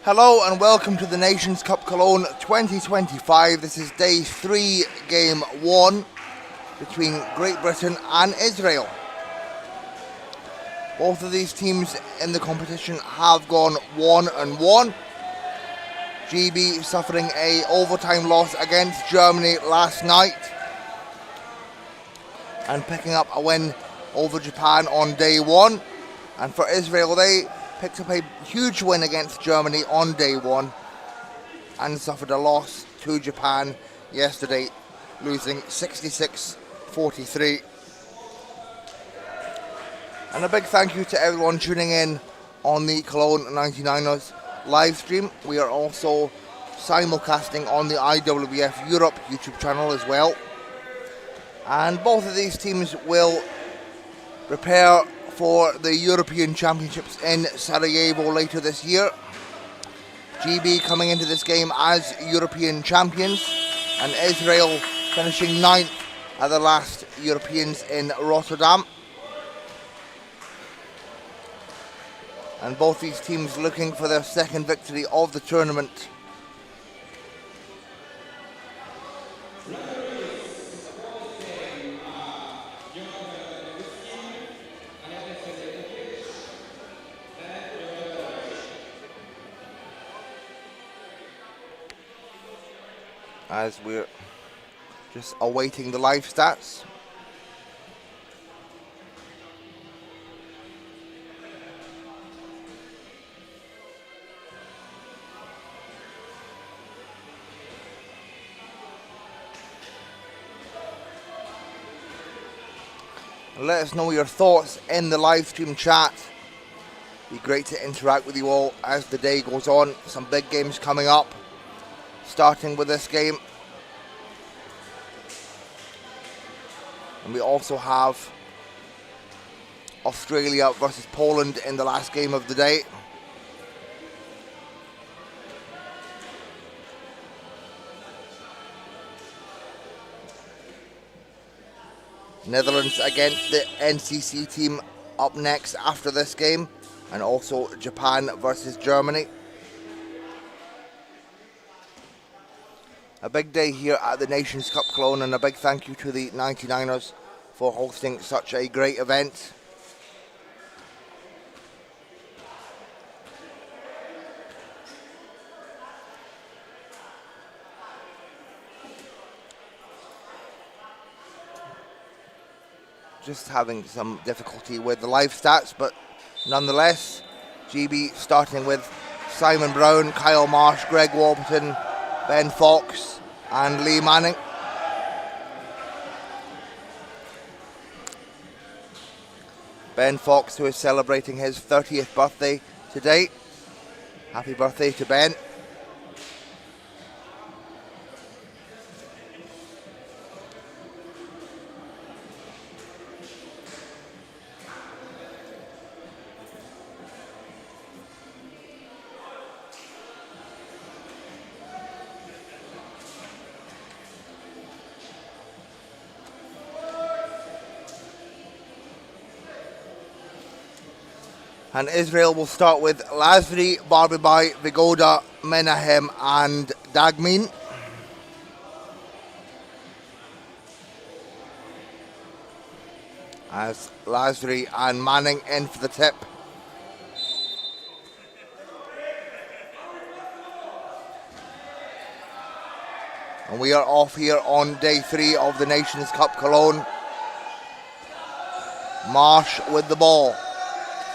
Hello and welcome to the Nations Cup Cologne 2025. This is day 3, game 1 between Great Britain and Israel. Both of these teams in the competition have gone 1-1. GB suffering a overtime loss against Germany last night and picking up a win over Japan on day 1. And for Israel, they picked up a huge win against Germany on day 1 and suffered a loss to Japan yesterday, losing 66-43. And a big thank you to everyone tuning in on the Cologne 99ers live stream. We are also simulcasting on the IWF Europe YouTube channel as well. And both of these teams will prepare for the European Championships in Sarajevo later this year. GB coming into this game as European champions, and Israel finishing 9th at the last Europeans in Rotterdam. And both these teams looking for their second victory of the tournament. As we're just awaiting the live stats. Let us know your thoughts in the live stream chat. Be great to interact with you all as the day goes on. Some big games coming up, starting with this game. And we also have Australia versus Poland in the last game of the day. Netherlands against the NCC team up next after this game. And also Japan versus Germany. A big day here at the Nations Cup Cologne, and a big thank you to the 99ers for hosting such a great event. Just having some difficulty with the live stats, but nonetheless, GB starting with Simon Brown, Kyle Marsh, Greg Warburton, Ben Fox and Lee Manning. Ben Fox, who is celebrating his 30th birthday today. Happy birthday to Ben. And Israel will start with Lazri, Barbibai, Vigoda, Menahem and Dagmin. As Lazri and Manning in for the tip. And we are off here on day 3 of the Nations Cup Cologne. Marsh with the ball.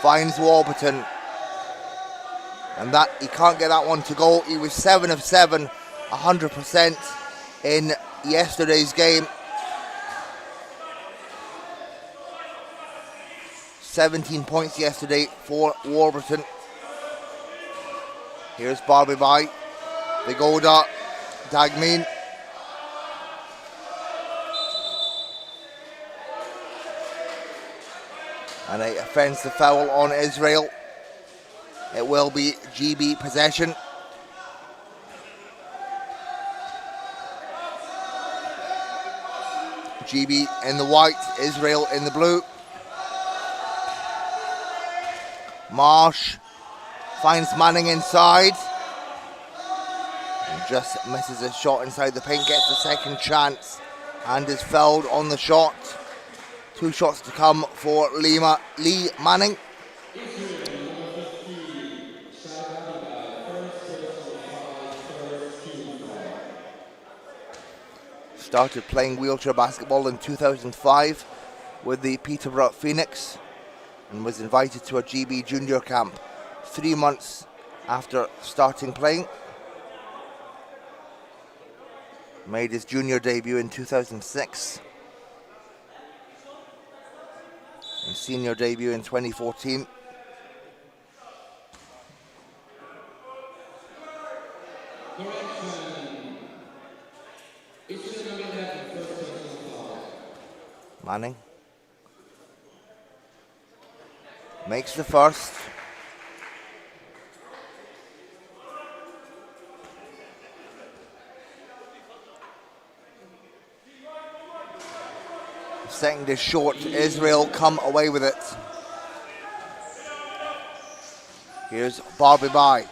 Finds Warburton, and that he can't get that one to go. He was 7 of 7, 100% in yesterday's game. 17 points yesterday for Warburton. Here's Barbibai, Vigoda, Dagmin. And a offensive foul on Israel. It will be GB possession. GB in the white, Israel in the blue. Marsh finds Manning inside. just misses his shot inside the paint, gets the second chance, and is fouled on the shot. 2 shots to come for Lee Manning. Started playing wheelchair basketball in 2005 with the Peterborough Phoenix and was invited to a GB junior camp 3 months after starting playing. Made his junior debut in 2006 and senior debut in 2014. Manning makes the first. Second is short. Israel come away with it. Here's Barbie Bai,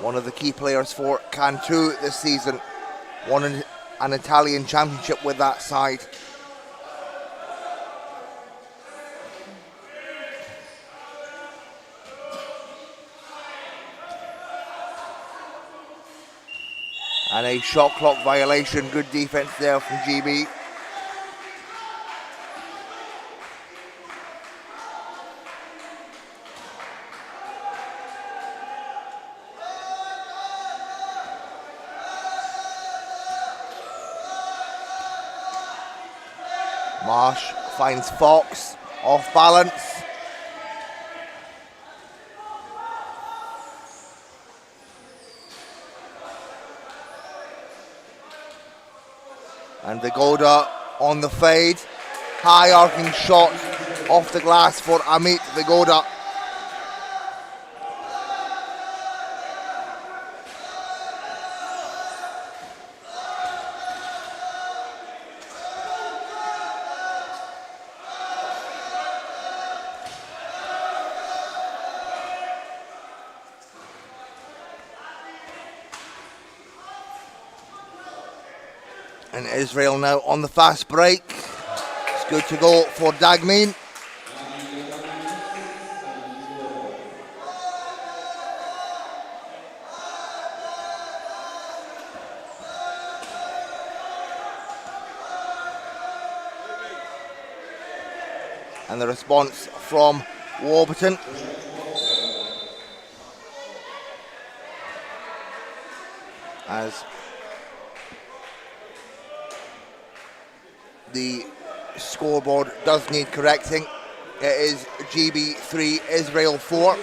one of the key players for Cantu this season. Won an Italian championship with that side. And a shot clock violation. Good defense there from GB. Marsh finds Fox off balance. And Vigoda on the fade. High arcing shot off the glass for Amit Vigoda. And Israel now on the fast break. It's good to go for Dagmin. And the response from Warburton. As the scoreboard does need correcting. It is GB 3, Israel 4.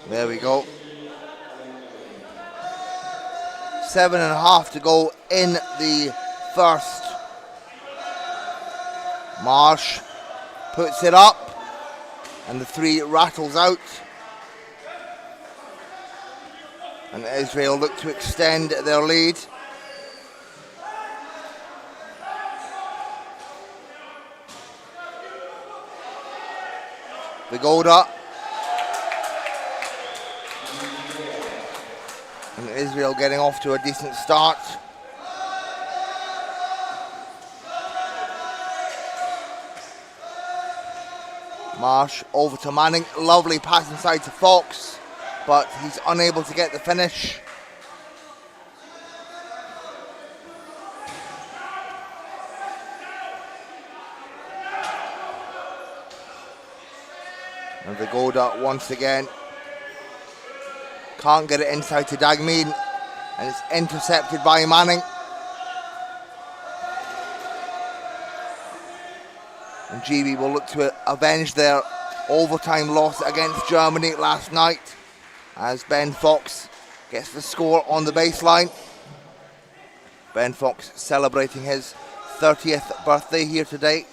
There we go. 7.5 to go in the first. Marsh puts it up and the 3 rattles out. And Israel look to extend their lead. Vigoda. And Israel getting off to a decent start. Marsh over to Manning. Lovely pass inside to Fox, but he's unable to get the finish. And Vigoda once again can't get it inside to Dagmin, and it's intercepted by Manning. And GB will look to avenge their overtime loss against Germany last night as Ben Fox gets the score on the baseline. Ben Fox celebrating his 30th birthday here today.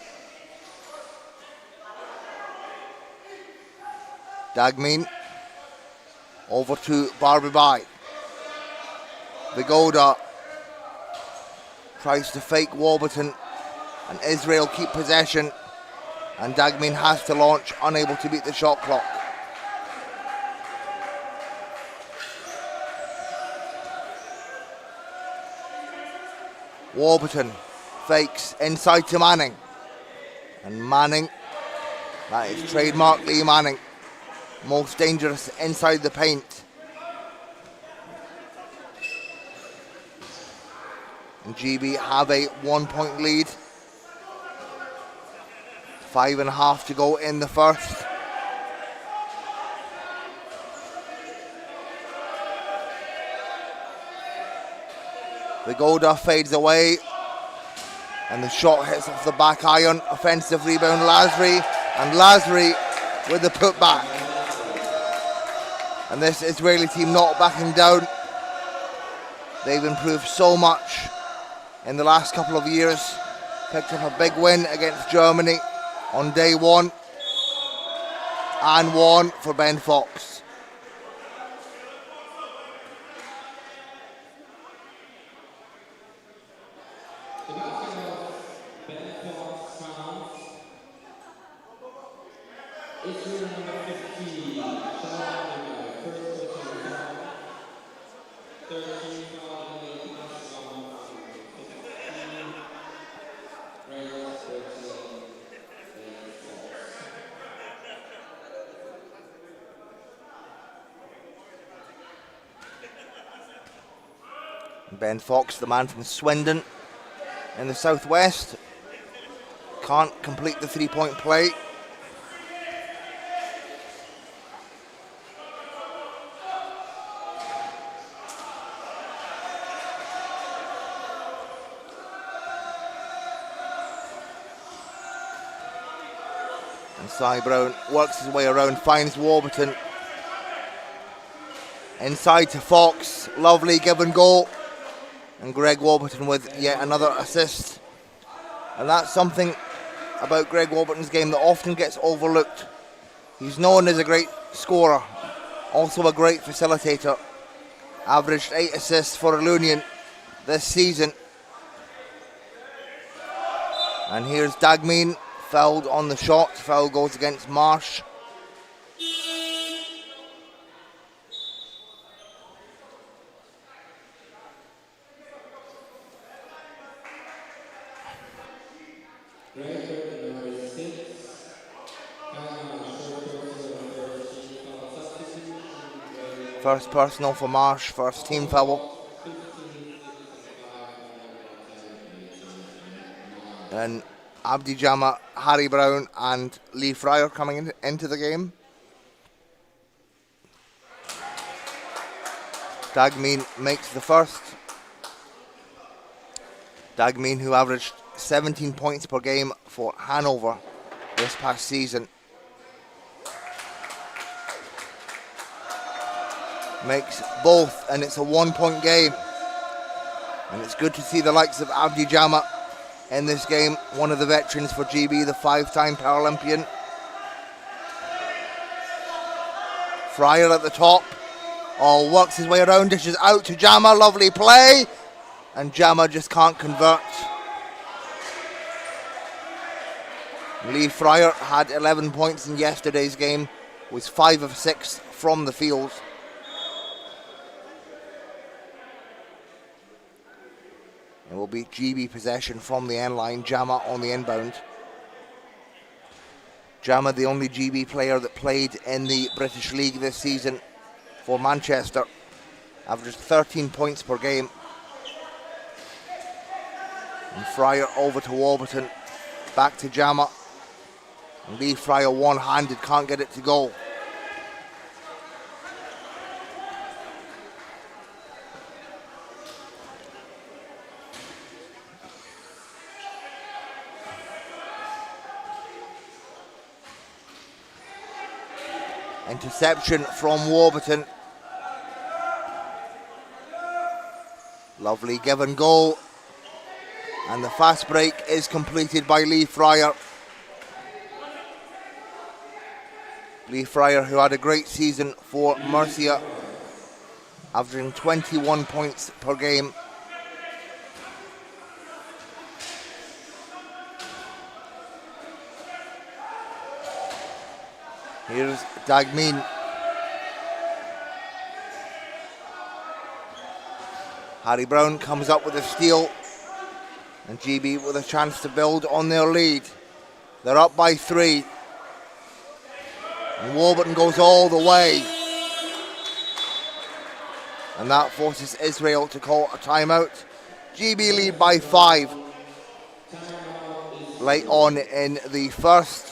Dagmean over to Barbie Bai. Vigoda tries to fake Warburton, and Israel keep possession, and Dagmean has to launch, unable to beat the shot clock. Warburton fakes inside to Manning, and Manning, that is trademark Lee Manning, most dangerous inside the paint. And GB have a 1 point lead. 5.5 to go in the first. Vigoda fades away, and the shot hits off the back iron. Offensive rebound, Lasry, and Lasry with the putback. And this Israeli team not backing down. They've improved so much in the last couple of years. Picked up a big win against Germany on day one, and won for Ben Fox. Ben Fox, the man from Swindon in the southwest, can't complete the three-point play. And Cy Brown works his way around, finds Warburton. Inside to Fox, lovely give and go. And Greg Warburton with yet another assist. And that's something about Greg Warburton's game that often gets overlooked. He's known as a great scorer, also a great facilitator. Averaged 8 assists for Ilunion this season. And here's Dagmean, fouled on the shot. Foul goes against Marsh. First personal for Marsh, first team foul. And Abdi Jama, Harry Brown and Lee Fryer coming into the game. Dagmean makes the first. Dagmean, who averaged 17 points per game for Hanover this past season, makes both, and it's a 1 point game. And it's good to see the likes of Abdi Jama in this game, one of the veterans for GB, the 5-time Paralympian. Fryer at the top. Oh, works his way around, dishes out to Jama, lovely play. And Jama just can't convert. Lee Fryer had 11 points in yesterday's game, was 5 of 6 from the field. It will be GB possession from the end line. Jama on the inbound. Jama, the only GB player that played in the British League this season for Manchester, averaged 13 points per game. And Fryer over to Warburton, back to Jama. And Lee Fryer one-handed, can't get it to go. Interception from Warburton. Lovely give and go. And the fast break is completed by Lee Fryer. Lee Fryer, who had a great season for Murcia, averaging 21 points per game. Here's Dagmin. Harry Brown comes up with a steal, and GB with a chance to build on their lead. They're up by 3. And Warburton goes all the way. And that forces Israel to call a timeout. GB lead by 5. Late on in the first.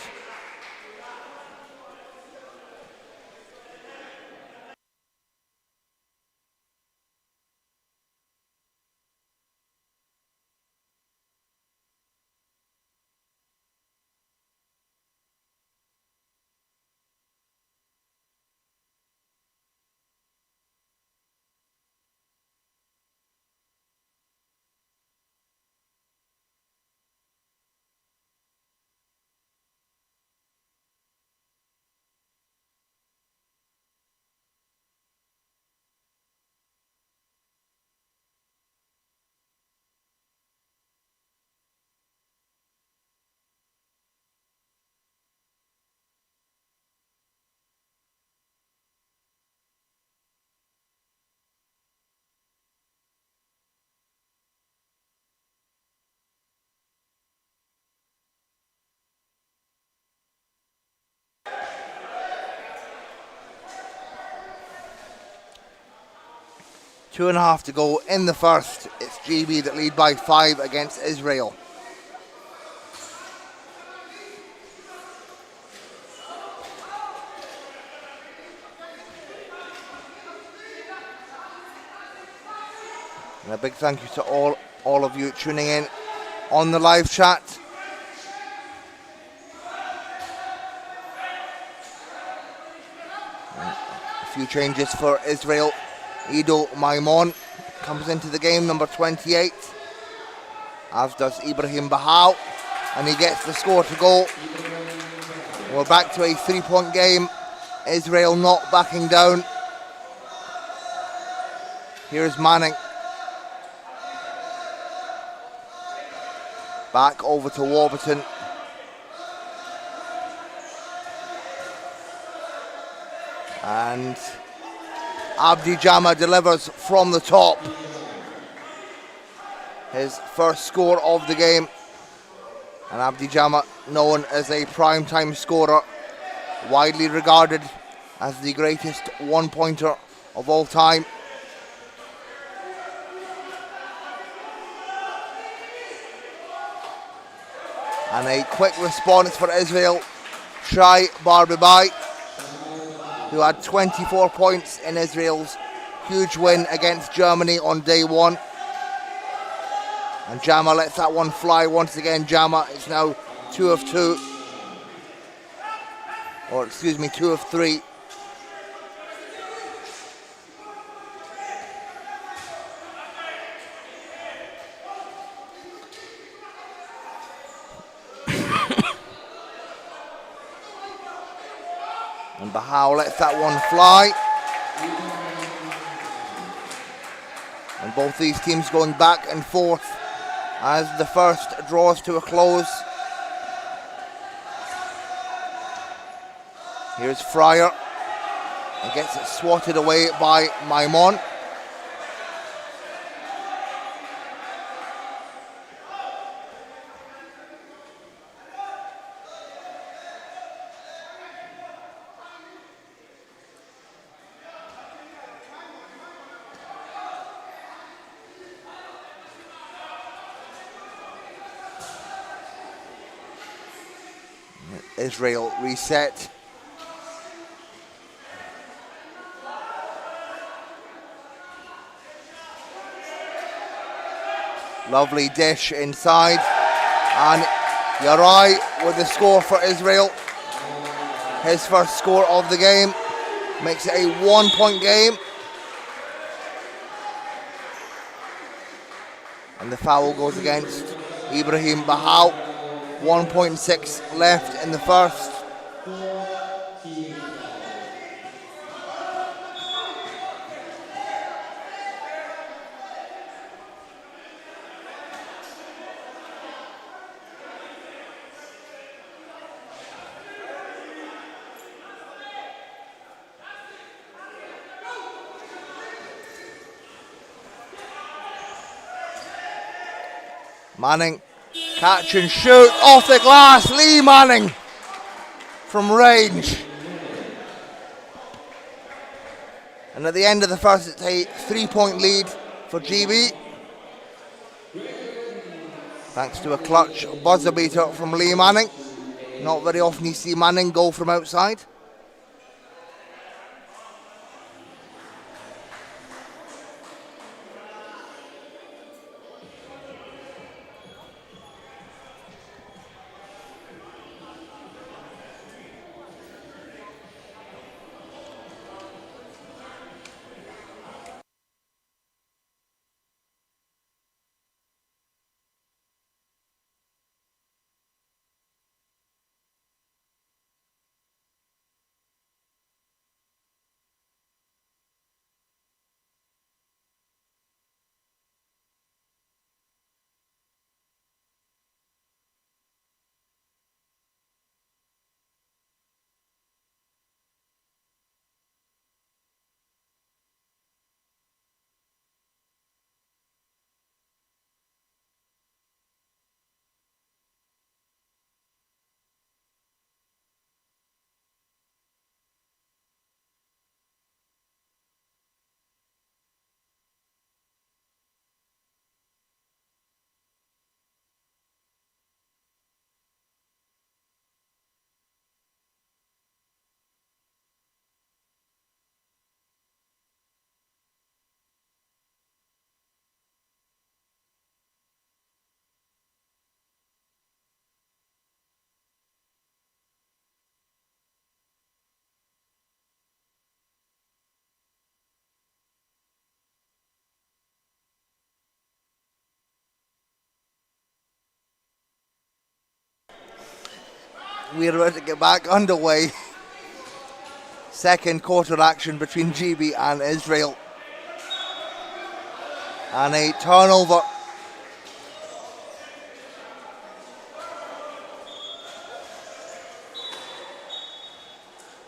Two and a half to go in the first. It's GB that lead by 5 against Israel. And a big thank you to all of you tuning in on the live chat. And a few changes for Israel. Ido Maimon comes into the game, number 28, as does Ibrahim Bahal, and he gets the score to go. We're back to a 3-point game. Israel not backing down. Here's Manning. Back over to Warburton. And Abdi Jama delivers from the top. His first score of the game. And Abdi Jama, known as a prime-time scorer, widely regarded as the greatest one-pointer of all time. And a quick response for Israel. Shai Barbibai, who had 24 points in Israel's huge win against Germany on day 1. And Jama lets that one fly once again. Jama is now 2 of 2. Or excuse me, 2 of 3. And Bahal lets that one fly. And both these teams going back and forth as the first draws to a close. Here's Fryer. And gets it swatted away by Maimon. Israel reset. Lovely dish inside. And Yarai with the score for Israel. His first score of the game. Makes it a 1-point game. And the foul goes against Ibrahim Bahal. 1.6 left in the first. Manning, catch and shoot, off the glass, Lee Manning from range. And at the end of the first, it's a 3-point lead for GB. Thanks to a clutch buzzer beater from Lee Manning. Not very often you see Manning go from outside. We're about to get back underway. Second quarter action between GB and Israel. And a turnover.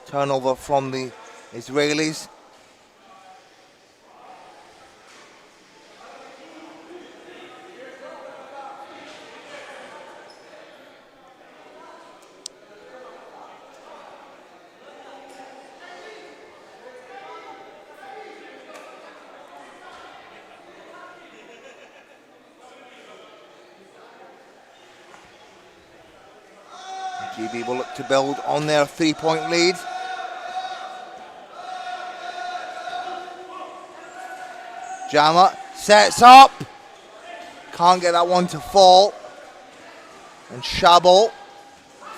Turnover from the Israelis. GB will look to build on their 3-point lead. Jammer sets up. Can't get that one to fall. And Shabo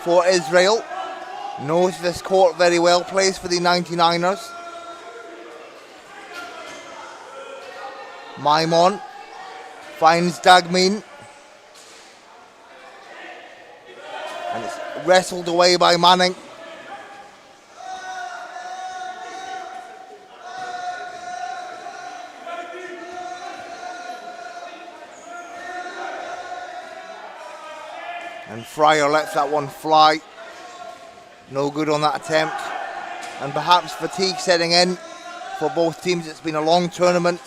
for Israel. Knows this court very well. Plays for the 99ers. Maimon finds Dagmin. And it's wrestled away by Manning. And Fryer lets that one fly. No good on that attempt. And perhaps fatigue setting in for both teams. It's been a long tournament.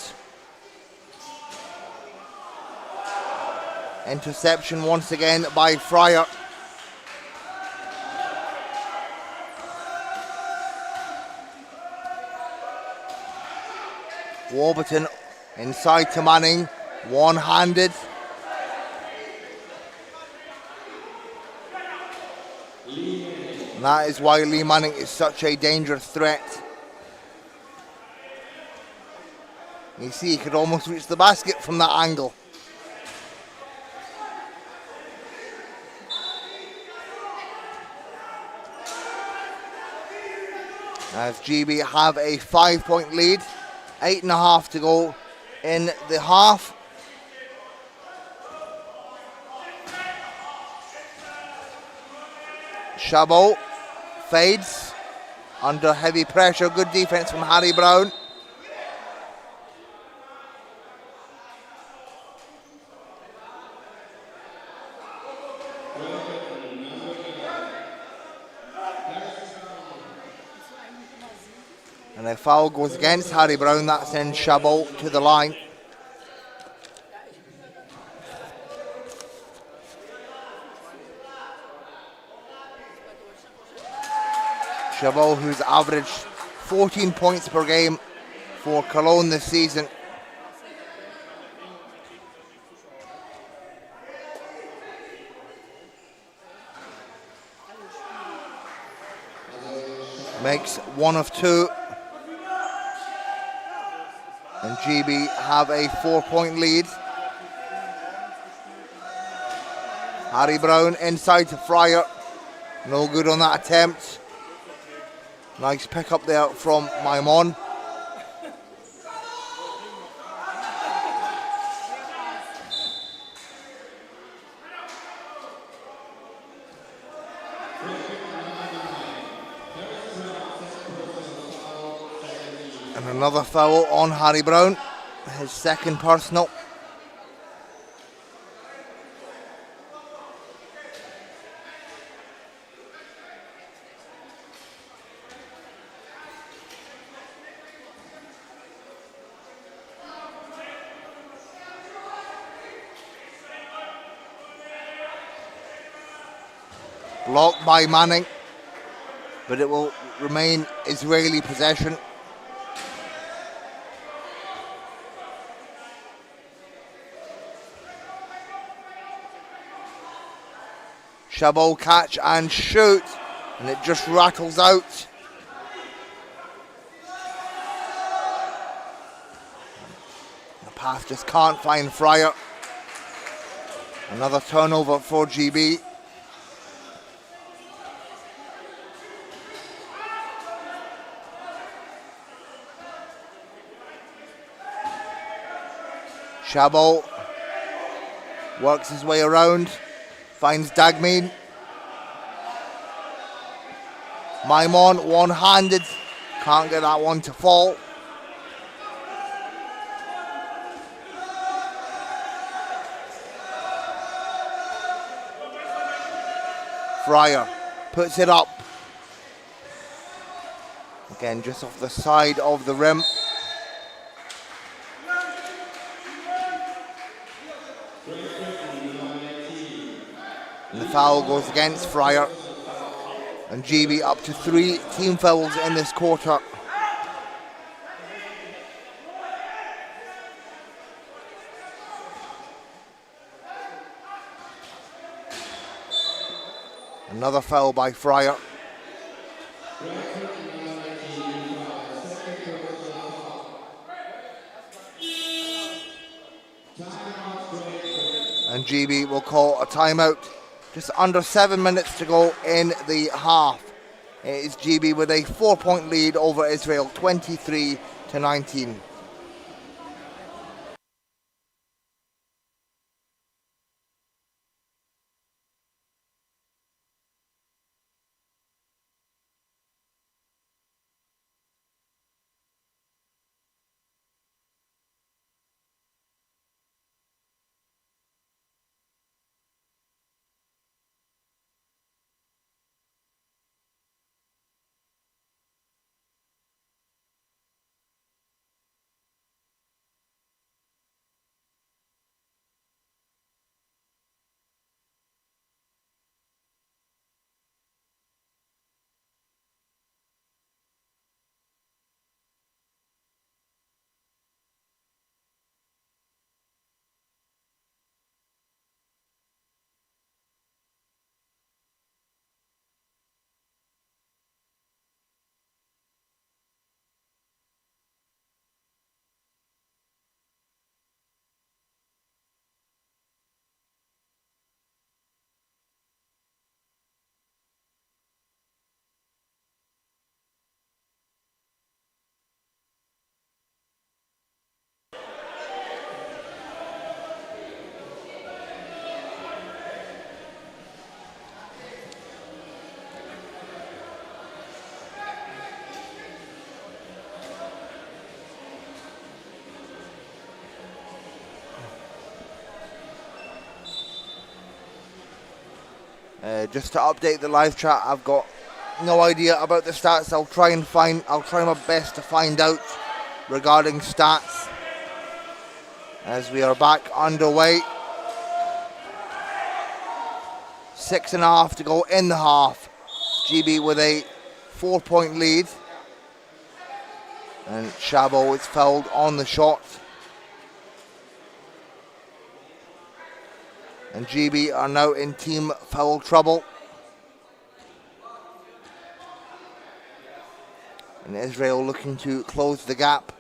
Interception once again by Fryer. Warburton inside to Manning, one-handed. And that is why Lee Manning is such a dangerous threat. You see, he could almost reach the basket from that angle. As GB have a 5-point lead. 8.5 to go in the half. Shabo fades under heavy pressure. Good defense from Harry Brown. And a foul goes against Harry Brown. That sends Shabo to the line. Chabot, who's averaged 14 points per game for Cologne this season. Makes 1 of 2. And GB have a 4-point lead. Harry Brown inside to Fryer. No good on that attempt. Nice pick up there from Maimon. And another foul on Harry Brown, his second personal. Blocked by Manning, but it will remain Israeli possession. Chabot catch and shoot, and it just rattles out. The pass just can't find Fryer. Another turnover for GB. Chabot works his way around, finds Dagmean. Maimon one-handed, can't get that one to fall. Fryer puts it up. Again, just off the side of the rim. And the foul goes against Fryer. And GB up to 3 team fouls in this quarter. Another foul by Fryer. And GB will call a timeout. Just under 7 minutes to go in the half. It is GB with a 4-point lead over Israel, 23-19. Just to update the live chat, I've got no idea about the stats. I'll try my best to find out regarding stats as we are back underway. 6.5 to go in the half. GB with a 4-point lead. And Chabot is fouled on the shot. And GB are now in team foul trouble. And Israel looking to close the gap.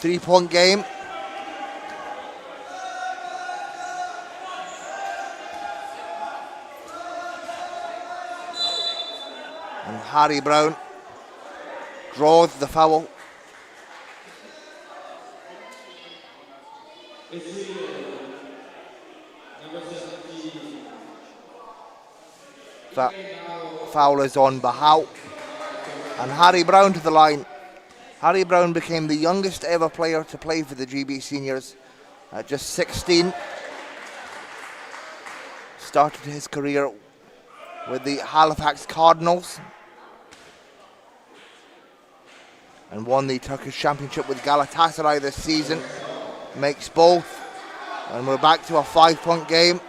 Three-point game. And Harry Brown draws the foul. Foul is on Bahau. And Harry Brown to the line. Harry Brown became the youngest ever player to play for the GB Seniors at just 16. Started his career with the Halifax Cardinals and won the Turkish Championship with Galatasaray this season. Makes both. And we're back to a 5-point game.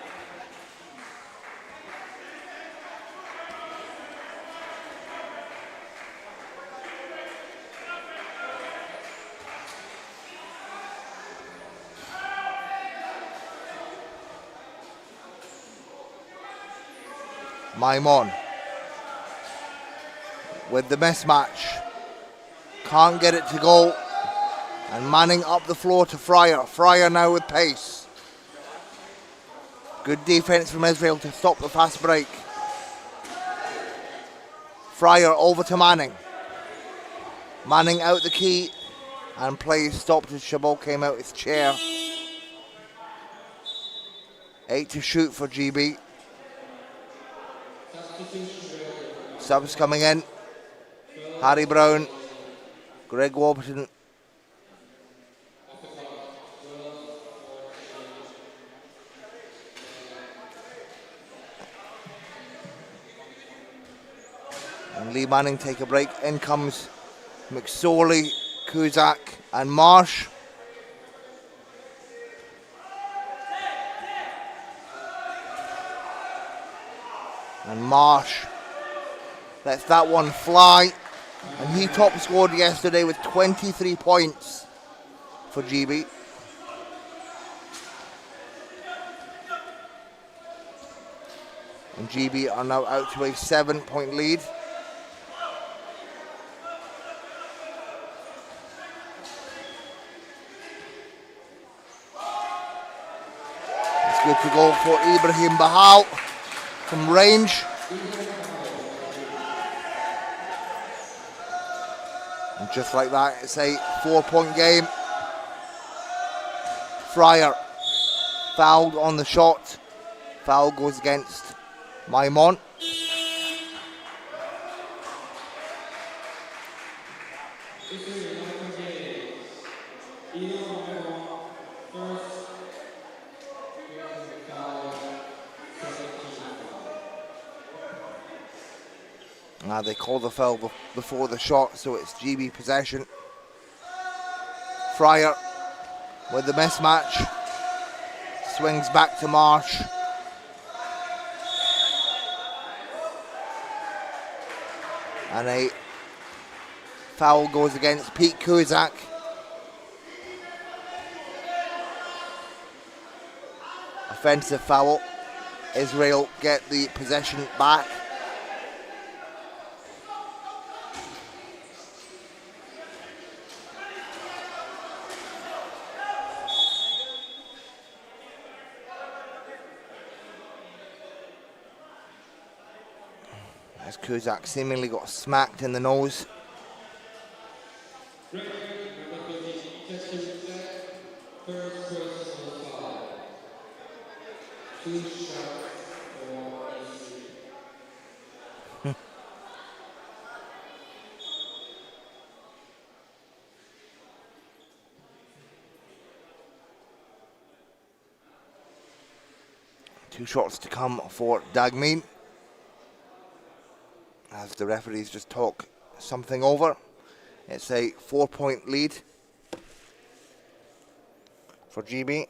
Maimon with the mismatch. Can't get it to go. And Manning up the floor to Fryer. Fryer now with pace. Good defense from Israel to stop the fast break. Fryer over to Manning. Manning out the key. And play stopped as Chabot came out his chair. 8 to shoot for GB. Subs coming in. Harry Brown. Greg Warburton. And Lee Manning take a break. In comes McSorley, Kuzak and Marsh. And Marsh lets that one fly. And he top scored yesterday with 23 points for GB. And GB are now out to a 7-point lead. It's good to go for Ibrahim Bahau from range. And just like that, it's a 4-point game. Fryer fouled on the shot. Foul goes against Maimon. They call the foul before the shot, so it's GB possession. Fryer with the mismatch. Swings back to Marsh. And a foul goes against Pete Kuzak. Offensive foul. Israel get the possession back. As Kuzak seemingly got smacked in the nose. Two shots to come for Dagmin. As the referees just talk something over. It's a 4-point lead. for GB.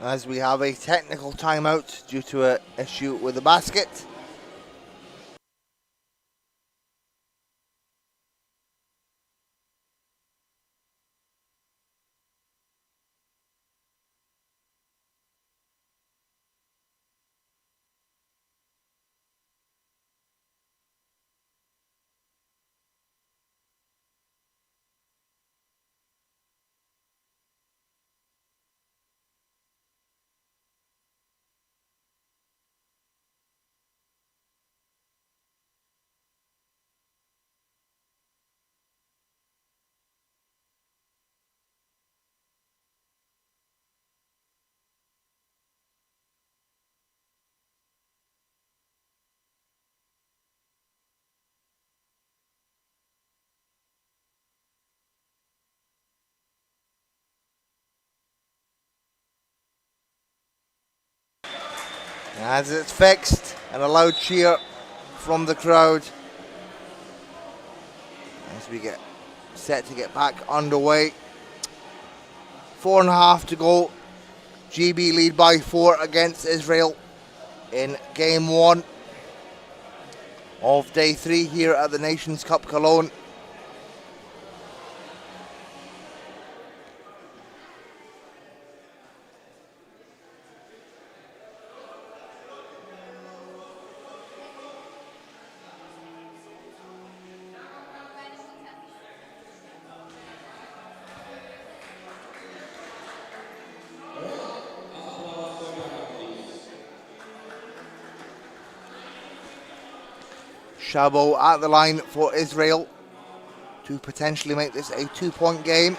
As we have a technical timeout due to an issue with the basket. As it's fixed, and a loud cheer from the crowd as we get set to get back underway. 4.5 to go. GB lead by 4 against Israel in game 1 of day 3 here at the Nations Cup Cologne. Chabot at the line for Israel to potentially make this a 2-point game.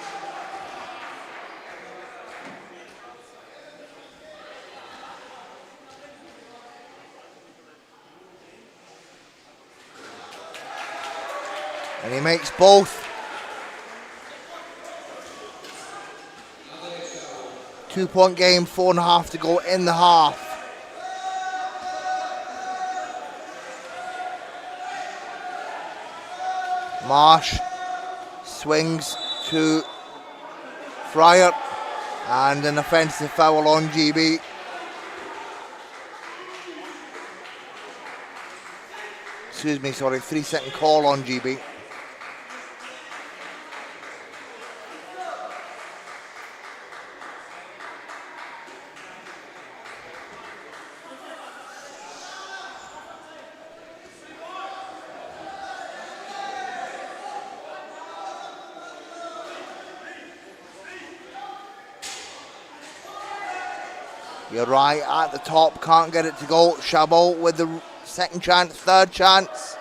And he makes both. 2-point game, 4.5 to go in the half. Marsh swings to Fryer, and an offensive foul on GB. Excuse me, sorry, 3-second call on GB. You're right at the top, can't get it to go. Chabot with the second chance, third chance.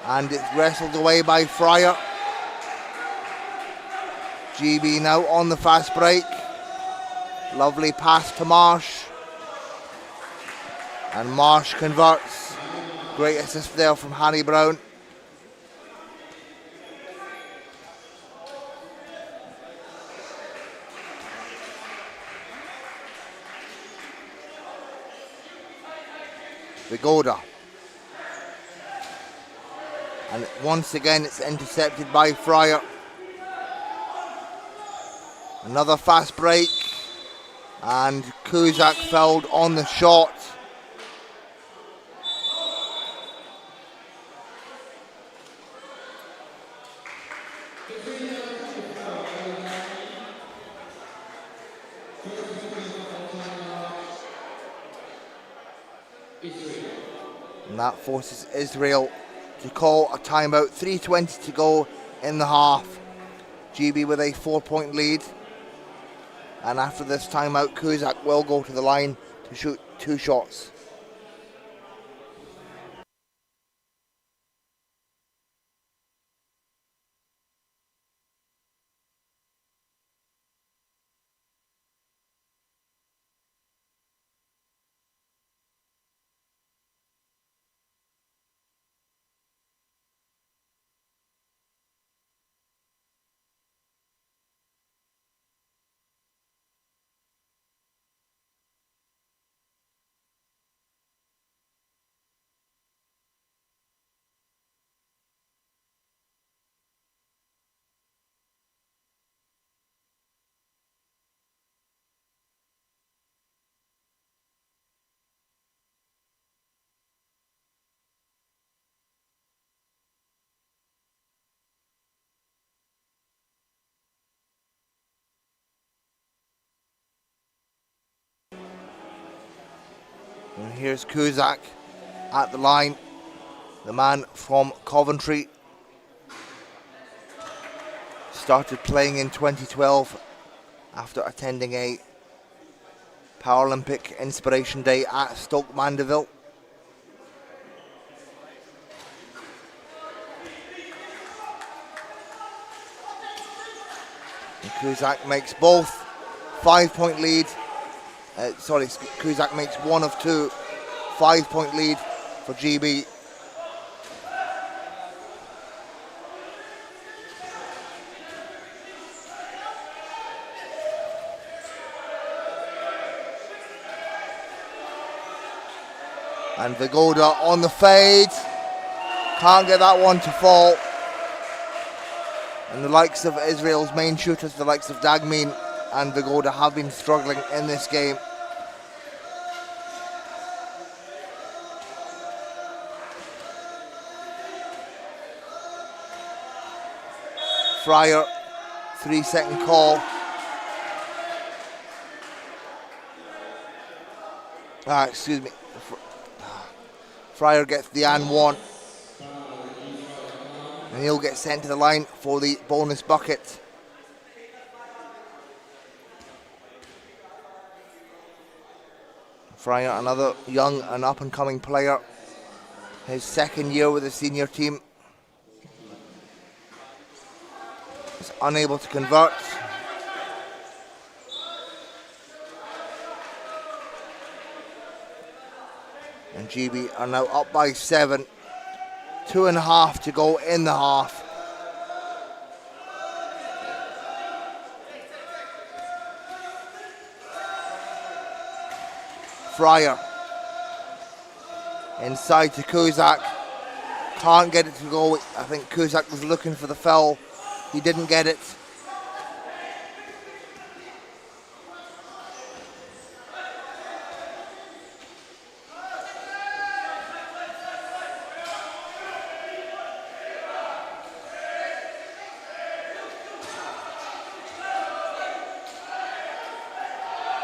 And it's wrestled away by Fryer. GB now on the fast break. Lovely pass to Marsh. And Marsh converts. Great assist there from Harry Brown. Vigoda. And once again it's intercepted by Fryer. Another fast break. And Kuzak fouled on the shot. And that forces Israel to call a timeout. 3:20 to go in the half. GB with a 4-point lead. And after this timeout, Kuzak will go to the line to shoot 2 shots. And here's Kuzak at the line, the man from Coventry. Started playing in 2012 after attending a Paralympic Inspiration Day at Stoke Mandeville. And Kuzak makes both 5-point lead. Kuzak makes one of 2 5-point lead for GB. And Vigoda on the fade. Can't get that one to fall. And the likes of Israel's main shooters, the likes of Dagmin and Vigoda, have been struggling in this game. Fryer, 3-second call. Excuse me. Fryer gets the and 1. And he'll get sent to the line for the bonus bucket. Fryer, another young and up-and-coming player. His second year with the senior team. Is unable to convert. And GB are now up by 7. 2.5 to go in the half. Fryer. Inside to Kuzak. Can't get it to go. I think Kuzak was looking for the foul. He didn't get it.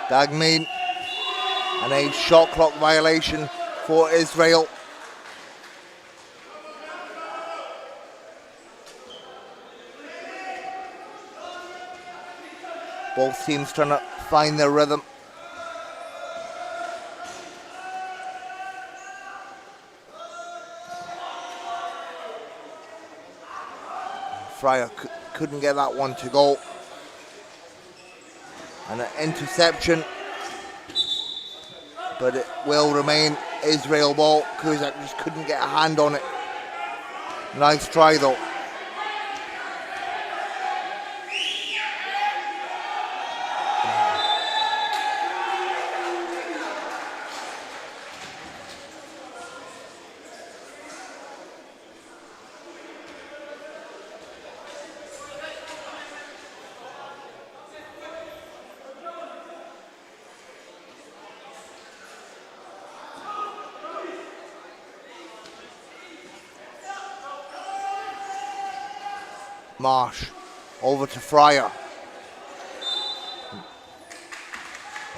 Dagmin, and a shot clock violation for Israel. Both teams trying to find their rhythm. Fryer couldn't get that one to go. And an interception, but it will remain Israel ball. Kuzak just couldn't get a hand on it. Nice try though. Marsh over to Fryer.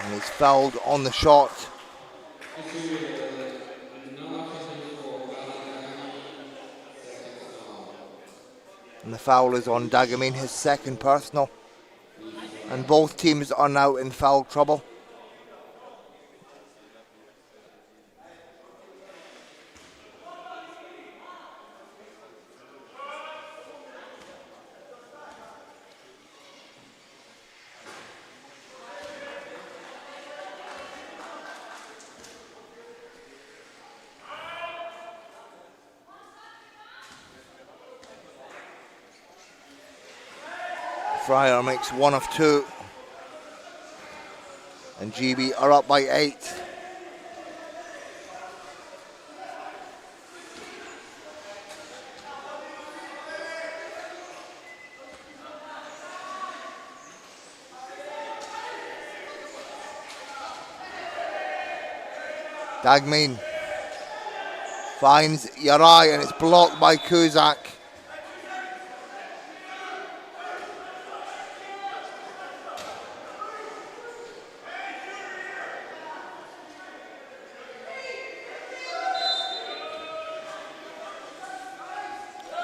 And he's fouled on the shot. And the foul is on Dagamin, his second personal. And both teams are now in foul trouble. Fryer makes one of two. And GB are up by 8. Dagmin finds Yarai and it's blocked by Kuzak.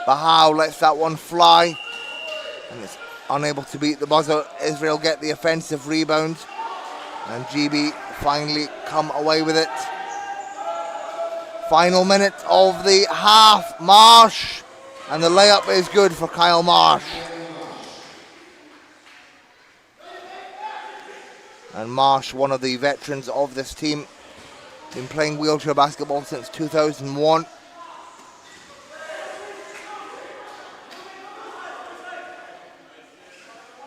Bahau lets that one fly and it's unable to beat the buzzer. Israel get the offensive rebound and GB finally come away with it. Final minute of the half. Marsh, and the layup is good for Kyle Marsh. And Marsh, one of the veterans of this team, been playing wheelchair basketball since 2001.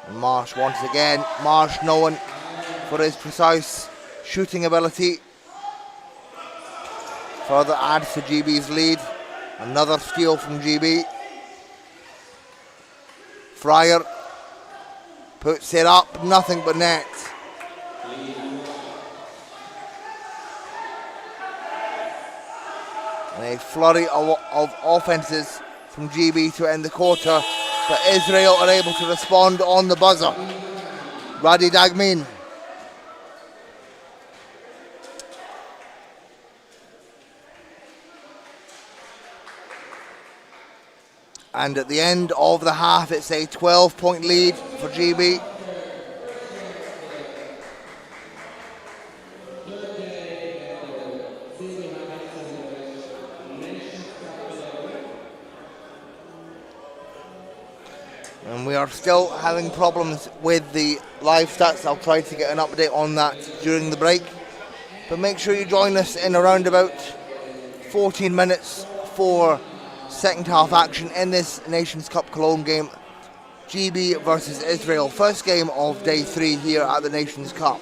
And Marsh once again, Marsh known for his precise shooting ability. Further adds to GB's lead. Another steal from GB. Fryer puts it up, nothing but net. And a flurry of offenses from GB to end the quarter, but Israel are able to respond on the buzzer. Radi Dagmin. And at the end of the half, it's a 12-point lead for GB. And we are still having problems with the live stats. I'll try to get an update on that during the break. But make sure you join us in around about 14 minutes for second half action in this Nations Cup Cologne game. GB versus Israel. First game of day 3 here at the Nations Cup.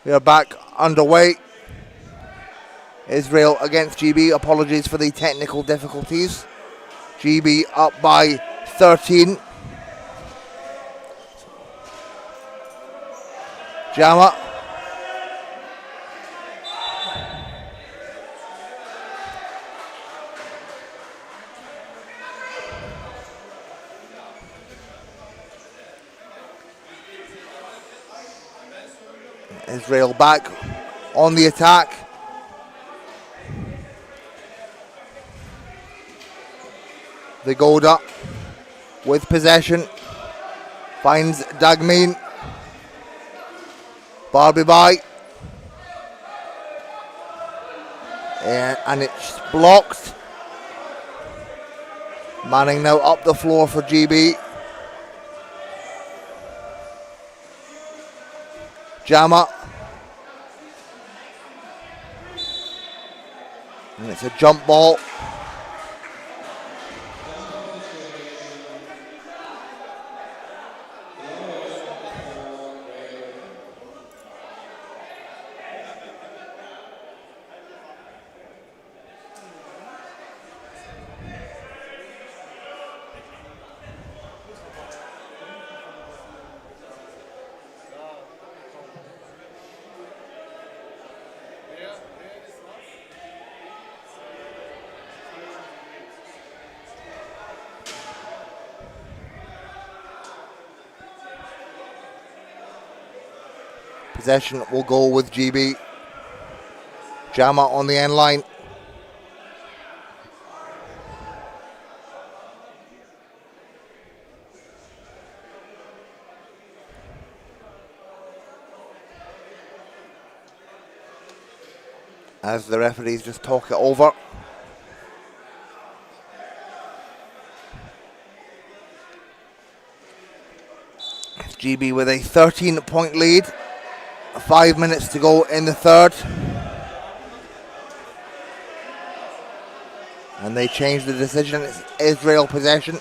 We are back underway. Israel against GB. Apologies for the technical difficulties. GB up by 13. Jama. Israel back on the attack. Vigoda with possession. Finds Dagmin. Barbie by. And it's blocked. Manning now up the floor for GB. Jama. And it's a jump ball. Possession will go with GB. Jama on the end line. As the referees just talk it over. GB with a 13-point lead. 5 minutes to go in the third. And they change the decision. It's Israel possession.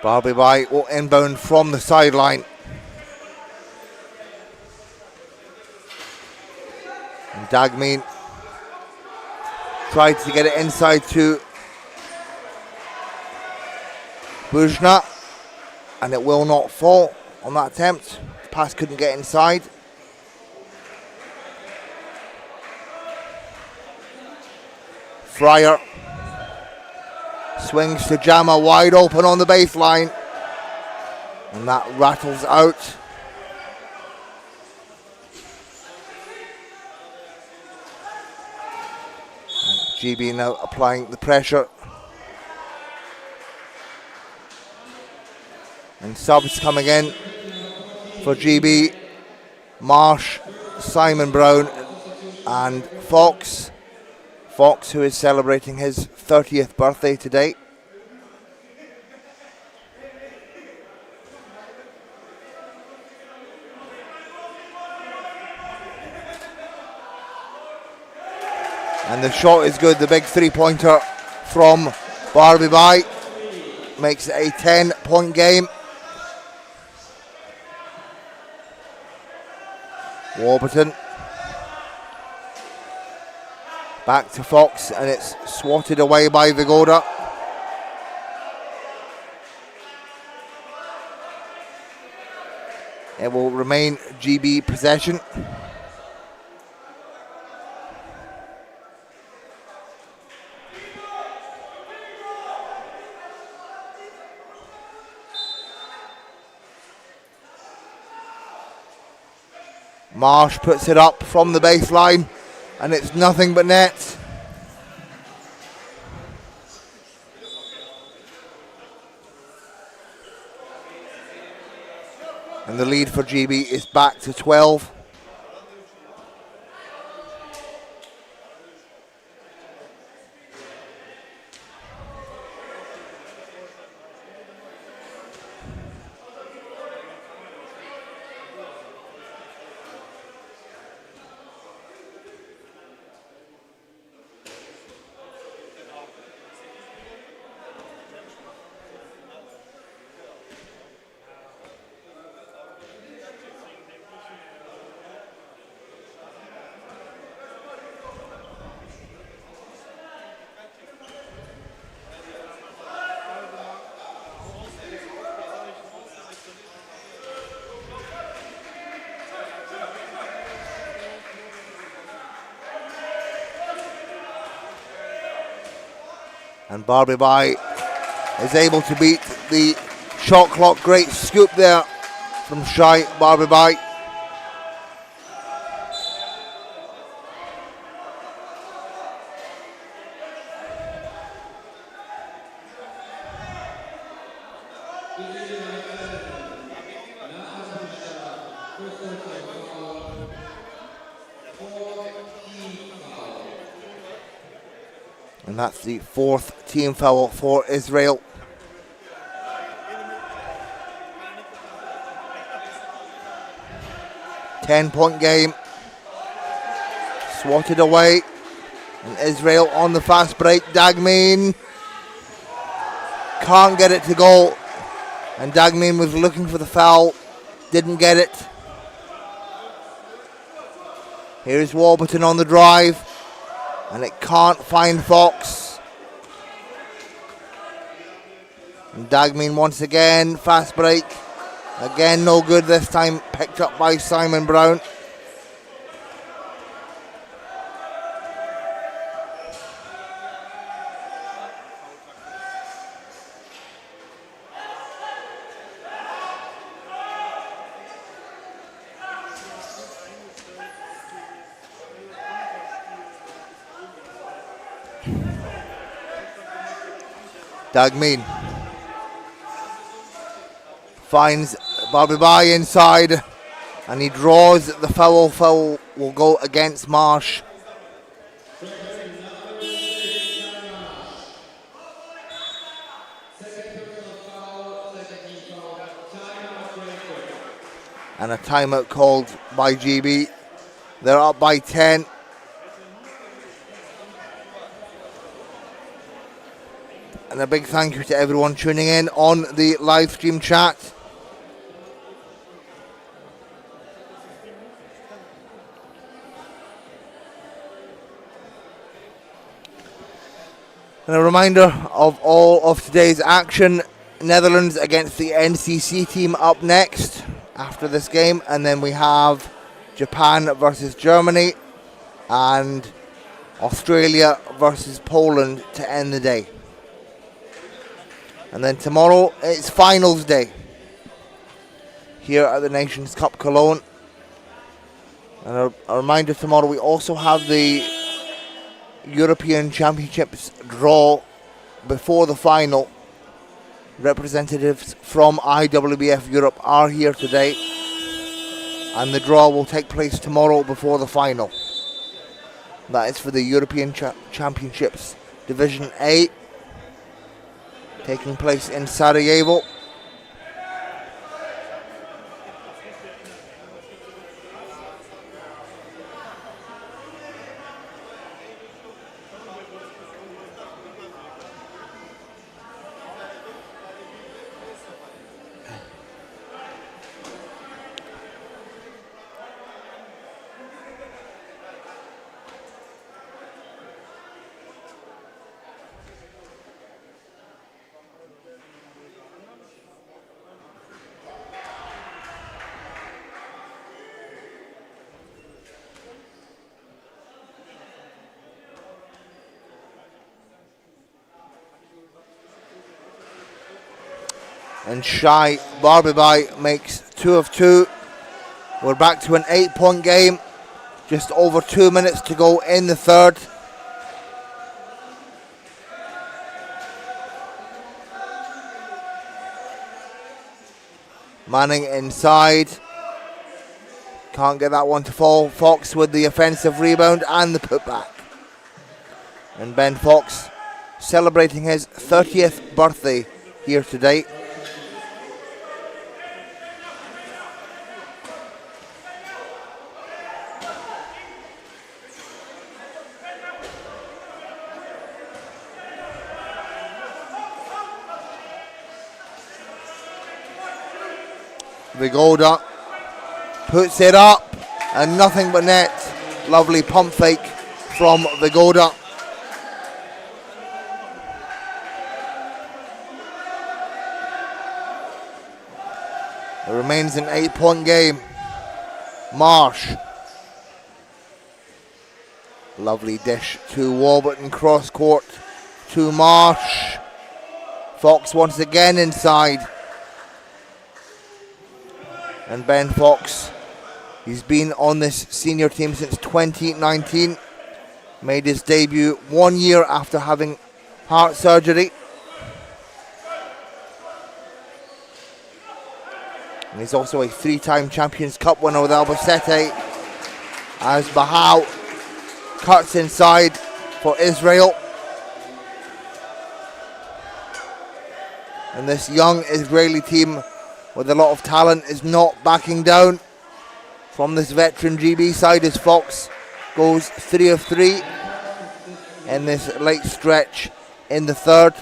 Barbie White will inbound from the sideline. And Dagmin tried to get it inside to Bujna, and it will not fall on that attempt. The pass couldn't get inside. Fryer swings to Jama, wide open on the baseline, and that rattles out. GB now applying the pressure. And subs coming in for GB. Marsh, Simon Brown and Fox. Fox, who is celebrating his 30th birthday today. And the shot is good. The big three-pointer from Barbie Bai makes it a 10-point game. Warburton. Back to Fox, and it's swatted away by Vigoda. It will remain GB possession. Marsh puts it up from the baseline, and it's nothing but net. And the lead for GB is back to 12. And Barbie Bai is able to beat the shot clock. Great scoop there from Shy Barbie Bai. And that's the 4th team foul for Israel. Ten-point game. Swatted away. And Israel on the fast break. Dagmin can't get it to go. And Dagmin was looking for the foul. Didn't get it. Here's Warburton on the drive. And it can't find Fox. And Dagmin once again, fast break. Again, no good this time, picked up by Simon Brown. Dagmin finds Barbie Bai inside, and he draws the foul. Foul will go against Marsh. And a timeout called by GB. They're up by 10. And a big thank you to everyone tuning in on the live stream chat. And a reminder of all of today's action. Netherlands against the NCC team up next after this game. And then we have Japan versus Germany and Australia versus Poland to end the day. And then tomorrow it's finals day here at the Nations Cup Cologne. And a reminder, tomorrow we also have the European Championships draw before the final. Representatives from IWBF Europe are here today, and the draw will take place tomorrow before the final. That is for the European Championships Division A, taking place in Sarajevo. And Shy Barbie Bai makes 2 of 2. We're back to an 8-point game. Just over 2 minutes to go in the third. Manning inside. Can't get that one to fall. Fox with the offensive rebound and the putback. And Ben Fox celebrating his 30th birthday here today. Vigoda puts it up and nothing but net. Lovely pump fake from Vigoda. It remains an 8-point game. Marsh. Lovely dish to Warburton, cross court to Marsh. Fox once again inside. And Ben Fox, he's been on this senior team since 2019. Made his debut 1 year after having heart surgery. And he's also a 3-time Champions Cup winner with Albacete. As Bahau cuts inside for Israel. And this young Israeli team with a lot of talent is not backing down from this veteran GB side as Fox goes 3 of 3 in this late stretch in the third.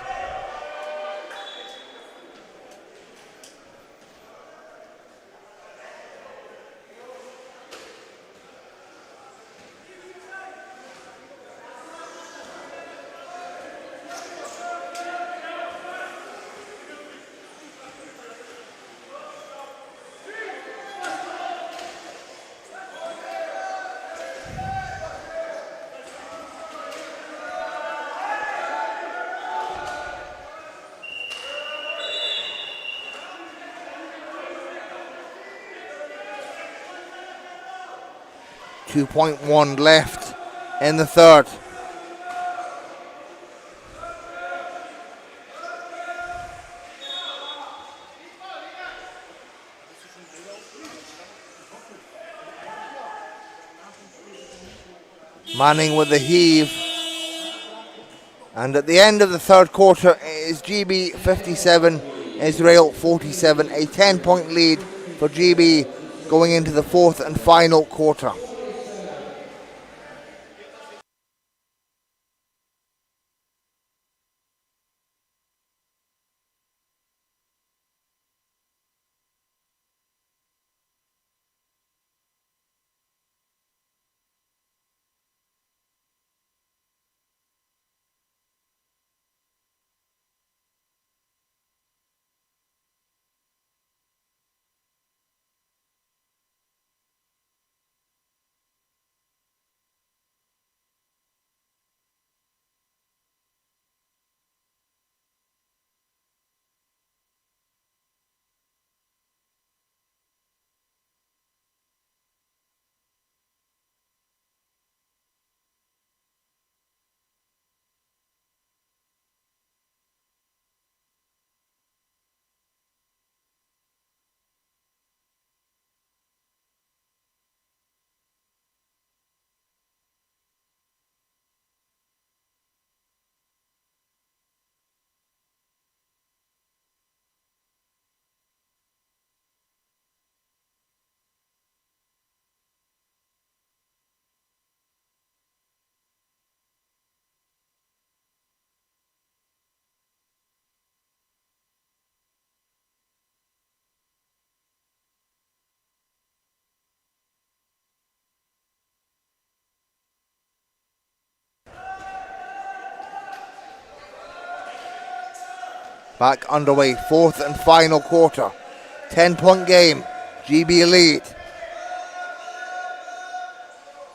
.1 left in the third. Manning with the heave. And at the end of the third quarter, it is GB 57, Israel 47. A 10-point lead for GB going into the fourth and final quarter. Back underway, fourth and final quarter. 10-point game, GB lead.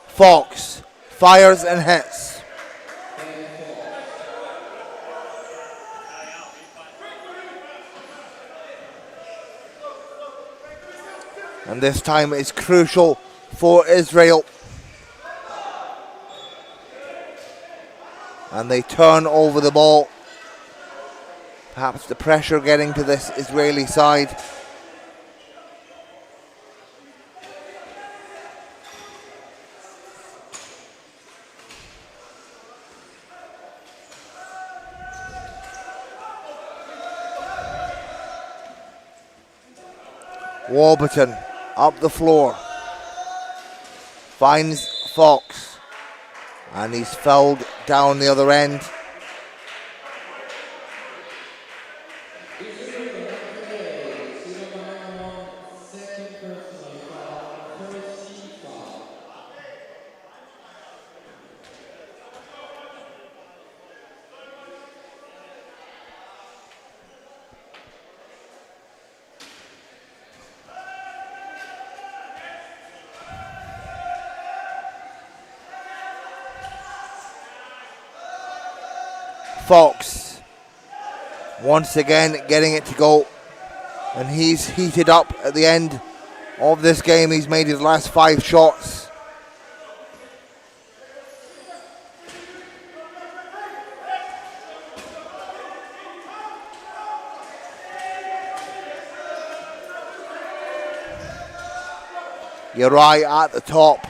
Fox fires and hits. And this time it's crucial for Israel. And they turn over the ball. Perhaps the pressure getting to this Israeli side. Warburton up the floor. Finds Fox. And he's fouled down the other end. Fox once again getting it to go, and he's heated up at the end of this game. He's made his last 5 shots. Uri at the top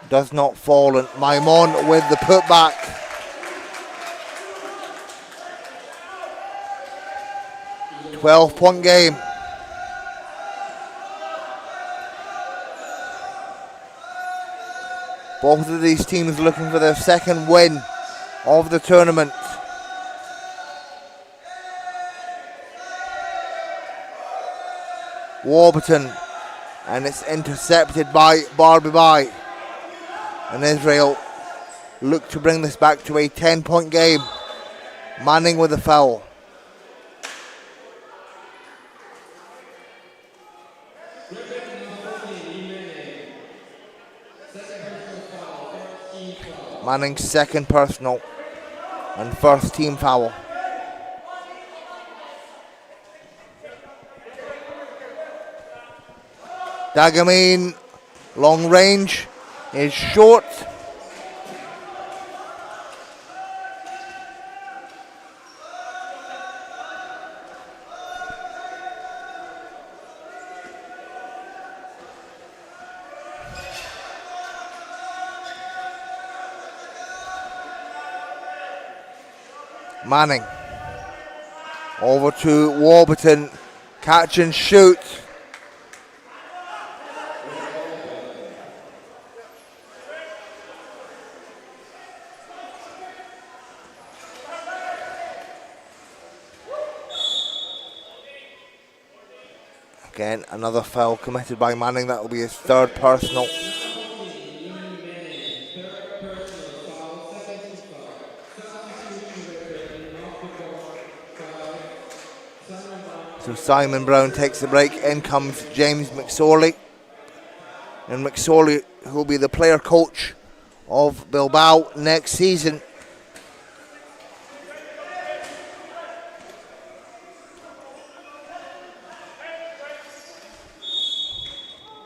does not fall, and Maimon with the putback. .12 game. Both of these teams looking for their second win of the tournament. Warburton, and it's intercepted by Barbibai. And Israel look to bring this back to a 10-point game. Manning with a foul. Manning's second personal and first team foul. Dagamin, long range, is short. Manning over to Warburton, catch and shoot. Again, another foul committed by Manning. That will be his third personal. So Simon Brown takes the break. In comes James McSorley. And McSorley, who will be the player coach of Bilbao next season.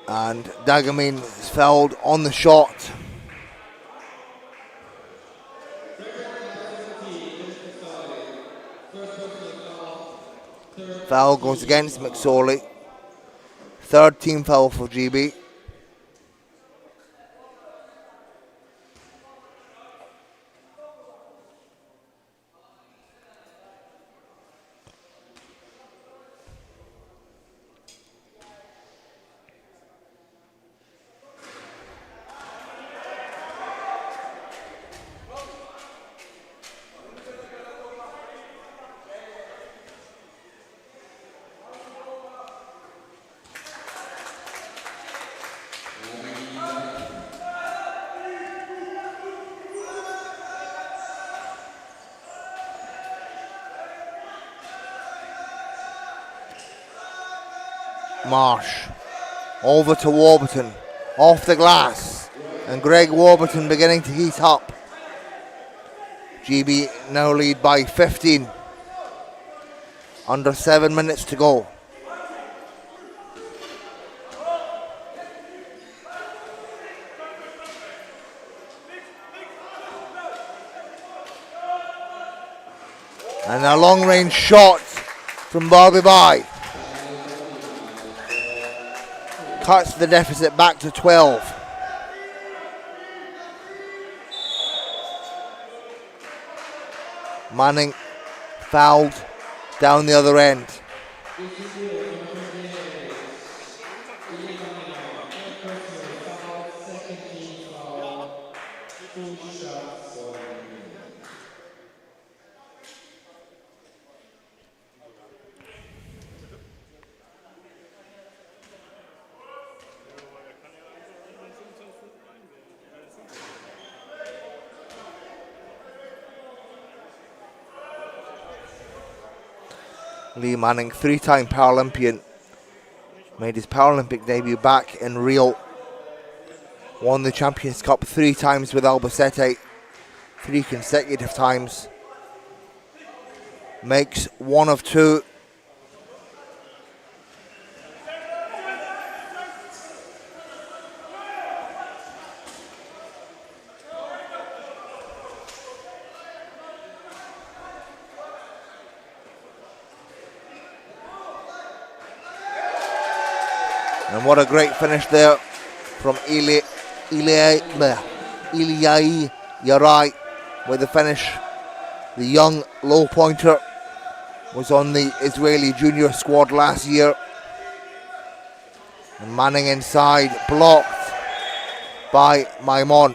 And Dagamin is fouled on the shot. Foul goes against McSorley. Third team foul for GB. Marsh over to Warburton, off the glass, and Greg Warburton beginning to heat up. GB now lead by 15. Under 7 minutes to go. And a long range shot from Barbie Bai. Cuts the deficit back to 12. Manning fouled down the other end. Lee Manning, three-time Paralympian, made his Paralympic debut back in Rio. Won the Champions Cup 3 times with Albacete, 3 consecutive times. Makes 1 of 2. And what a great finish there from Ilai Yarai with the finish. The young low pointer was on the Israeli junior squad last year. And Manning inside, blocked by Maimon.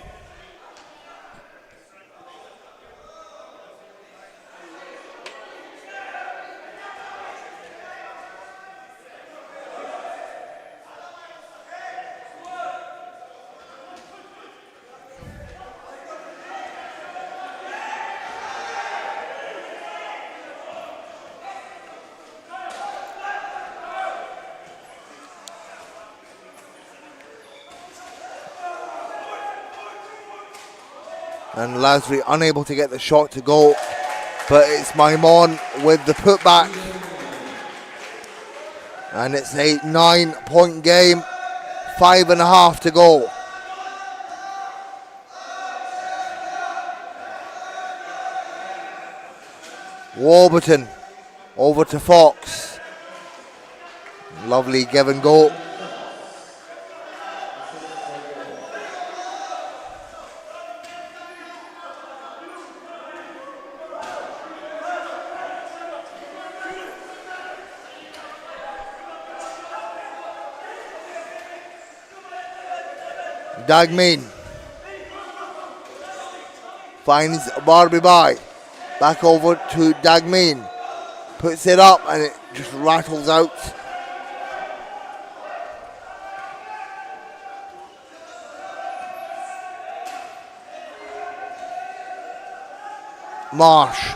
And Lasry unable to get the shot to go, but it's Maimon with the putback. And it's a 9-point game, 5.5 to go. Warburton over to Fox. Lovely give and go. Dagmin finds Barbie Bai. Back over to Dagmin. Puts it up and it just rattles out. Marsh.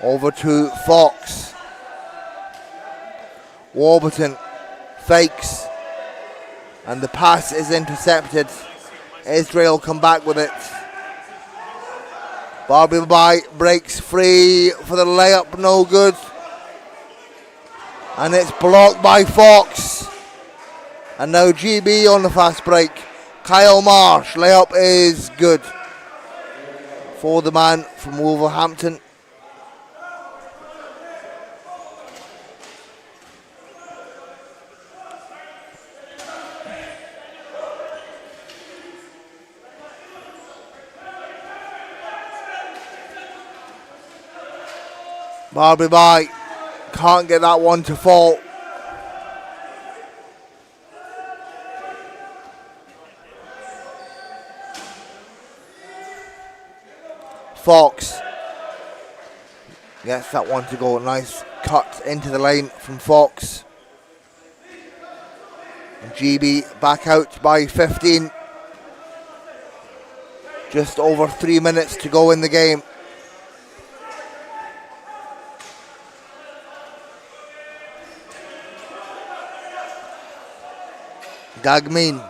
Over to Fox. Warburton fakes. And the pass is intercepted. Israel come back with it. Barbie Bai breaks free for the layup, no good. And it's blocked by Fox. And now GB on the fast break. Kyle Marsh, layup is good for the man from Wolverhampton. Barbie Bai can't get that one to fall. Fox gets that one to go. Nice cut into the lane from Fox. And GB back out by 15. Just over 3 minutes to go in the game. Dagmin.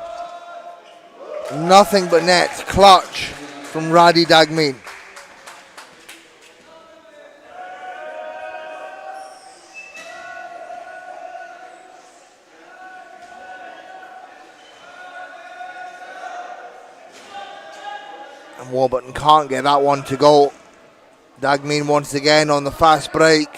Nothing but net. Clutch from Radi Dagmin. And Warburton can't get that one to go. Dagmin once again on the fast break.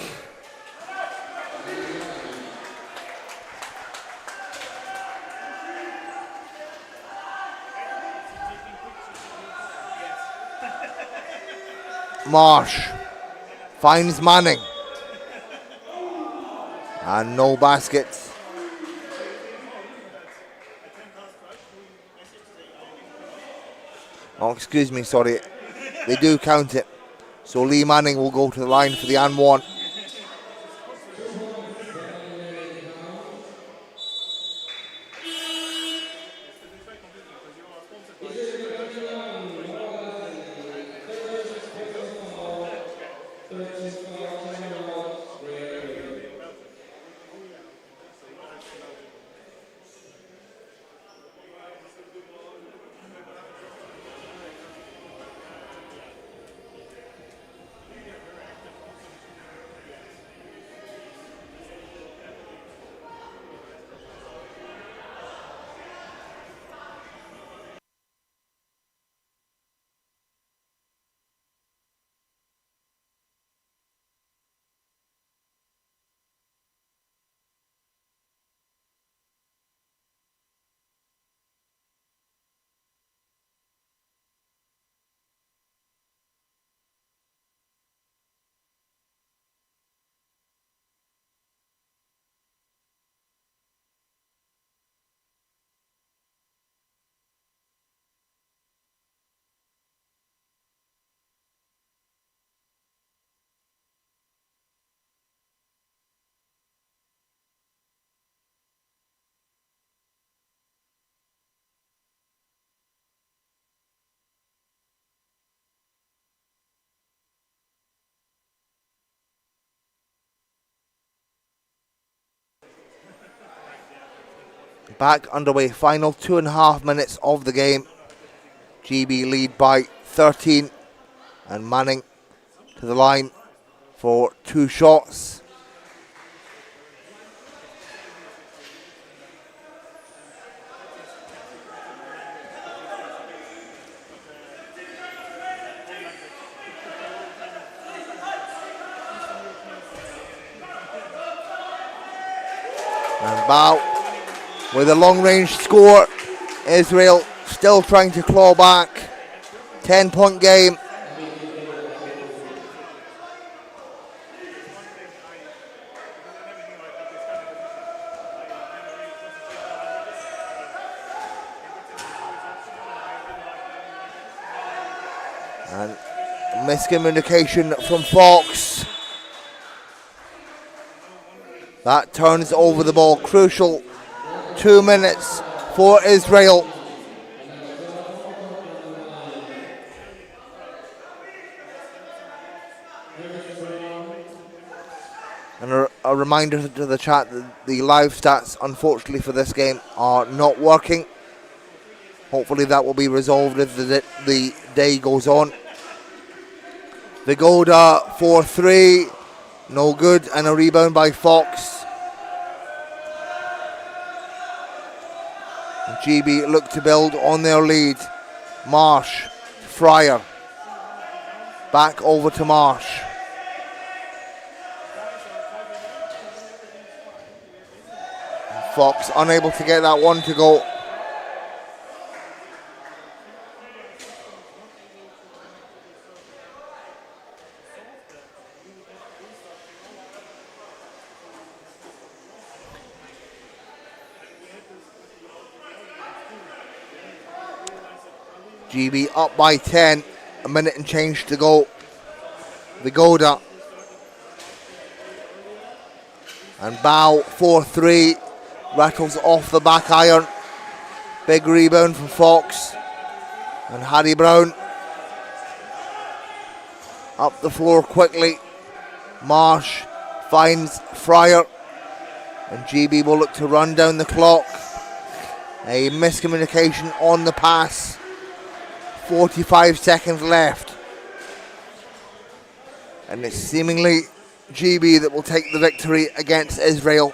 Marsh finds Manning. And no baskets. Oh, excuse me, sorry. They do count it. So Lee Manning will go to the line for the and one. Back underway, final 2.5 minutes of the game. GB lead by 13, and Manning to the line for 2 shots. And Bow with a long-range score. Israel still trying to claw back. 10-point game. And miscommunication from Fox. That turns over the ball. Crucial 2 minutes for Israel. And a reminder to the chat that the live stats, unfortunately for this game, are not working. Hopefully that will be resolved as the day goes on. Vigoda 4-3, no good, and a rebound by Fox. And GB look to build on their lead. Marsh, Fryer, back over to Marsh. Fox unable to get that one to go. GB up by 10, a minute and change to go. Vigoda. And Bow 4-3, rattles off the back iron. Big rebound from Fox. And Harry Brown up the floor quickly. Marsh finds Fryer. And GB will look to run down the clock. A miscommunication on the pass. 45 seconds left. And it's seemingly GB that will take the victory against Israel.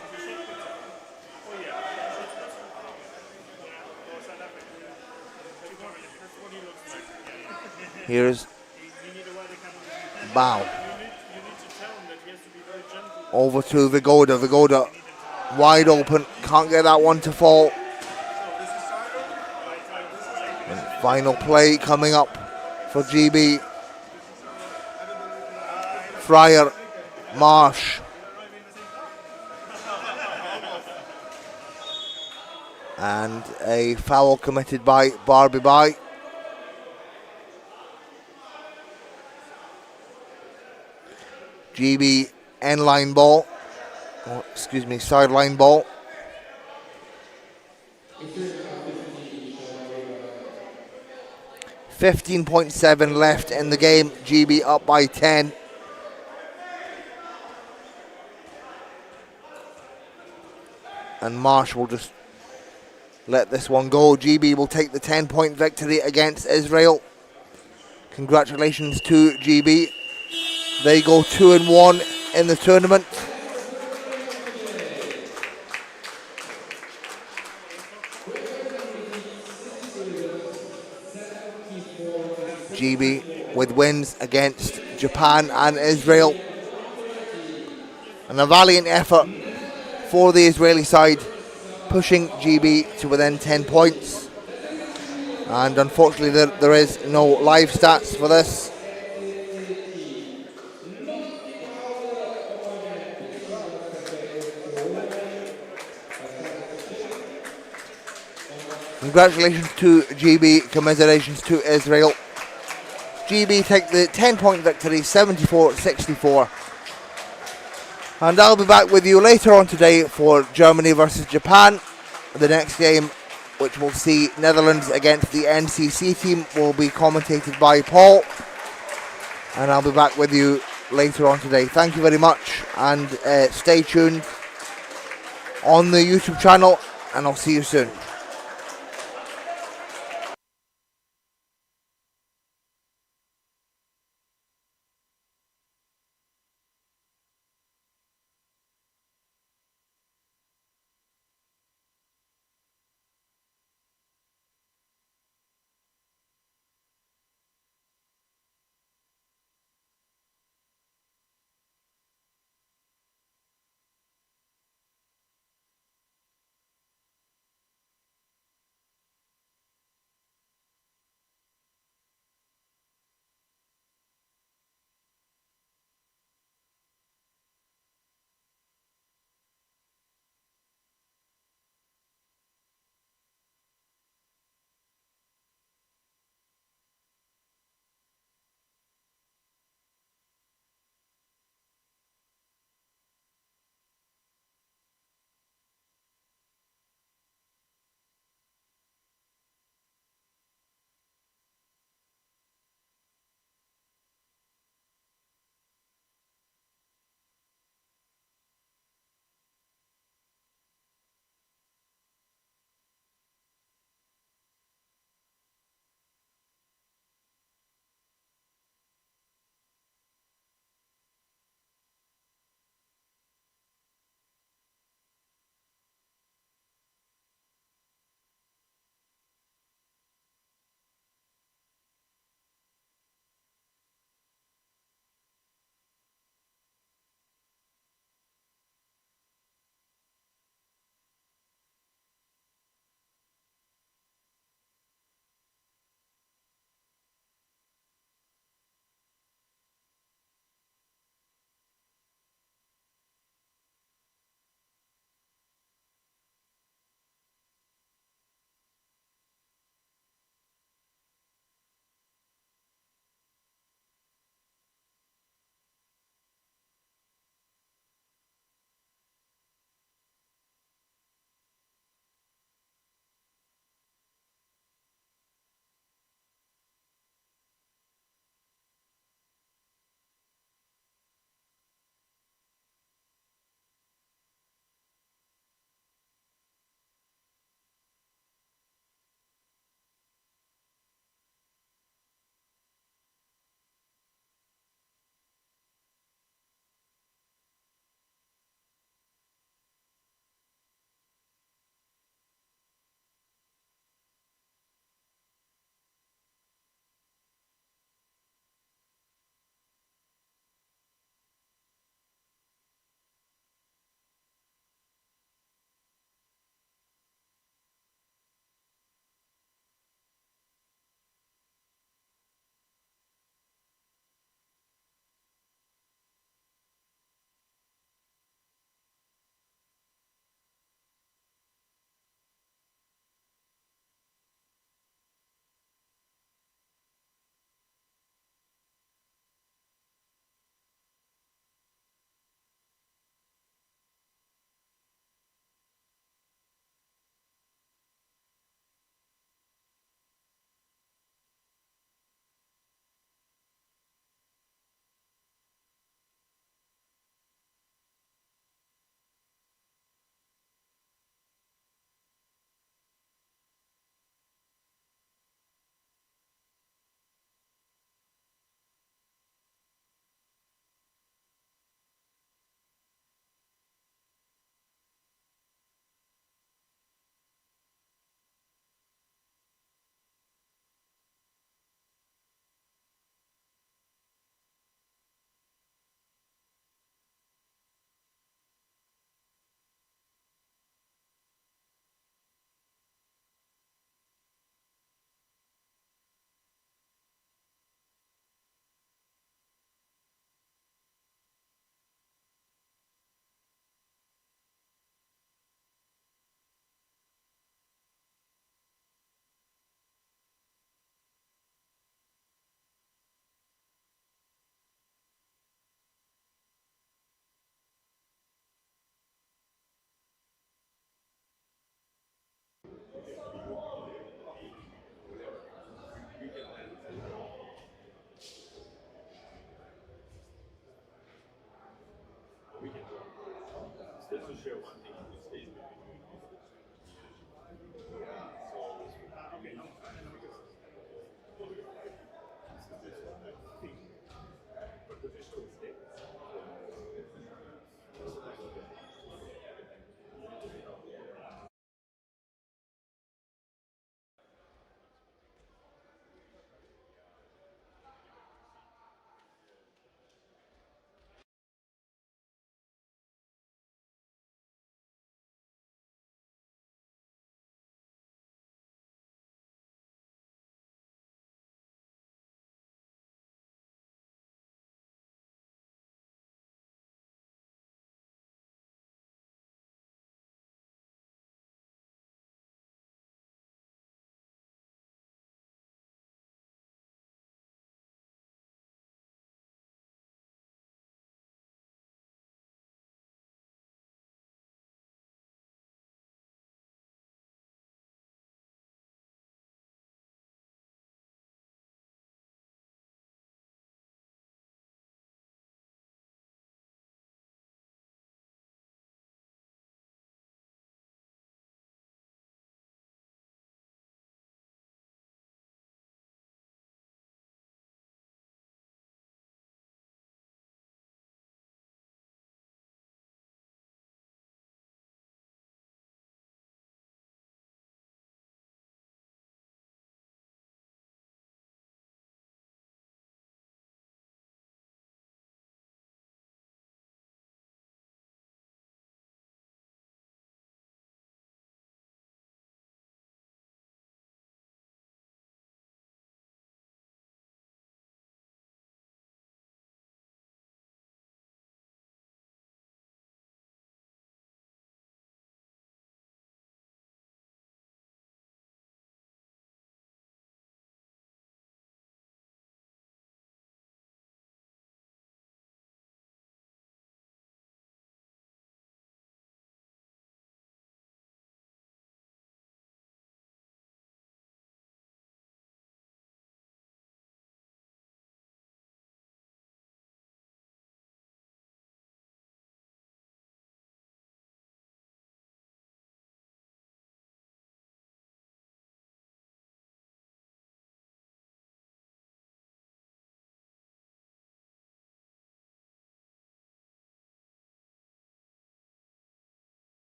Here's Bow. Over to Vigoda. Vigoda wide open. Can't get that one to fall. And final play coming up for GB. Fryer. Marsh. And a foul committed by Barbie Bai. GB end-line ball. Oh, excuse me, sideline ball. 15.7 left in the game. GB up by 10. And Marsh will just let this one go. GB will take the 10-point victory against Israel. Congratulations to GB. They go 2-1 in the tournament. GB with wins against Japan and Israel. And a valiant effort for the Israeli side, pushing GB to within 10 points. And unfortunately there is no live stats for this. Congratulations to GB, commiserations to Israel. GB take the 10-point victory, 74-64. And I'll be back with you later on today for Germany versus Japan. The next game, which will see Netherlands against the NCC team, will be commentated by Paul. And I'll be back with you later on today. Thank you very much, and stay tuned on the YouTube channel, and I'll see you soon.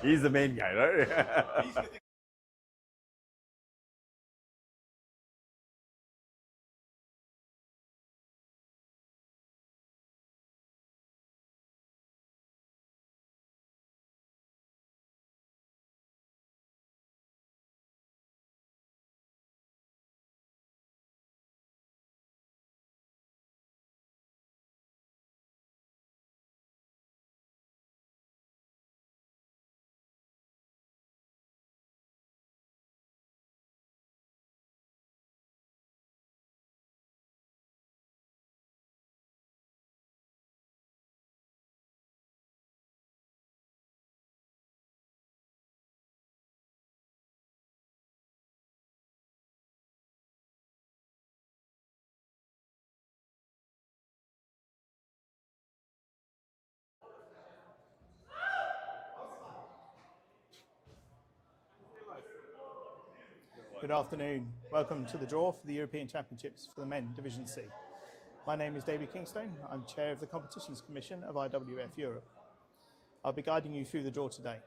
He's the main guy, right? Good afternoon. Welcome to the draw for the European Championships for the Men Division C. My name is David Kingstone. I'm Chair of the Competitions Commission of IWF Europe. I'll be guiding you through the draw today.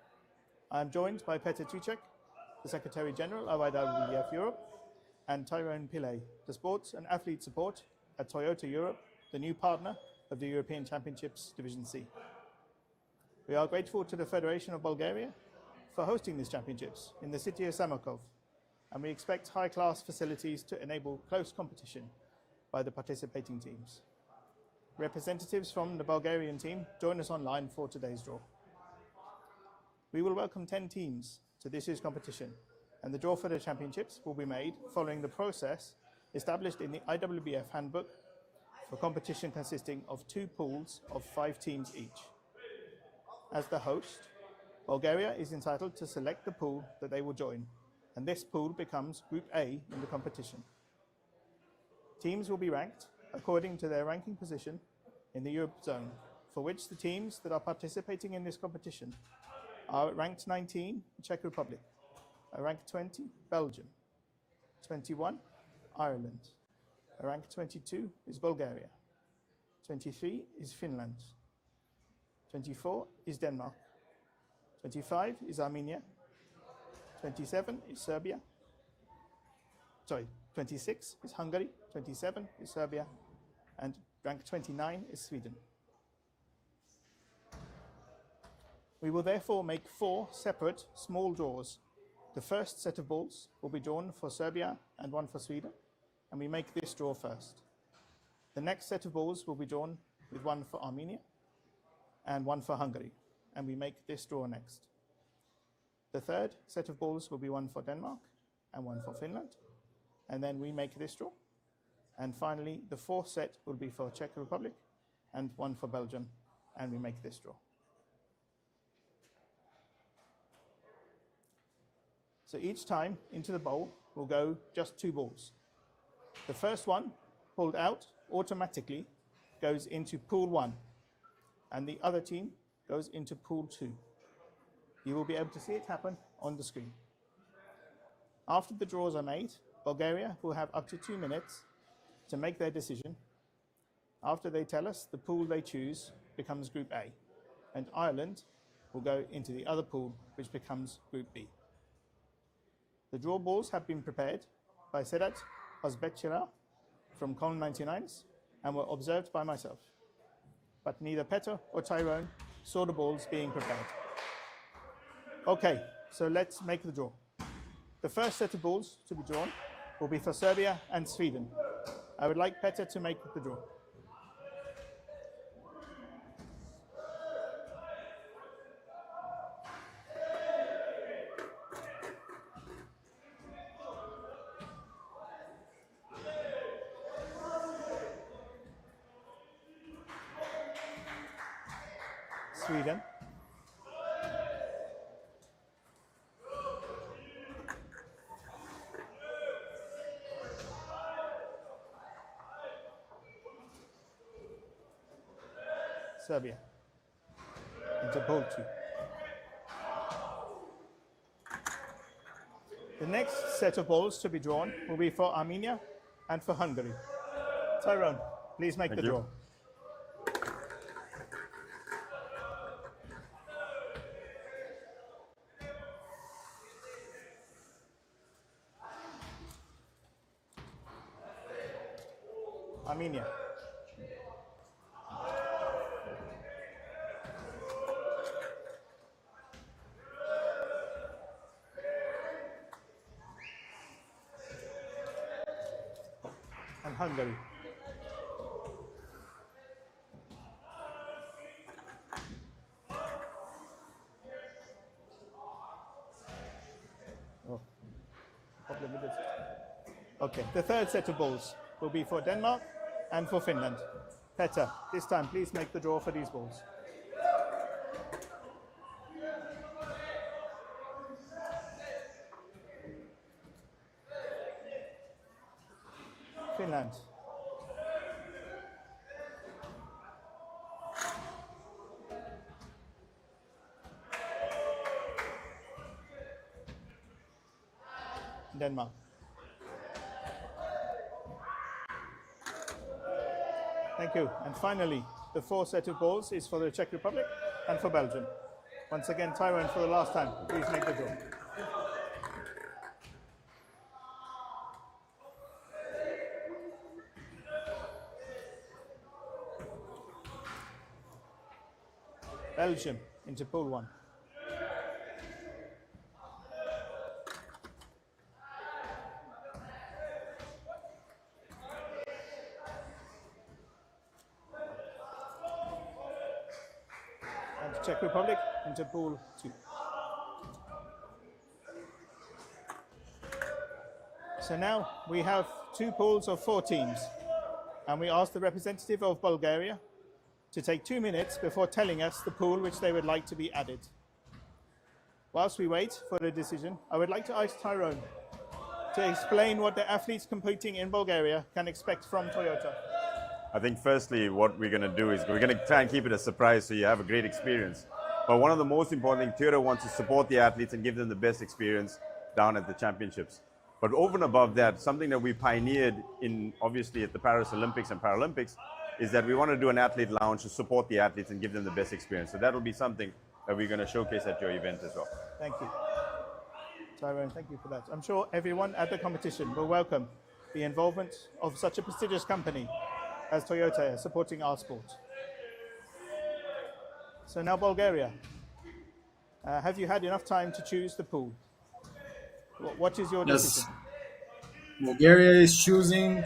I am joined by Petr Tuček, the Secretary General of IWF Europe, and Tyrone Pillay, the Sports and Athlete Support at Toyota Europe, the new partner of the European Championships Division C. We are grateful to the Federation of Bulgaria for hosting these championships in the city of Samokov, and we expect high-class facilities to enable close competition by the participating teams. Representatives from the Bulgarian team join us online for today's draw. We will welcome 10 teams to this year's competition, and the draw for the championships will be made following the process established in the IWBF handbook for competition consisting of 2 pools of 5 teams each. As the host, Bulgaria is entitled to select the pool that they will join, and this pool becomes Group A in the competition. Teams will be ranked according to their ranking position in the Europe zone, for which the teams that are participating in this competition are ranked 19, Czech Republic, ranked 20, Belgium, 21, Ireland, ranked 22 is Bulgaria, 23 is Finland, 24 is Denmark, 25 is Armenia, 27 is Serbia. 26 is Hungary, 27 is Serbia, and rank 29 is Sweden. We will therefore make 4 separate small draws. The first set of balls will be drawn for Serbia and 1 for Sweden, and we make this draw first. The next set of balls will be drawn with 1 for Armenia and 1 for Hungary, and we make this draw next. The third set of balls will be 1 for Denmark and 1 for Finland, and then we make this draw. And finally, the fourth set will be for Czech Republic and 1 for Belgium, and we make this draw. So each time into the bowl will go just 2 balls. The first one, pulled out automatically, goes into pool 1, and the other team goes into pool 2. You will be able to see it happen on the screen. After the draws are made, Bulgaria will have up to 2 minutes to make their decision. After they tell us, the pool they choose becomes Group A, and Ireland will go into the other pool, which becomes Group B. The draw balls have been prepared by Sedat Ozbekchira from Cologne 99s and were observed by myself. But neither Petr or Tyrone saw the balls being prepared. Okay, so let's make the draw. The first set of balls to be drawn will be for Serbia and Sweden. I would like Petr to make the draw. Sweden. Serbia into pool 2. The next set of balls to be drawn will be for Armenia and for Hungary. Tyrone, please make the draw. Armenia. And Hungary. Oh, problem with this. Okay, the third set of balls will be for Denmark and for Finland. Petter, this time please make the draw for these balls. Finland. Denmark. Thank you. And finally, the fourth set of balls is for the Czech Republic and for Belgium. Once again, Tyrone, for the last time, please make the draw. Belgium into pool 1. And Czech Republic into pool 2. So now we have 2 pools of 4 teams, and we ask the representative of Bulgaria to take 2 minutes before telling us the pool which they would like to be added. Whilst we wait for the decision, I would like to ask Tyrone to explain what the athletes competing in Bulgaria can expect from Toyota. I think firstly, what we're going to do is we're going to try and keep it a surprise so you have a great experience. But one of the most important things, Toyota wants to support the athletes and give them the best experience down at the championships. But over and above that, something that we pioneered in, obviously, at the Paris Olympics and Paralympics, is that we want to do an athlete lounge to support the athletes and give them the best experience. So that'll be something that we're going to showcase at your event as well. Thank you. Tyrone, thank you for that. I'm sure everyone at the competition will welcome the involvement of such a prestigious company as Toyota supporting our sport. So now Bulgaria. Have you had enough time to choose the pool? What is your decision? Bulgaria is choosing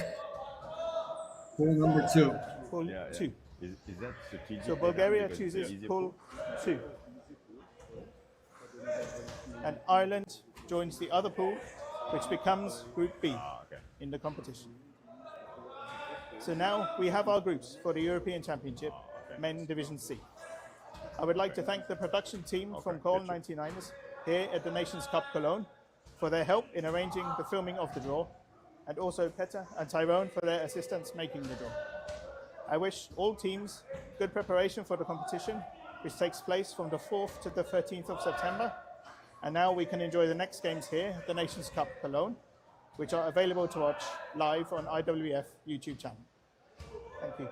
pool number 2. Pool 2. Is that strategic? So Bulgaria chooses pool 2. And Ireland joins the other pool, which becomes Group B in the competition. So now we have our groups for the European Championship, Men Division C. I would like to thank the production team from Cologne 99ers here at the Nations Cup Cologne for their help in arranging the filming of the draw, and also Petter and Tyrone for their assistance making the draw. I wish all teams good preparation for the competition, which takes place from the 4th to the 13th of September. And now we can enjoy the next games here at the Nations Cup Cologne, which are available to watch live on IWF YouTube channel. Thank you.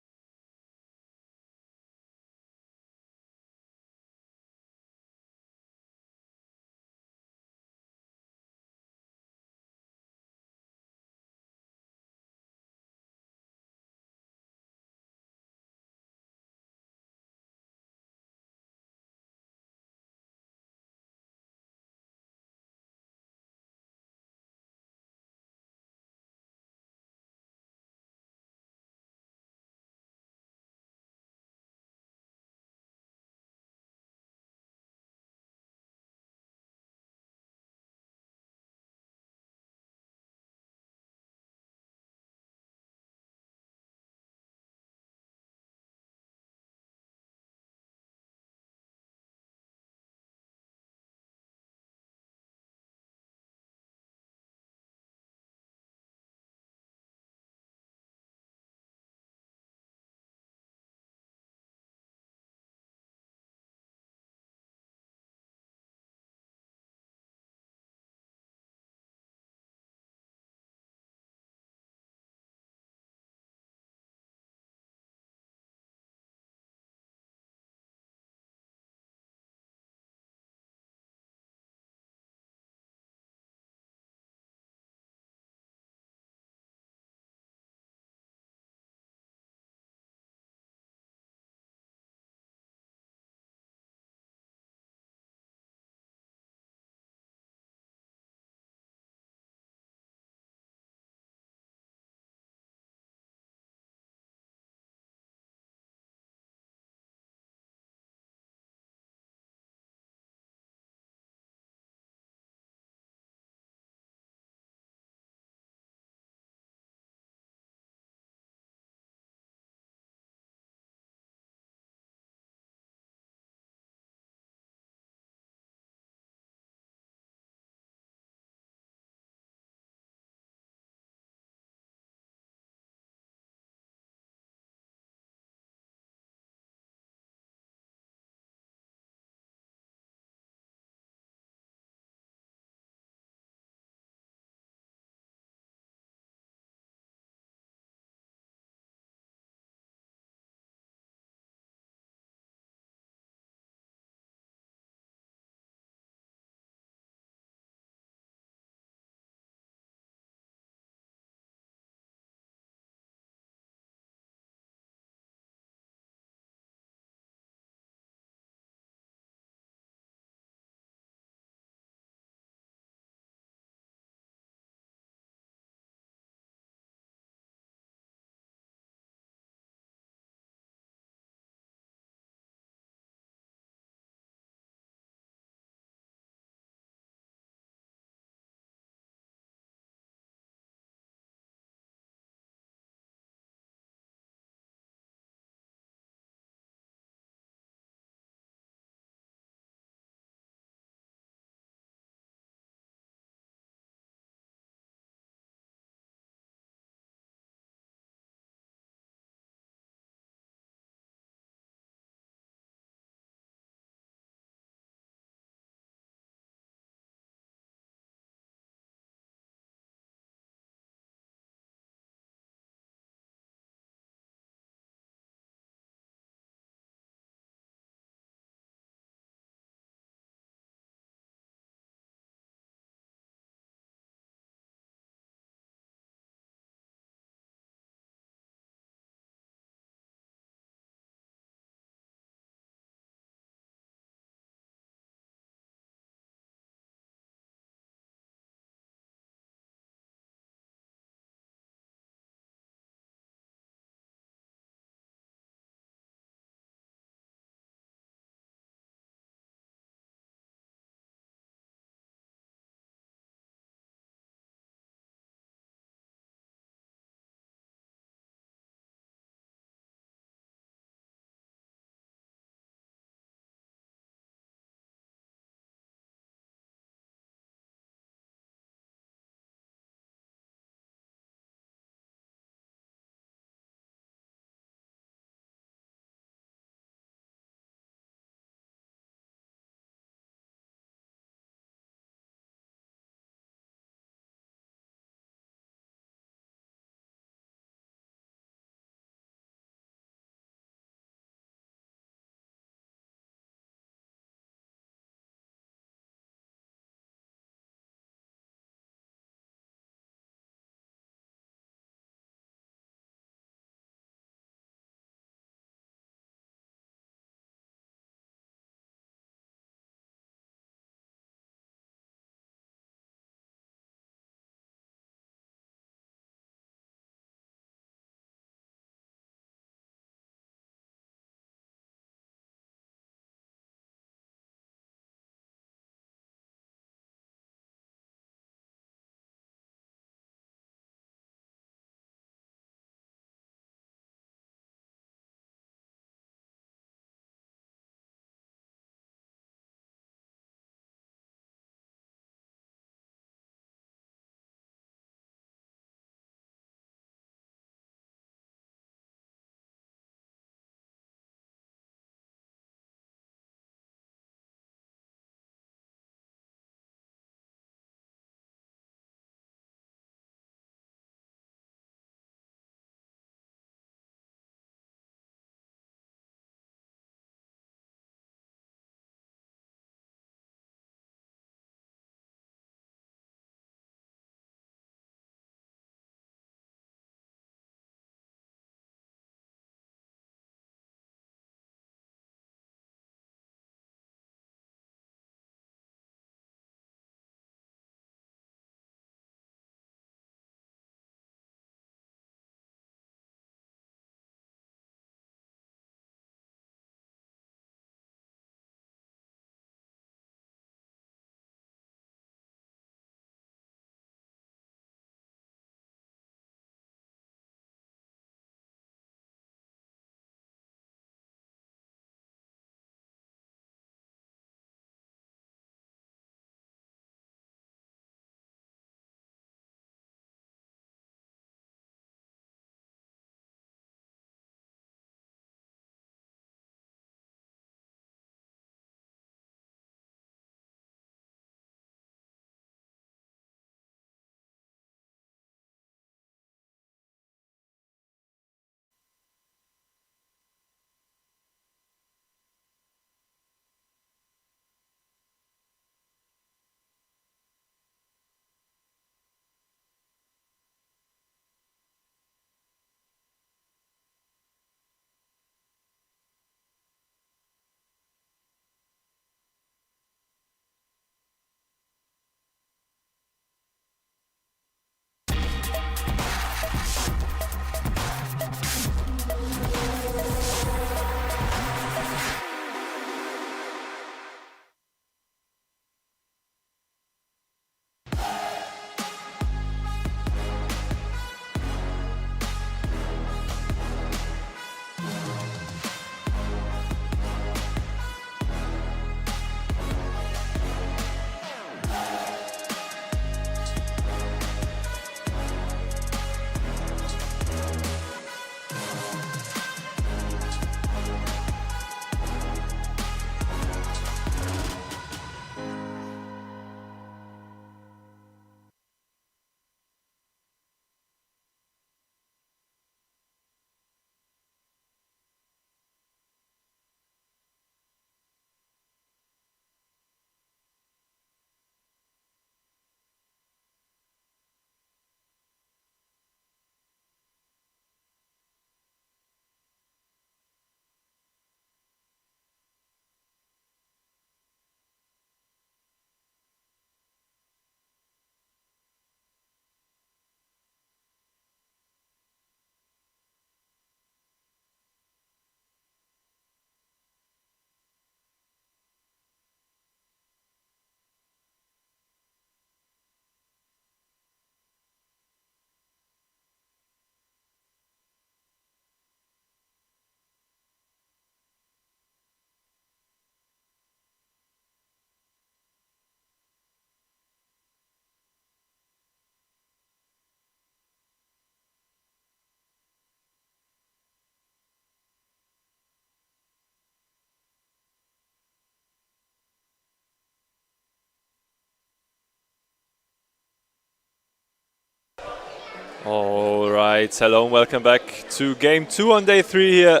All right, hello and welcome back to game 2 on day 3 here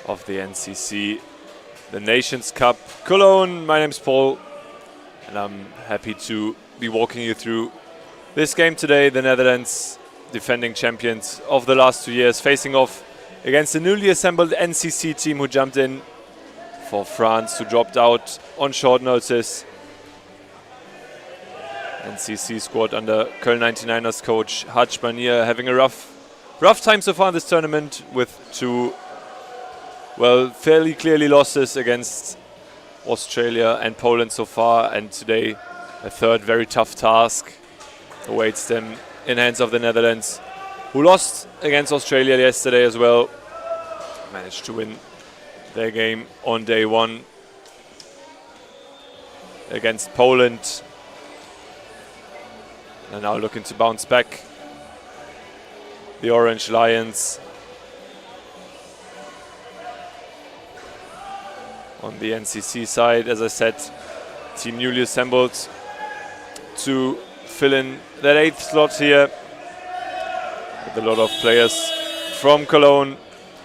of the NCC, the Nations Cup, Cologne. My name's Paul, and I'm happy to be walking you through this game today. The Netherlands, defending champions of the last 2 years, facing off against the newly assembled NCC team who jumped in for France, who dropped out on short notice. NCC squad under Cologne 99ers coach Haj Banier having a rough time so far in this tournament, with 2, well, fairly clearly losses against Australia and Poland so far, and today a third very tough task awaits them in hands of the Netherlands, who lost against Australia yesterday as well. Managed to win their game on day 1 against Poland. And now looking to bounce back. The Orange Lions on the NCC side, as I said, team newly assembled to fill in that 8th slot here, with a lot of players from Cologne.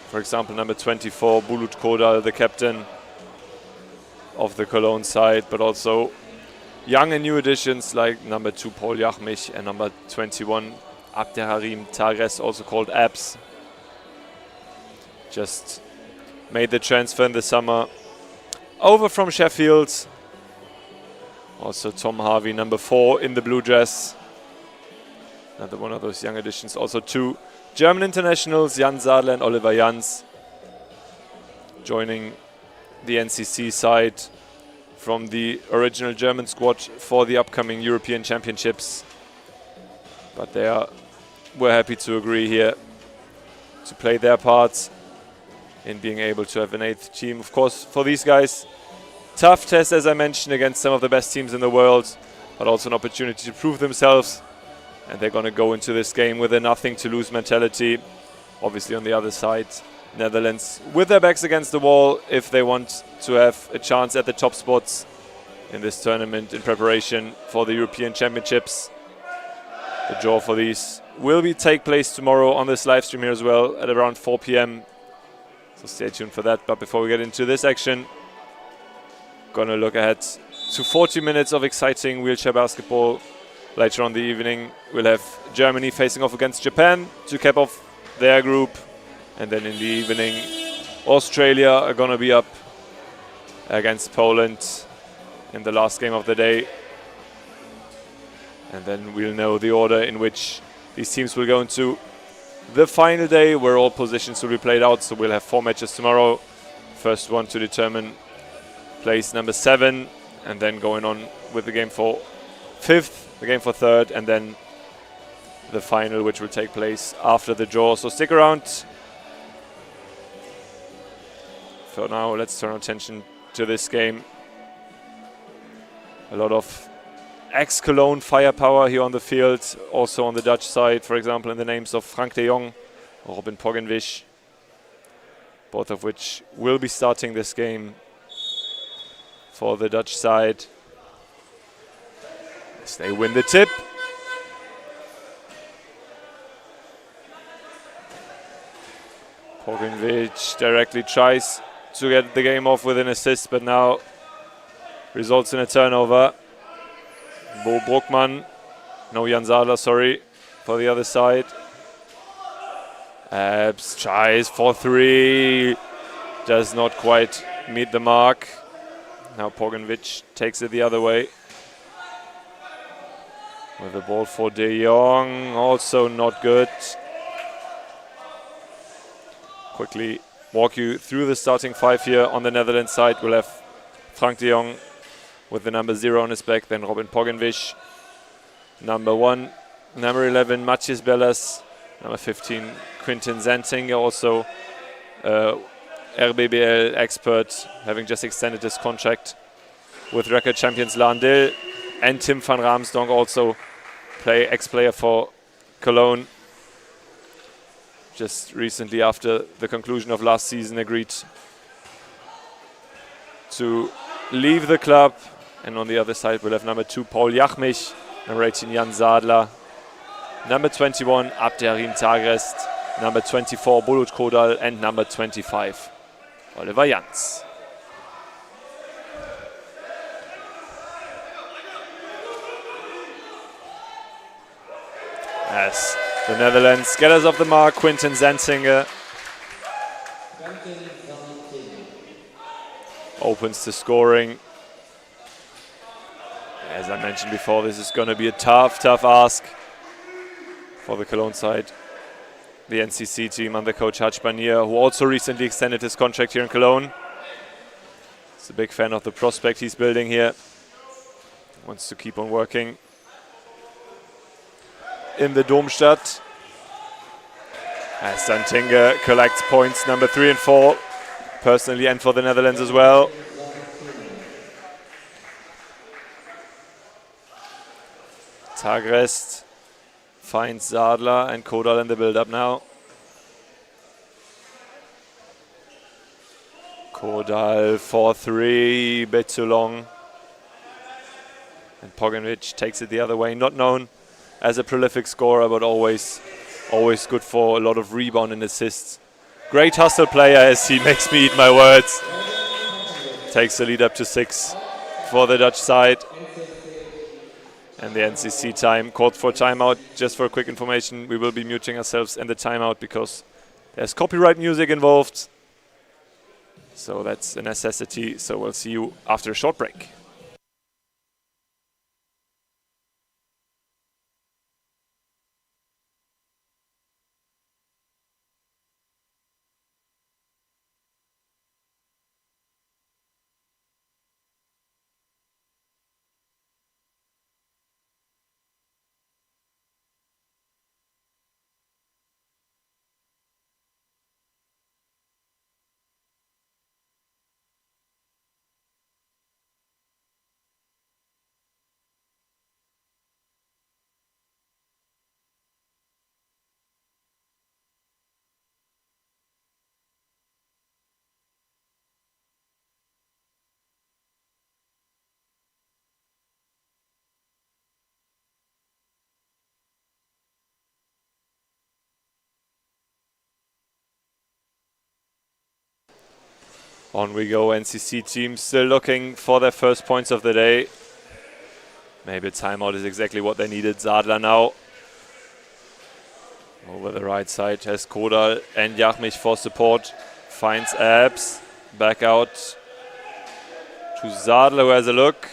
For example, number 24, Bulut Kodal, the captain of the Cologne side, but also young and new additions like number 2, Paul Jachmich, and number 21, Abderharim Tares, also called Abs. Just made the transfer in the summer over from Sheffield. Also Tom Harvey, number 4 in the blue dress. Another one of those young additions. Also 2 German internationals, Jan Sadler and Oliver Jans, joining the NCC side from the original German squad for the upcoming European Championships. But we're happy to agree here to play their parts in being able to have an 8th team. Of course, for these guys, tough test, as I mentioned, against some of the best teams in the world, but also an opportunity to prove themselves. And they're going to go into this game with a nothing to lose mentality. Obviously on the other side, Netherlands with their backs against the wall if they want to have a chance at the top spots in this tournament in preparation for the European Championships. The draw for these will take place tomorrow on this live stream here as well at around 4 p.m. So stay tuned for that. But before we get into this action, gonna look ahead to 40 minutes of exciting wheelchair basketball. Later on the evening, we'll have Germany facing off against Japan to cap off their group. And then in the evening, Australia are going to be up against Poland in the last game of the day. And then we'll know the order in which these teams will go into the final day, where all positions will be played out. So we'll have 4 matches tomorrow. First one to determine place number 7, and then going on with the game for 5th, the game for 3rd, and then the final, which will take place after the draw. So stick around. For now, let's turn our attention to this game. A lot of ex-Cologne firepower here on the field, also on the Dutch side, for example, in the names of Frank de Jong or Robin Poggenwisch, both of which will be starting this game for the Dutch side. As they win the tip. Poggenwisch directly tries to get the game off with an assist, but now results in a turnover. Bo Bruckmann, no, Jan Sadler, sorry, for the other side. Abs tries for 3, does not quite meet the mark. Now Poggenwisch takes it the other way. With the ball for de Jong, also not good. Quickly walk you through the starting 5 here on the Netherlands side. We'll have Frank de Jong with the number 0 on his back, then Robin Poggenwisch, number 1, number 11, Matthias Bellas, number 15, Quintin Zanting, also RBBL expert, having just extended his contract with record champions Laandil, and Tim van Ramsdonk, also ex-player for Cologne. Just recently, after the conclusion of last season, agreed to leave the club. And on the other side, we'll have number 2, Paul Jachmich, number 18, Jan Sadler, number 21, Abderrahim Tagrest, number 24, Bulut Kodal, and number 25, Oliver Jans. As the Netherlands get us off the mark, Quinten Zantinger opens the scoring. As I mentioned before, this is going to be a tough ask for the Cologne side. The NCC team under coach Haj Banir, who also recently extended his contract here in Cologne. He's a big fan of the prospect he's building here. Wants to keep on working in the Domstadt. As Zantinger collects points number 3 and 4, personally and for the Netherlands as well. Tagrest finds Zadler and Kodal in the build-up now. Kodal 4-3, bit too long. And Poganovic takes it the other way, not known as a prolific scorer, but always good for a lot of rebound and assists. Great hustle player, as he makes me eat my words. Takes the lead up to 6 for the Dutch side. And the NCC time called for timeout. Just for quick information, we will be muting ourselves in the timeout because there's copyright music involved. So that's a necessity. So we'll see you after a short break. On we go, NCC team still looking for their first points of the day. Maybe a timeout is exactly what they needed. Zadler now. Over the right side has Kodal and Jachmich for support. Finds Abs. Back out to Zadler, who has a look.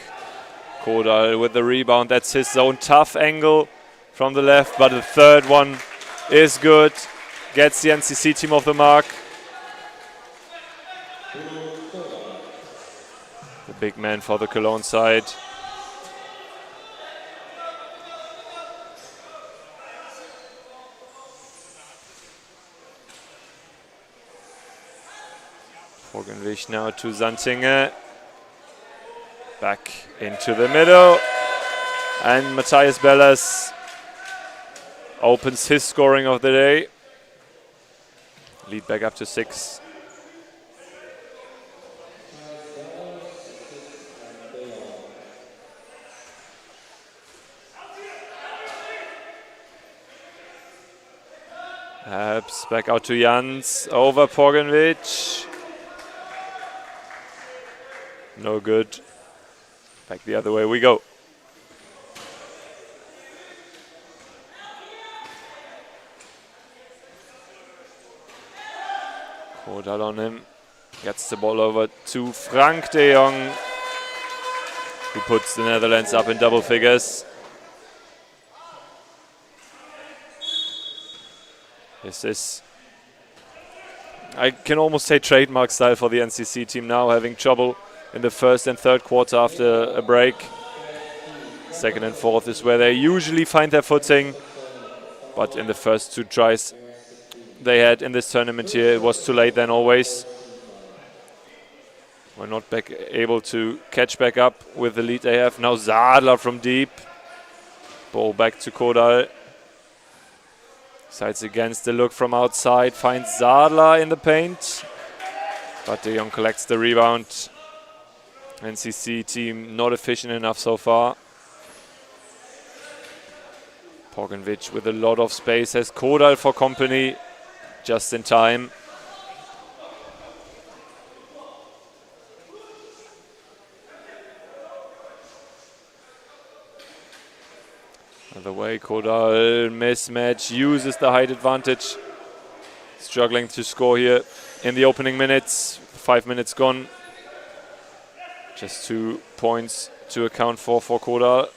Kodal with the rebound. That's his zone. Tough angle from the left, but the third one is good. Gets the NCC team off the mark. The big man for the Cologne side. Vogelwich now to Zantinger. Back into the middle. And Matthias Bellas opens his scoring of the day. Lead back up to 6. Abs back out to Jans, over Poganovic. No good. Back the other way we go. Kodal on him. Gets the ball over to Frank de Jong, who puts the Netherlands up in double figures. This is, I can almost say, trademark style for the NCC team now, having trouble in the first and third quarter after a break. Second and fourth is where they usually find their footing, but in the first 2 tries they had in this tournament here, it was too late then always. We're not able to catch back up with the lead they have. Now Zadler from deep. Ball back to Kodal. Sides against the look from outside, finds Zadler in the paint, but de Jong collects the rebound. NCC team not efficient enough so far. Pogovic with a lot of space, has Kodal for company just in time. Another way, Kodal mismatch, uses the height advantage. Struggling to score here in the opening minutes. 5 minutes gone. Just 2 points to account for Kodal.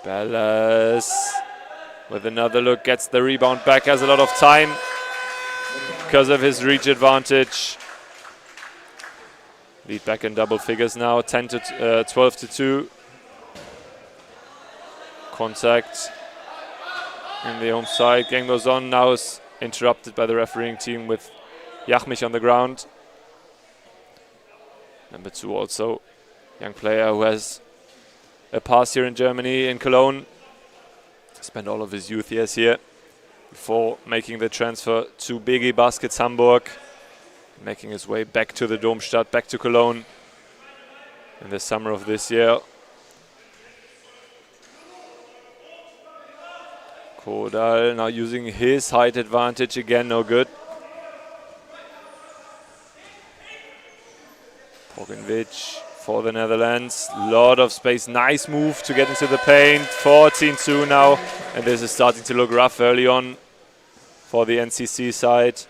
Bellas with another look, gets the rebound back, has a lot of time because of his reach advantage. Lead back in double figures now, 12 to 2. Contact in the home side. Game goes on, now is interrupted by the refereeing team with Jachmich on the ground. Number 2 also, young player who has a past here in Germany, in Cologne. Spent all of his youth years here before making the transfer to BG Baskets Hamburg. Making his way back to the Domstadt, back to Cologne in the summer of this year. Kodal now using his height advantage again, no good. Pogovic for the Netherlands, lot of space, nice move to get into the paint. 14-2 now, and this is starting to look rough early on for the NCC side.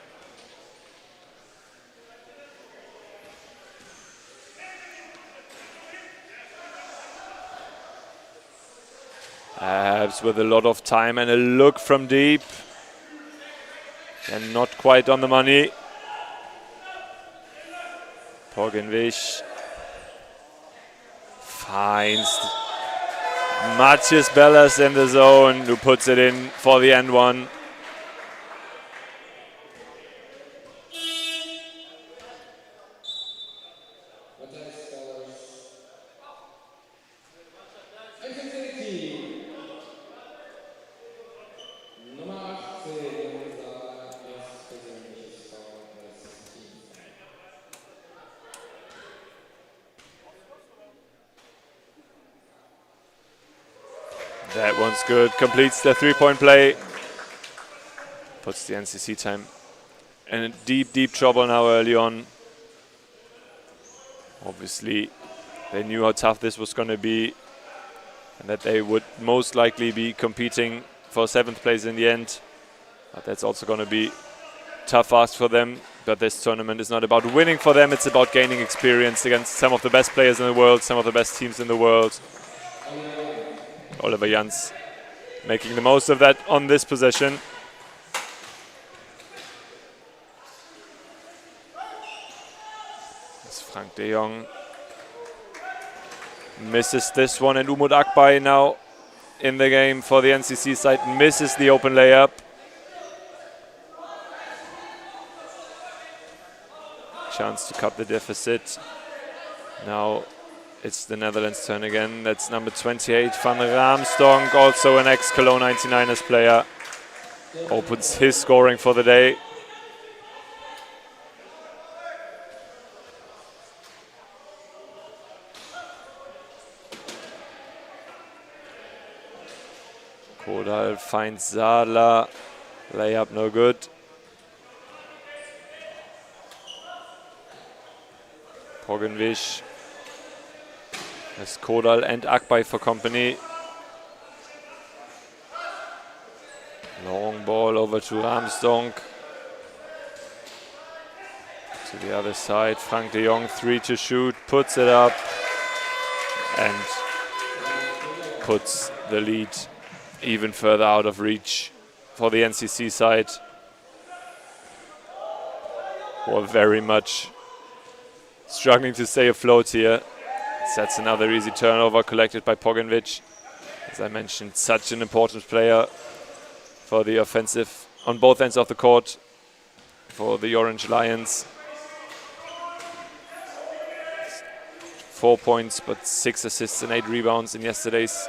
Abs with a lot of time and a look from deep. And not quite on the money. Pogovic finds Matthias Bellas in the zone, who puts it in for the end one. That one's good, completes the three-point play. Puts the NCC Team in deep trouble now early on. Obviously, they knew how tough this was going to be and that they would most likely be competing for 7th place in the end. But that's also going to be tough ask for them. But this tournament is not about winning for them, it's about gaining experience against some of the best players in the world, some of the best teams in the world. Oliver Jans making the most of that on this possession. It's Frank de Jong. Misses this one, and Umut Akbay now in the game for the NCC side misses the open layup. Chance to cut the deficit. Now it's the Netherlands' turn again. That's number 28, Van Raamstonk, also an ex-Cologne 99ers player. Opens his scoring for the day. Kodal finds Zadler. Layup no good. Pogovic has Kodal and Akbay for company. Long ball over to Raamstonk. To the other side, Frank de Jong, 3 to shoot, puts it up and puts the lead even further out of reach for the NCC side, who are very much struggling to stay afloat here. That's another easy turnover collected by Pogovic. As I mentioned, such an important player for the offensive on both ends of the court for the Orange Lions. 4 points, but 6 assists and 8 rebounds in yesterday's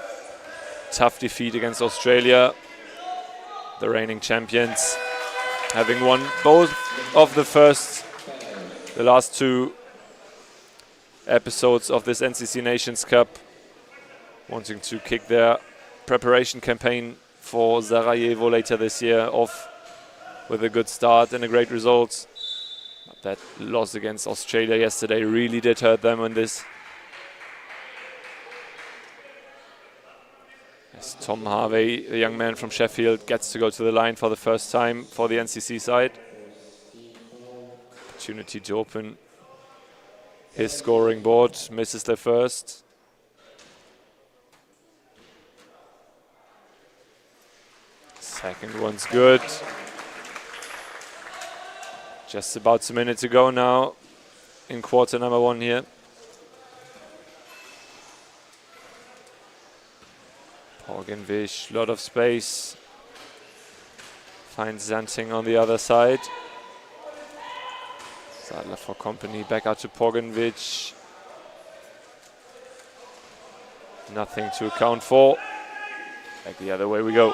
tough defeat against Australia. The reigning champions, having won both of the last 2 episodes of this NCC Nations Cup wanting to kick their preparation campaign for Sarajevo later this year off with a good start and a great result. But that loss against Australia yesterday really did hurt them on this. As Tom Harvey, a young man from Sheffield, gets to go to the line for the first time for the NCC side. Opportunity to open his scoring board, misses the first. Second one's good. Just about a minute to go now in quarter number 1 here. Poggenvic, lot of space. Finds Zanting on the other side. Sadler for company, back out to Poggenvic. Nothing to account for. Back the other way we go.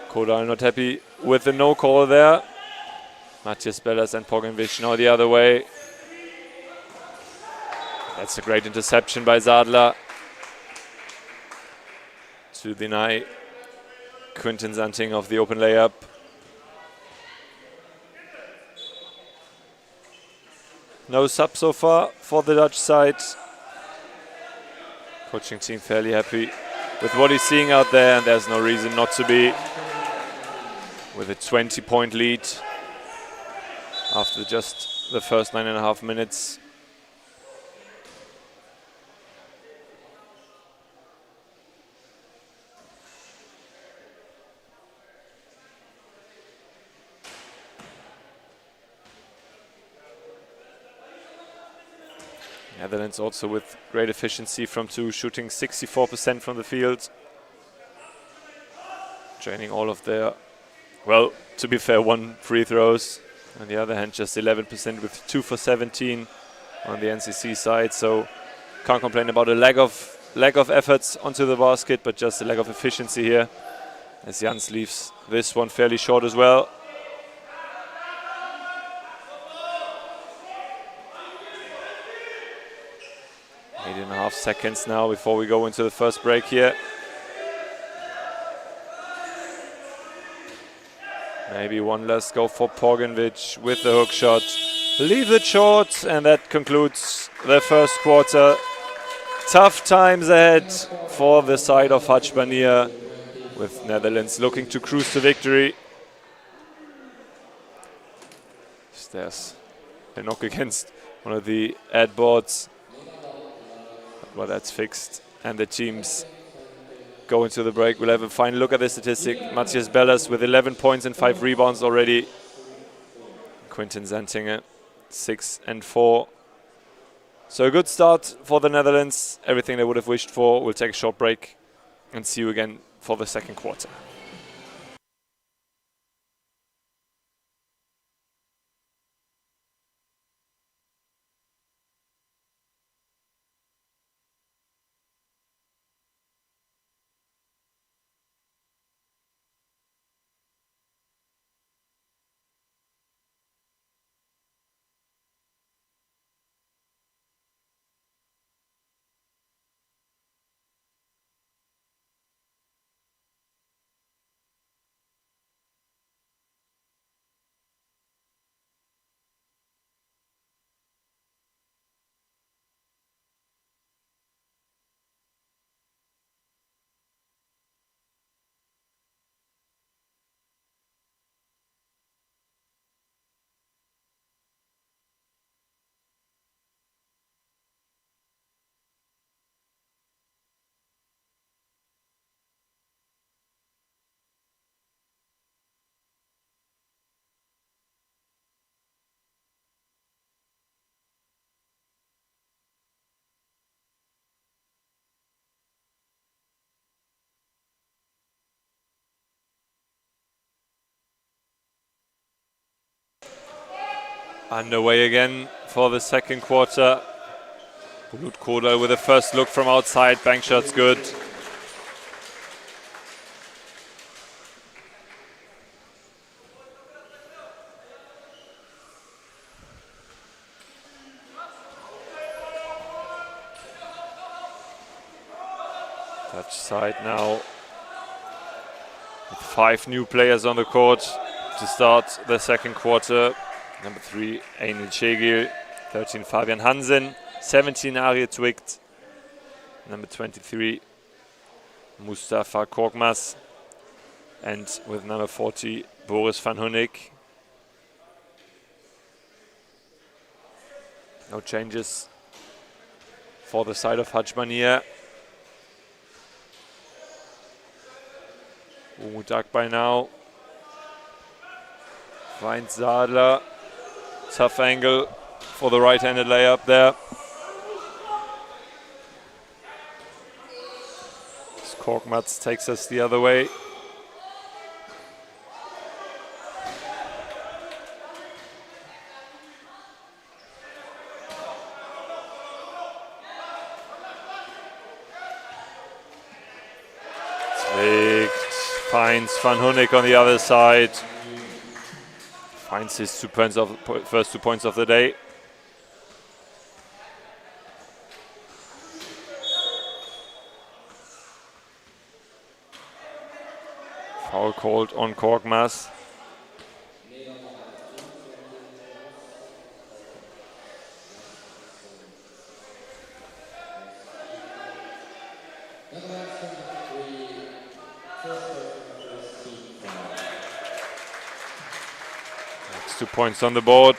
Kodal not happy with the no call there. Matthias Bellas and Poggenvic now the other way. That's a great interception by Sadler to deny Quinten Zanting of the open layup. No sub so far for the Dutch side. Coaching team fairly happy with what he's seeing out there, and there's no reason not to be. With a 20-point lead after just the first 9.5 minutes. Netherlands also with great efficiency from 2, shooting 64% from the field. Draining all of their, well, to be fair, 1 free throws. On the other hand, just 11% with 2 for 17 on the NCC side. So can't complain about a lack of efforts onto the basket, but just a lack of efficiency here. As Jans leaves this one fairly short as well. 8.5 seconds now before we go into the first break here. Maybe one last go for Poggenvic with the hook shot. Leave it short, and that concludes the first quarter. Tough times ahead for the side of Haj Banir, with Netherlands looking to cruise to victory. There's a knock against one of the ad boards. Well, that's fixed, and the teams go into the break. We'll have a final look at the statistic. Matthias Bellas with 11 points and 5 rebounds already. Quinten Zanting 6 and 4. So a good start for the Netherlands. Everything they would have wished for. We'll take a short break and see you again for the second quarter. Underway again for the second quarter. Bulut Kodal with a first look from outside. Bank shot's good. Dutch side now with 5 new players on the court to start the second quarter. Number 3, Einil Çegil. 13, Fabian Hansen. 17, Arje Twicht. Number 23, Mustafa Korkmaz. And with number 40, Boris van Hunnik. No changes for the side of Hajmanier. Umut Akbay now finds Zadler. Tough angle for the right-handed layup there. Korkmaz takes us the other way. Finds Van Hunnik on the other side. Finds his first 2 points of the day. Foul called on Korkmaz. Next 2 points on the board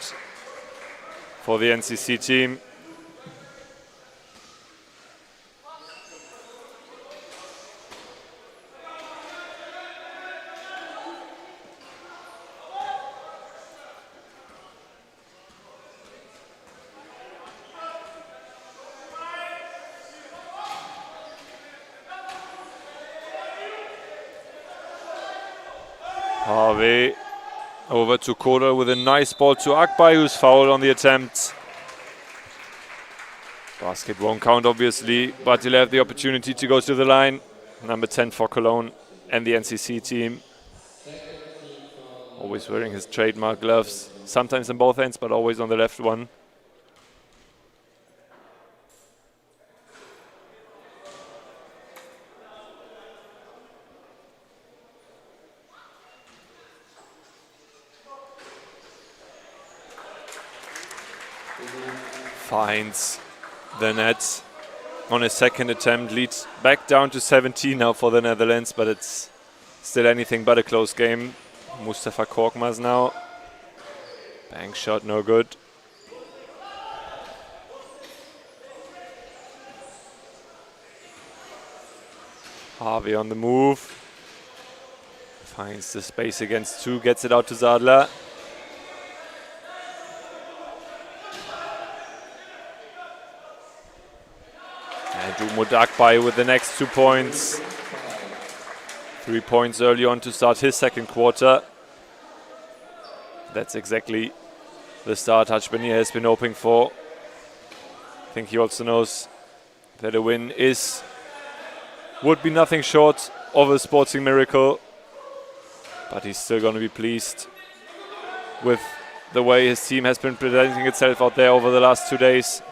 for the NCC team. Harvey over to Koda with a nice ball to Akbay, who's fouled on the attempt. Basket won't count, obviously, but he'll have the opportunity to go to the line. Number 10 for Cologne and the NCC team. Always wearing his trademark gloves, sometimes in both hands, but always on the left one. Finds the net on his second attempt, leads back down to 17 now for the Netherlands, but it's still anything but a close game. Mustafa Korkmaz now. Bank shot, no good. Harvey on the move. Finds the space against 2, gets it out to Zadler. Umut Akbay with the next 2 points. 3 points early on to start his second quarter. That's exactly the start Hajmanier has been hoping for. I think he also knows that a win would be nothing short of a sporting miracle. But he's still going to be pleased with the way his team has been presenting itself out there over the last 2 days.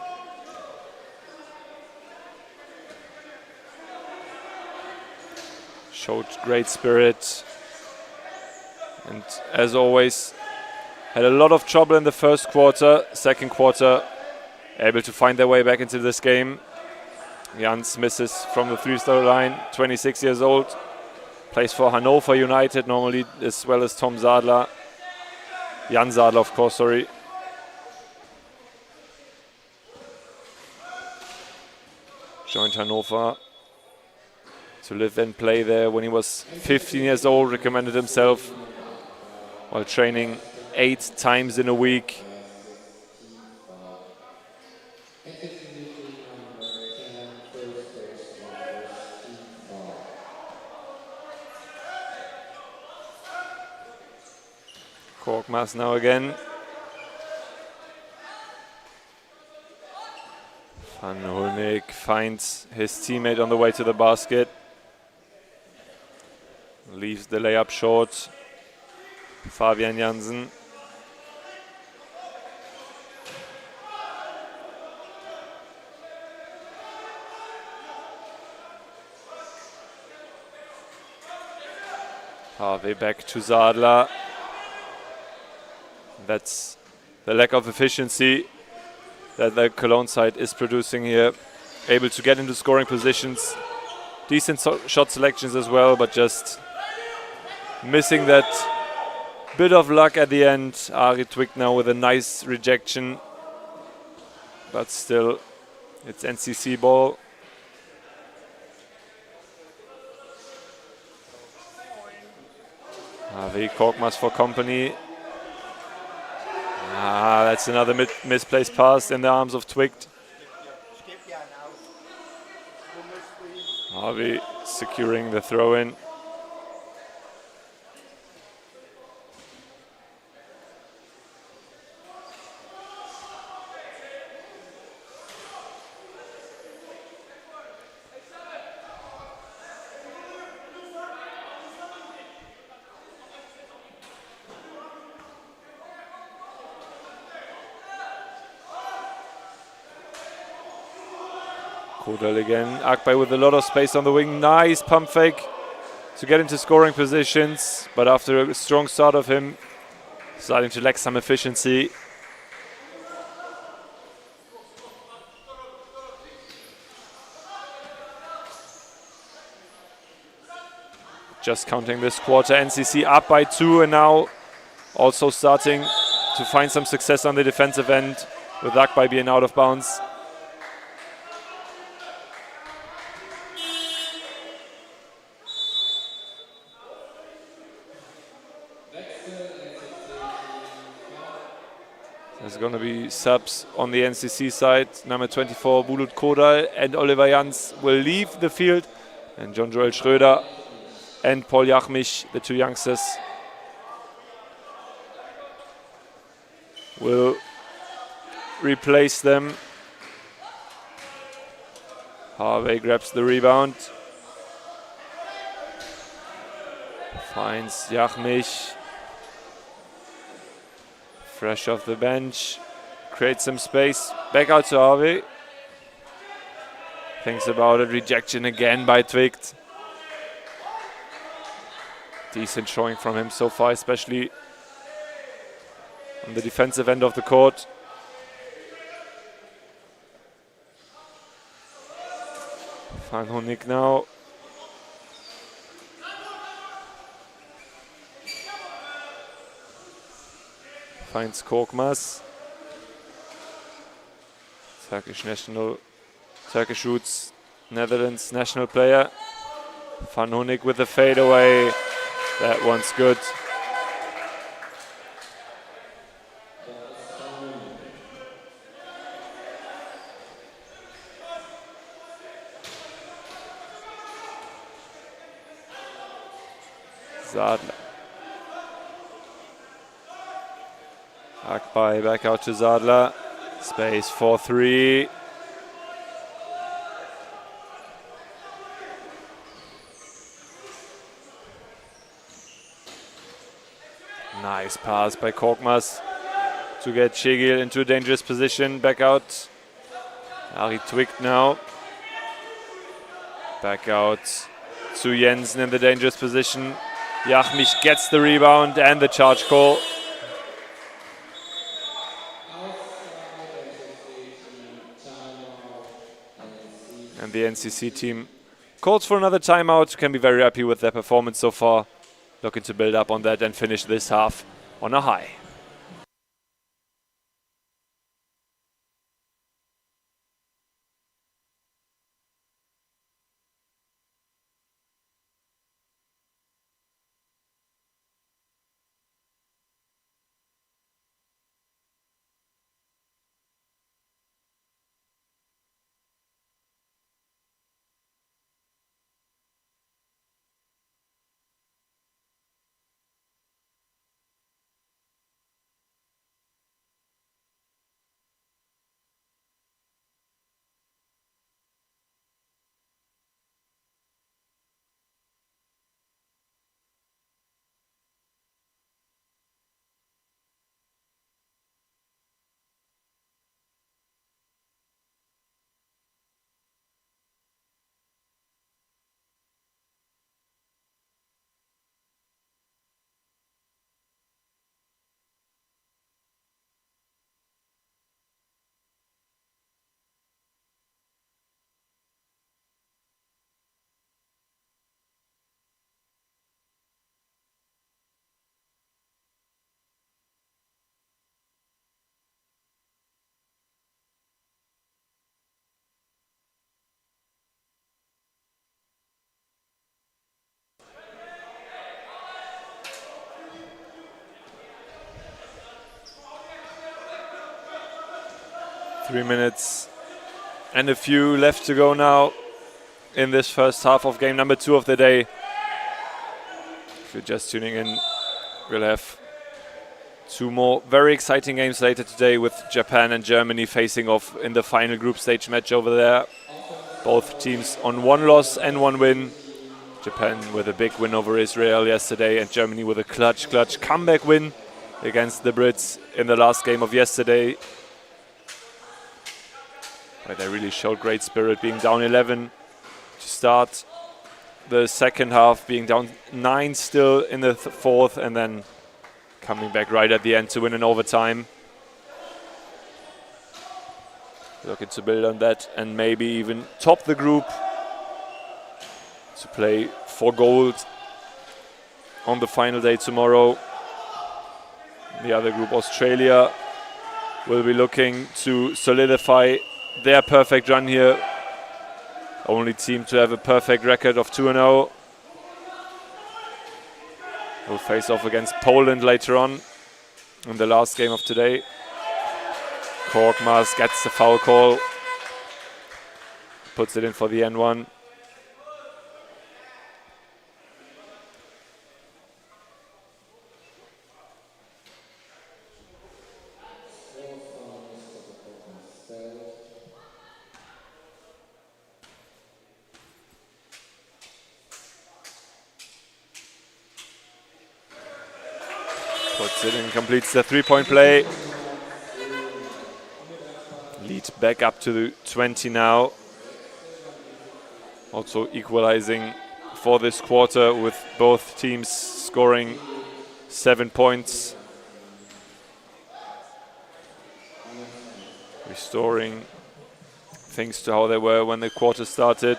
Showed great spirit, and as always had a lot of trouble in the first quarter. Second quarter able to find their way back into this game. Jans misses from the 3-throw line, 26 years old, plays for Hannover United normally, as well as Tom Zadler. Jan Zadler, of course, sorry. Joined Hannover to live and play there when he was 15 years old, recommended himself while training 8 times in a week. Korkmaz now again. Van Hunnik finds his teammate on the way to the basket. Leaves the layup short. Fabian Jansen. Harvey back to Sadler. That's the lack of efficiency that the Cologne side is producing here. Able to get into scoring positions. Decent shot selections as well, but just missing that bit of luck at the end. Ari Twig now with a nice rejection. But still, it's NCC ball. Harvey Korkmaz for company. That's another misplaced pass in the arms of Twig. Harvey securing the throw-in. Kodal again. Akbay with a lot of space on the wing. Nice pump fake to get into scoring positions. But after a strong start of him, starting to lack some efficiency. Just counting this quarter, NCC up by 2 and now also starting to find some success on the defensive end with Akbay being out of bounds. There's going to be subs on the NCC side. Number 24, Bulut Kodal and Oliver Jans will leave the field. And John Joel Schröder and Paul Jachmich, the 2 youngsters, will replace them. Harvey grabs the rebound. Finds Jachmich. Fresh off the bench, creates some space, back out to Harvey. Thinks about it, rejection again by Twig. Decent showing from him so far, especially on the defensive end of the court. Van Honig now. Finds Korkmaz. Turkish roots, Netherlands national player. Van Honig with the fadeaway. That one's good. Sadler. Akbay back out to Sadler. Space for 3. Nice pass by Korkmaz to get Şegil into a dangerous position. Back out. Ari Twig now. Back out to Jensen in the dangerous position. Jachmich gets the rebound and the charge call. And the NCC team calls for another timeout. Can be very happy with their performance so far. Looking to build up on that and finish this half on a high. 3 minutes and a few left to go now in this first half of game number 2 of the day. If you're just tuning in, we'll have 2 more very exciting games later today with Japan and Germany facing off in the final group stage match over there. Both teams on 1 loss and 1 win. Japan with a big win over Israel yesterday, and Germany with a clutch comeback win against the Brits in the last game of yesterday. But they really showed great spirit, being down 11 to start the second half, being down 9 still in the fourth, and then coming back right at the end to win in overtime. Looking to build on that and maybe even top the group to play for gold on the final day tomorrow. The other group, Australia, will be looking to solidify their perfect run here. Only team to have a perfect record of 2-0. Will face off against Poland later on in the last game of today. Korkmaz gets the foul call, puts it in for the N1. Puts it in, completes the 3-point play. Lead back up to the 20 now. Also equalizing for this quarter with both teams scoring 7 points. Restoring things to how they were when the quarter started.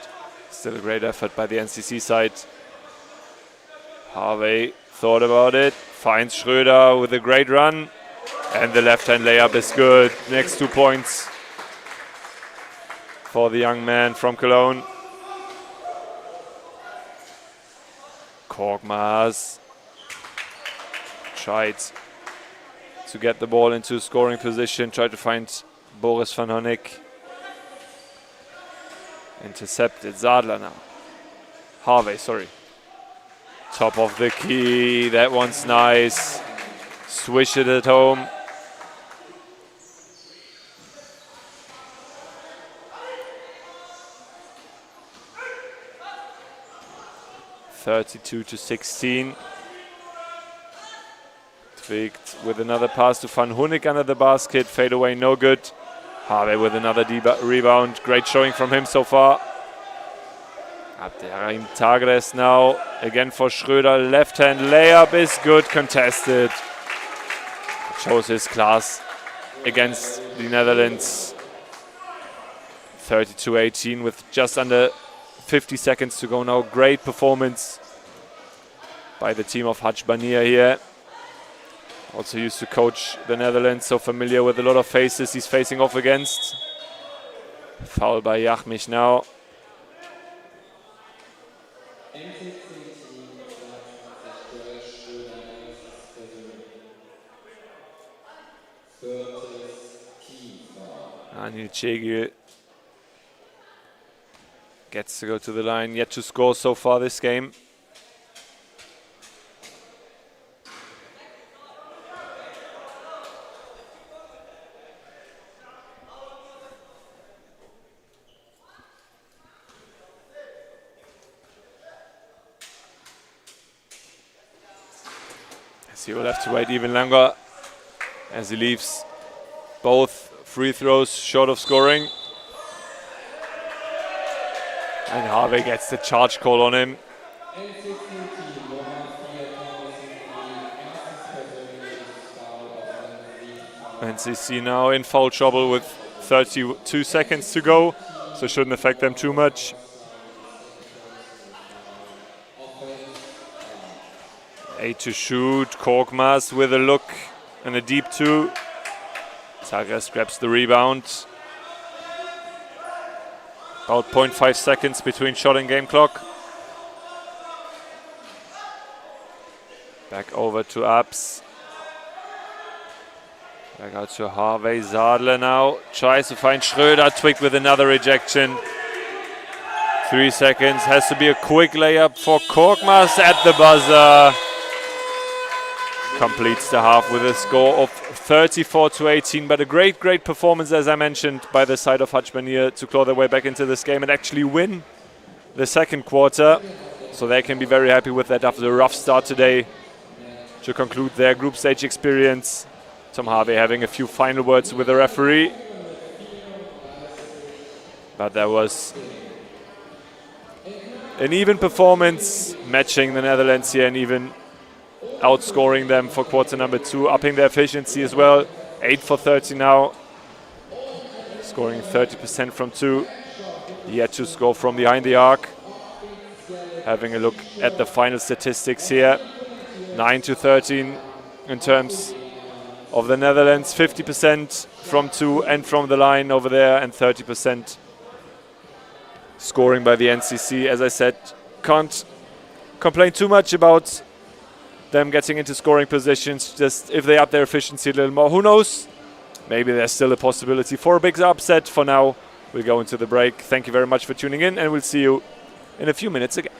Still a great effort by the NCC side. Harvey thought about it, finds Schröder with a great run, and the left-hand layup is good. Next 2 points for the young man from Cologne. Korkmaz tried to get the ball into scoring position, tried to find Boris van Honeck. Intercepted Sadler now. Harvey, sorry. Top of the key, that one's nice. Swish it at home. (32-16). Tweaked with another pass to Van Honeck under the basket. Fade away, no good. Harvey with another rebound. Great showing from him so far. Abderrahim Tagres now, again for Schröder. Left-hand layup is good, contested. Shows his class against the Netherlands. 32-18 with just under 50 seconds to go now. Great performance by the team of Haj Bania here. Also used to coach the Netherlands, so familiar with a lot of faces he's facing off against. Foul by Jachmich now. Anil Çegil gets to go to the line, yet to score so far this game. He will have to wait even longer as he leaves both free throws short of scoring. And Harvey gets the charge call on him. NCC now in foul trouble with 32 seconds to go, so shouldn't affect them too much. Eight to shoot, Korkmaz with a look and a deep 2. Tagres grabs the rebound. About 0.5 seconds between shot and game clock. Back over to Abs. Back out to Harvey Sadler now. Tries to find Schröder. Twig with another rejection. 3 seconds. Has to be a quick layup for Korkmaz at the buzzer. Completes the half with a score of 34-18. But a great performance, as I mentioned, by the side of Hachmanier to claw their way back into this game and actually win the second quarter. So they can be very happy with that after a rough start today to conclude their group stage experience. Tom Harvey having a few final words with the referee. But that was an even performance, matching the Netherlands here and even outscoring them for quarter number 2, upping their efficiency as well. 8 for 30 now, scoring 30% from 2. Yet to score from behind the arc. Having a look at the final statistics here. 9-13 in terms of the Netherlands. 50% from 2 and from the line over there, and 30% scoring by the NCC. As I said, can't complain too much about them getting into scoring positions. Just if they up their efficiency a little more, who knows? Maybe there's still a possibility for a big upset. For now, we'll go into the break. Thank you very much for tuning in, and we'll see you in a few minutes again.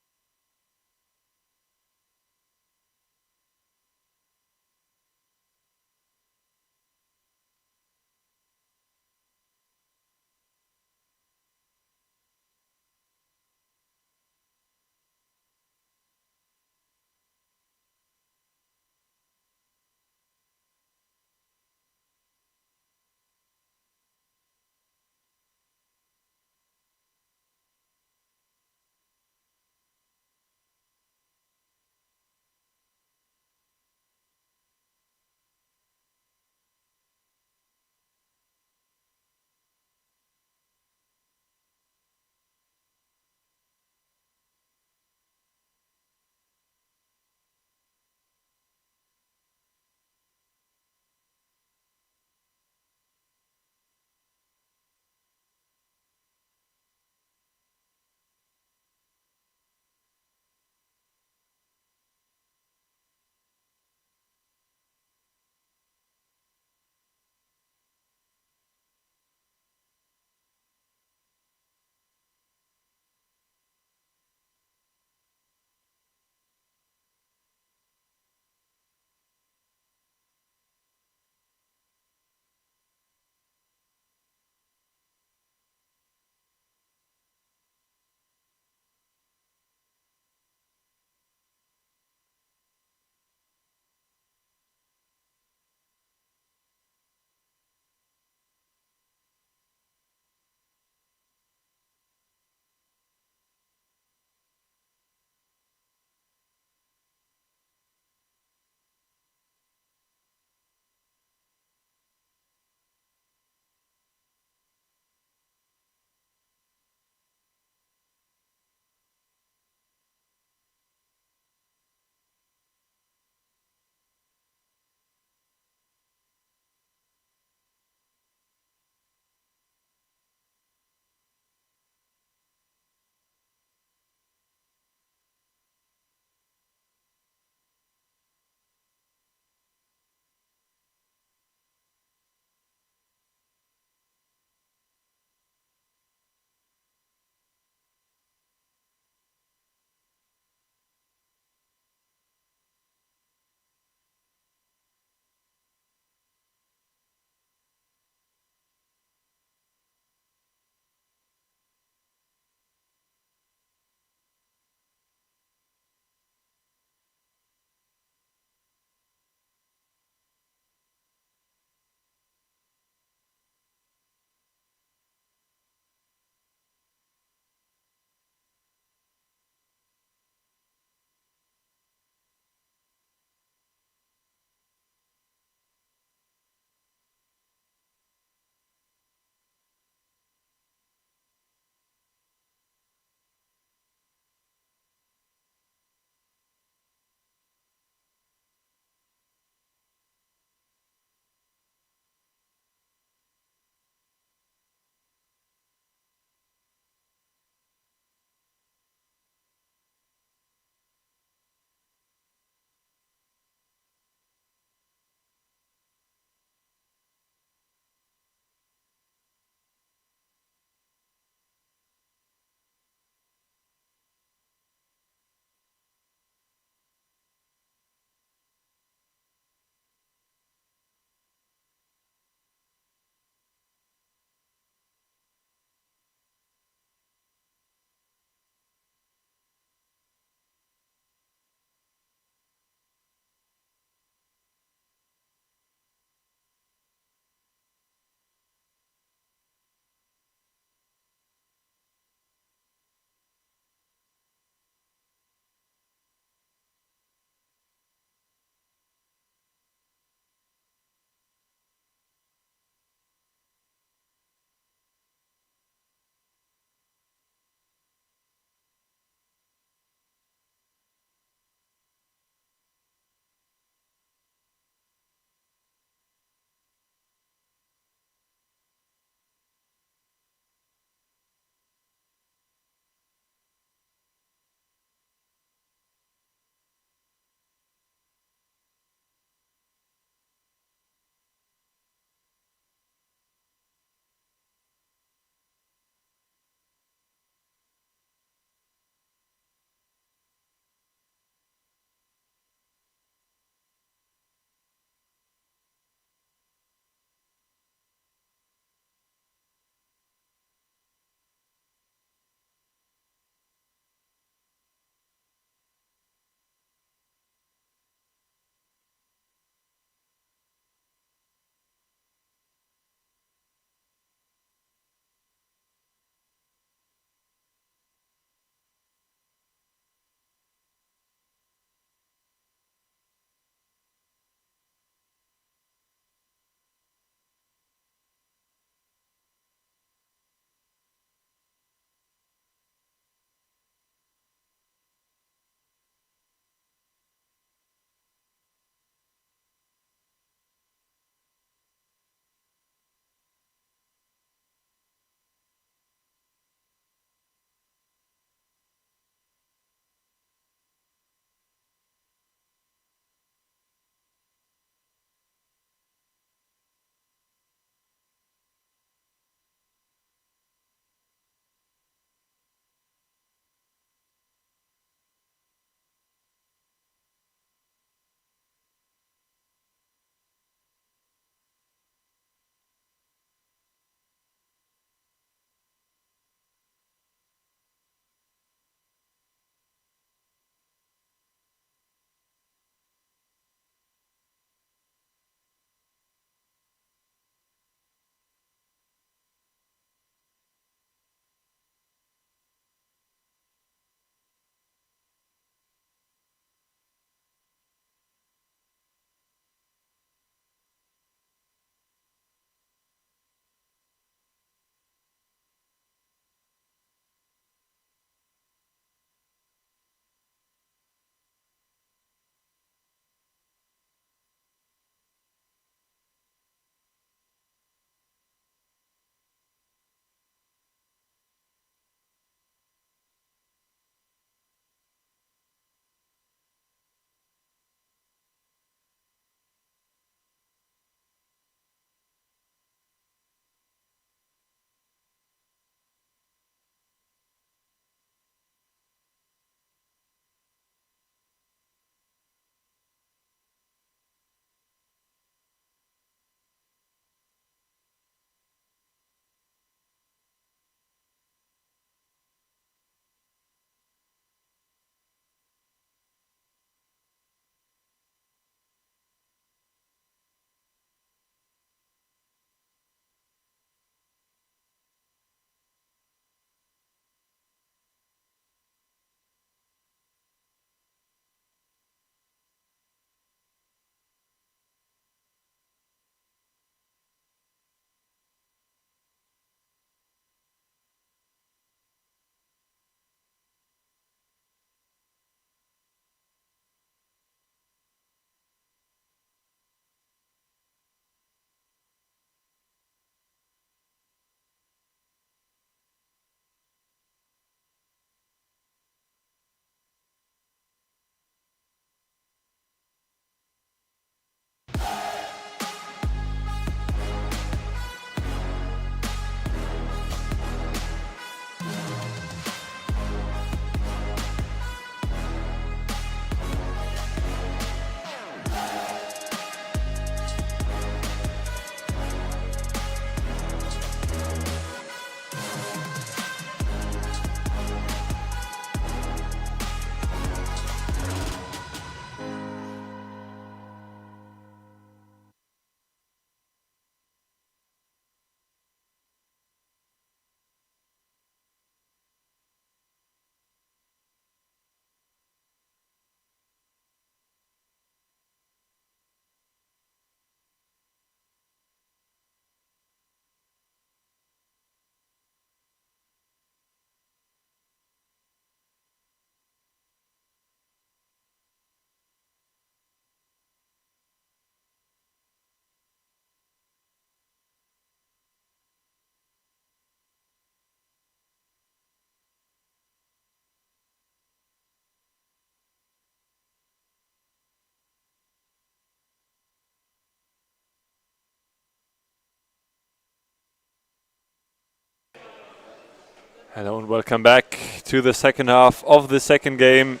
Hello and welcome back to the second half of the second game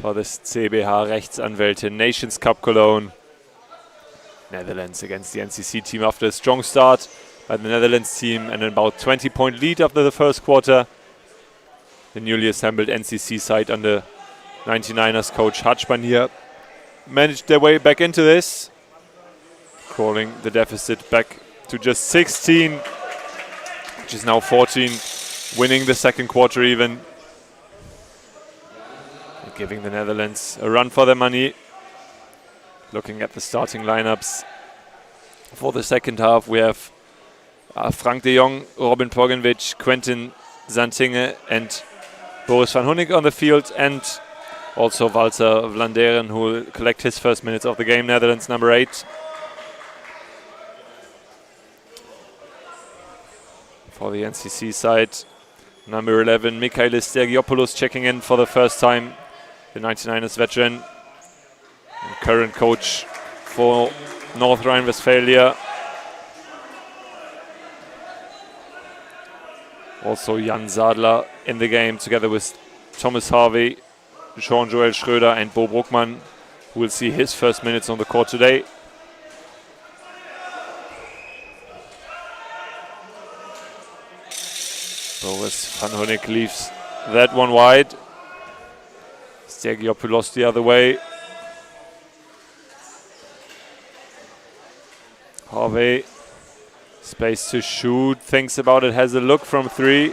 for this CBH Rechtsanwälte Nations Cup Cologne. Netherlands against the NCC team after a strong start by the Netherlands team and an about 20-point lead after the first quarter. The newly assembled NCC side under 99ers coach Hatschmann here managed their way back into this, crawling the deficit back to just 16, which is now 14. Winning the second quarter even. Giving the Netherlands a run for their money. Looking at the starting lineups for the second half, we have Frank de Jong, Robin Pogovic, Quentin Zantinge and Boris van Hoenik on the field, and also Walter Vlanderen, who will collect his first minutes of the game, Netherlands number 8. For the NCC side, number 11, Michaelis Stergiopoulos checking in for the first time, the 99ers veteran and current coach for North Rhine-Westphalia. Also Jan Sadler in the game together with Thomas Harvey, Jean-Joël Schröder and Bo Bruckmann, who will see his first minutes on the court today. Boris van Hoenik leaves that one wide. Stergiopoulos the other way. Harvey, space to shoot, thinks about it, has a look from 3,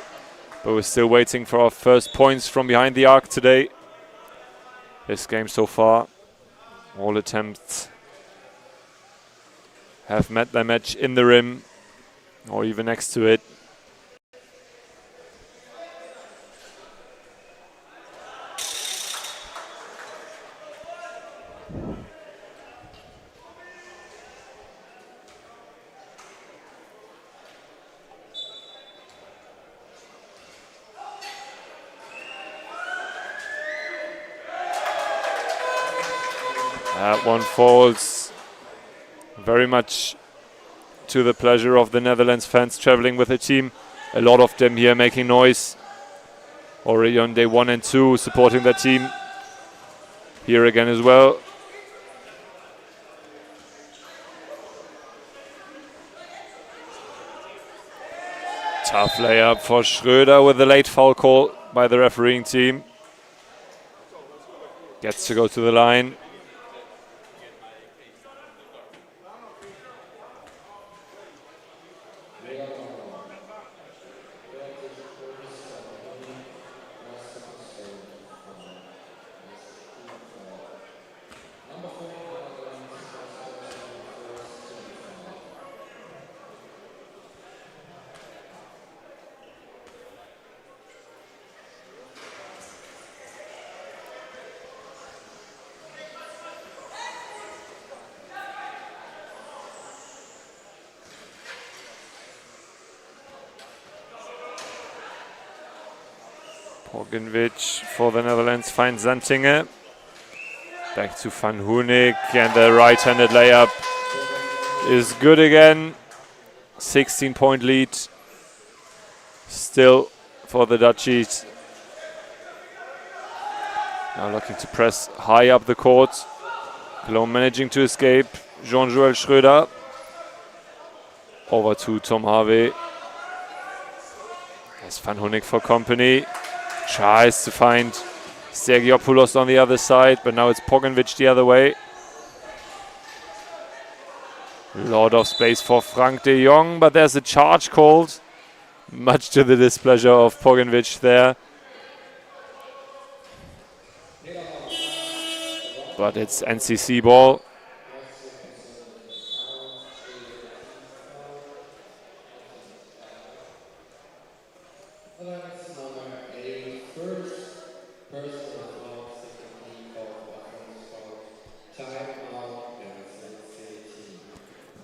but we're still waiting for our first points from behind the arc today. This game so far, all attempts have met their match in the rim or even next to it. That one falls very much to the pleasure of the Netherlands fans traveling with the team. A lot of them here making noise. Already on day 1 and 2 supporting their team. Here again as well. Tough layup for Schröder with a late foul call by the refereeing team. Gets to go to the line. Pogovic for the Netherlands finds Zantinge. Back to Van Hoenik, and the right-handed layup is good again. 16-point lead still for the Dutchies. Now looking to press high up the court. Cologne managing to escape. Jean-Joël Schröder. Over to Tom Harvey. There's Van Hoenik for company. Tries to find Stergiopoulos on the other side, but now it's Pogovic the other way. Lot of space for Frank de Jong, but there's a charge called. Much to the displeasure of Pogovic there. But it's NCC ball.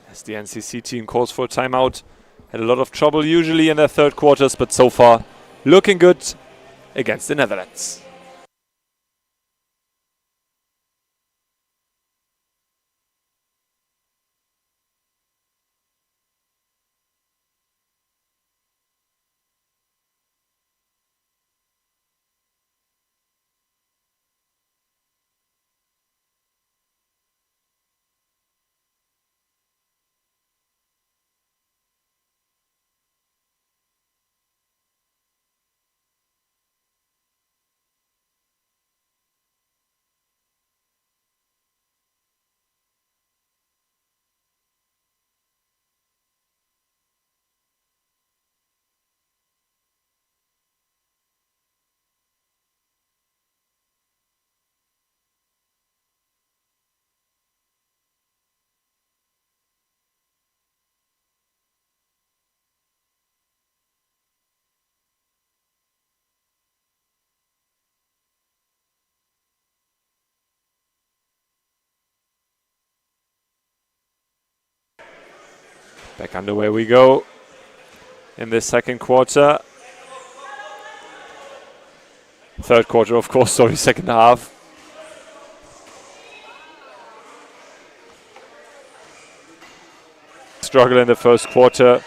As the NCC team calls for a timeout. Had a lot of trouble usually in their third quarters, but so far looking good against the Netherlands. Back underway we go in this second quarter. Third quarter, of course, sorry, second half. Struggle in the first quarter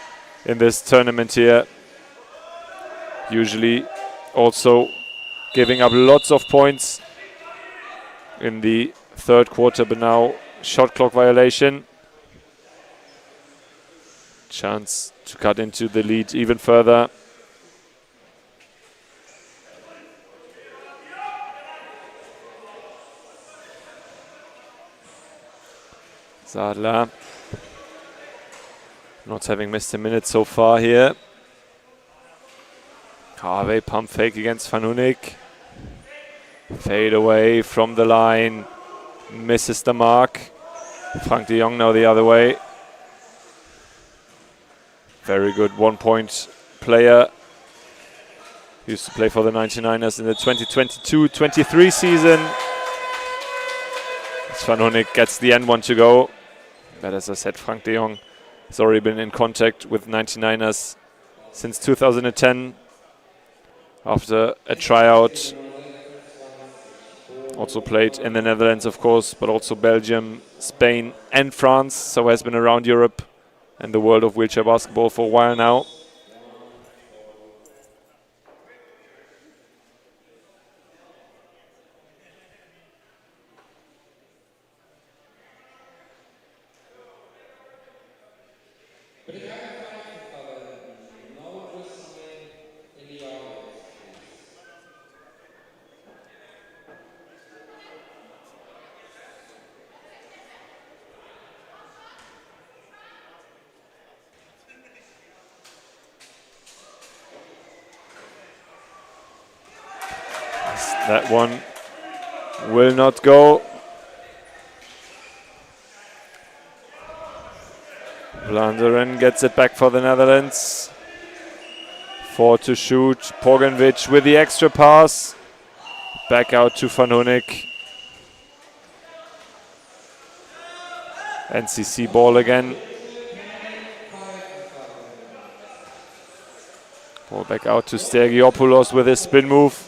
in this tournament here. Usually also giving up lots of points in the third quarter, but now shot clock violation. Chance to cut into the lead even further. Sadler not having missed a minute so far here. Harvey pump fake against Van Hoenik. Fade away from the line. Misses the mark. Frank de Jong now the other way. Very good 1 point player. Used to play for the 99ers in the 2022-23 season. As Van Hoenik gets the N1 to go. But as I said, Frank de Jong has already been in contact with 99ers since 2010 after a tryout. Also played in the Netherlands, of course, but also Belgium, Spain and France. So has been around Europe and the world of wheelchair basketball for a while now. That one will not go. Vlaanderen gets it back for the Netherlands. 4 to shoot. Pogovic with the extra pass. Back out to Van Hoenik. NCC ball again. Ball back out to Stergiopoulos with his spin move.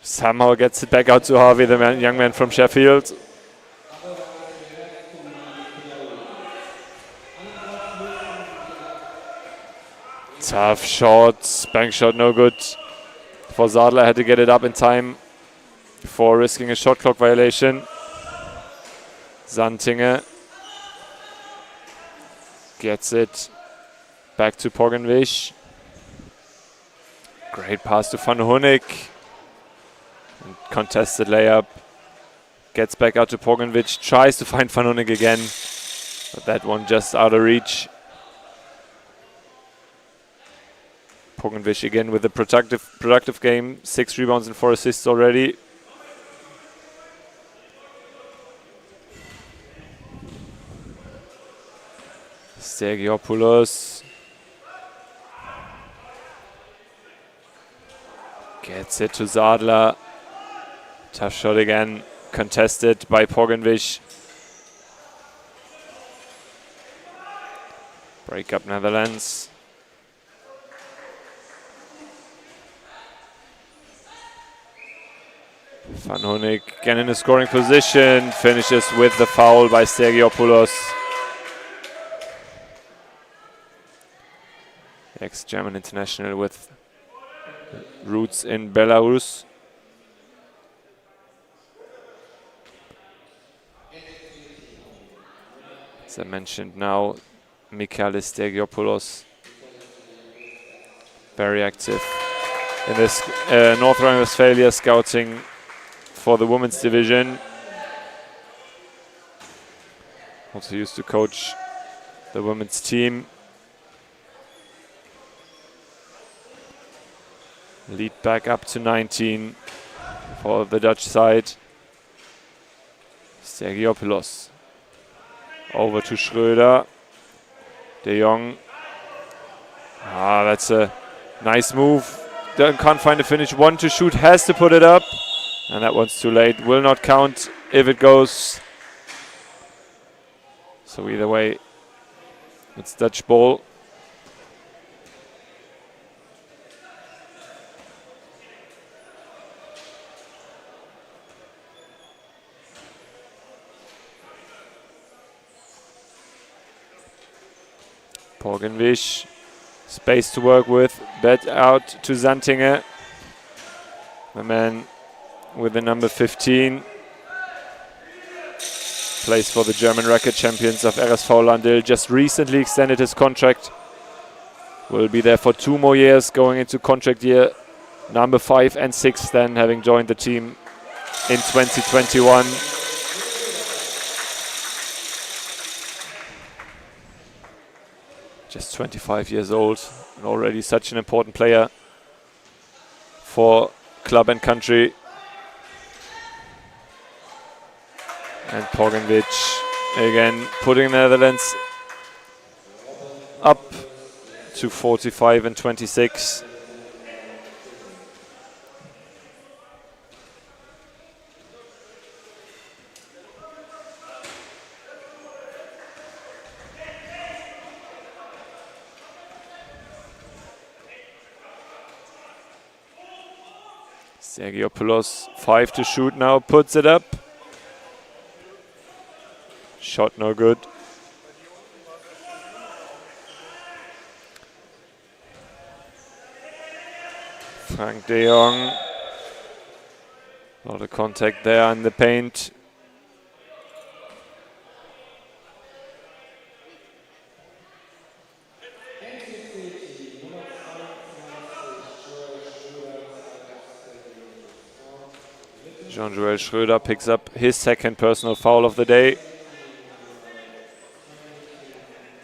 Somehow gets it back out to Harvey, the young man from Sheffield. Tough shot, bank shot no good. For Sadler, had to get it up in time before risking a shot clock violation. Zantinger gets it back to Pogovic. Great pass to Van Hoenik. And contested layup. Gets back out to Pogovic. Tries to find Van Hoenik again. But that one just out of reach. Pogovic again with a productive game. 6 rebounds and 4 assists already. Stergiopoulos gets it to Sadler. Tough shot again, contested by Pogovic. Break up Netherlands. Van Hoenik again in a scoring position, finishes with the foul by Stergiopoulos. Ex-German international with roots in Belarus. As I mentioned now, Michalis Stergiopoulos, very active in this North Rhine-Westphalia scouting for the women's division. Also used to coach the women's team. Lead back up to 19 for the Dutch side. Stergiopoulos. Over to Schröder. De Jong. That's a nice move. Can't find a finish. 1 to shoot. Has to put it up. And that one's too late. Will not count if it goes. So either way, It's Dutch ball. Porgenwisch, space to work with, bet out to Zantinger. The man with the number 15. Plays for the German record champions of RSV Landil. Just recently extended his contract. Will be there for 2 more years, going into contract year number 5 and 6 then, having joined the team in 2021. Just 25 years old and already such an important player for club and country. And Porgenwisch again putting the Netherlands up to 45 and 26. Sergiopoulos, 5 to shoot now, puts it up. Shot no good. Frank de Jong. A lot of contact there in the paint. Jean-Joël Schröder picks up his second personal foul of the day.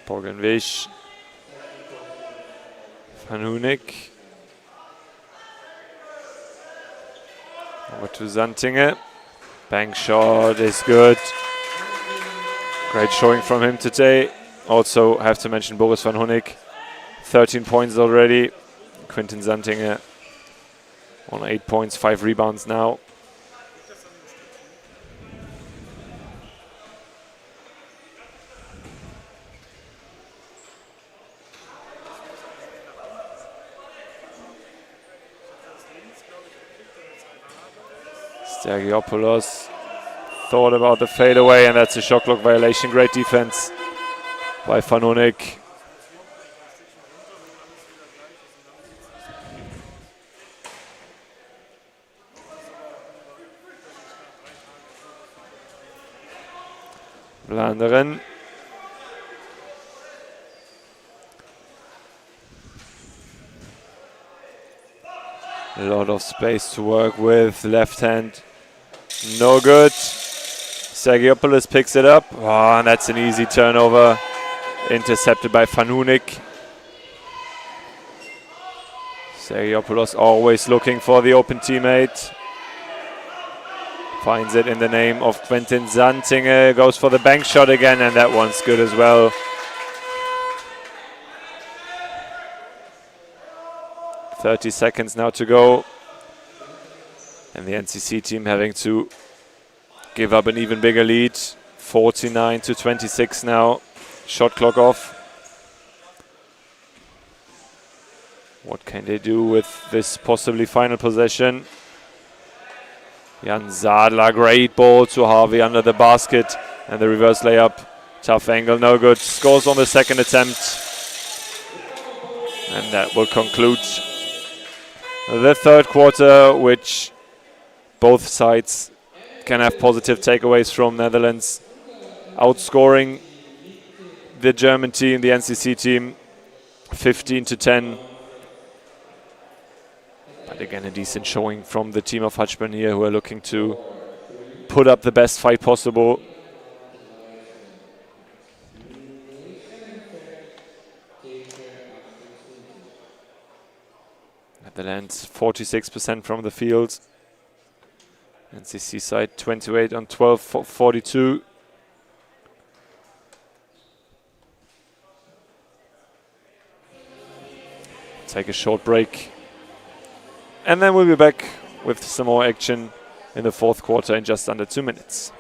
Porgenwisch. Van Hoenik. Over to Zantinger. Bank shot is good. Great showing from him today. Also have to mention Boris Van Hoenik. 13 points already. Quinten Zantinger on 8 points, 5 rebounds now. Sergiopoulos thought about the fadeaway, and that's a shot clock violation. Great defense by Van Hoenik. Vlaanderen. A lot of space to work with. Left hand, no good. Sergiopoulos picks it up. Oh, and that's an easy turnover. Intercepted by Van Hoenik. Sergiopoulos always looking for the open teammate. Finds it in the name of Quinten Zantinger. Goes for the bank shot again, and that one's good as well. .30 seconds now to go. And the NCC team having to give up an even bigger lead. 49 to 26 now. Shot clock off. What can they do with this possibly final possession? Jan Sadler, great ball to Harvey under the basket. And the reverse layup. Tough angle, no good. Scores on the second attempt. And that will conclude the third quarter, which both sides can have positive takeaways from. Netherlands outscoring the German team, the NCC team, 15 to 10. But again, a decent showing from the team of Hutchburn here, who are looking to put up the best fight possible. Netherlands 46% from the field. NCC side 28 on 12 for 42. Take a short break. And then we'll be back with some more action in the fourth quarter in just under 2 minutes.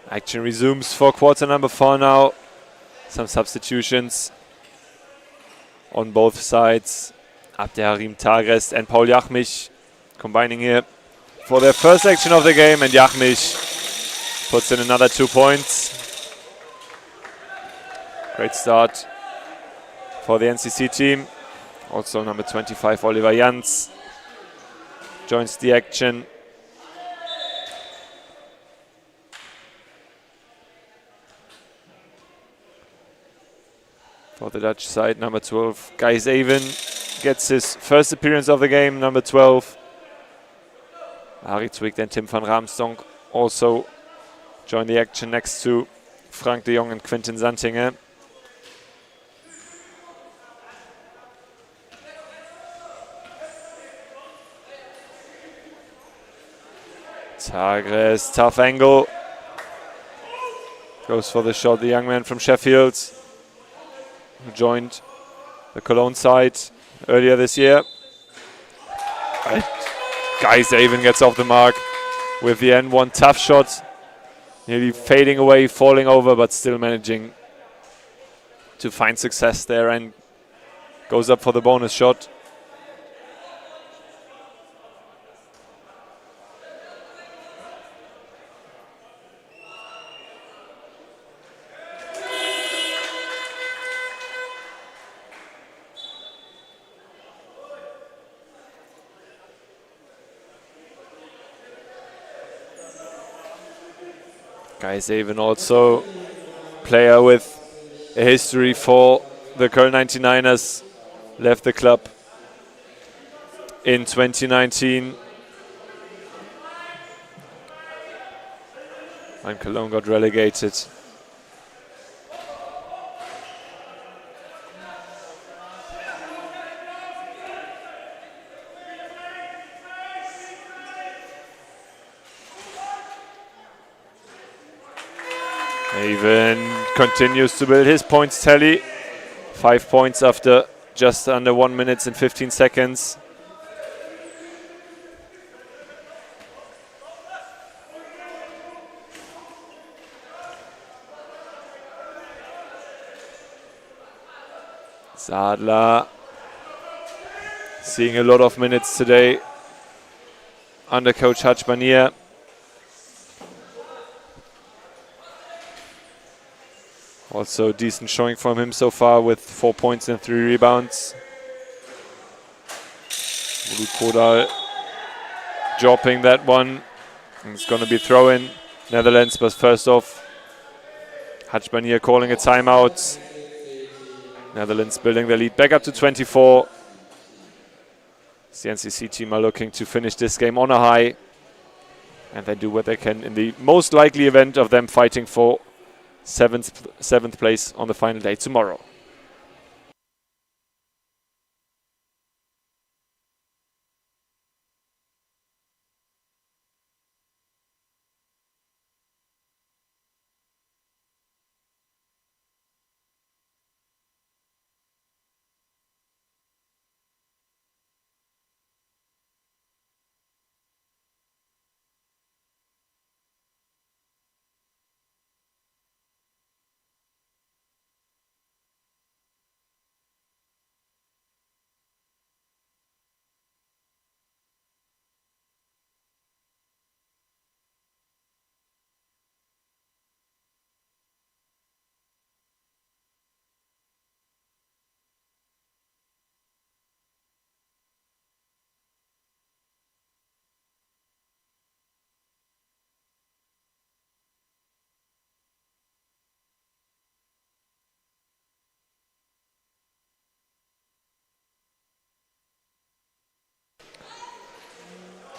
Action resumes for quarter number 4 now. Some substitutions on both sides. Abderharim Tagrest and Paul Jachmich combining here for their first action of the game, and Jachmich puts in another 2 points. Great start for the NCC team. Also number 25 Oliver Jans joins the action. For the Dutch side, number 12 Gijs Even gets his first appearance of the game, number 12. Arie Zwick and Tim van Raamstonk also join the action next to Frank de Jong and Quinten Santinge. Tagrest, tough angle. Goes for the shot, the young man from Sheffield, who joined the Cologne side earlier this year. Gijs Even gets off the mark with the N1 tough shot. Nearly fading away, falling over, but still managing to find success there and goes up for the bonus shot. Gijs Even also player with a history for the Köln 99ers, left the club in 2019 and Cologne got relegated. Even continues to build his points tally. 5 points after just under 1 minute and 15 seconds. Sadler seeing a lot of minutes today under coach Haj Banier. Also decent showing from him so far with 4 points and 3 rebounds. Bulut Kodal dropping that one. It's going to be throw-in Netherlands, but first off, Haj Banier calling a timeout. Netherlands building their lead back up to 24. The NCC team are looking to finish this game on a high, and they do what they can in the most likely event of them fighting for seventh place on the final day tomorrow.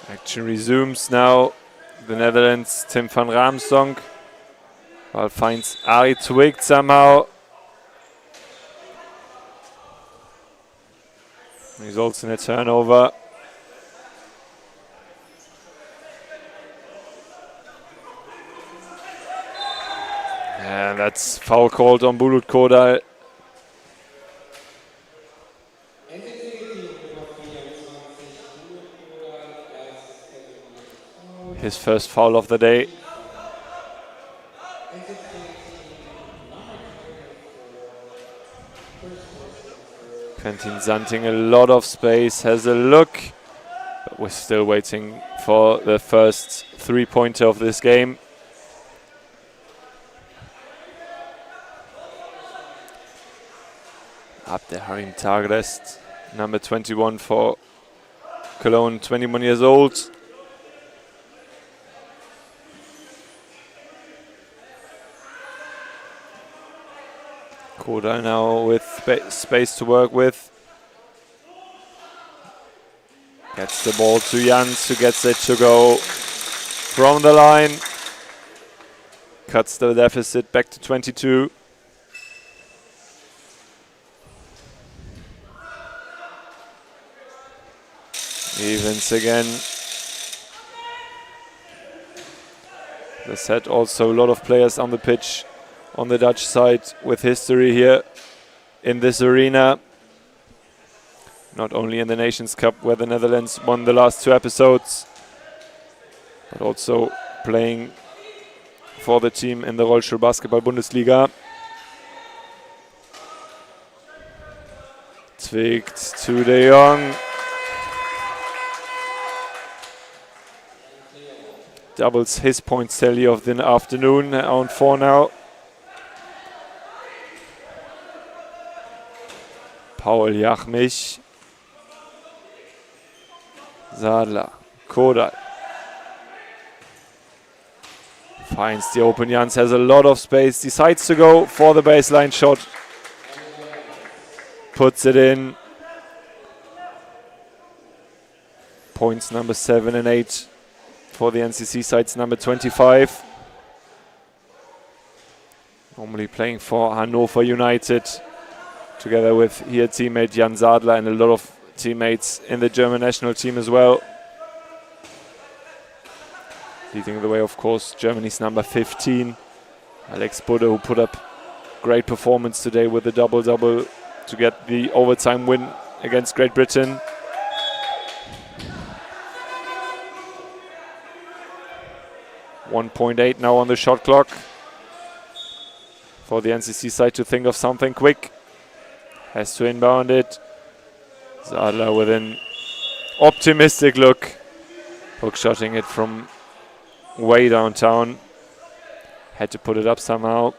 Action resumes now. The Netherlands, Tim van Raamstonk, well, finds Arie Zwick somehow. Results in a turnover. And that's foul called on Bulut Kodal. His first foul of the day. Quentin Zanting, a lot of space, has a look. But we're still waiting for the first three-pointer of this game. Abderrahim Tagrest, number 21 for Cologne, 21 years old. Kodal now with space to work with. Gets the ball to Jans, who gets it to go from the line. Cuts the deficit back to 22. Evens again. The set also a lot of players on the pitch on the Dutch side with history here in this arena. Not only in the Nations Cup, where the Netherlands won the last two episodes, but also playing for the team in the Rollstuhl Basketball Bundesliga. Zwickt to De Jong. Doubles his points tally of the afternoon, on 4 now. Paul Jachmich. Sadler, Kodal. Finds the open Jans, has a lot of space, decides to go for the baseline shot. Puts it in. Points number 7 and 8 for the NCC side's number 25. Normally playing for Hannover United, together with here teammate Jan Sadler and a lot of teammates in the German national team as well. Leading the way, of course, Germany's number 15, Alex Budde, who put up great performance today with a double-double to get the overtime win against Great Britain. .8 now on the shot clock for the NCC side to think of something quick. Has to inbound it. Sadler with an optimistic look. Hookshotting it from way downtown. Had to put it up somehow.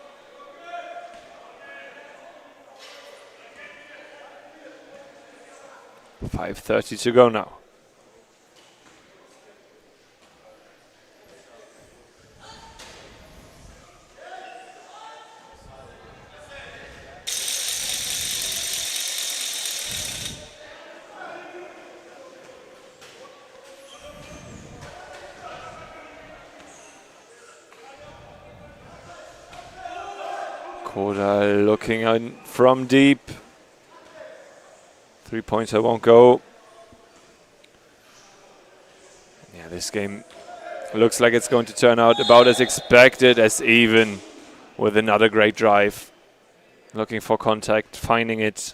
.5:30 to go now. Kodal looking in from deep. Three-pointer won't go. Yeah, this game looks like it's going to turn out about as expected, as even, with another great drive. Looking for contact, finding it,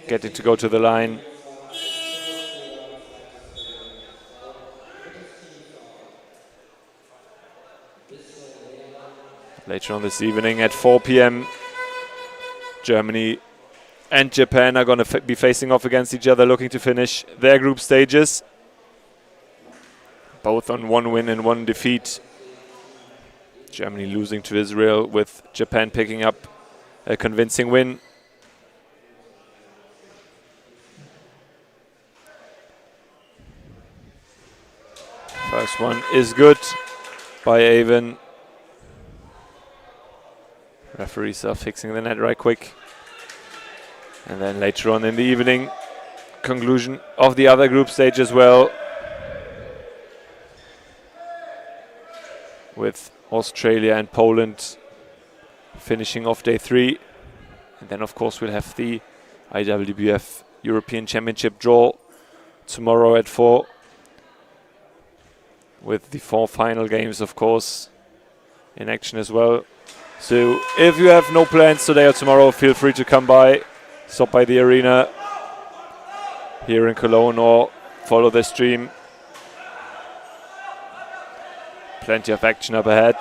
getting to go to the line. Later on this evening at 4 p.m, Germany and Japan are going to be facing off against each other, looking to finish their group stages. Both on 1 win and 1 defeat. Germany losing to Israel, with Japan picking up a convincing win. First one is good by Avon. Referees are fixing the net right quick. And then later on in the evening, conclusion of the other group stage as well, with Australia and Poland finishing off day 3. And then of course we'll have the IWBF European Championship draw tomorrow at 4, with the 4 final games of course in action as well. So if you have no plans today or tomorrow, feel free to come by, stop by the arena here in Cologne, or follow the stream. Plenty of action up ahead.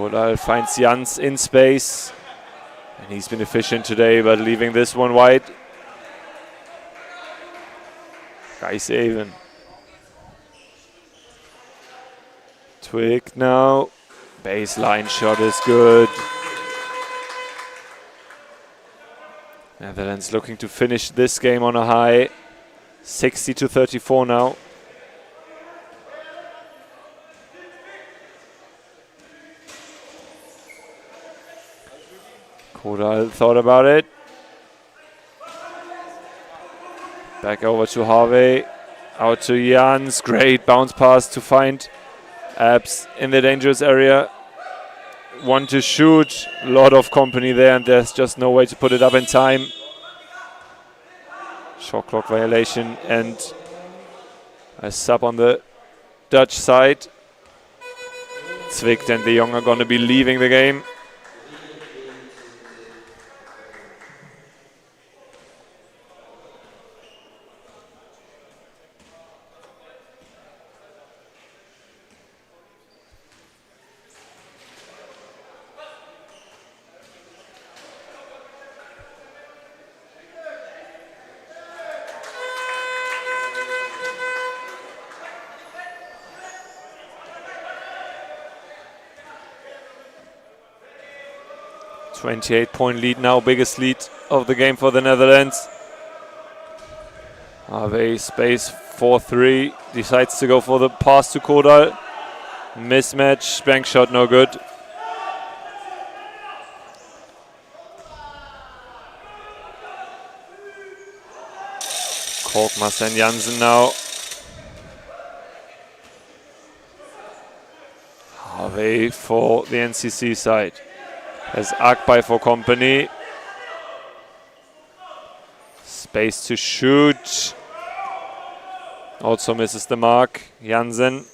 Kodal finds Jans in space. And he's been efficient today, but leaving this one wide. Gijshaven. Twig now. Baseline shot is good. Netherlands looking to finish this game on a high. 60-34 now. Kodal thought about it. Back over to Harvey. Out to Jans. Great bounce pass to find Abs in the dangerous area. One to shoot. A lot of company there, and there's just no way to put it up in time. Shot clock violation and a sub on the Dutch side. Zwick and de Jong are going to be leaving the game. .8 lead now, biggest lead of the game for the Netherlands. Harvey space 4-3, decides to go for the pass to Kodal. Mismatch, bank shot no good. Korkmaz and Jansen now. Harvey for the NCC side. As Akbay for company. Space to shoot. Also misses the mark. Jansen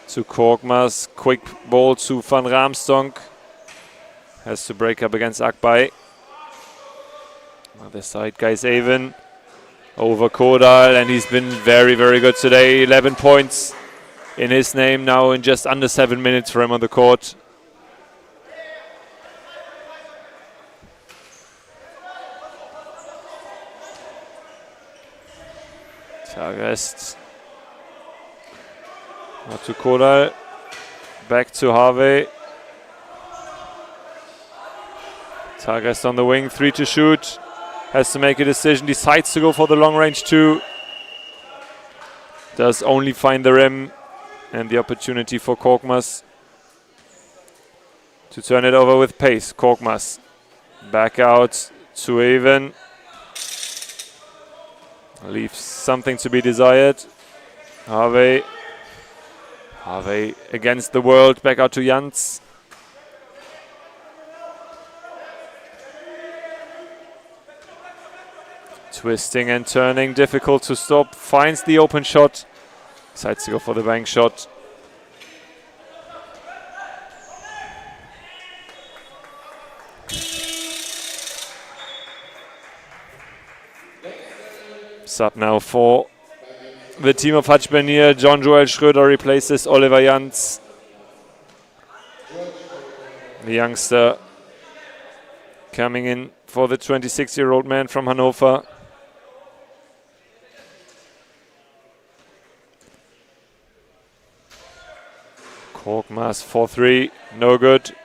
to Korkmaz. Quick ball to Van Ramstonk. Has to break up against Akbay. Other side, Gijshaven over Kodal, and he's been very, very good today. 11 points in his name now in just under 7 minutes for him on the court. Targest. Now to Kodal. Back to Harvey. Targest on the wing, 3 to shoot. Has to make a decision, decides to go for the long range 2. Does only find the rim and the opportunity for Korkmaz to turn it over with pace. Korkmaz back out to Even. Leaves something to be desired. Harvey against the world, back out to Jans. Twisting and turning, difficult to stop. Finds the open shot. Decides to go for the bank shot. Sub now for the team of Hajbenier. John-Joel Schröder replaces Oliver Jans. The youngster coming in for the 26-year-old man from Hannover. Korkmaz 4-3, no good.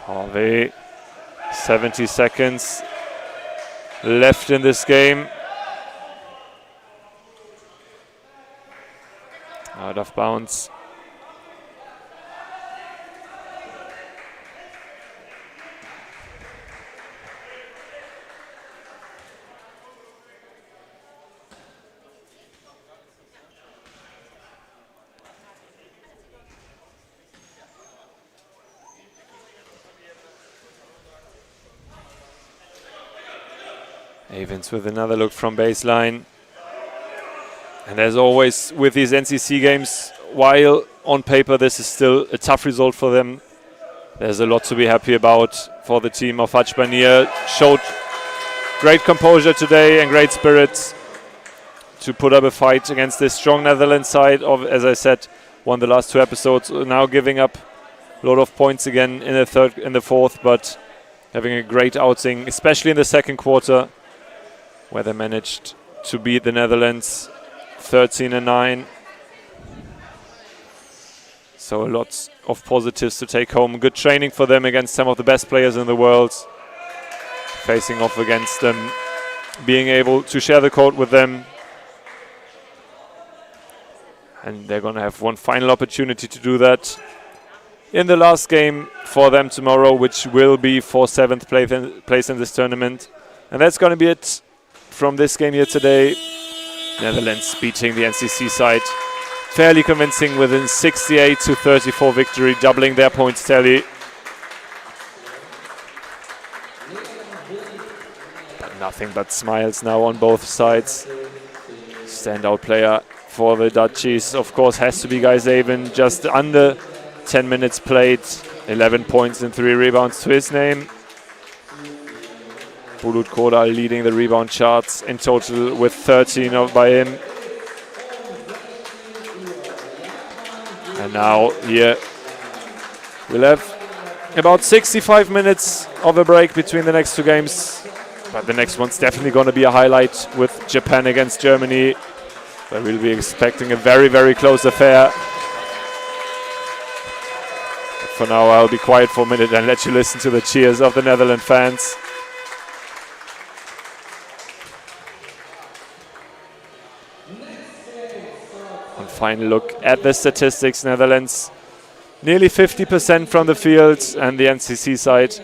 Harvey, 70 seconds left in this game. Out of bounds. Avens with another look from baseline. And as always with these NCC games, while on paper this is still a tough result for them, there's a lot to be happy about for the team of Hajbenier. Showed great composure today and great spirits to put up a fight against this strong Netherlands side of, as I said, won the last 2 episodes, now giving up a lot of points again in the fourth, but having a great outing, especially in the second quarter, where they managed to beat the Netherlands 13-9. So a lot of positives to take home. Good training for them against some of the best players in the world. Facing off against them, being able to share the court with them. And they're going to have one final opportunity to do that in the last game for them tomorrow, which will be for 7th place in this tournament. And that's going to be it from this game here today. Netherlands beating the NCC side fairly convincing with a 68-34 victory, doubling their points tally. But nothing but smiles now on both sides. Standout player for the Dutchies, of course, has to be Guy Zaven, just under 10 minutes played, 11 points and 3 rebounds to his name. Bulut Kodal leading the rebound charts in total with 13 by him. And now here we'll have about 65 minutes of a break between the next 2 games. But the next one's definitely going to be a highlight with Japan against Germany. But we'll be expecting a very, very close affair. But for now, I'll be quiet for a minute and let you listen to the cheers of the Netherlands fans. One final look at the statistics. Netherlands nearly 50% from the field, and the NCC side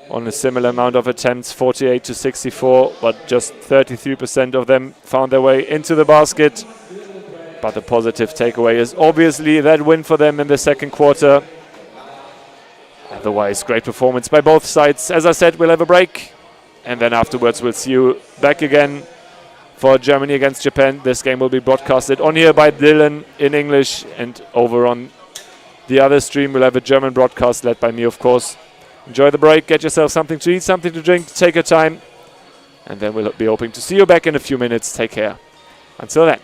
on a similar amount of attempts, 48-64, but just 33% of them found their way into the basket. But the positive takeaway is obviously that win for them in the second quarter. Otherwise, great performance by both sides. As I said, we'll have a break, and then afterwards we'll see you back again for Germany against Japan. This game will be broadcasted on here by Dylan in English, and over on the other stream we'll have a German broadcast led by me, of course. Enjoy the break, get yourself something to eat, something to drink, take your time, and then we'll be hoping to see you back in a few minutes. Take care. Until then.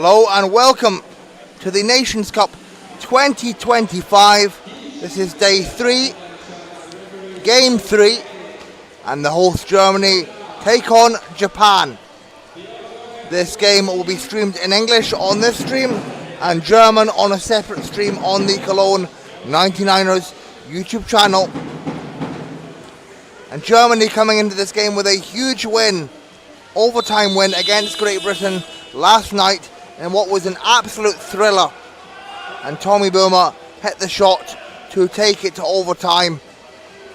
Hello and welcome to the Nations Cup 2025. This is day 3, game 3, and the host Germany take on Japan. This game will be streamed in English on this stream and German on a separate stream on the Cologne 99ers YouTube channel. And Germany coming into this game with a huge win, overtime win against Great Britain last night in what was an absolute thriller. And Tommy Boomer hit the shot to take it to overtime.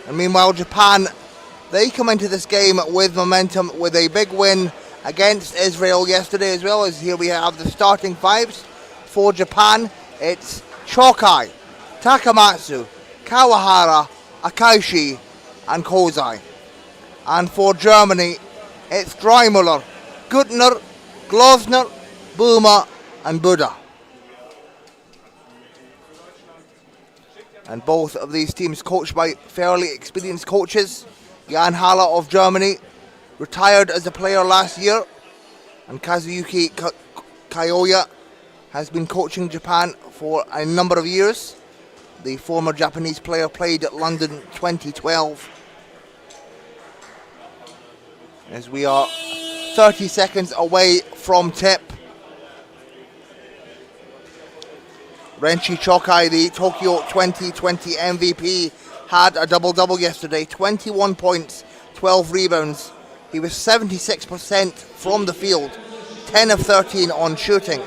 And meanwhile Japan, they come into this game with momentum with a big win against Israel yesterday, as well as here we have the starting fives. For Japan, it's Chokai, Takamatsu, Kawahara, Akaishi and Kozai. And for Germany, it's Dreimüller, Gutner, Glosner, Boomer and Buddha. And both of these teams coached by fairly experienced coaches. Jan Haller of Germany retired as a player last year, and Kazuyuki Kaioya has been coaching Japan for a number of years. The former Japanese player played at London 2012. As we are 30 seconds away from tip. Renshi Chokai, the Tokyo 2020 MVP, had a double-double yesterday. 21 points, 12 rebounds. He was 76% from the field, 10 of 13 on shooting.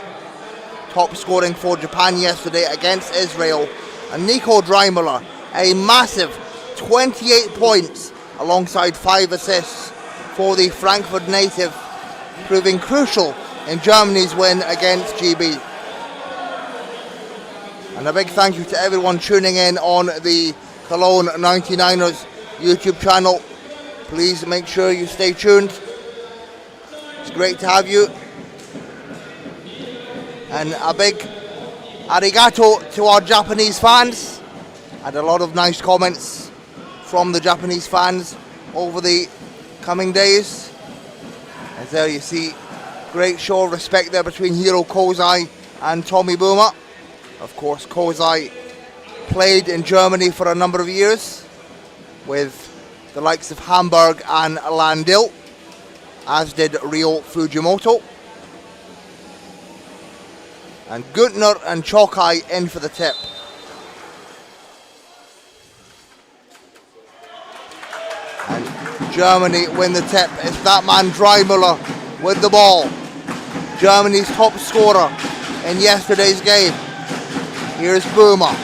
Top scoring for Japan yesterday against Israel. And Nico Dreimüller, a massive 28 points alongside 5 assists for the Frankfurt native, proving crucial in Germany's win against GB. And a big thank you to everyone tuning in on the Cologne 99ers YouTube channel. Please make sure you stay tuned. It's great to have you. And a big arigato to our Japanese fans. Had a lot of nice comments from the Japanese fans over the coming days. As there you see, great show of respect there between Hiro Kozai and Tommy Boomer. Of course, Kozai played in Germany for a number of years with the likes of Hamburg and Landil, as did Ryo Fujimoto. And Gutner and Chokai in for the tip. And Germany win the tip. It's that man Dreimüller with the ball. Germany's top scorer in yesterday's game. Here's Boomer.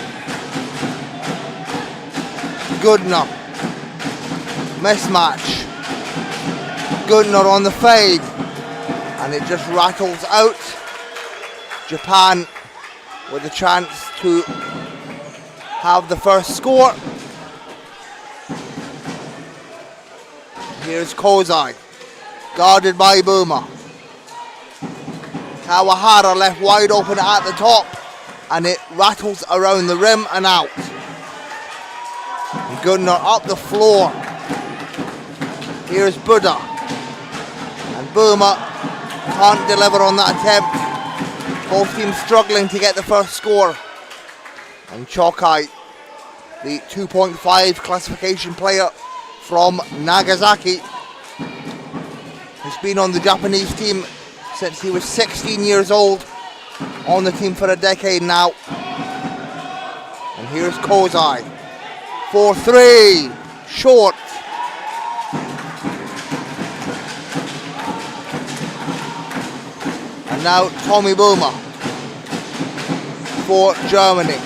Gutner. Mismatch. Gutner on the fade. And it just rattles out. Japan with a chance to have the first score. Here's Kozai. Guarded by Boomer. Kawahara left wide open at the top. And it rattles around the rim and out. And Gutner up the floor. Here's Buddha. And Boomer can't deliver on that attempt. Both teams struggling to get the first score. And Chokai, the 2.5 classification player from Nagasaki, has been on the Japanese team since he was 16 years old. On the team for a decade now. And here's Kozai. 4-3. Short. And now Tommy Boomer for Germany.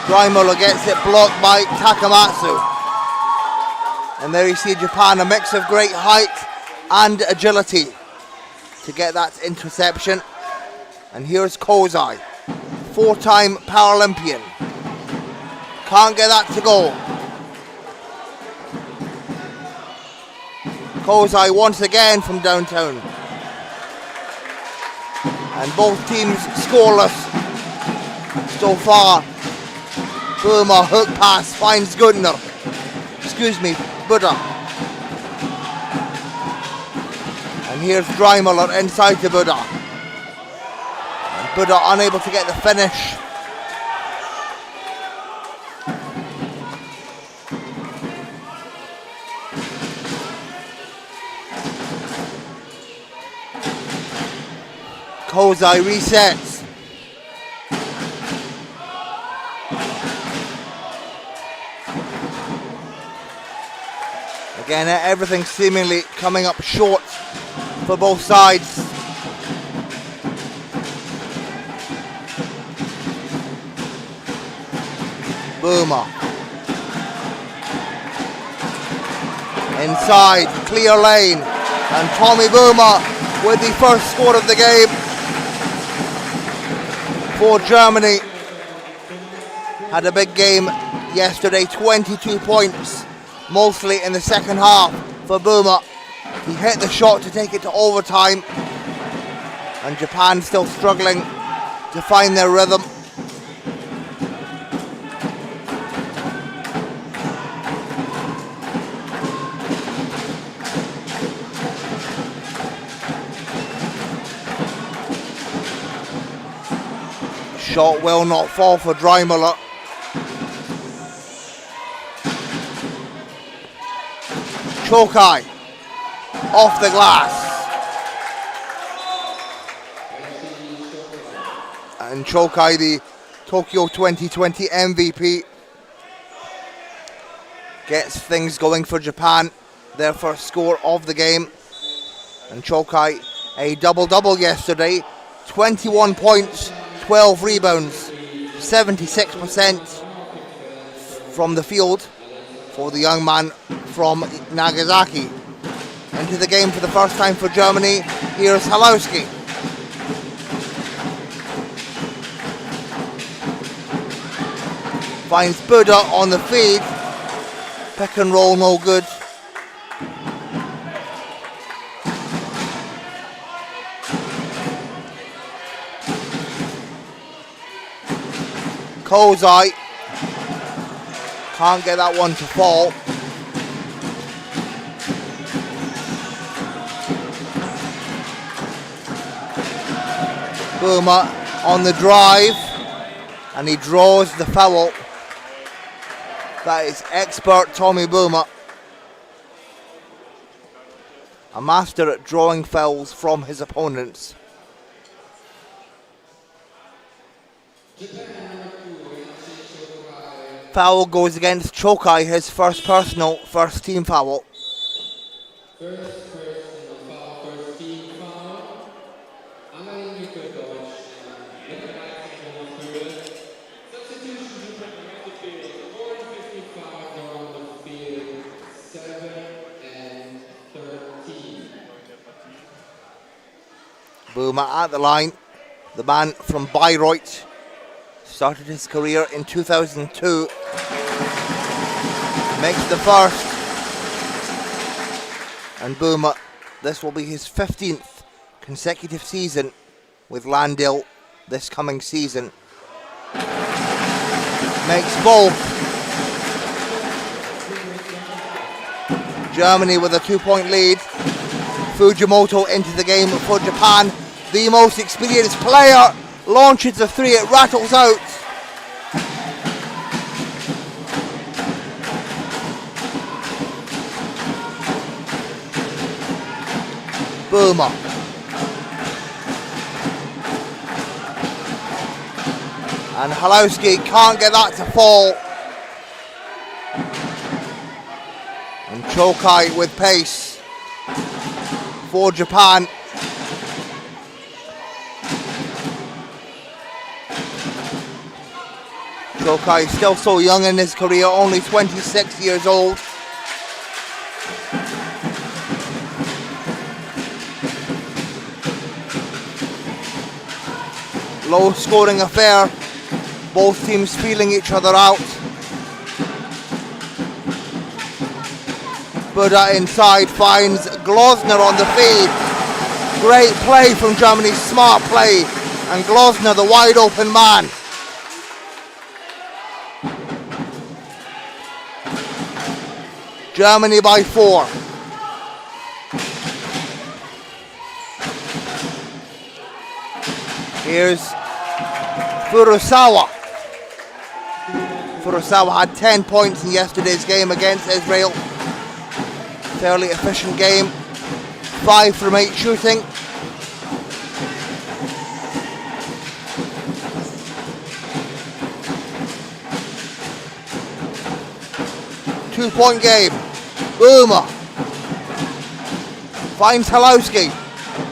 Dreimüller gets it blocked by Takamatsu. And there you see Japan, a mix of great height and agility to get that interception. And here's Kozai, 4-time Paralympian. Can't get that to go. Kozai once again from downtown. And both teams scoreless so far. Boomer hook pass finds Gutner. Buddha. And here's Dreimuller inside to Buddha. And Buddha unable to get the finish. Kozai resets. Again, everything seemingly coming up short for both sides. Boomer. Inside, clear lane. And Tommy Boomer with the first score of the game for Germany. Had a big game yesterday, 22 points, mostly in the second half for Boomer. He hit the shot to take it to overtime, and Japan still struggling to find their rhythm. Shot will not fall for Dreimuller. Chokai off the glass. And Chokai, the Tokyo 2020 MVP, gets things going for Japan. Their first score of the game. And Chokai, a double-double yesterday. 21 points, 12 rebounds, 76% from the field for the young man from Nagasaki. Into the game for the first time for Germany, here's Halowski. Finds Buddha on the feed. Pick and roll no good. Kozai can't get that one to fall. Boomer on the drive, and he draws the foul. That is expert Tommy Boomer. A master at drawing fouls from his opponents. Foul goes against Chokai, his first personal, first team foul. Boomer at the line, the man from Bayreuth. Started his career in 2002. Makes the first. And Boomer, this will be his 15th consecutive season with Landil this coming season. Makes both. Germany with a 2-point lead. Fujimoto into the game for Japan. The most experienced player launches a three, it rattles out. Boomer. And Halowski can't get that to fall. And Chokai with pace for Japan. Chokai still so young in his career, only 26 years old. Low scoring affair, both teams feeling each other out. Buddha inside finds Glosner on the feed. Great play from Germany, smart play. And Glosner, the wide open man. Germany by 4. Here's Furusawa. Furusawa had 10 points in yesterday's game against Israel. Fairly efficient game. 5 from 8 shooting. Two-point game. Boomer finds Halowski.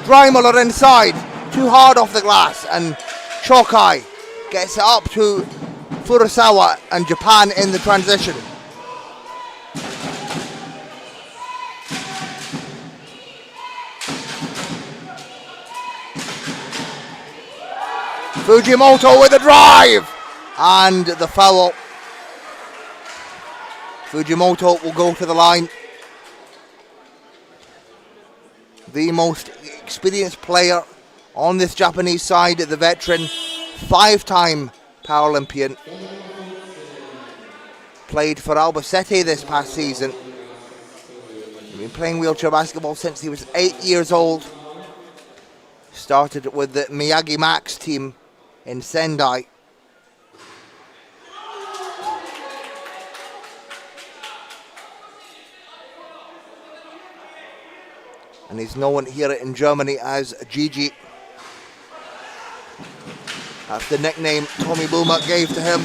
Dreimuller inside. Too hard off the glass, and Shokai gets it up to Furusawa, and Japan in the transition. Fujimoto with a drive, and the foul. Fujimoto will go to the line. The most experienced player on this Japanese side, the veteran, 5-time Paralympian. Played for Albacete this past season. He's been playing wheelchair basketball since he was 8 years old. Started with the Miyagi Max team in Sendai. And he's known here in Germany as Gigi. That's the nickname Tommy Boomer gave to him.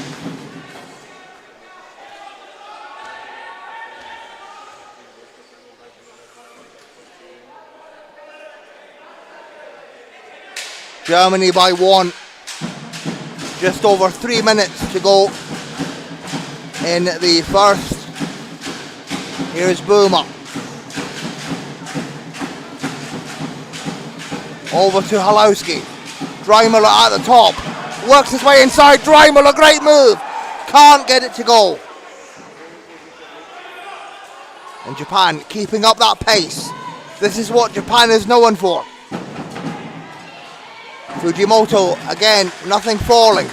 Germany by 1. Just over 3 minutes to go in the first. Here's Boomer. Over to Halowski. Dreimuller at the top. Works his way inside. Dreimuller, great move. Can't get it to go. And Japan keeping up that pace. This is what Japan is known for. Fujimoto, again, nothing falling.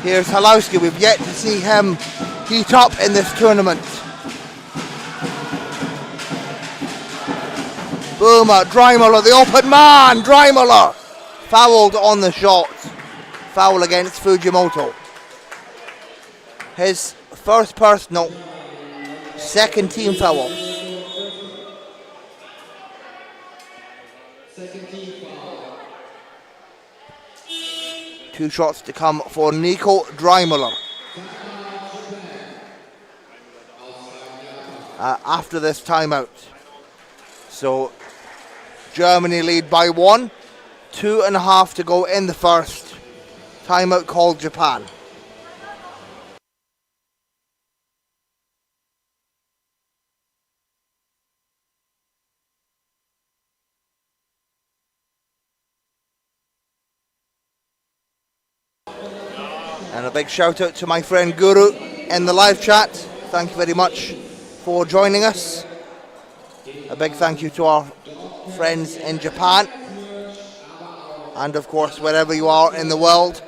Here's Halowski. We've yet to see him heat up in this tournament. Boomer, Dreimuller, the open man. Dreimuller fouled on the shot. Foul against Fujimoto. His first personal, second team foul. Two shots to come for Nico Dreimuller. After this timeout. So Germany lead by 1. 2.5 to go in the first. Timeout called Japan. And a big shout out to my friend Guru in the live chat. Thank you very much for joining us. A big thank you to our friends in Japan. And of course, wherever you are in the world.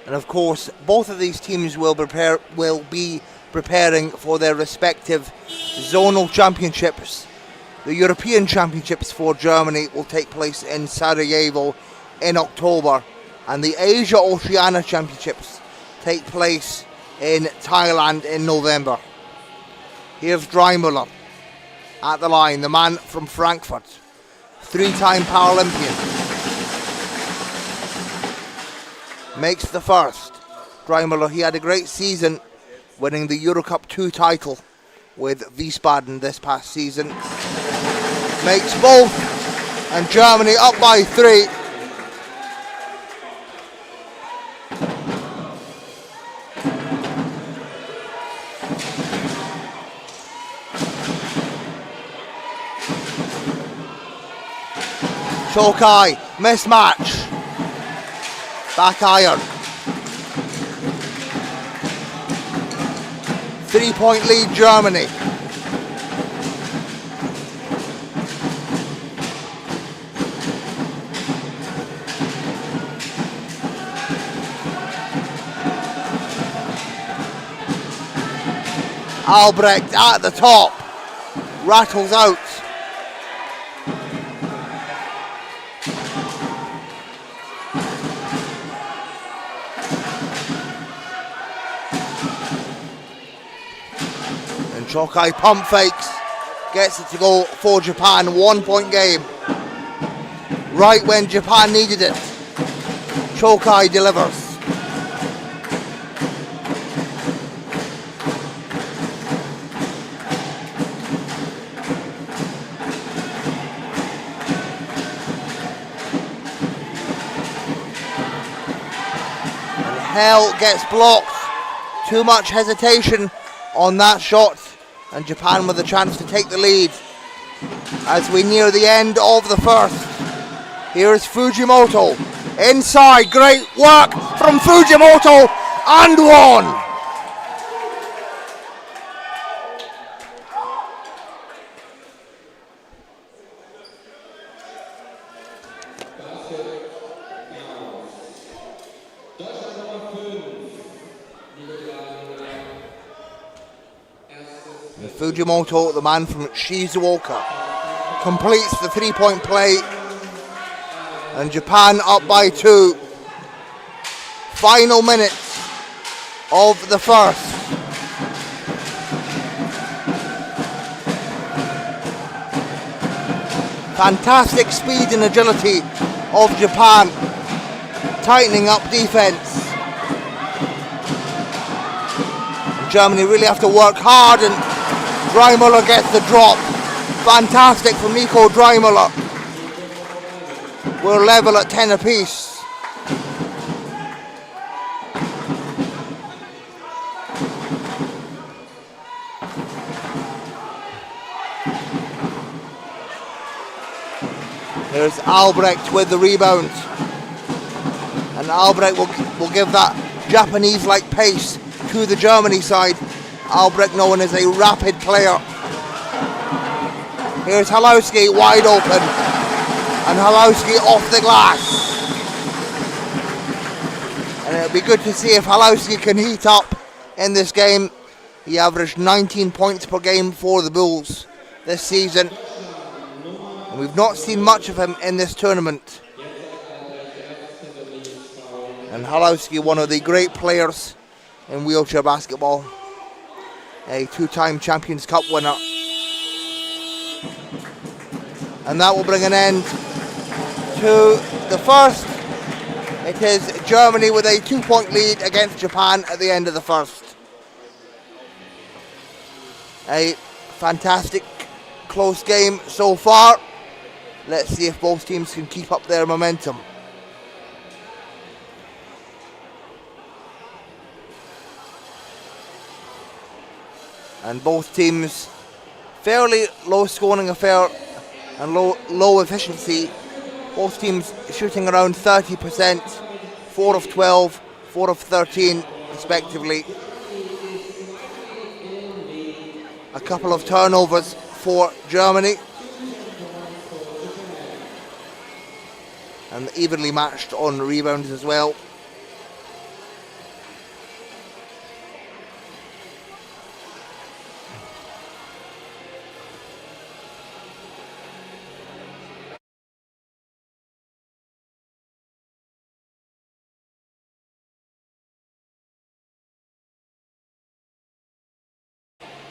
And of course, both of these teams will be preparing for their respective zonal championships. The European Championships for Germany will take place in Sarajevo in October, and the Asia Oceania Championships take place in Thailand in November. Here's Dreimuller at the line, the man from Frankfurt, 3-time Paralympian. Makes the first. Dreimuller, he had a great season winning the Eurocup 2 title with Wiesbaden this past season. Makes both, and Germany up by 3. Chokai, mismatch. Back iron. 3-point lead, Germany. Albrecht at the top. Rattles out. Chokai pump fakes, gets it to go for Japan, 1-point game. Right when Japan needed it, Chokai delivers. And Hell gets blocked, too much hesitation on that shot. And Japan with a chance to take the lead as we near the end of the first. Here's Fujimoto inside, great work from Fujimoto, and one. Fujimoto, the man from Shizuoka, completes the 3-point play, and Japan up by 2. Final minutes of the first. Fantastic speed and agility of Japan, tightening up defense. Germany really have to work hard, and Dreimüller gets the drop. Fantastic from Nico Dreimüller. We're level at 10 apiece. There's Albrecht with the rebound. And Albrecht will give that Japanese-like pace to the Germany side. Albrecht known as a rapid player. Here's Halowski wide open, and Halowski off the glass. And it'll be good to see if Halowski can heat up in this game. He averaged 19 points per game for the Bulls this season, and we've not seen much of him in this tournament. And Halowski, one of the great players in wheelchair basketball, a 2-time Champions Cup winner. And that will bring an end to the first. It is Germany with a 2-point lead against Japan at the end of the first. A fantastic close game so far. Let's see if both teams can keep up their momentum. And both teams fairly low scoring affair and low efficiency. Both teams shooting around 30%, 4 of 12, 4 of 13 respectively. A couple of turnovers for Germany. And evenly matched on rebounds as well.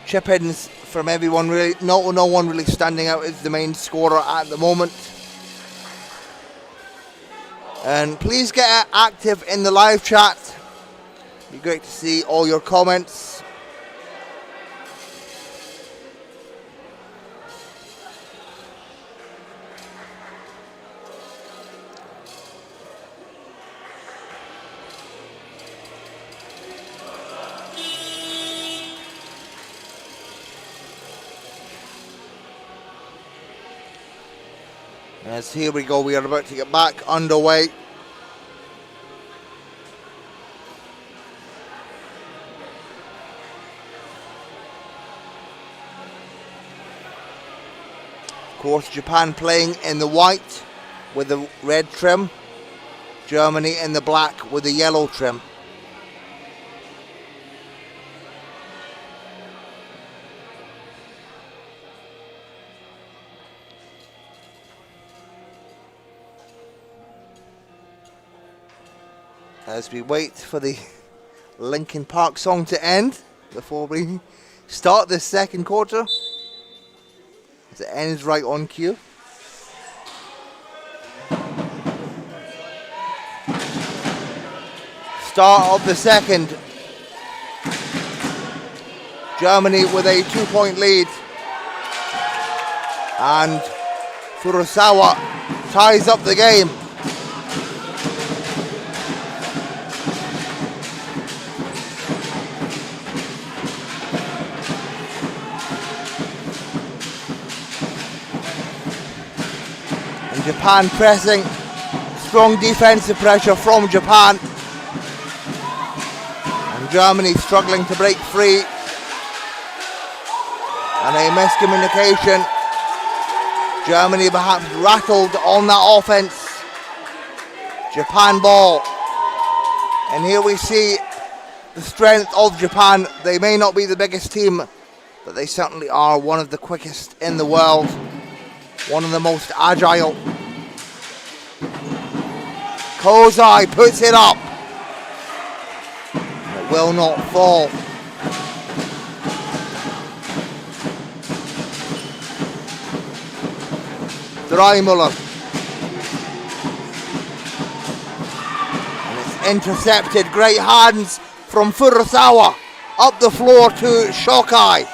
Chip-ins from everyone, really. No one really standing out as the main scorer at the moment. And please get active in the live chat. Be great to see all your comments. As here we go, we are about to get back underway. Of course, Japan playing in the white with the red trim. Germany in the black with the yellow trim. As we wait for the Linkin Park song to end before we start the second quarter. As it ends right on cue. Start of the second. Germany with a 2-point lead. And Furusawa ties up the game. And Japan pressing. Strong defensive pressure from Japan. Germany struggling to break free, and a miscommunication. Germany perhaps rattled on that offense. Japan ball, and here we see the strength of Japan. They may not be the biggest team, but they certainly are one of the quickest in the world, one of the most agile. Kozai puts it up. Will not fall. Dreimuller. And it's intercepted. Great hands from Furusawa. Up the floor to Shokai.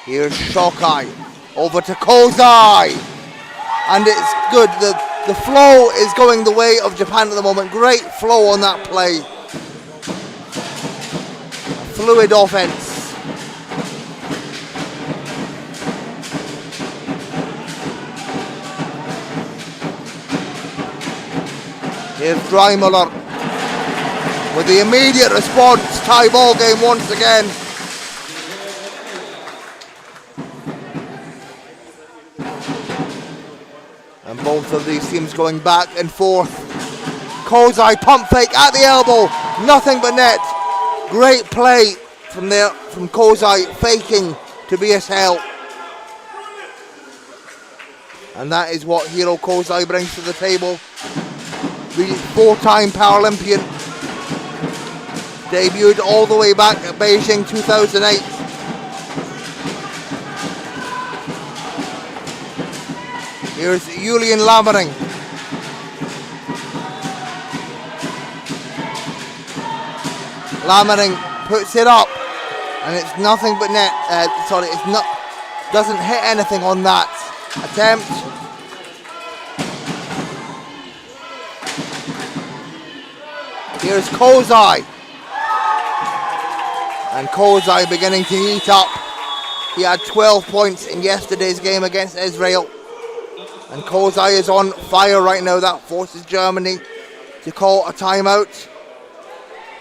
Here's Shokai. Over to Kozai. And it's good. The flow is going the way of Japan at the moment. Great flow on that play. Fluid offense. Here's Dreimuller with the immediate response. Tie ball game once again. And both of these teams going back and forth. Kozai pump fake at the elbow. Nothing but net. Great play from there from Kozai, faking Tobias Hell. And that is what Hiro Kozai brings to the table. The four-time Paralympian. Debuted all the way back at Beijing 2008. Here's Julian Lammering. Lammering puts it up, and it's nothing but net. It's not. Doesn't hit anything on that attempt. Here's Kozai, and Kozai beginning to heat up. He had 12 points in yesterday's game against Israel. And Kozai is on fire right now. That forces Germany to call a timeout.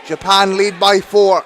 Japan lead by 4.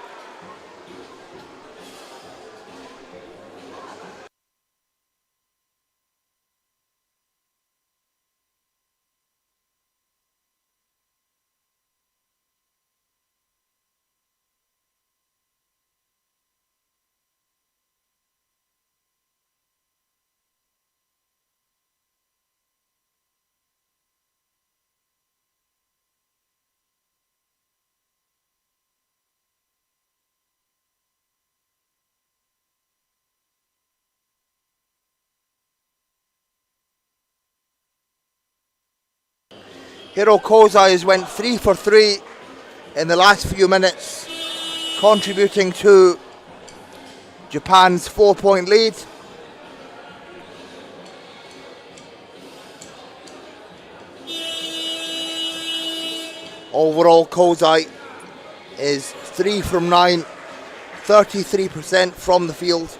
Hiro Kozai has went 3 for 3 in the last few minutes, contributing to Japan's 4-point lead. Overall, Kozai is 3 from 9, 33% from the field.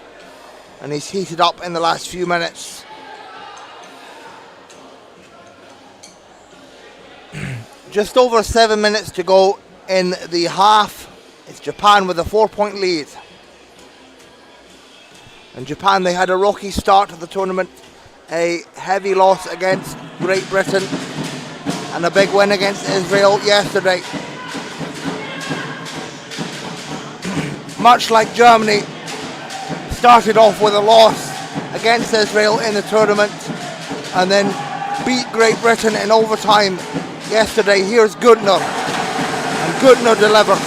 and he's heated up in the last few minutes. Just over 7 minutes to go in the half. It's Japan with a 4-point lead. And Japan, they had a rocky start to the tournament, a heavy loss against Great Britain, and a big win against Israel yesterday. Much like Germany, started off with a loss against Israel in the tournament and then beat Great Britain in overtime yesterday. Here's Gudner, and Gudner delivers.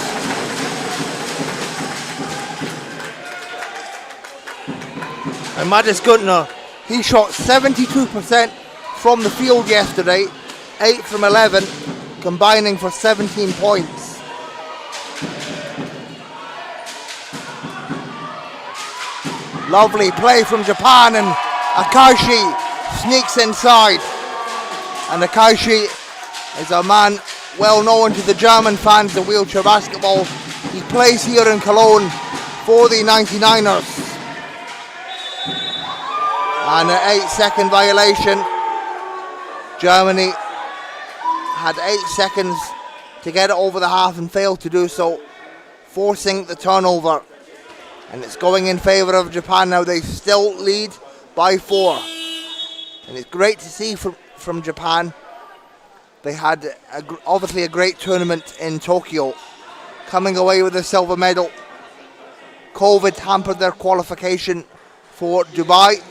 And Matis Gudner, he shot 72% from the field yesterday, 8 from 11, combining for 17 points. Lovely play from Japan, and Akashi sneaks inside. And Akashi is a man well known to the German fans of wheelchair basketball. He plays here in Cologne for the 99ers. And an 8-second violation. Germany had 8 seconds to get it over the half and failed to do so, forcing the turnover. And it's going in favour of Japan now. They still lead by 4. And it's great to see from Japan. They had obviously a great tournament in Tokyo, coming away with a silver medal. COVID hampered their qualification for Dubai,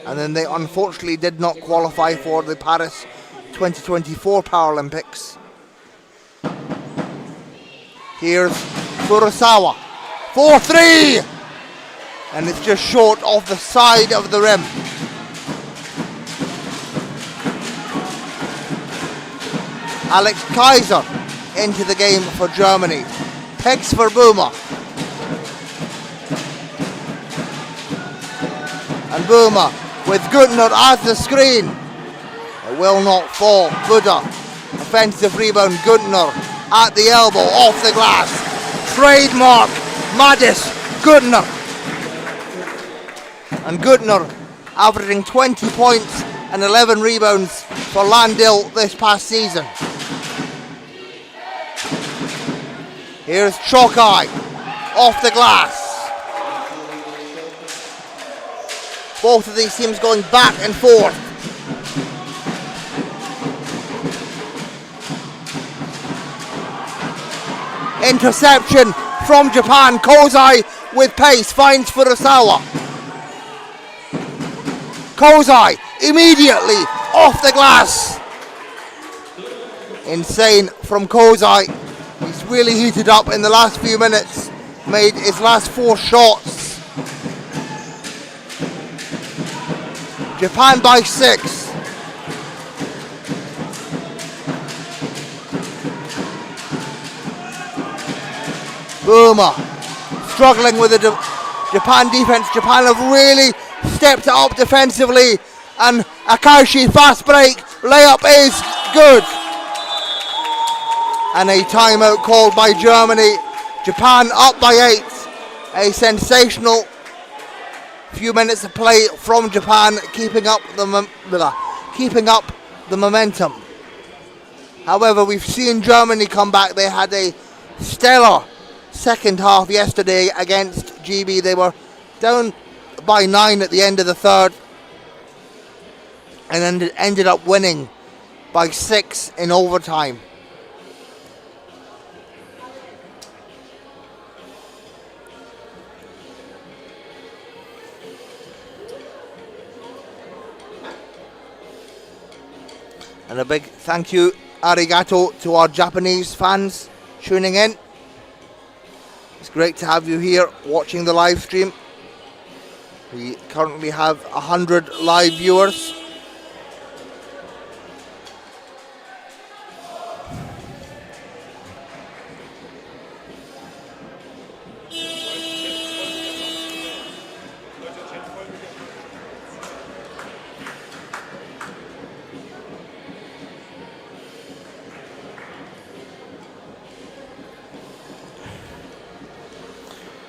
and then they unfortunately did not qualify for the Paris 2024 Paralympics. Here's Furusawa, 4-3! And it's just short of the side of the rim. Alex Kaiser into the game for Germany. Pegs for Boomer. And Boomer with Gudner as the screen. It will not fall. Buddha. Offensive rebound. Gudner at the elbow. Off the glass. Trademark. Matis Gudner. And Gudner averaging 20 points and 11 rebounds for Landil this past season. Here's Chokai off the glass. Both of these teams going back and forth. Interception from Japan. Kozai with pace finds Furusawa. Kozai immediately off the glass. Insane from Kozai. He's really heated up in the last few minutes. Made his last 4 shots. Japan by 6. Boomer struggling with the Japan defense. Japan have really stepped it up defensively, and Akashi fast break layup is good. And a timeout called by Germany. Japan up by 8. A sensational few minutes of play from Japan, keeping up the momentum. However, we've seen Germany come back. They had a stellar second half yesterday against GB. They were down by 9 at the end of the third, and then ended up winning by 6 in overtime. And a big thank you, arigato, to our Japanese fans tuning in. It's great to have you here watching the live stream. We currently have 100 live viewers.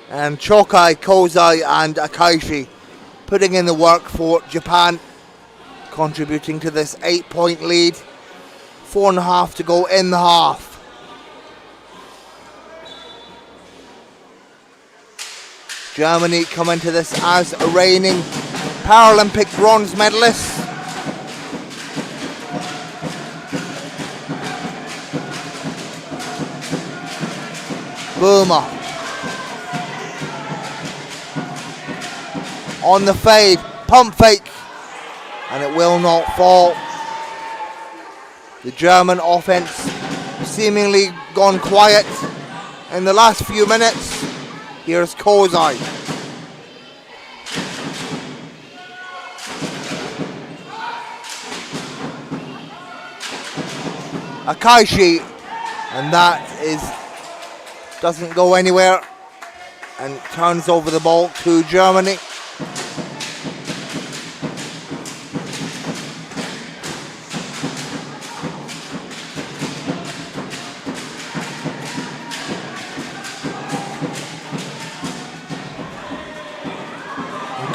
And Chokai, Kozai and Akaishi putting in the work for Japan, contributing to this 8-point lead. 4.5 to go in the half. Germany come into this as a reigning Paralympic bronze medalists. Boomer on the fade, pump fake, and it will not fall. The German offense seemingly gone quiet in the last few minutes. Here's Kozai. Akaishi, and that doesn't go anywhere and turns over the ball to Germany.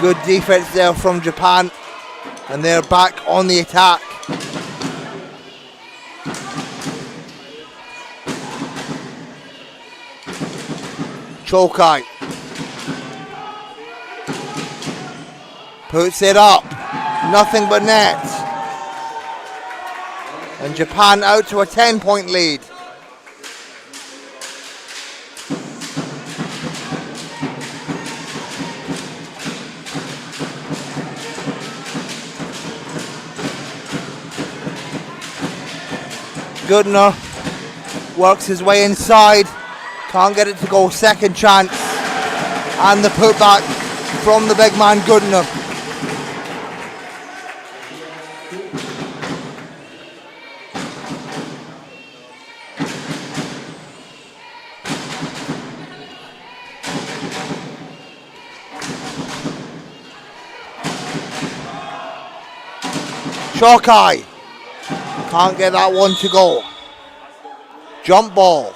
Good defense there from Japan, and they're back on the attack. Chokai puts it up, nothing but net, and Japan out to a 10-point lead. Goodner works his way inside, can't get it to go. Second chance, and the putback from the big man Goodner. Shokai can't get that one to go. Jump ball.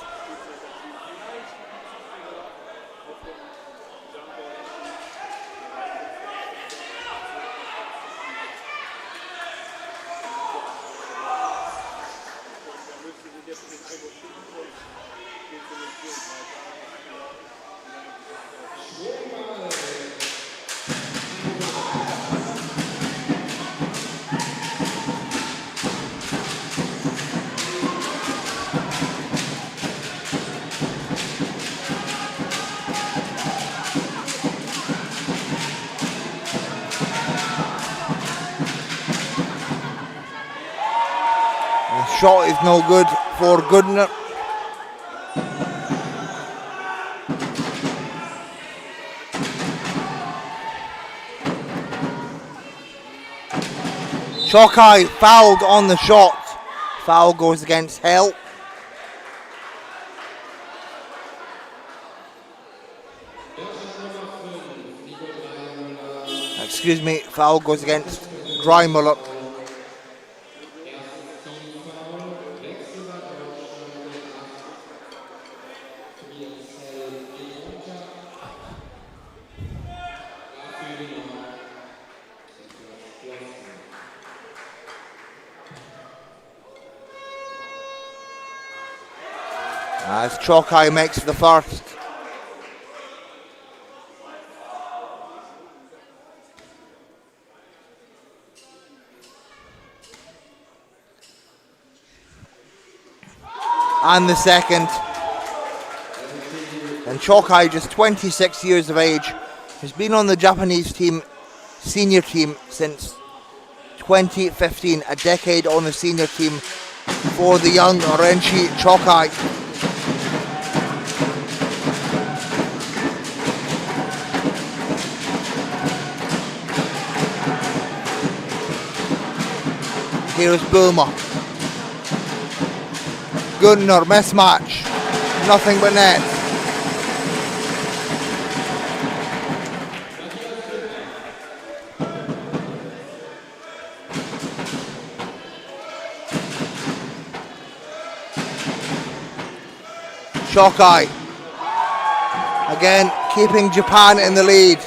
Shot is no good for Goodner. Shokai fouled on the shot. Foul goes against Hell. Excuse me, foul goes against Dreimuller. As Chokai makes the first. And the second. And Chokai, just 26 years of age, has been on the Japanese team, senior team, since 2015, a decade on the senior team for the young Renshi Chokai. Here's Boomer. Gunnar, mismatch. Nothing but net. Shokai. Again, keeping Japan in the lead.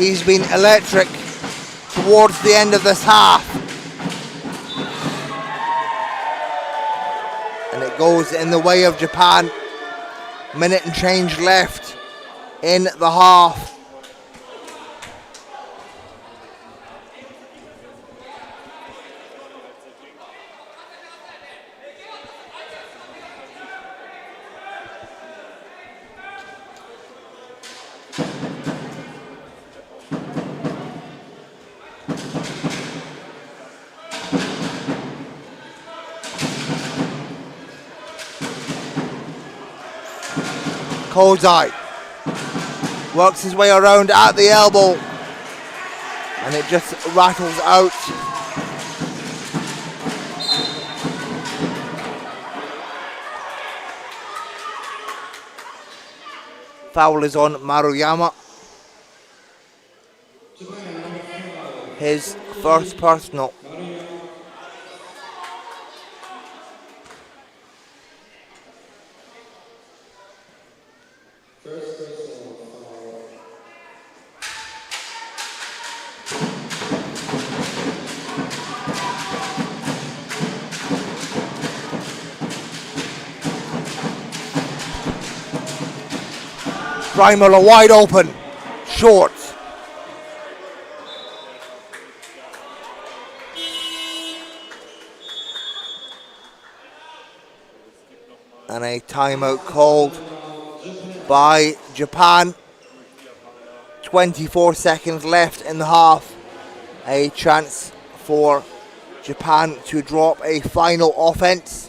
He's been electric towards the end of this half. And it goes in the way of Japan. Minute and change left in the half. Kozai works his way around at the elbow and it just rattles out. Foul is on Maruyama. His first personal. Primal are wide open, short. And a timeout called by Japan. 24 seconds left in the half. A chance for Japan to drop a final offense.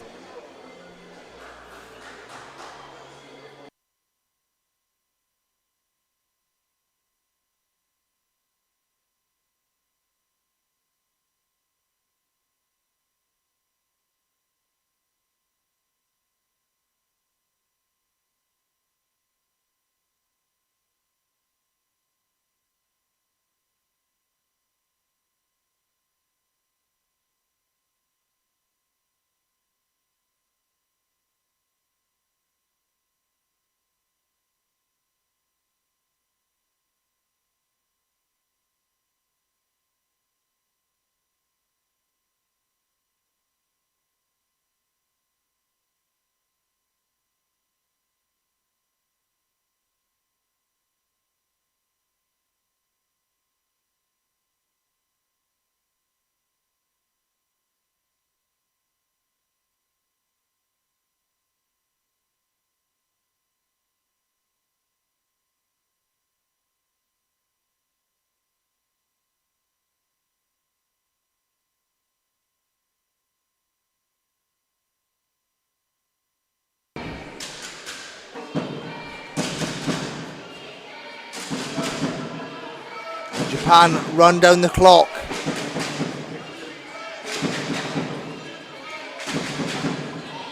Japan run down the clock.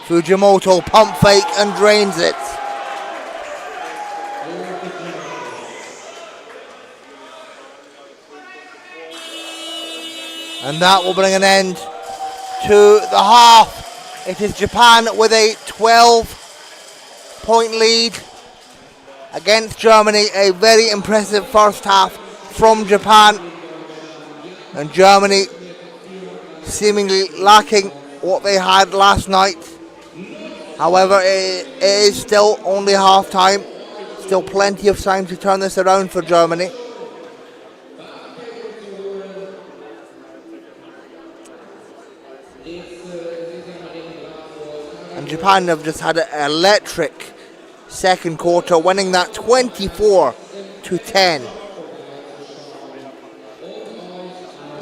Fujimoto pump fake and drains it. And that will bring an end to the half. It is Japan with a 12-point lead against Germany. A very impressive first half from Japan, and Germany seemingly lacking what they had last night. However, it is still only half time, still plenty of time to turn this around for Germany. And Japan have just had an electric second quarter, winning that 24-10.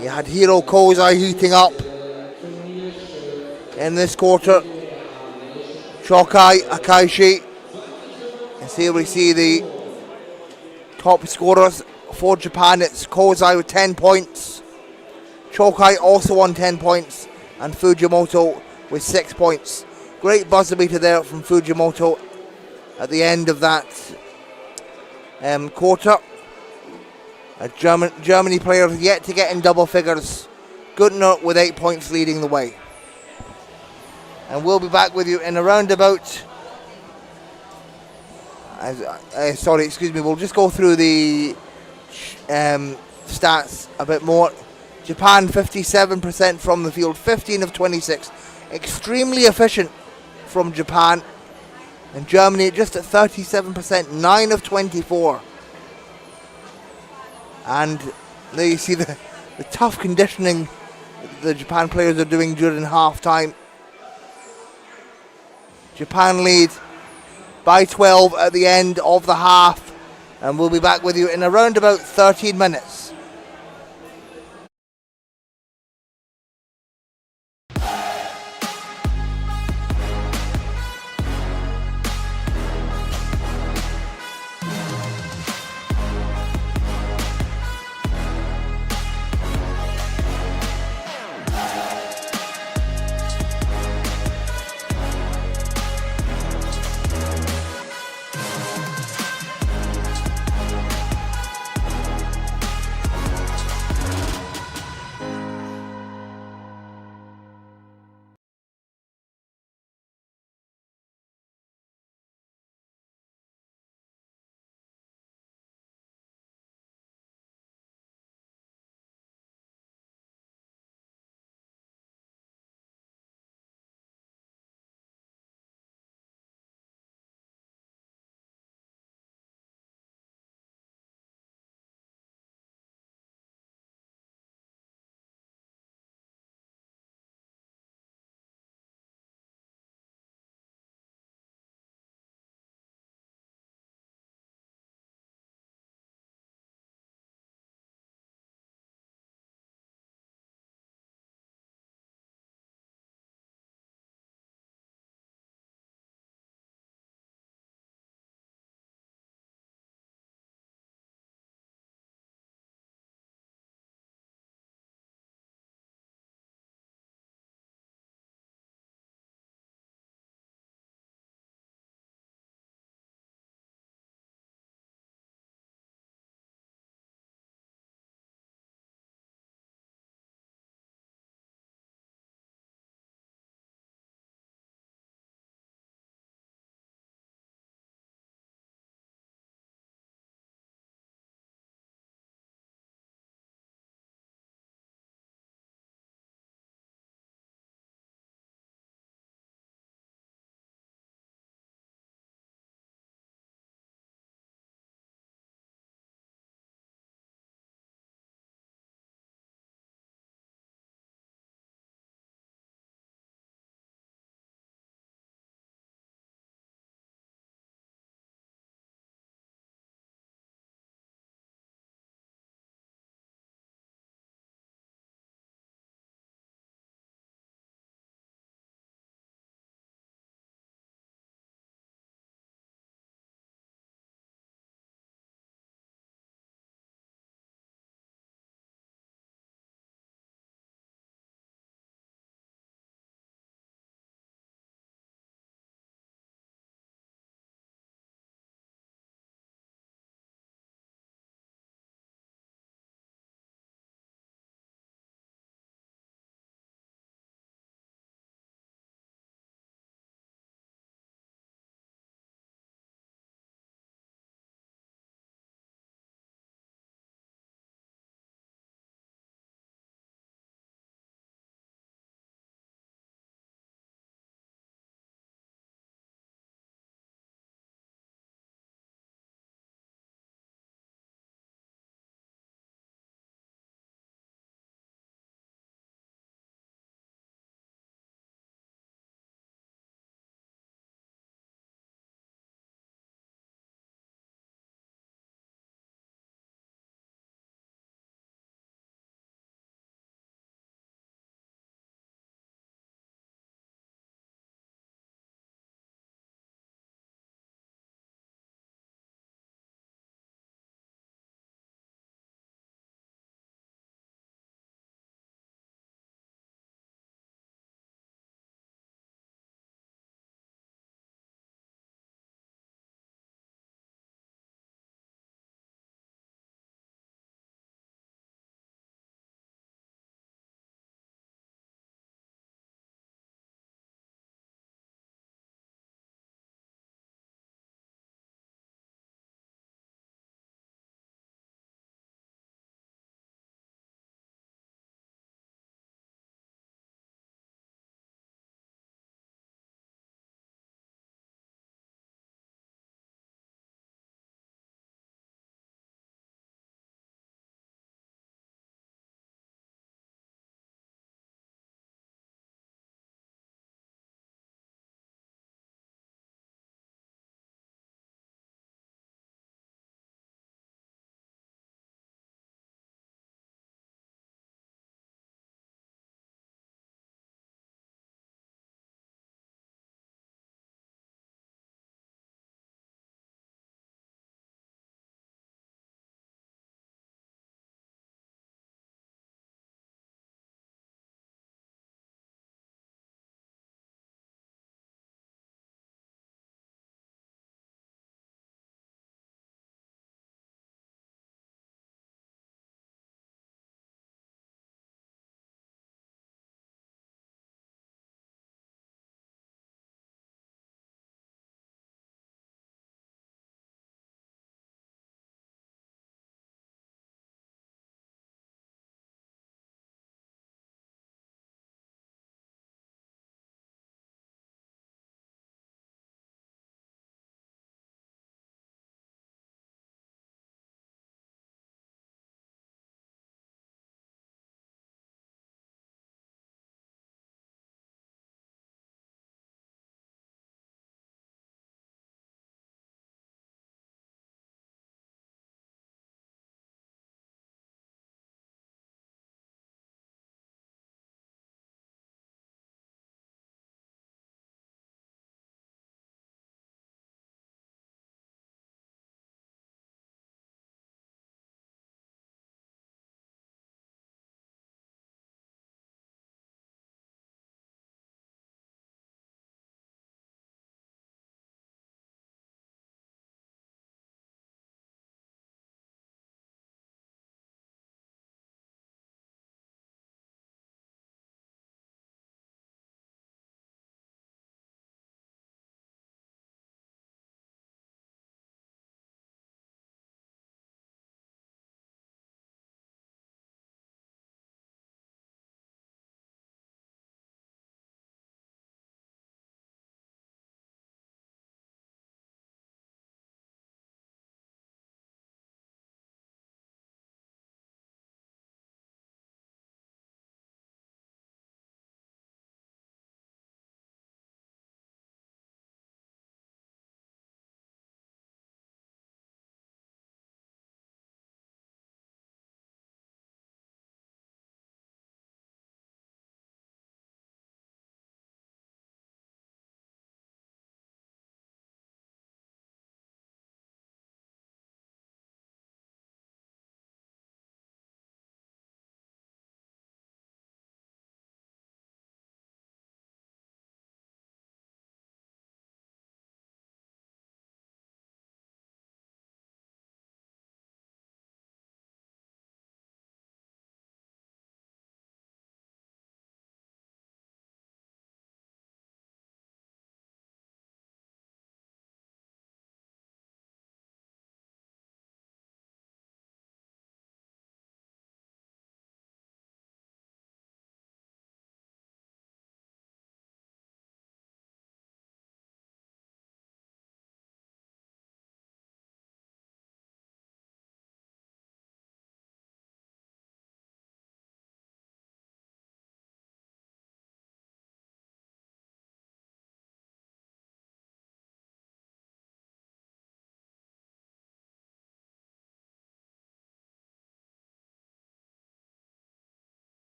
You had Hiro Kozai heating up in this quarter. Shokai Akaishi. And here we see the top scorers for Japan. It's Kozai with 10 points. Shokai also on 10 points. And Fujimoto with 6 points. Great buzzer beater there from Fujimoto at the end of that quarter. A Germany player yet to get in double figures. Guttner with 8 points leading the way. And we'll be back with you in around about... we'll just go through the stats a bit more. Japan 57% from the field, 15 of 26. Extremely efficient from Japan. And Germany just at 37%, 9 of 24. And there you see the tough conditioning the Japan players are doing during half time. Japan lead by 12 at the end of the half. And we'll be back with you in around about 13 minutes.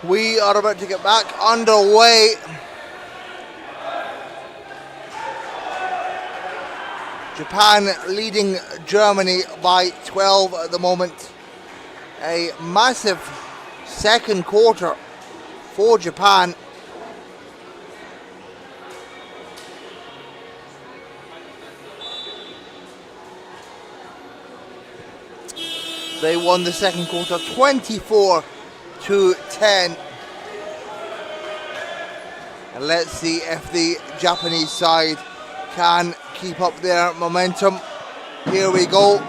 We are about to get back underway. Japan leading Germany by 12 at the moment. A massive second quarter for Japan. They won the second quarter 24-10. And let's see if the Japanese side can keep up their momentum. Here we go.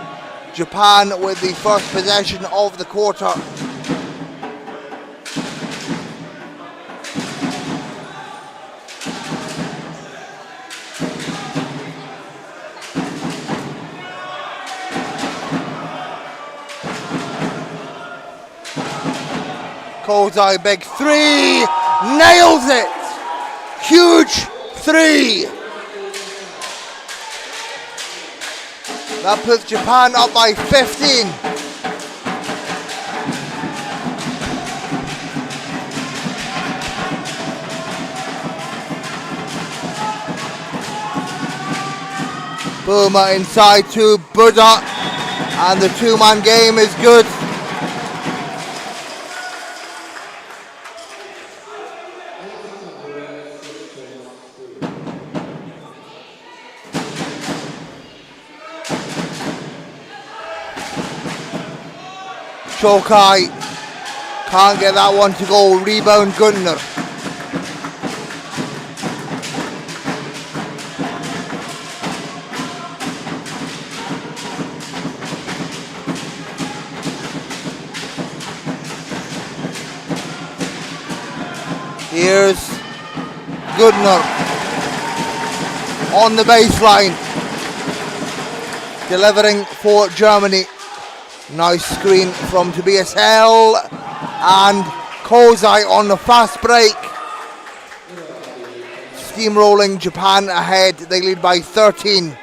Japan with the first possession of the quarter. Kozai, big three, nails it! Huge three! That puts Japan up by 15. Boomer inside to Buddha, and the two-man game is good. Shokai can't get that one to go. Rebound Gunnar. Here's Gunnar on the baseline, delivering for Germany. Nice screen from Tobias Hell, and Kozai on the fast break. Steamrolling Japan ahead, they lead by 13.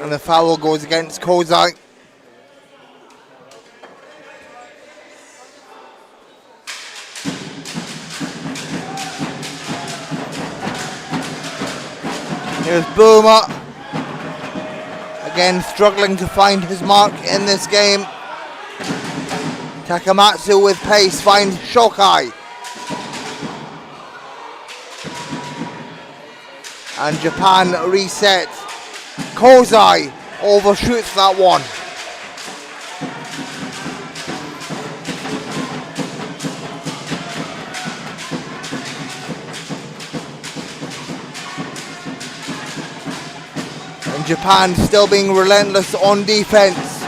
And the foul goes against Kozai. Here's Boomer. Again struggling to find his mark in this game. Takamatsu with pace finds Shokai. And Japan reset. Kozai overshoots that one. And Japan still being relentless on defense.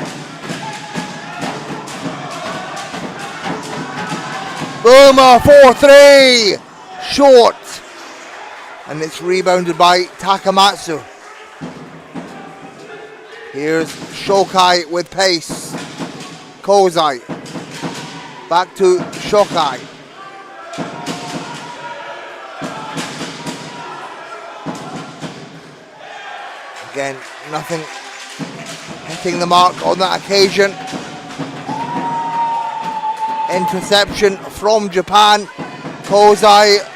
Boomer 4-3, short. And it's rebounded by Takamatsu. Here's Shokai with pace. Kozai. Back to Shokai. Again, nothing hitting the mark on that occasion. Interception from Japan. Kozai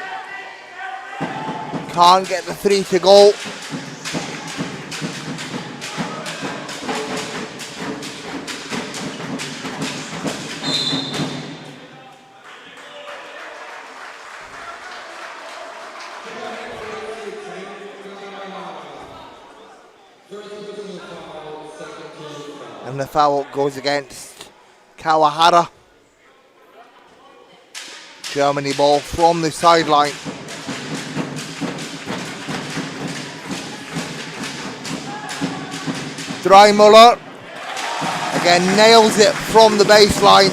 can't get the three to go. And the foul goes against Kawahara. Germany ball from the sideline. Dreimuller again nails it from the baseline.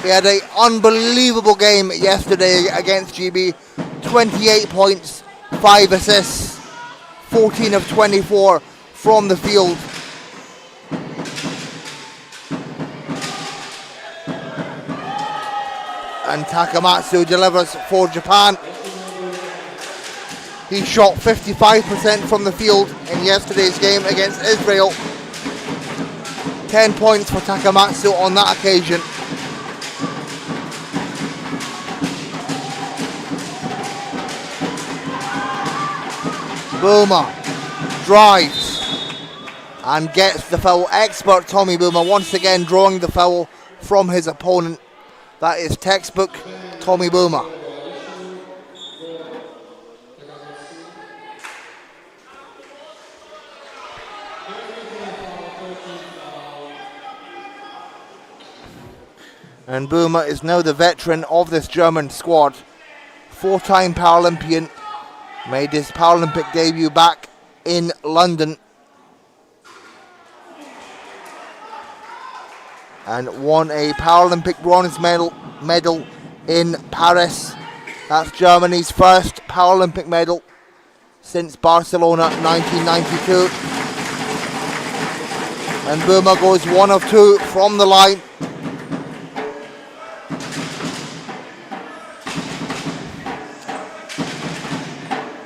He had an unbelievable game yesterday against GB. 28 points, 5 assists, 14 of 24 from the field. and Takamatsu delivers for Japan. He shot 55% from the field in yesterday's game against Israel. 10 points for Takamatsu on that occasion. Boomer drives and gets the foul. Expert Tommy Boomer once again drawing the foul from his opponent. That is textbook Tommy Boomer. And Boomer is now the veteran of this German squad. 4-time Paralympian. Made his Paralympic debut back in London. And won a Paralympic bronze medal in Paris. That's Germany's first Paralympic medal since Barcelona 1992. And Boomer goes 1 of 2 from the line.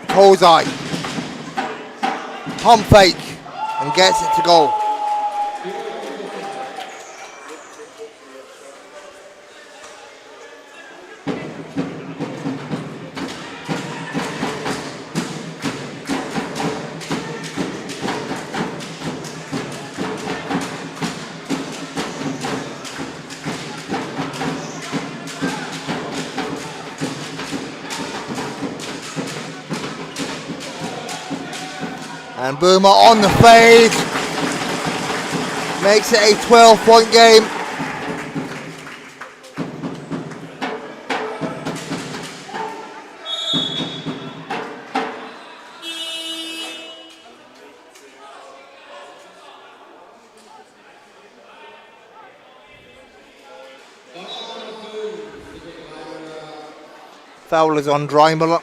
Kozai, pump fake, and gets it to go. And Boomer on the fade, makes it a 12-point game. Foul is on Dreimler.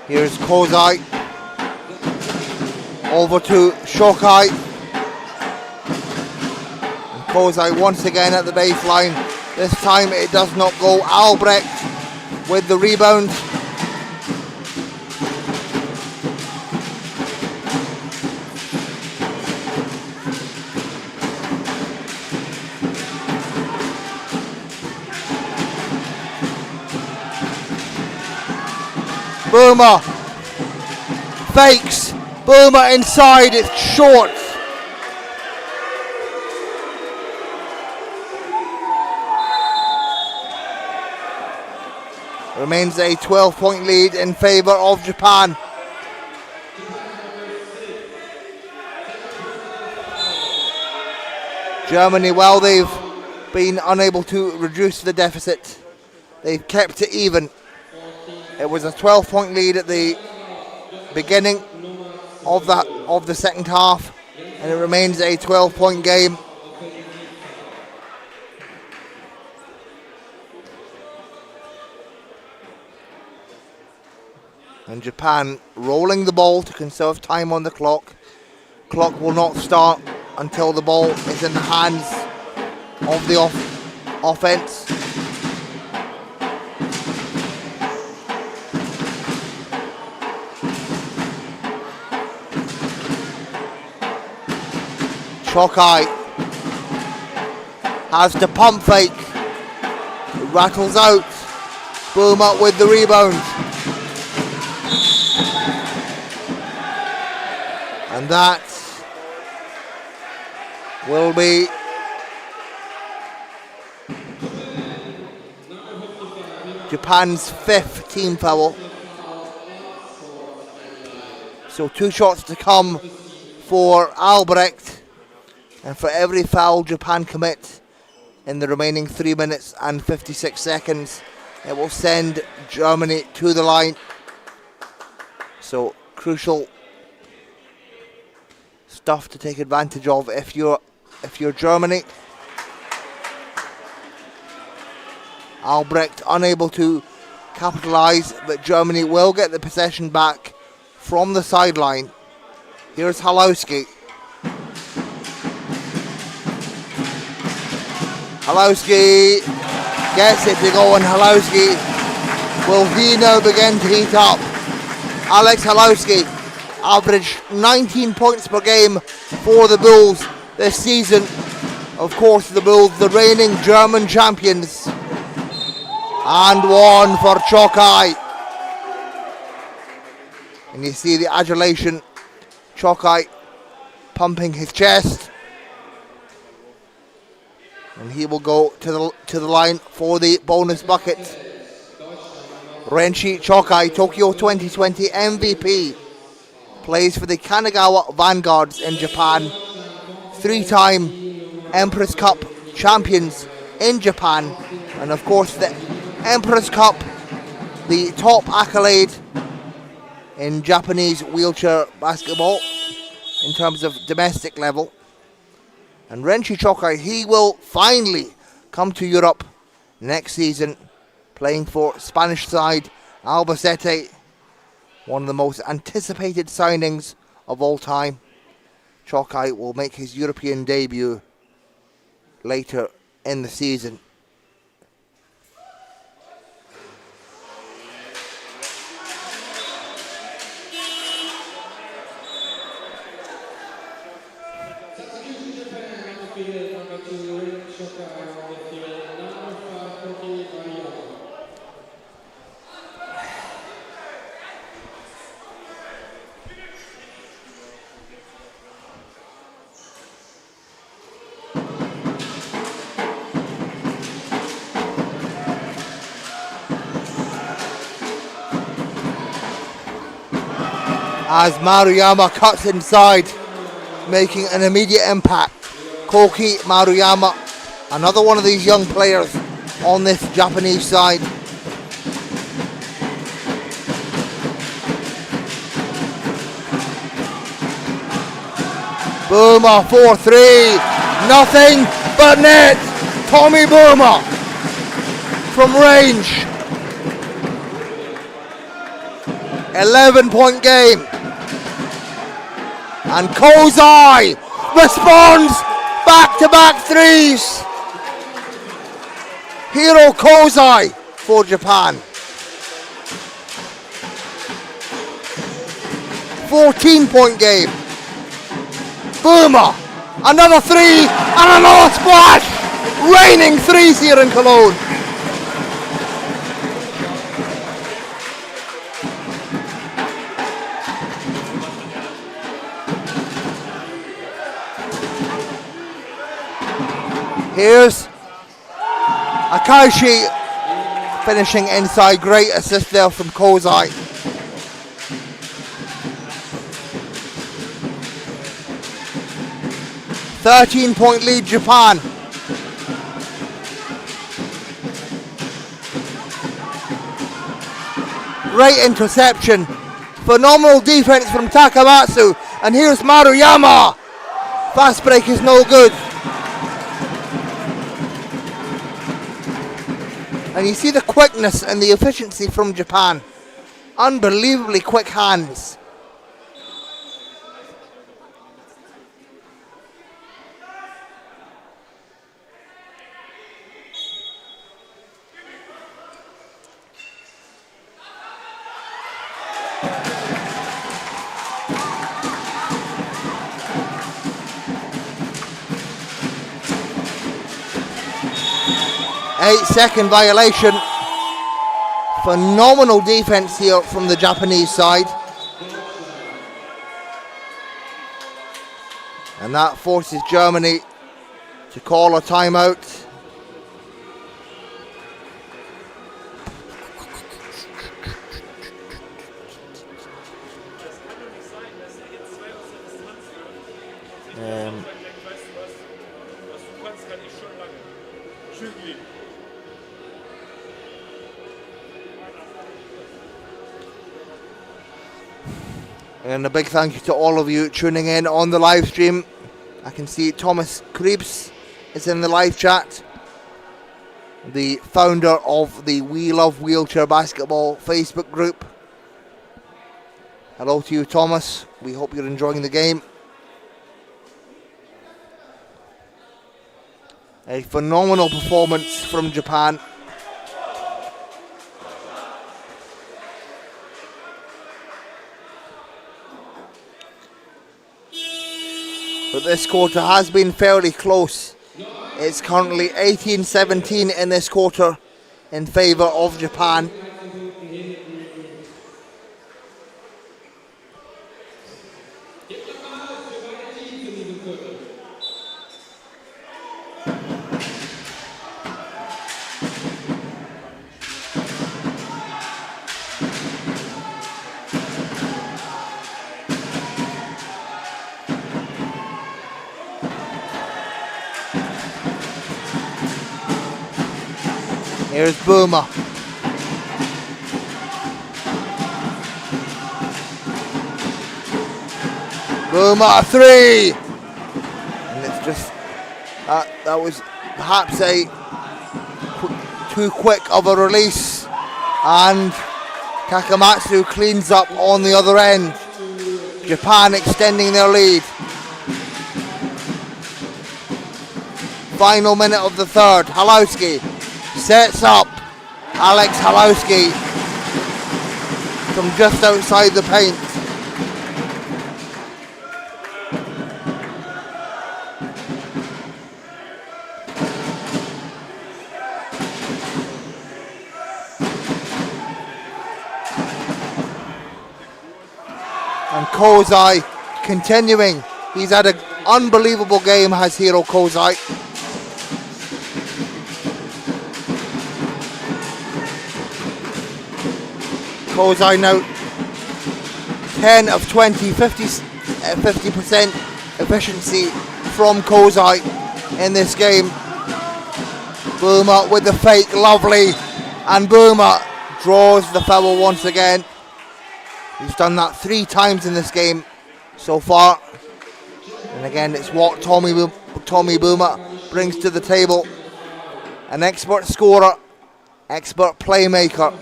Here's Kozai, over to Shokai. And Kozai once again at the baseline. This time it does not go. Albrecht with the rebound. Boomer fakes. Boomer inside. It's short. Remains a 12-point lead in favour of Japan. Germany, while they've been unable to reduce the deficit, they've kept it even. It was a 12-point lead at the beginning of the second half, and it remains a 12-point game. And Japan rolling the ball to conserve time on the clock. Clock will not start until the ball is in the hands of the offense. Shokai has to pump fake. It rattles out. Boomer with the rebound. And that will be Japan's 5th team foul. So 2 shots to come for Albrecht. And for every foul Japan commit in the remaining 3 minutes and 56 seconds, it will send Germany to the line. So crucial stuff to take advantage of if you're Germany. Albrecht unable to capitalise, but Germany will get the possession back from the sideline. Here's Halowski. Halowski gets it to go, and Halowski, will he now begin to heat up? Alex Halowski averaged 19 points per game for the Bulls this season. Of course, the Bulls, the reigning German champions. And one for Chokai. And you see the adulation. Chokai pumping his chest. And he will go to the line for the bonus bucket. Renshi Chokai, Tokyo 2020 MVP. Plays for the Kanagawa Vanguards in Japan. 3-time Empress Cup champions in Japan. And of course the Empress Cup, the top accolade in Japanese wheelchair basketball in terms of domestic level. And Renshi Chokai, he will finally come to Europe next season, playing for Spanish side Albacete, one of the most anticipated signings of all time. Chokai will make his European debut later in the season. As Maruyama cuts inside, making an immediate impact. Koki Maruyama, another one of these young players on this Japanese side. Boomer 4-3, nothing but net. Tommy Boomer from range. 11-point game. And Kozai responds, back-to-back threes. Hiro Kozai for Japan. 14-point game. Boomer, another three and another splash. Raining threes here in Cologne. Here's Akashi finishing inside. Great assist there from Kozai. .13 lead Japan. Great interception. Phenomenal defense from Takamatsu. And here's Maruyama. Fast break is no good. And you see the quickness and the efficiency from Japan. Unbelievably quick hands. Eight-second violation. Phenomenal defense here from the Japanese side. And that forces Germany to call a timeout. And a big thank you to all of you tuning in on the live stream. I can see Thomas Krebs is in the live chat. the founder of the We Love Wheelchair Basketball Facebook group. Hello to you, Thomas. We hope you're enjoying the game. A phenomenal performance from Japan. But this quarter has been fairly close. It's currently 18-17 in this quarter in favour of Japan. Here's Boomer. Boomer, three! And it's just, that was perhaps a too quick of a release. And Takamatsu cleans up on the other end. Japan extending their lead. Final minute of the third. Halowski sets up Alex Halowski from just outside the paint. And Kozai continuing. He's had an unbelievable game, has Hiro Kozai. Kozai now 10 of 20, 50% efficiency from Kozai in this game. Boomer with the fake, lovely, and Boomer draws the foul once again. He's done that 3 times in this game so far. And again, it's what Tommy Boomer brings to the table. An expert scorer, expert playmaker.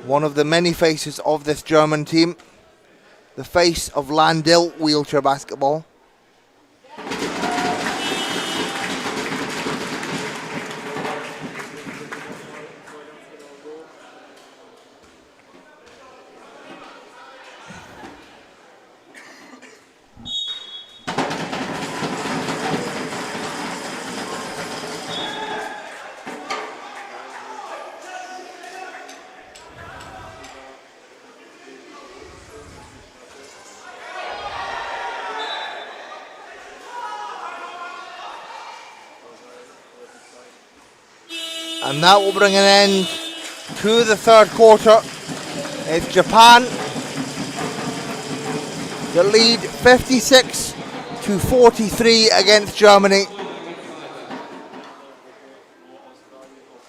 One of the many faces of this German team. The face of Landil wheelchair basketball. And that will bring an end to the third quarter. It's Japan that lead 56-43 against Germany.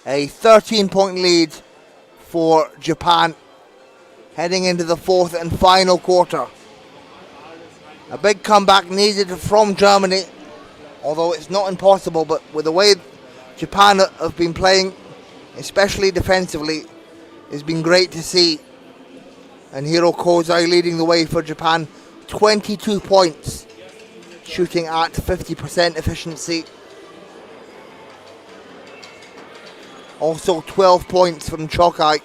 A 13-point lead for Japan heading into the fourth and final quarter. A big comeback needed from Germany, although it's not impossible, but with the way Japan have been playing, especially defensively, it's been great to see. And Hiro Kozai leading the way for Japan, 22 points, shooting at 50% efficiency. Also 12 points from Chokai.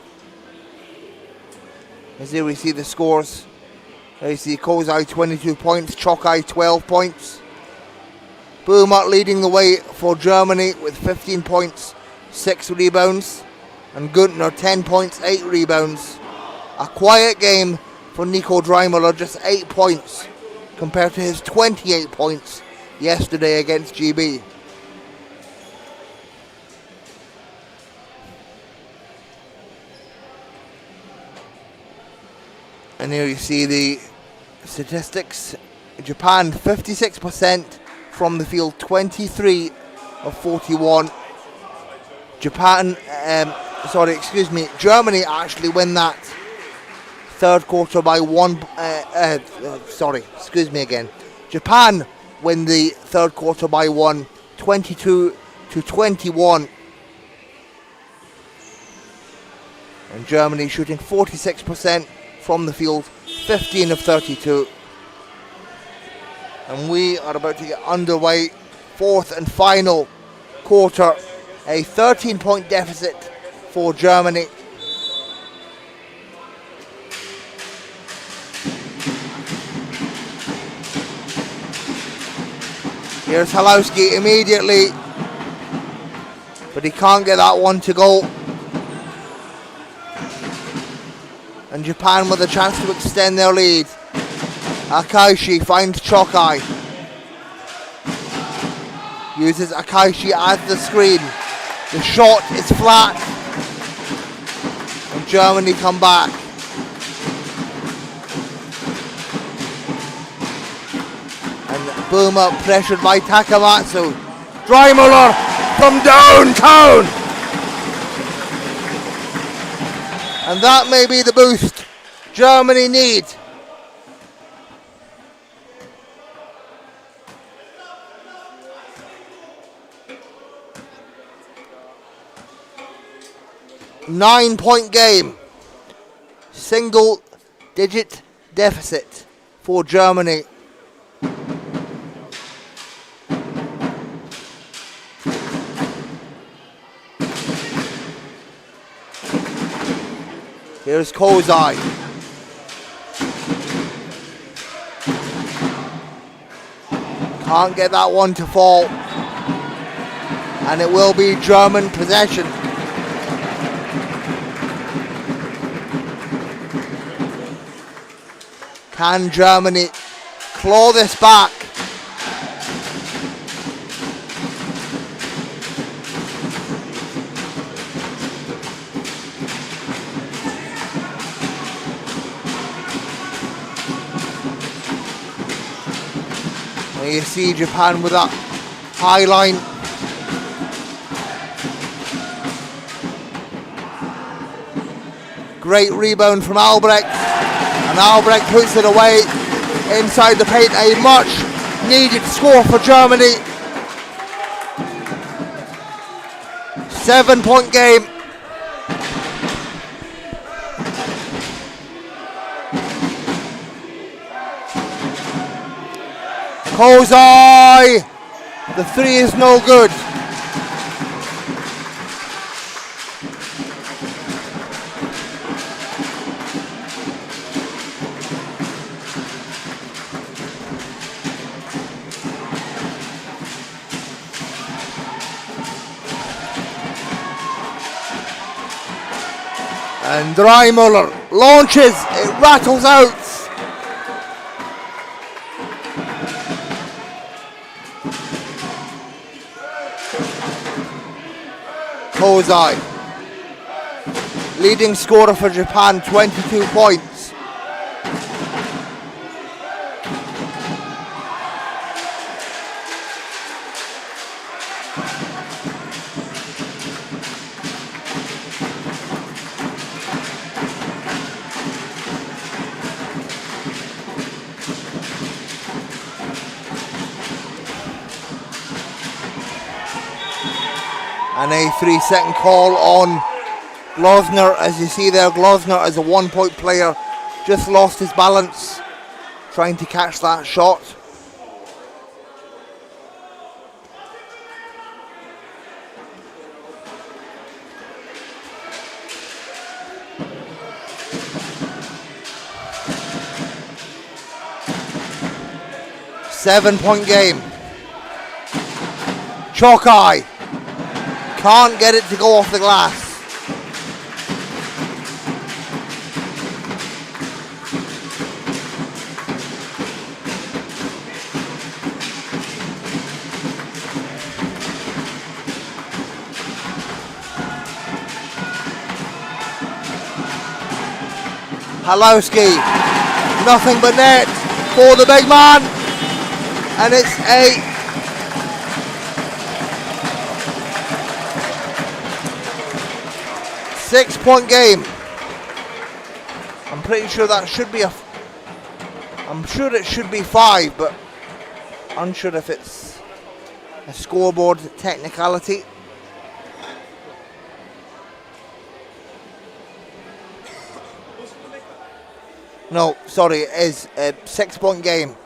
As here we see the scores. There you see Kozai 22 points, Chokai 12 points. Boomer leading the way for Germany with 15 points, 6 rebounds. And Guntner 10 points, 8 rebounds. A quiet game for Nico Dreimeler, just 8 points compared to his 28 points yesterday against GB. And here you see the statistics. Japan 56% from the field, 23 of 41. Germany actually win that third quarter by Japan win the third quarter by 1, 22-21. And Germany shooting 46% from the field, 15 of 32. And we are about to get underway, fourth and final quarter. A 13-point deficit for Germany. Here's Halowski immediately, but he can't get that one to go. And Japan with a chance to extend their lead. Akaishi finds Chokai. Uses Akaishi as the screen. The shot is flat. And Germany come back. And Boomer pressured by Takamatsu. Dreimuller from downtown. And that may be the boost Germany need. Nine-point game. Single-digit deficit for Germany. Here's Kozai. Can't get that one to fall. And it will be German possession. Can Germany claw this back? And you see Japan with that high line. Great rebound from Albrecht. And Albrecht puts it away inside the paint. A much needed score for Germany. 7-point game. Kozai! The three is no good. And Dreimuller launches, it rattles out. Kozai, leading scorer for Japan, 22 points. And a 3-second call on Glosner. As you see there, Glosner as a 1-point player just lost his balance trying to catch that shot. Seven-point game. Chokai. Can't get it to go off the glass. Halowski, nothing but net for the big man. And it's a 6-point game. I'm pretty sure that should be I'm sure it should be 5, but unsure if it's a scoreboard technicality. No, sorry, it is a 6-point game.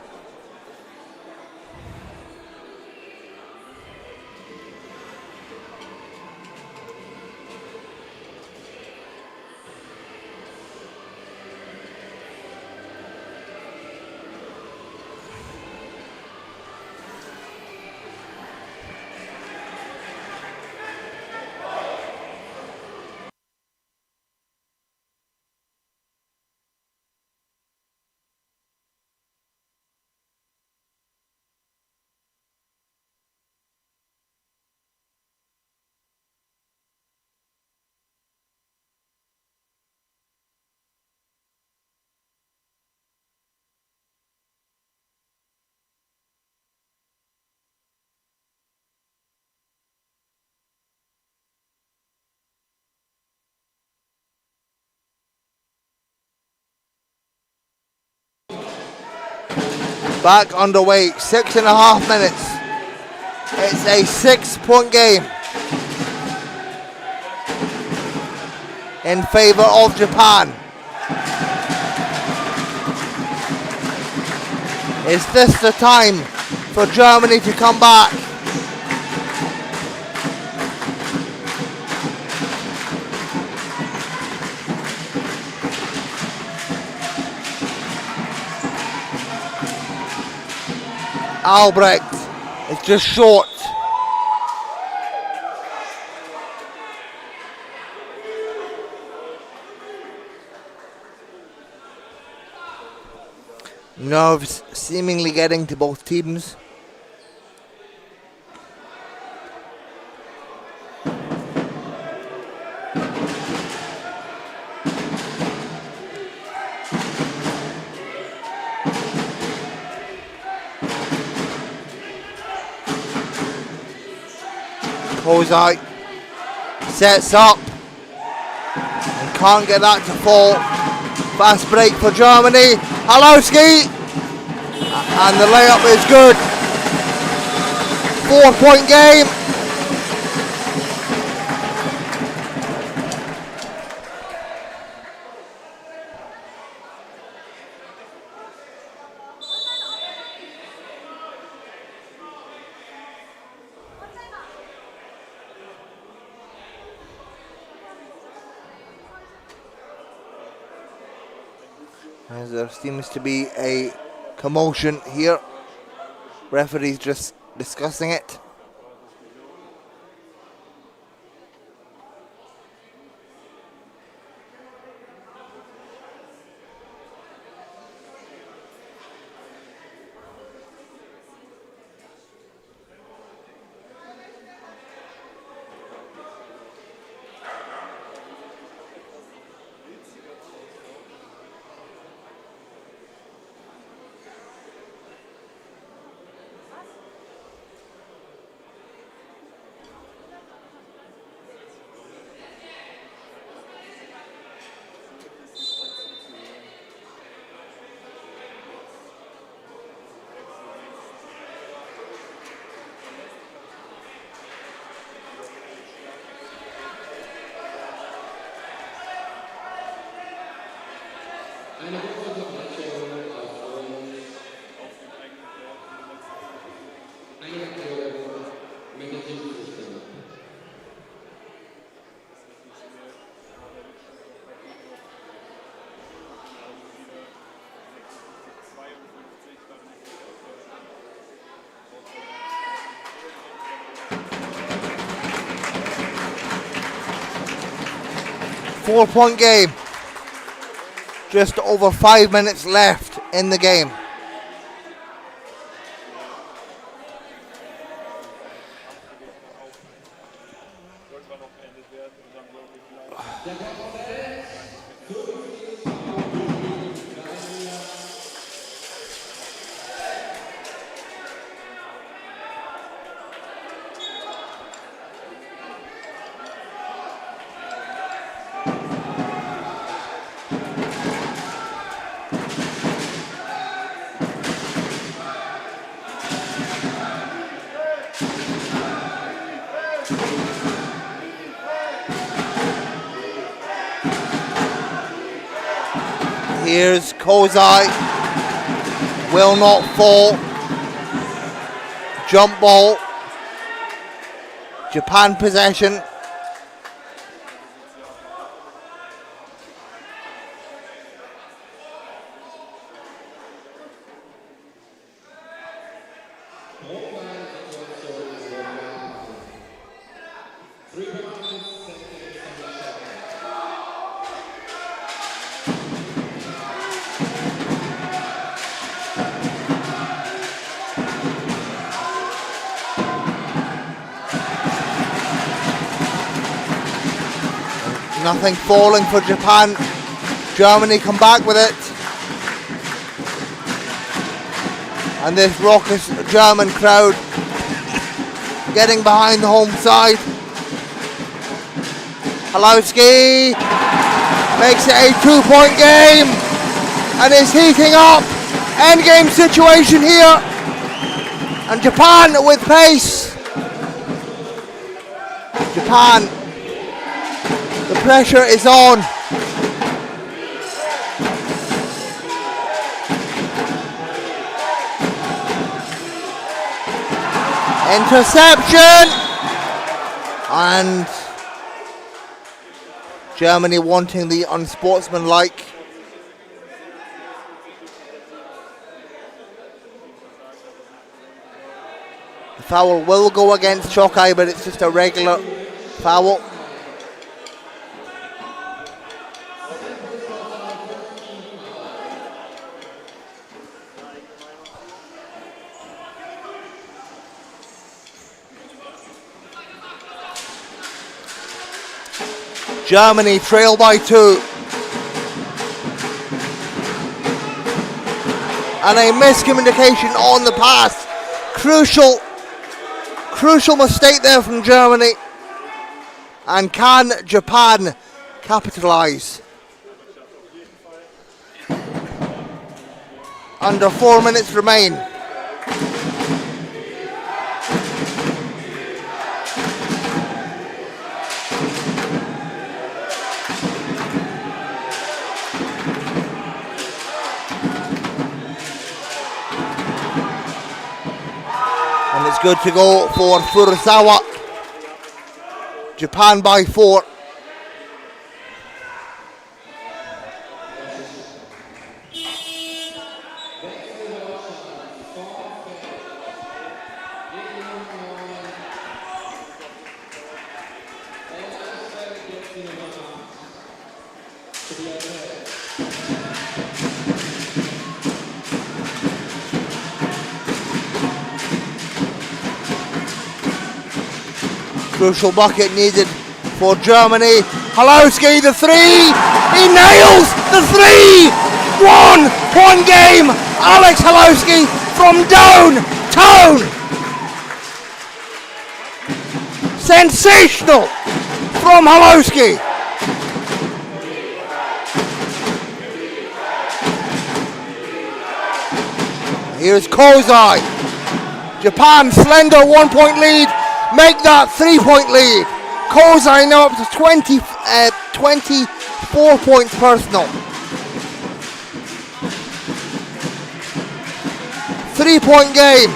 Back underway, 6.5 minutes. It's a 6-point game in favour of Japan. Is this the time for Germany to come back? Albrecht is just short. Nerves seemingly getting to both teams. Kozai sets up and can't get that to fall. Fast break for Germany. Halowski, and the layup is good. 4-point game. As there seems to be a commotion here. Referee's just discussing it. Four-point game. Just over 5 minutes left in the game. Here's Kozai. Will not fall. Jump ball. Japan possession. Nothing falling for Japan. Germany come back with it. And this raucous German crowd getting behind the home side. Halowski makes it a 2-point game and is heating up. Endgame situation here. And Japan with pace. Japan. The pressure is on. Interception! And Germany wanting the unsportsmanlike. The foul will go against Shokai, but it's just a regular foul. Germany trail by 2. And a miscommunication on the pass. Crucial mistake there from Germany. And can Japan capitalize? Under 4 minutes remain. Good to go for Furusawa. Japan by 4. Crucial bucket needed for Germany. Halowski, the 3. He nails the 3. 1-point game. Alex Halowski from downtown. Sensational from Halowski. Here's Kozai. Japan slender 1-point lead. Make that 3-point lead. Kozai now up to 24 points personal. 3-point game.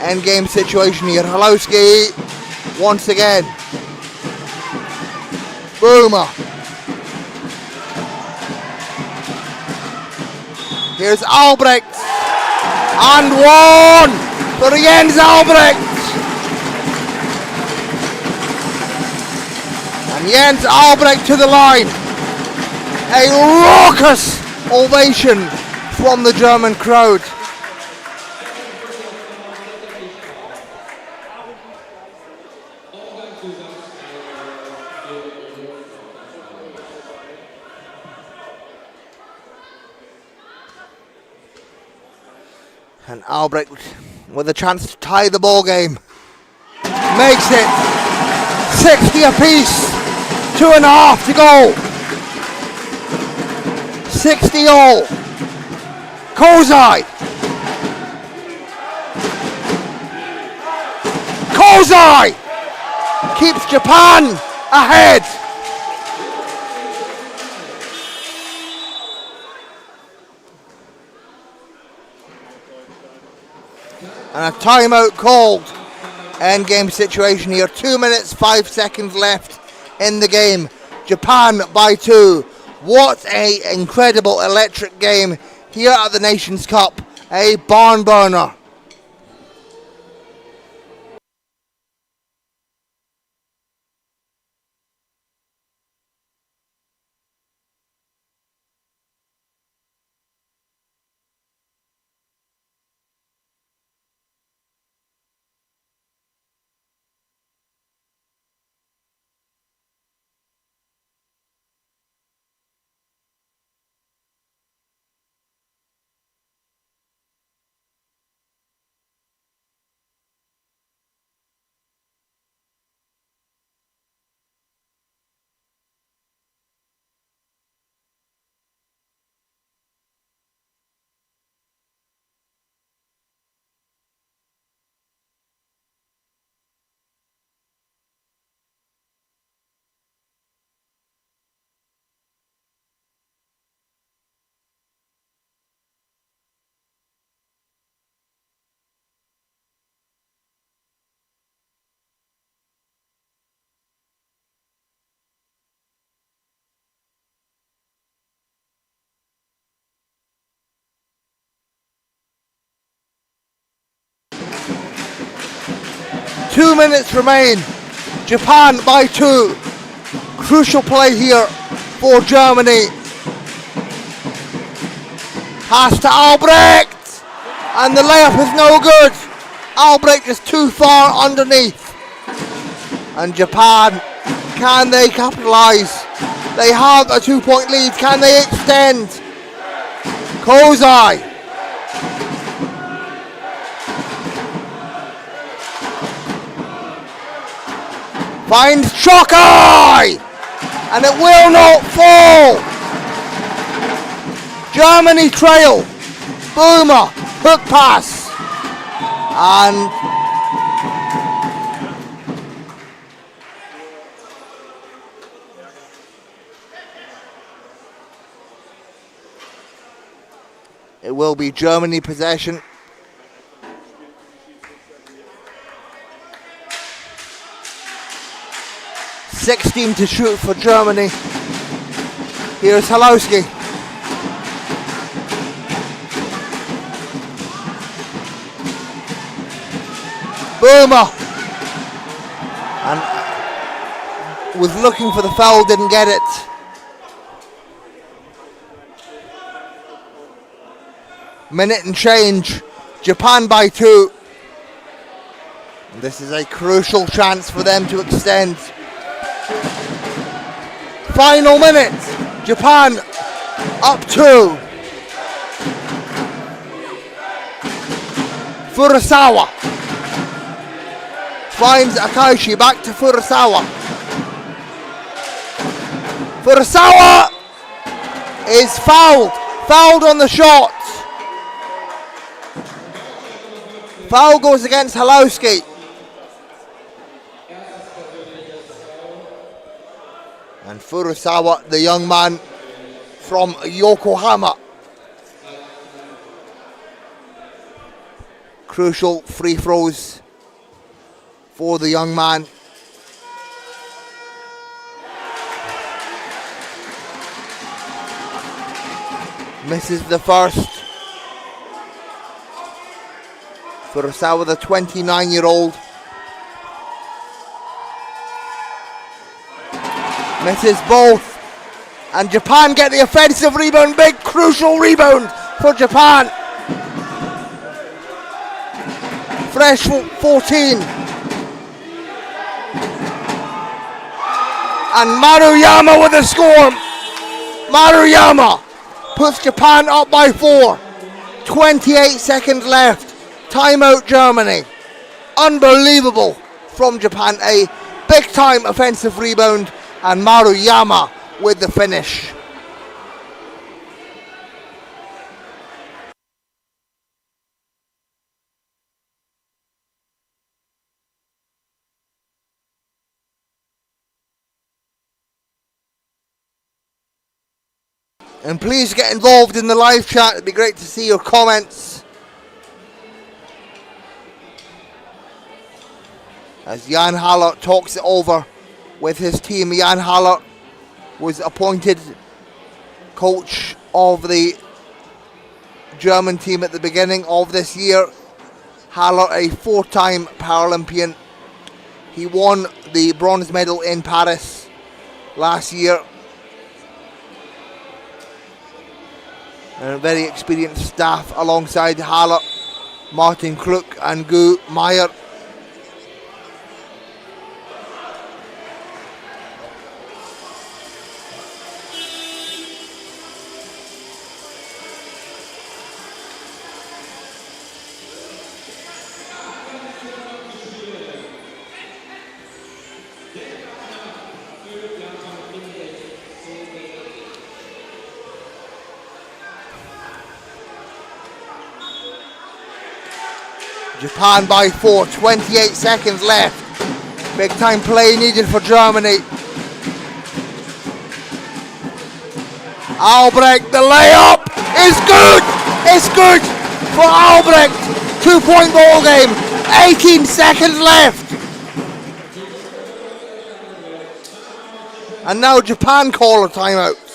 End game situation here. Halowski once again. Boomer. Here's Albrecht. And 1 for Jens Albrecht. And Jens Albrecht to the line. A raucous ovation from the German crowd. And Albrecht with a chance to tie the ball game. Makes it 60 apiece. 2.5 to go. 60 all. Kozai. Kozai keeps Japan ahead. And a timeout called. End game situation here. 2 minutes, 5 seconds left in the game. Japan by 2. What a incredible electric game here at the Nations Cup. A barn burner. Two minutes remain. Japan by 2. Crucial play here for Germany. Pass to Albrecht. And the layup is no good. Albrecht is too far underneath. And Japan, can they capitalise? They have a 2-point lead. Can they extend? Kozai. Finds Chokai! And it will not fall! Germany trail. Boomer, hook pass. And it will be Germany possession. Sixteen to shoot for Germany. Here's Halowski. Boomer. And was looking for the foul, didn't get it. Minute and change. Japan by 2. This is a crucial chance for them to extend. Final minute. Japan up 2. Furusawa finds Akaishi, back to Furusawa. Furusawa is fouled on the shot. Foul goes against Halowski. And Furusawa, the young man from Yokohama. Crucial free throws for the young man. Misses the first. Furusawa, the 29-year-old. Misses both. And Japan get the offensive rebound. Big crucial rebound for Japan. Fresh 14. And Maruyama with the score. Maruyama puts Japan up by 4. 28 seconds left. Timeout Germany. Unbelievable from Japan. A big time offensive rebound. And Maruyama with the finish. And please get involved in the live chat. It'd be great to see your comments. as Jan Haller talks it over with his team. Jan Haller was appointed coach of the German team at the beginning of this year. Haller, a 4-time Paralympian. He won the bronze medal in Paris last year. And a very experienced staff alongside Haller, Martin Kluk and Gu Meyer. Japan by 4, 28 seconds left. Big time play needed for Germany. Albrecht, the layup is good! It's good for Albrecht. 2-point ball game, 18 seconds left. And now Japan call a timeout.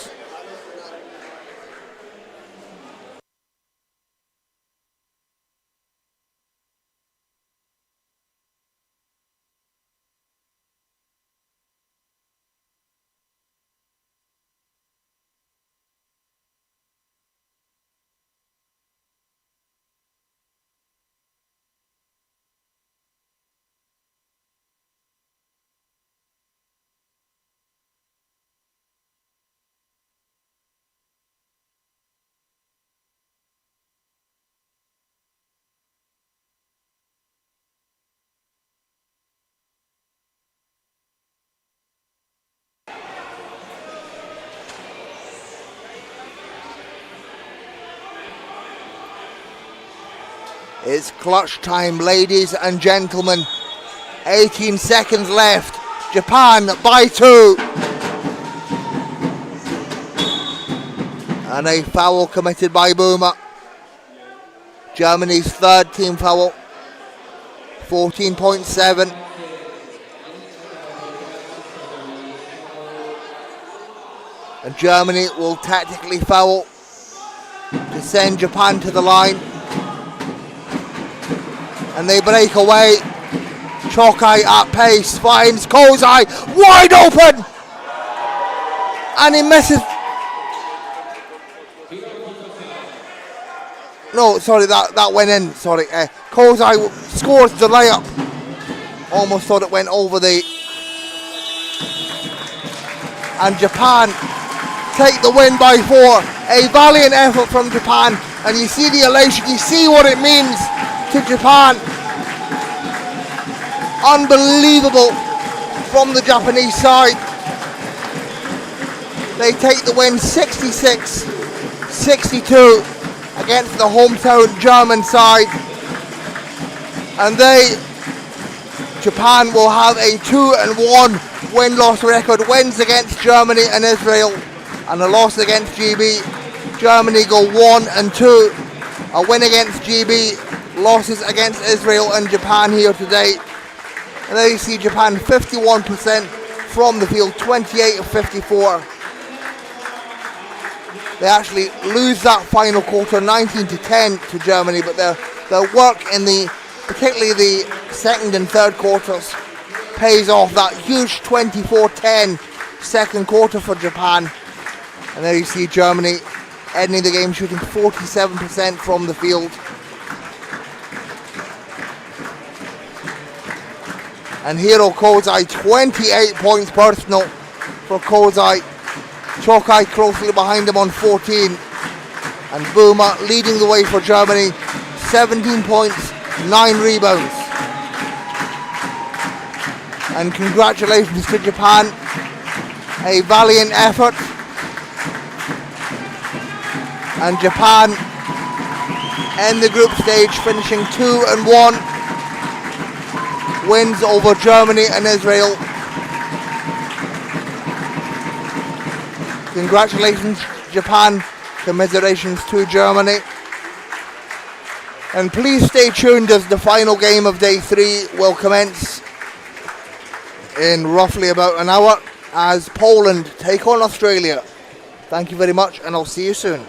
It's clutch time, ladies and gentlemen. 18 seconds left. Japan by 2. And a foul committed by Boomer. Germany's third team foul. 14.7. And Germany will tactically foul to send Japan to the line. And they break away. Chokai at pace finds Kozai wide open, and he misses. No, sorry, that went in. Sorry, Kozai scores the layup. Almost thought it went over the. And Japan take the win by 4. A valiant effort from Japan, and you see the elation. You see what it means to Japan. Unbelievable from the Japanese side. They take the win 66-62 against the hometown German side. And Japan will have a 2-1 win-loss record. Wins against Germany and Israel, and a loss against GB. Germany go 1-2. A win against GB, losses against Israel and Japan here today. And there you see Japan 51% from the field, 28 of 54. They actually lose that final quarter 19-10 to Germany, but their work in particularly the second and third quarters pays off. That huge 24-10 second quarter for Japan. And there you see Germany ending the game shooting 47% from the field. And Hiro Kozai, 28 points personal for Kozai. Chokai closely behind him on 14. And Boomer leading the way for Germany, 17 points, 9 rebounds. And congratulations to Japan. A valiant effort. And Japan end the group stage finishing 2-1. Wins over Germany and Israel. Congratulations Japan, commiserations to Germany. And please stay tuned as the final game of day 3 will commence in roughly about an hour as Poland take on Australia. Thank you very much, and I'll see you soon.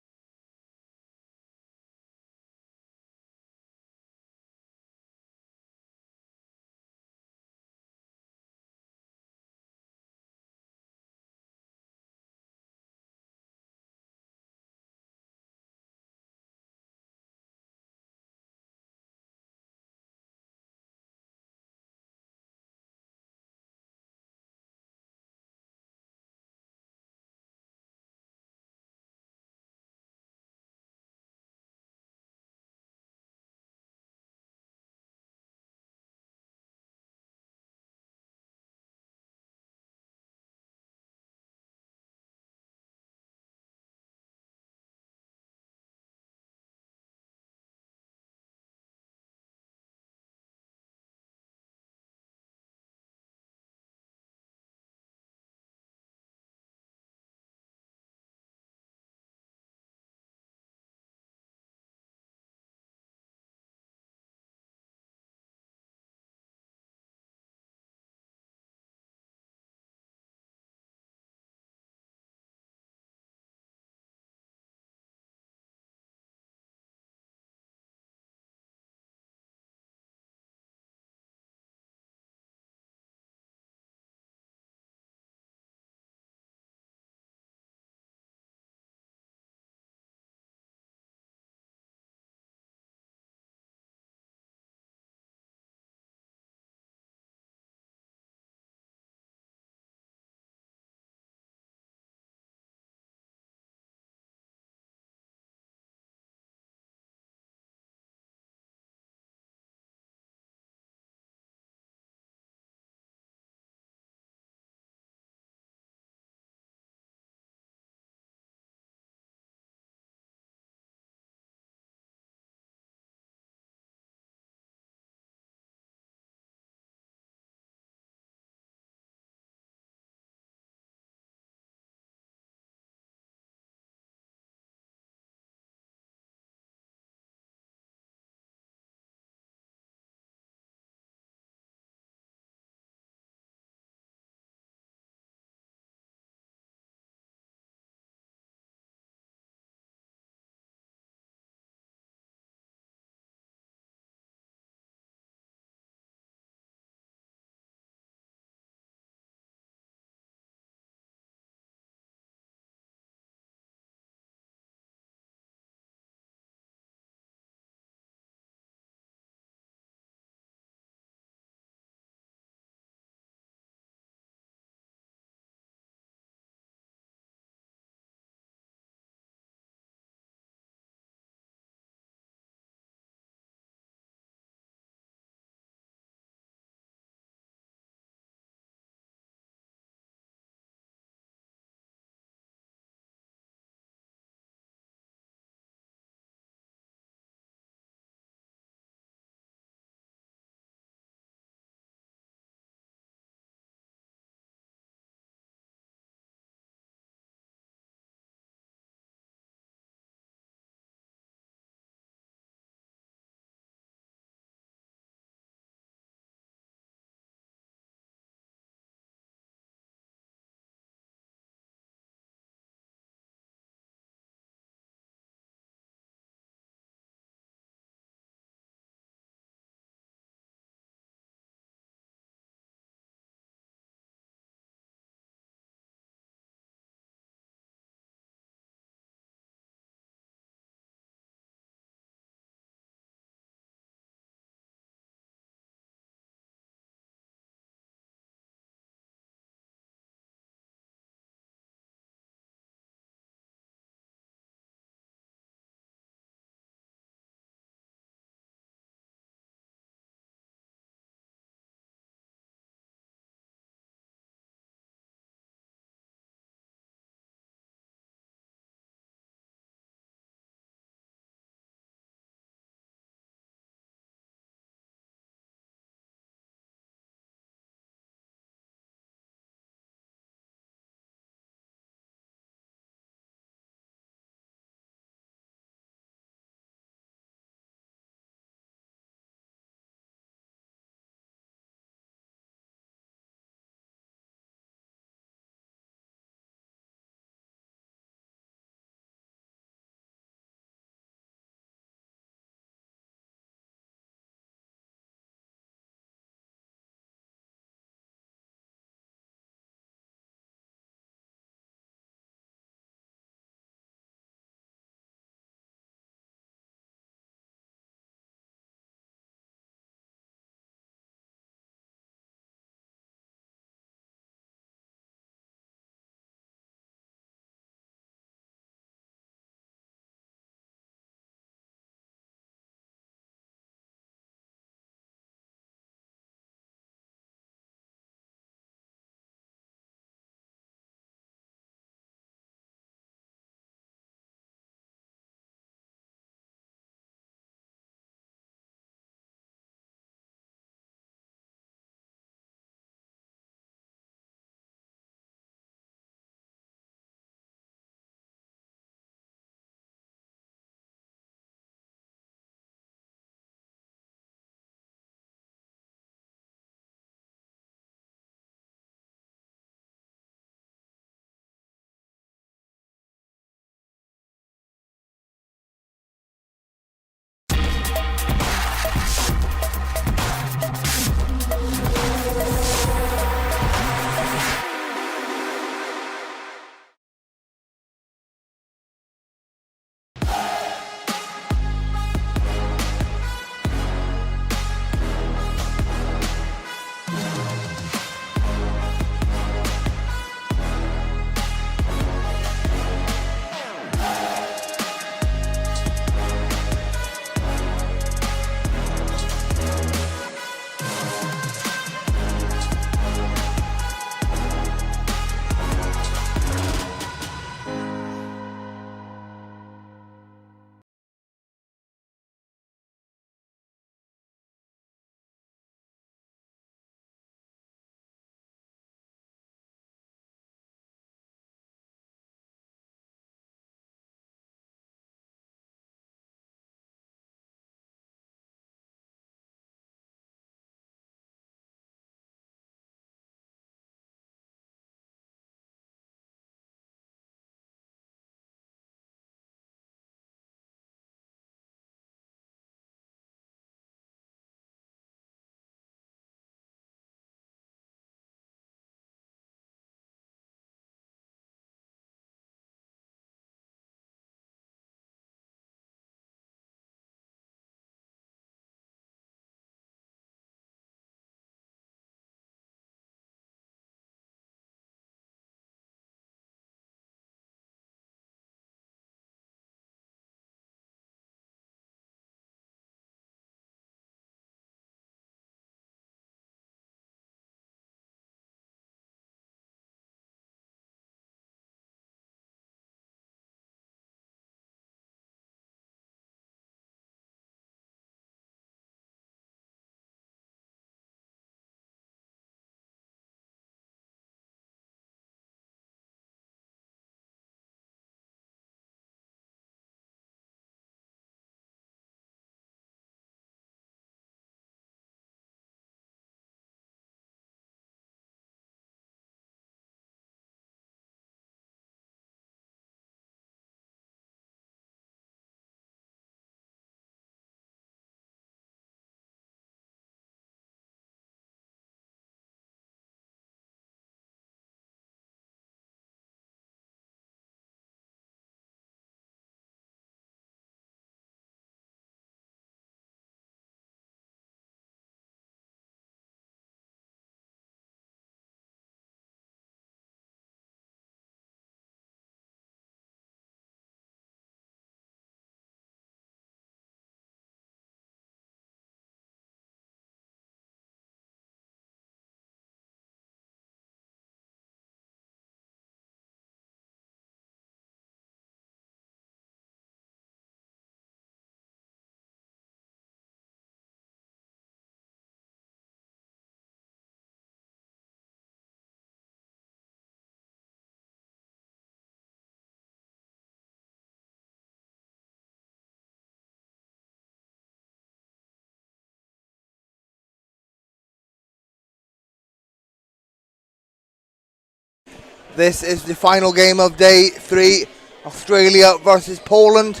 This is the final game of day 3, Australia versus Poland.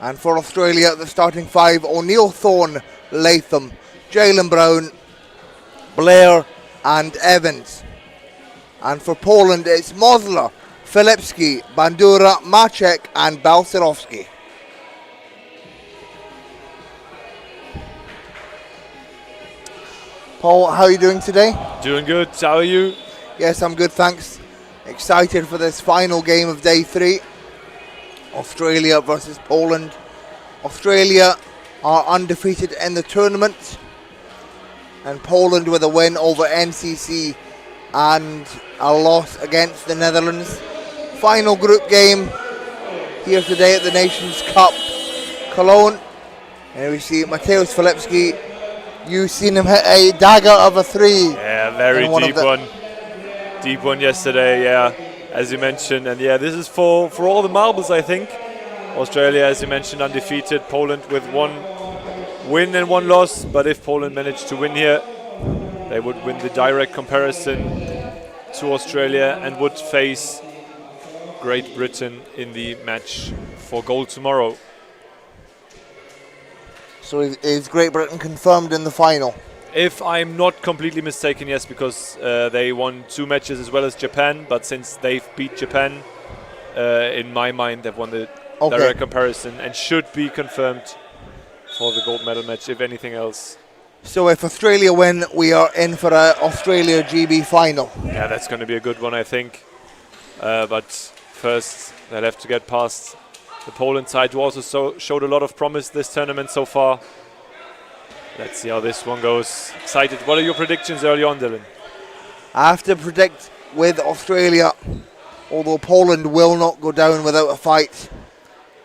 And for Australia, the starting 5, O'Neill, Thorne, Latham, Jalen Brown, Blair and Evans. And for Poland, it's Mosler, Filipski, Bandura, Maciek and Balcerowski. Paul, how are you doing today? Doing good. How are you? Yes, I'm good, thanks. Excited for this final game of day 3. Australia versus Poland. Australia are undefeated in the tournament, and Poland with a win over NCC and a loss against the Netherlands. Final group game here today at the Nations Cup, Cologne. And we see Mateusz Filipski. You've seen him hit a dagger of a 3. Yeah, very deep one. Deep one yesterday, yeah, as you mentioned. And yeah, this is for all the marbles, I think. Australia, as you mentioned, undefeated. Poland with 1 win and 1 loss. But if Poland managed to win here, they would win the direct comparison to Australia and would face Great Britain in the match for gold tomorrow. So is Great Britain confirmed in the final? If I'm not completely mistaken, yes, because they won 2 matches as well as Japan. But since they've beat Japan, in my mind, they've won the direct comparison and should be confirmed for the gold medal match, if anything else. So if Australia win, we are in for a Australia GB final. Yeah, that's going to be a good one, I think. But first, they'll have to get past the Poland side, who also showed a lot of promise this tournament so far. Let's see how this one goes. Excited. What are your predictions early on, Dylan? I have to predict with Australia, although Poland will not go down without a fight.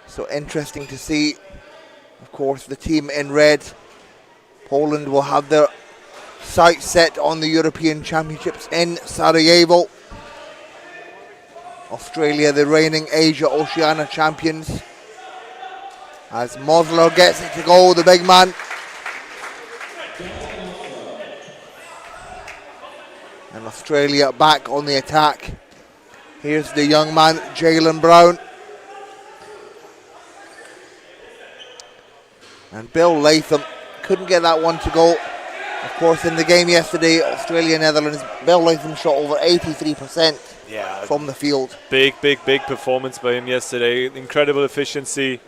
So interesting to see. Of course, the team in red, Poland, will have their sights set on the European Championships in Sarajevo. Australia, the reigning Asia Oceania champions. As Mosler gets it to go, the big man. And Australia back on the attack. Here's the young man, Jalen Brown. And Bill Latham couldn't get that one to go. Of course, in the game yesterday, Australia-Netherlands, Bill Latham shot over 83% from the field. Big performance by him yesterday. Incredible efficiency,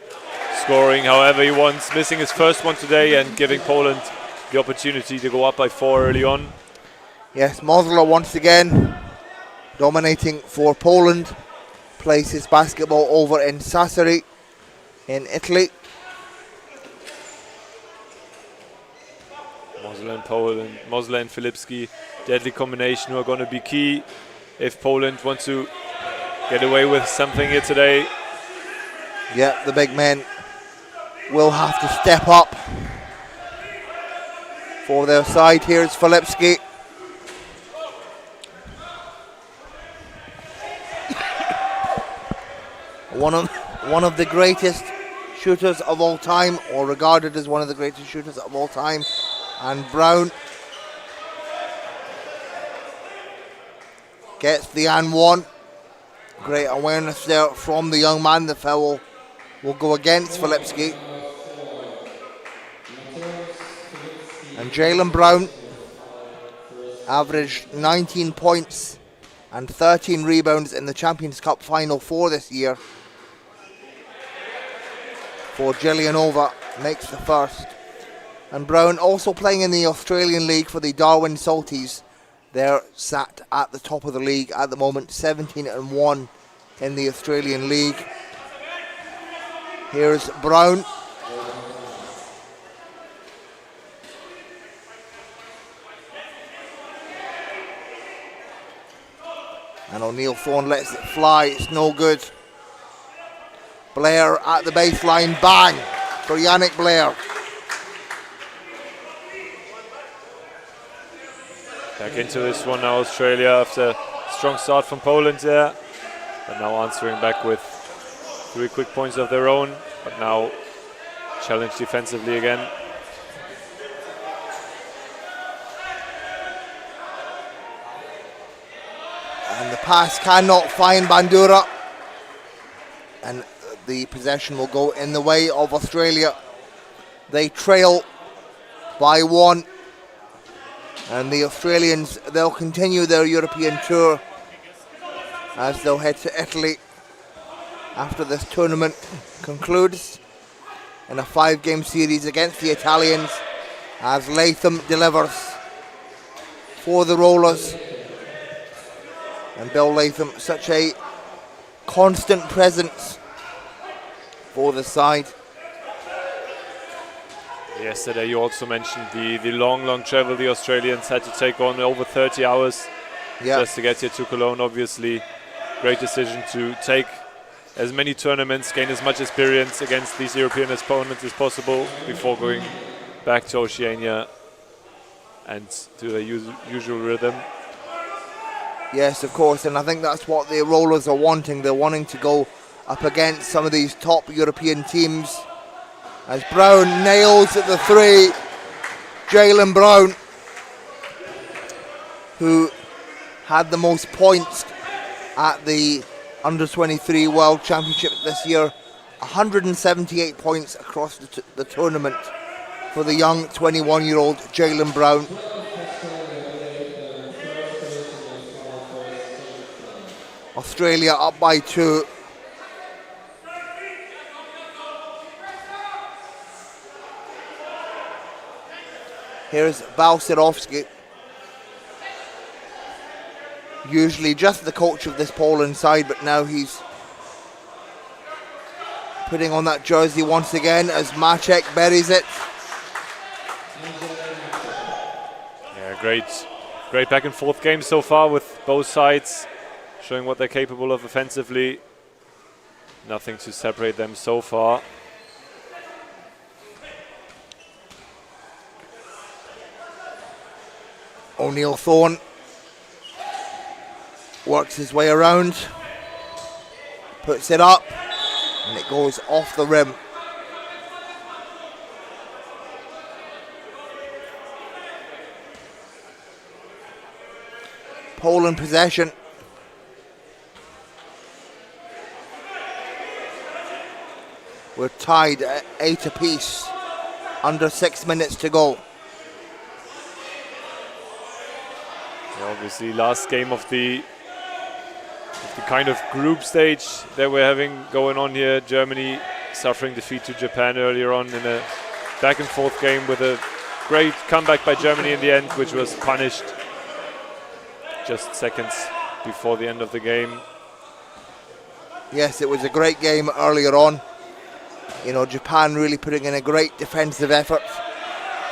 scoring however he wants, missing his first one today and giving Poland the opportunity to go up by 4 early on. Yes, Mosler once again dominating for Poland. Plays his basketball over in Sassari in Italy. Mosler and Filipski, deadly combination, who are going to be key if Poland want to get away with something here today. Yeah, the big men will have to step up for their side. Here's Filipski. One of the greatest shooters of all time, or regarded as one of the greatest shooters of all time. And Brown gets the and one. Great awareness there from the young man. The foul will go against Filipski. And Jalen Brown averaged 19 points and 13 rebounds in the Champions Cup final for this year. For Gillianova, makes the first. And Brown also playing in the Australian League for the Darwin Salties. They're sat at the top of the league at the moment, 17-1 in the Australian League. Here's Brown. And O'Neill Thorne lets it fly, it's no good. Blair at the baseline, bang for Yannick Blair. Back into this one now, Australia, after a strong start from Poland there. But now answering back with 3 quick points of their own. But now challenged defensively again. And the pass cannot find Bandura, and the possession will go in the way of Australia. They trail by 1, and the Australians, they'll continue their European tour as they'll head to Italy after this tournament concludes in a 5-game series against the Italians, as Latham delivers for the Rollers. And Bill Latham, such a constant presence for the side. Yesterday you also mentioned the long travel the Australians had to take on, over 30 hours just to get here to Cologne. Obviously, great decision to take as many tournaments, gain as much experience against these European opponents as possible before going back to Oceania and to their usual rhythm. Yes, of course, and I think that's what the Rollers are wanting. They're wanting to go up against some of these top European teams. As Brown nails at the 3, Jalen Brown, who had the most points at the Under-23 World Championship this year, 178 points across the tournament for the young 21-year-old Jalen Brown. Australia up by 2. Here's Balcerovski, usually just the coach of this Poland side, but now he's putting on that jersey once again as Maciek buries it. Yeah, great back and forth game so far with both sides showing what they're capable of offensively. Nothing to separate them so far. O'Neill Thorne works his way around, puts it up, and it goes off the rim. Poland possession. We're tied at 8 apiece, under 6 minutes to go. Obviously, last game of the kind of group stage that we're having going on here. Germany suffering defeat to Japan earlier on in a back and forth game with a great comeback by Germany in the end, which was punished just seconds before the end of the game. Yes, it was a great game earlier on. You know, Japan really putting in a great defensive effort.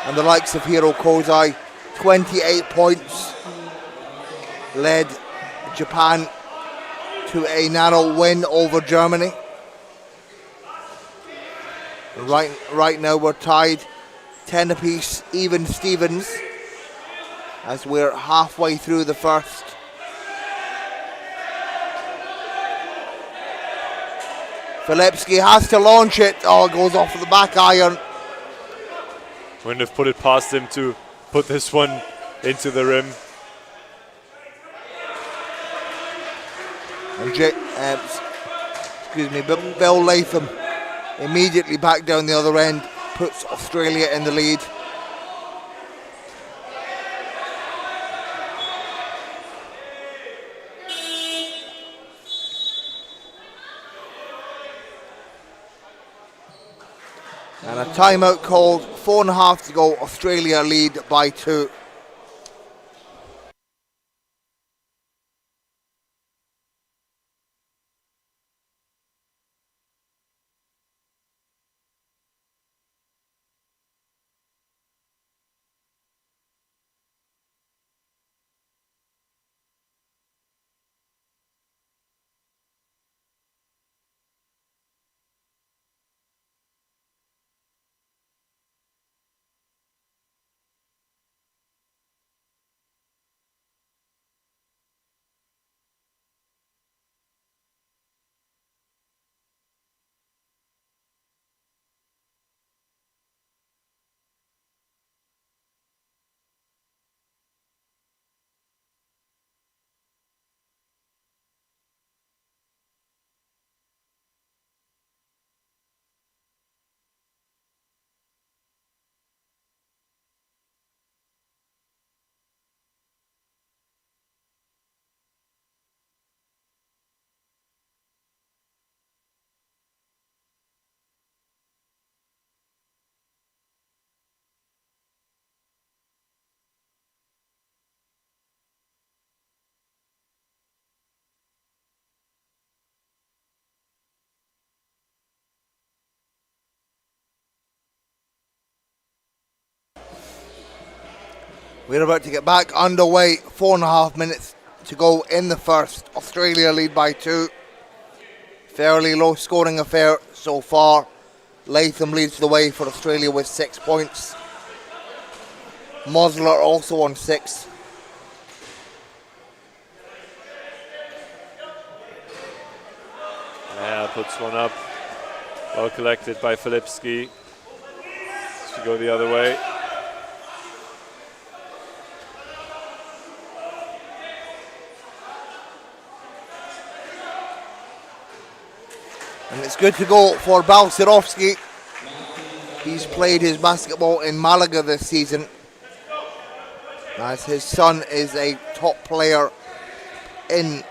And the likes of Hiro Kozai, 28 points, led Japan to a narrow win over Germany. Right now we're tied 10 apiece, even Stevens, as we're halfway through the first. Filipski has to launch it. Oh, it goes off the back iron. Wouldn't have put it past him to put this one into the rim. And Bill Latham immediately back down the other end, puts Australia in the lead. And a timeout called, 4.5 to go, Australia lead by 2. We're about to get back underway. 4.5 minutes to go in the first. Australia lead by 2. Fairly low scoring affair so far. Latham leads the way for Australia with 6 points. Mosler also on 6. Yeah, puts one up. Well collected by Filipski. Should go the other way. And it's good to go for Balcerovski. He's played his basketball in Malaga this season, as his son is a top player in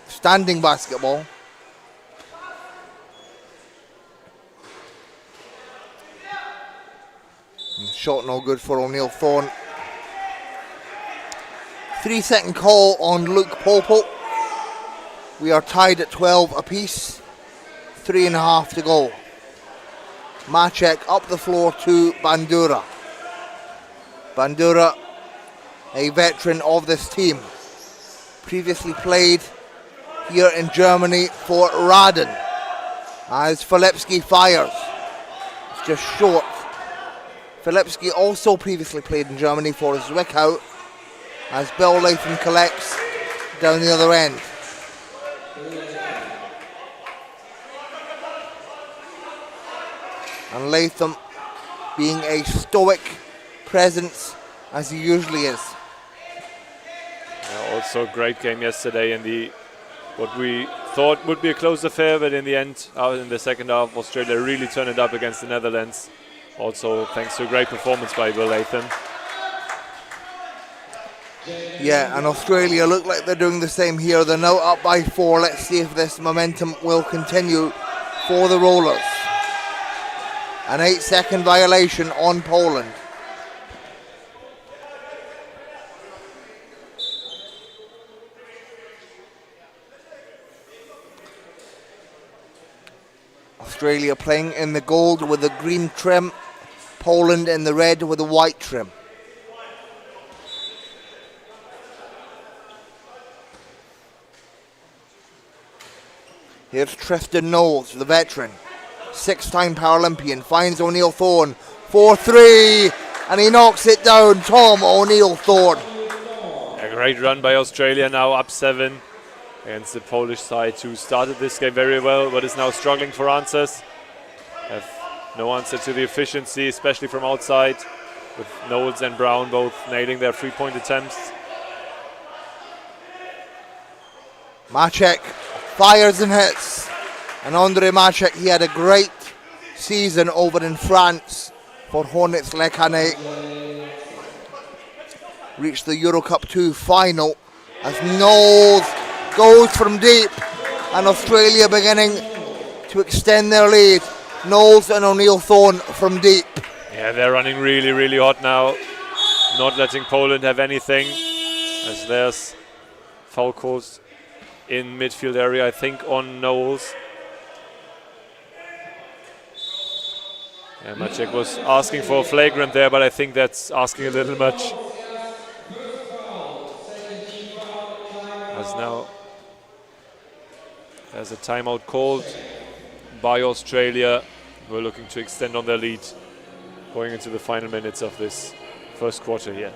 standing basketball. Shot no good for O'Neill Thorne. 3-second call on Luke Popo. We are tied at 12 apiece. 3.5 to go. Macek up the floor to Bandura. Bandura, a veteran of this team. Previously played here in Germany for Raden. As Filipski fires. It's just short. Filipski also previously played in Germany for Zwickau, as Bill Latham collects down the other end. And Latham being a stoic presence as he usually is. Yeah, also great game yesterday in the what we thought would be a close affair, but in the end, in the second half, Australia really turned it up against the Netherlands. Also thanks to a great performance by Bill Latham. Yeah, and Australia look like they're doing the same here. They're now up by 4. Let's see if this momentum will continue for the Rollers. An 8-second violation on Poland. Australia playing in the gold with the green trim. Poland in the red with the white trim. Here's Tristan Knowles, the veteran. 6-time Paralympian, finds O'Neill Thorne. 4-3, and he knocks it down. Tom O'Neill Thorne. A great run by Australia, now up 7 against the Polish side, who started this game very well, but is now struggling for answers. Have no answer to the efficiency, especially from outside, with Knowles and Brown both nailing their 3-point attempts. Macek fires and hits. And Andre Macek, he had a great season over in France for Hornets Le Canet. Reached the Euro Cup 2 final as Knowles goes from deep, and Australia beginning to extend their lead. Knowles and O'Neill Thorne from deep. Yeah, they're running really, really hot now. Not letting Poland have anything, as there's foul calls in midfield area, I think, on Knowles. Yeah, Macek was asking for a flagrant there, but I think that's asking a little much. As now there's a timeout called by Australia. We're looking to extend on their lead going into the final minutes of this first quarter here.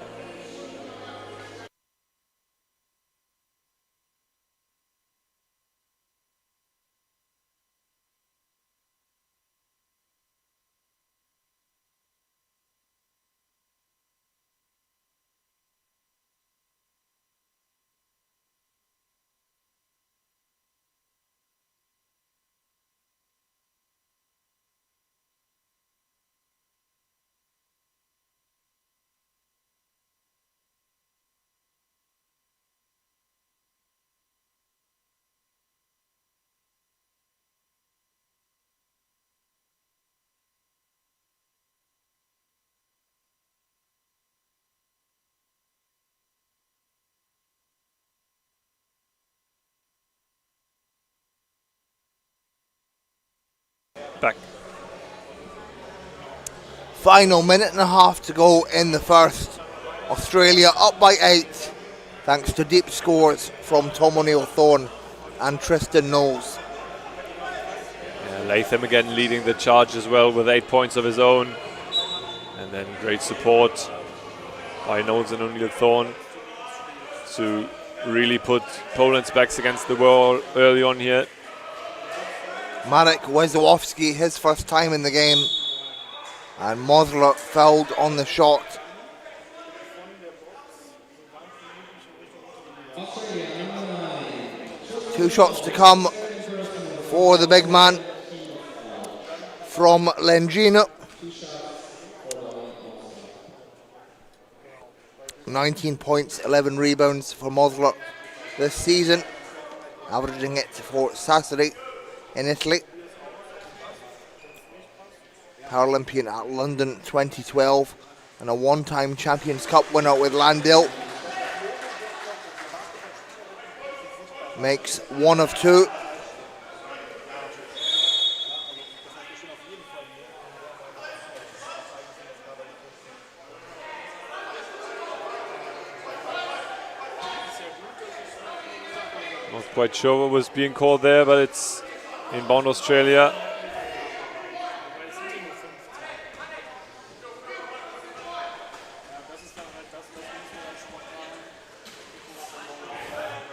Back. Final minute and a half to go in the first. Australia up by 8 thanks to deep scores from Tom O'Neill-Thorne and Tristan Knowles. Latham again leading the charge as well with 8 points of his own. And then great support by Knowles and O'Neill-Thorne to really put Poland's backs against the wall early on here. Marek Wezłowski, his first time in the game, and Mosler fouled on the shot. Two shots to come for the big man from Lengino. 19 points, 11 rebounds for Mosler this season, averaging it for Sassari in Italy. Paralympian at London 2012 and a one-time Champions Cup winner with Landil. Makes 1 of 2. Not quite sure what was being called there, but it's inbound Australia.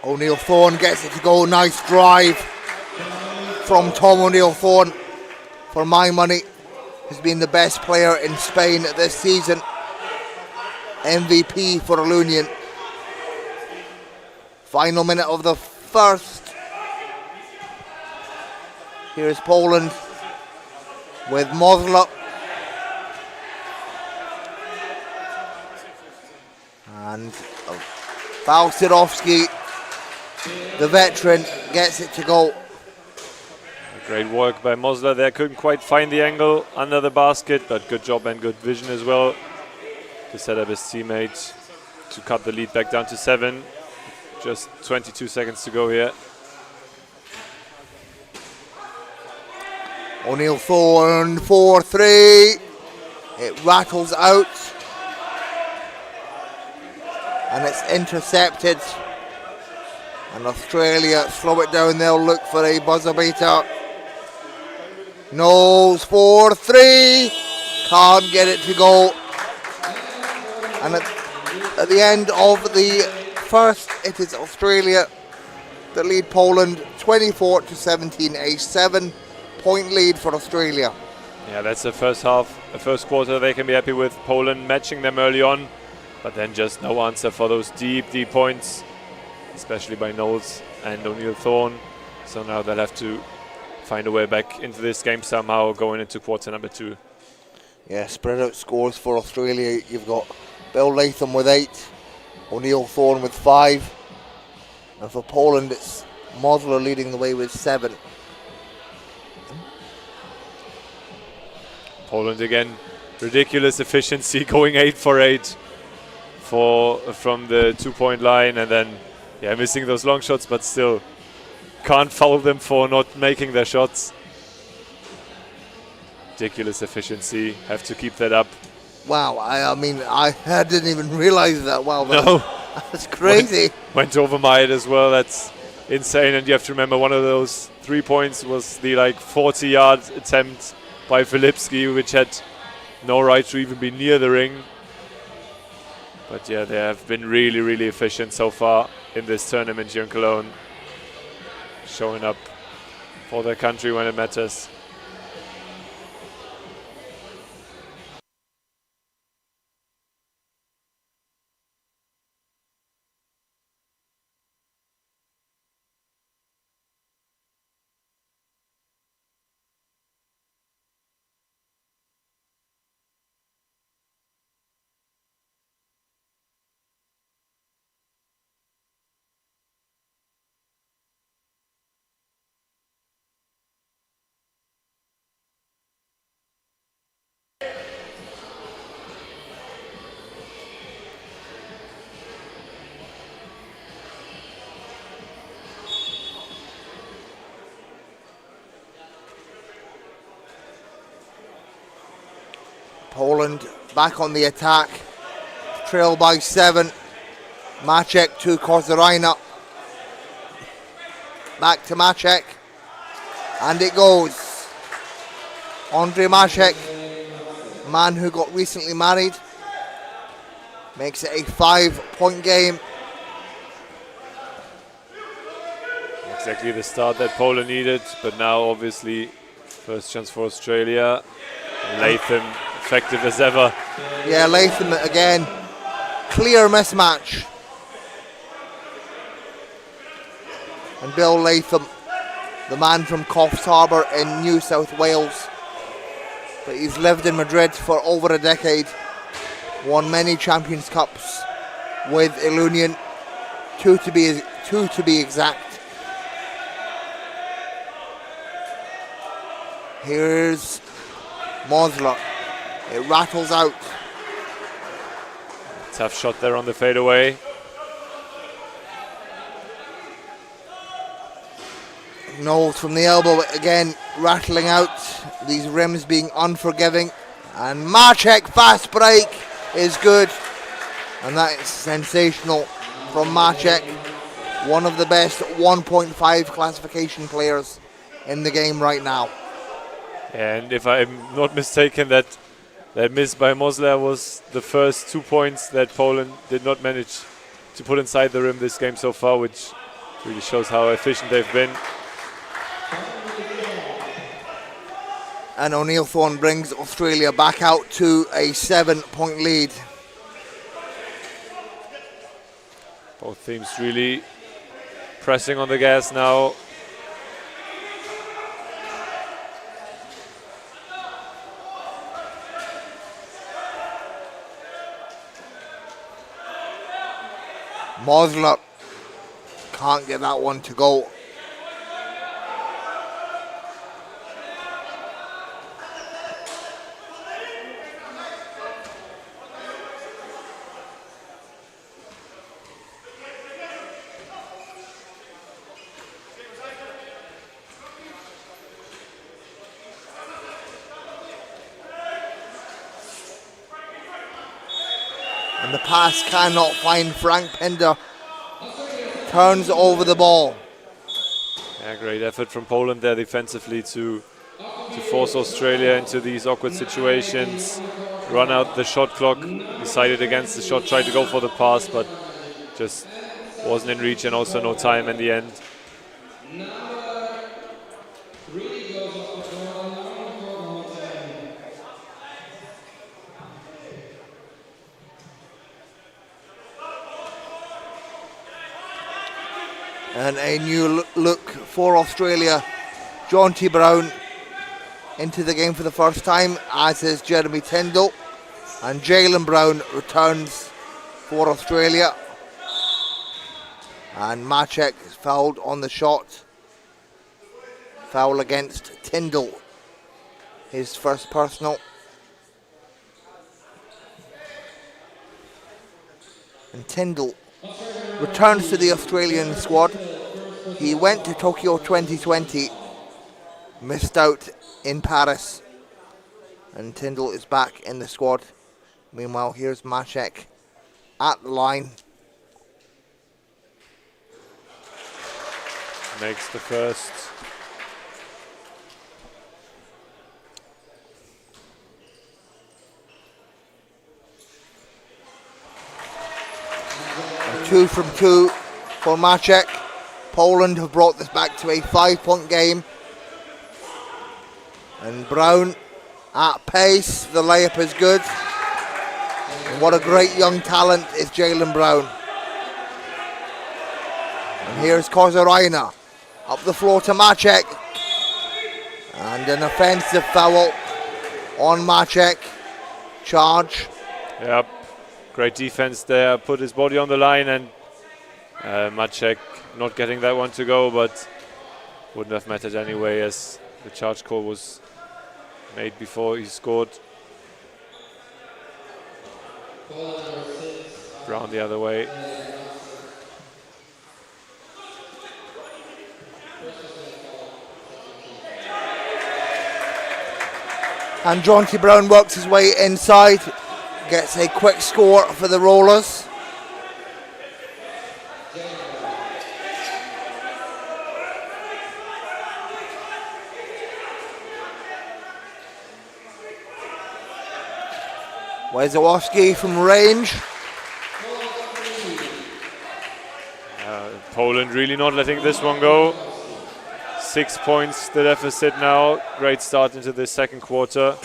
O'Neill-Thorne gets it to go. Nice drive from Tom O'Neill-Thorne. For my money, has been the best player in Spain this season. MVP for Ilunion. Final minute of the first. Here's Poland with Mosler. And Balcerovski, the veteran, gets it to go. Great work by Mosler there. Couldn't quite find the angle under the basket, but good job and good vision as well to set up his teammate to cut the lead back down to 7. Just 22 seconds to go here. O'Neill-Thorne 4-3. It rattles out. And it's intercepted. And Australia slow it down. They'll look for a buzzer beater. Knowles 4-3. Can't get it to go. And at the end of the first, it is Australia that lead Poland 24-17. A 7-point lead for Australia. Yeah, that's the first half, the first quarter they can be happy with. Poland matching them early on, but then just no answer for those deep points, especially by Knowles and O'Neill-Thorne. So now they'll have to find a way back into this game somehow going into quarter number 2. Yeah, spread out scores for Australia. You've got Bill Latham with 8, O'Neill-Thorne with 5. And for Poland, it's Mosler leading the way with 7. Poland again, ridiculous efficiency, going 8 for 8 from the 2-point line, and then missing those long shots, but still can't foul them for not making their shots. Ridiculous efficiency, have to keep that up. Wow, I mean, I didn't even realize that. Wow, that's crazy. Went over my head as well. That's insane. And you have to remember, one of those 3 points was the 40-yard attempt by Filipski, which had no right to even be near the ring. But yeah, they have been really efficient so far in this tournament here in Cologne, showing up for their country when it matters. Poland back on the attack, trail by 7. Maciek to Kozaraina. Back to Maciek. And it goes. Andre Maciek, man who got recently married, makes it a 5-point game. Exactly the start that Poland needed, but now obviously first chance for Australia. Latham effective as ever. Yeah, Latham again, clear mismatch. And Bill Latham, the man from Coffs Harbour in New South Wales, but he's lived in Madrid for over a decade, won many Champions Cups with Ilunion, two to be exact. Here's Mosler. It rattles out. Tough shot there on the fadeaway. Knowles from the elbow, but again rattling out. These rims being unforgiving. And Maciek fast break is good. And that is sensational from Maciek. One of the best 1.5 classification players in the game right now. And if I'm not mistaken, that miss by Mosler was the first 2 points that Poland did not manage to put inside the rim this game so far, which really shows how efficient they've been. And O'Neill Thorne brings Australia back out to a 7-point lead. Both teams really pressing on the gas now. Mosler can't get that one to go. And the pass cannot find Frank Pinder. Turns over the ball. Yeah, great effort from Poland there defensively to force Australia into these awkward situations. Run out the shot clock. Decided against the shot, tried to go for the pass, but just wasn't in reach, and also no time in the end. And a new look for Australia. Jonty Brown into the game for the first time, as is Jeremy Tyndall. And Jalen Brown returns for Australia. And Maciek is fouled on the shot. Foul against Tyndall. His first personal. And Tyndall returns to the Australian squad. He went to Tokyo 2020, missed out in Paris, and Tyndall is back in the squad. Meanwhile, here's Maciek at the line. Makes the first. And 2 from 2 for Maciek. Poland have brought this back to a 5-point game. And Brown at pace. The layup is good. And what a great young talent is Jalen Brown. And here's Kozaraina. Up the floor to Maciek. And an offensive foul on Maciek. Charge. Yep. Great defense there. Put his body on the line, and Maciek not getting that one to go, but wouldn't have mattered anyway, as the charge call was made before he scored. Brown the other way. And Jonty Brown works his way inside, gets a quick score for the Rollers. Wezłowski from range. Poland really not letting this one go. 6 points the deficit now. Great start into the second quarter.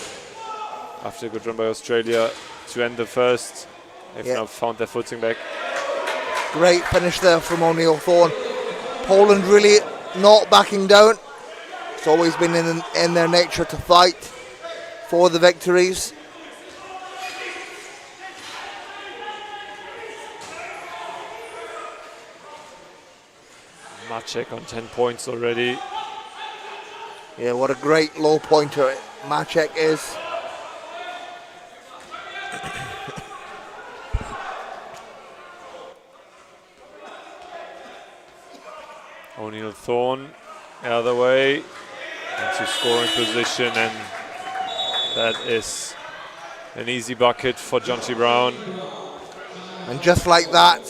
After a good run by Australia to end the first. They've now found their footing back. Great finish there from O'Neill Thorne. Poland really not backing down. It's always been in their nature to fight for the victories. Maciek on 10 points already. Yeah, what a great low pointer Maciek is. O'Neill Thorne the other way into scoring position, and that is an easy bucket for Jonty Brown. And just like that,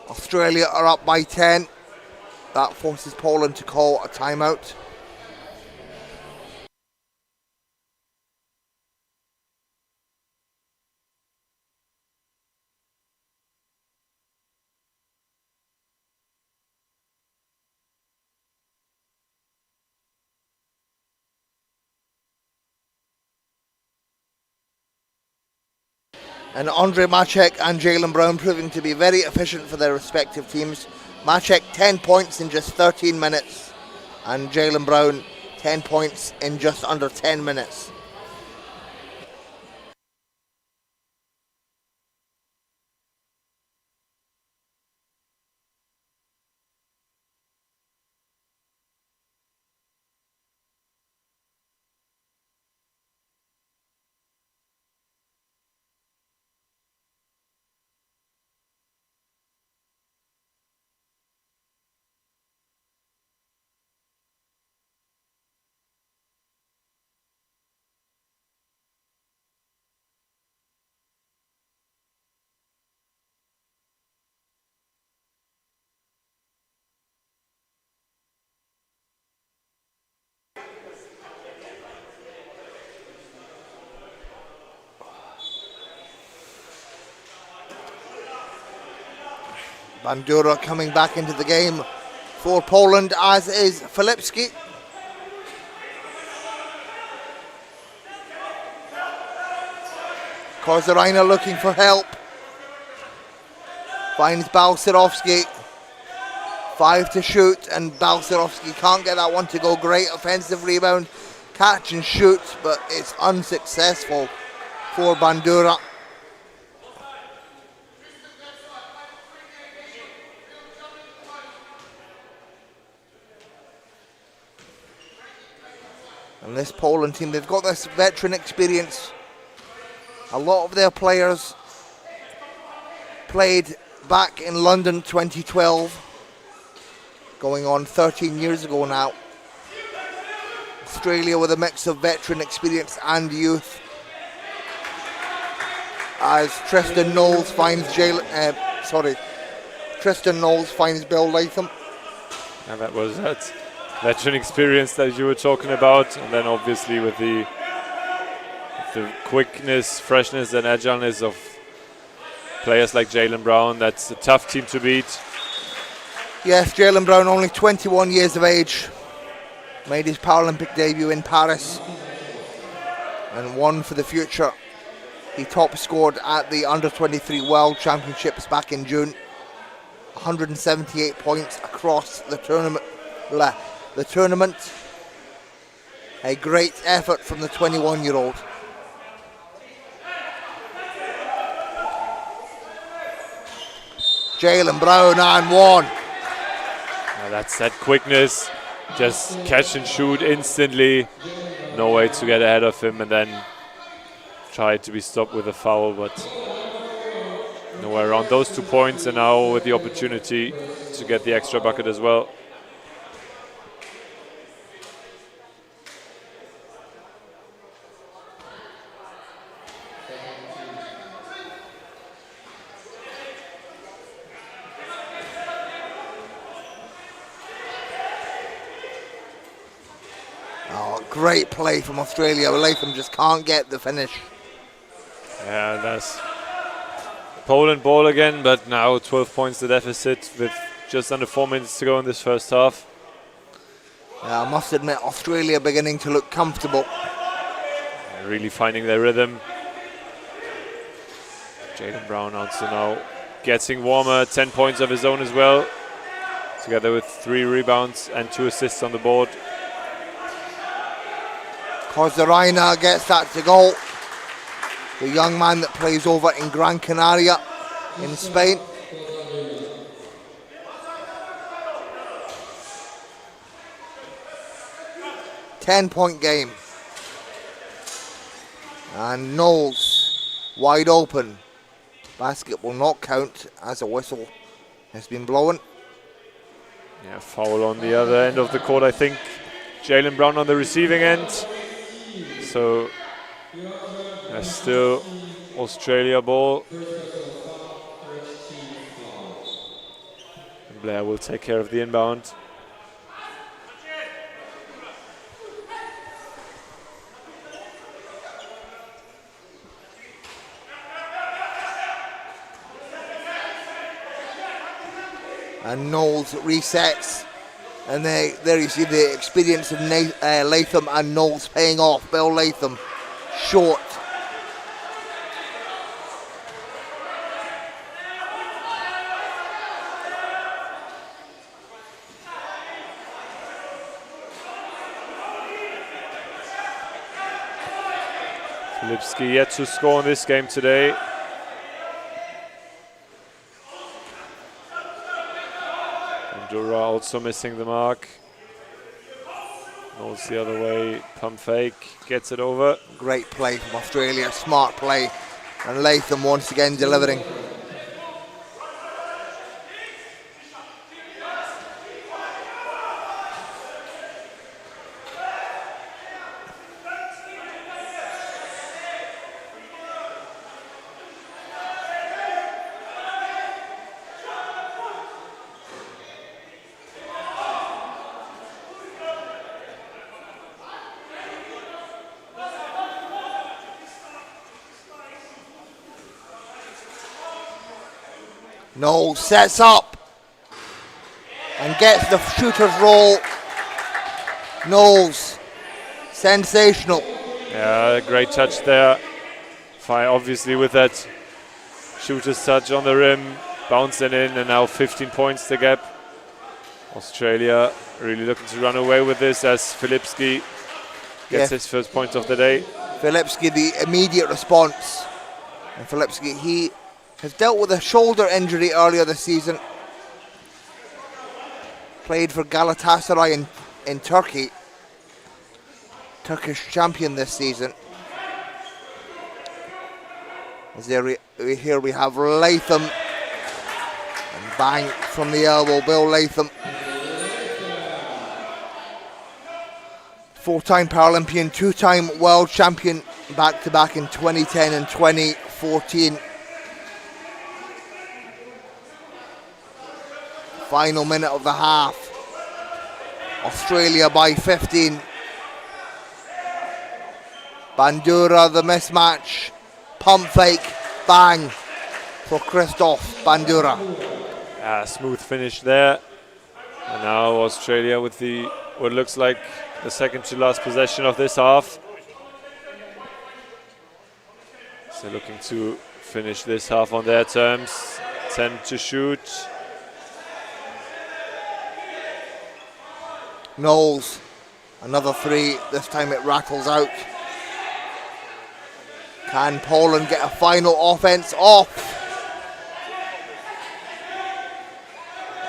Australia are up by 10. That forces Poland to call a timeout. And Andre Maciek and Jalen Brown proving to be very efficient for their respective teams. Maciek 10 points in just 13 minutes and Jalen Brown 10 points in just under 10 minutes. Bandura coming back into the game for Poland, as is Filipski. Kozarina looking for help. Finds Balcerovski. 5 to shoot, and Balcerovski can't get that one to go. Great offensive rebound. Catch and shoot, but it's unsuccessful for Bandura. And this Poland team, they've got this veteran experience. A lot of their players played back in London 2012, going on 13 years ago now. Australia with a mix of veteran experience and youth. As Tristan Knowles finds Tristan Knowles finds Bill Latham. And that was that veteran experience that you were talking about, and then obviously with the quickness, freshness and agileness of players like Jalen Brown, that's a tough team to beat. Yes, Jalen Brown, only 21 years of age, made his Paralympic debut in Paris and won for the future. He top scored at the Under-23 World Championships back in June. 178 points across the tournament. A great effort from the 21-year-old. Jalen Brown and one. Now that's that quickness, just catch and shoot instantly. No way to get ahead of him, and then try to be stopped with a foul, but nowhere around those 2 points, and now with the opportunity to get the extra bucket as well. Oh, great play from Australia. Latham just can't get the finish. Yeah, that's Poland ball again, but now 12 points the deficit with just under 4 minutes to go in this first half. I must admit, Australia beginning to look comfortable. Really finding their rhythm. Jayden Brown also now getting warmer, 10 points of his own as well, together with 3 rebounds and 2 assists on the board. Kozaraina gets that to go. The young man that plays over in Gran Canaria in Spain. Ten-point game. And Knowles wide open. Basket will not count as a whistle has been blown. Yeah, foul on the other end of the court, I think. Jaylen Brown on the receiving end. So that's still Australia ball. And Blair will take care of the inbound. And Knowles resets. And there you see the experience of Latham and Knowles paying off. Bill Latham, short. Filipski yet to score in this game today. Bandura also missing the mark. Knowles the other way, pump fake, gets it over. Great play from Australia, smart play. And Latham once again delivering. Knowles sets up and gets the shooter's roll. Knowles, sensational. Yeah, great touch there. Fine, obviously with that shooter's touch on the rim, bouncing in, and now 15 points the gap. Australia really looking to run away with this as Filipski gets his first point of the day. Filipski, the immediate response. And Filipski, he has dealt with a shoulder injury earlier this season. Played for Galatasaray in Turkey. Turkish champion this season. As here we have Latham. And bang from the elbow, Bill Latham. Four-time Paralympian, two-time world champion, back-to-back in 2010 and 2014. Final minute of the half. Australia by 15. Bandura, the mismatch. Pump fake, bang for Christoph Bandura. Smooth finish there. And now Australia with what looks like the second to last possession of this half. So looking to finish this half on their terms. 10 to shoot. Knowles, another three, this time it rattles out. Can Poland get a final offense off?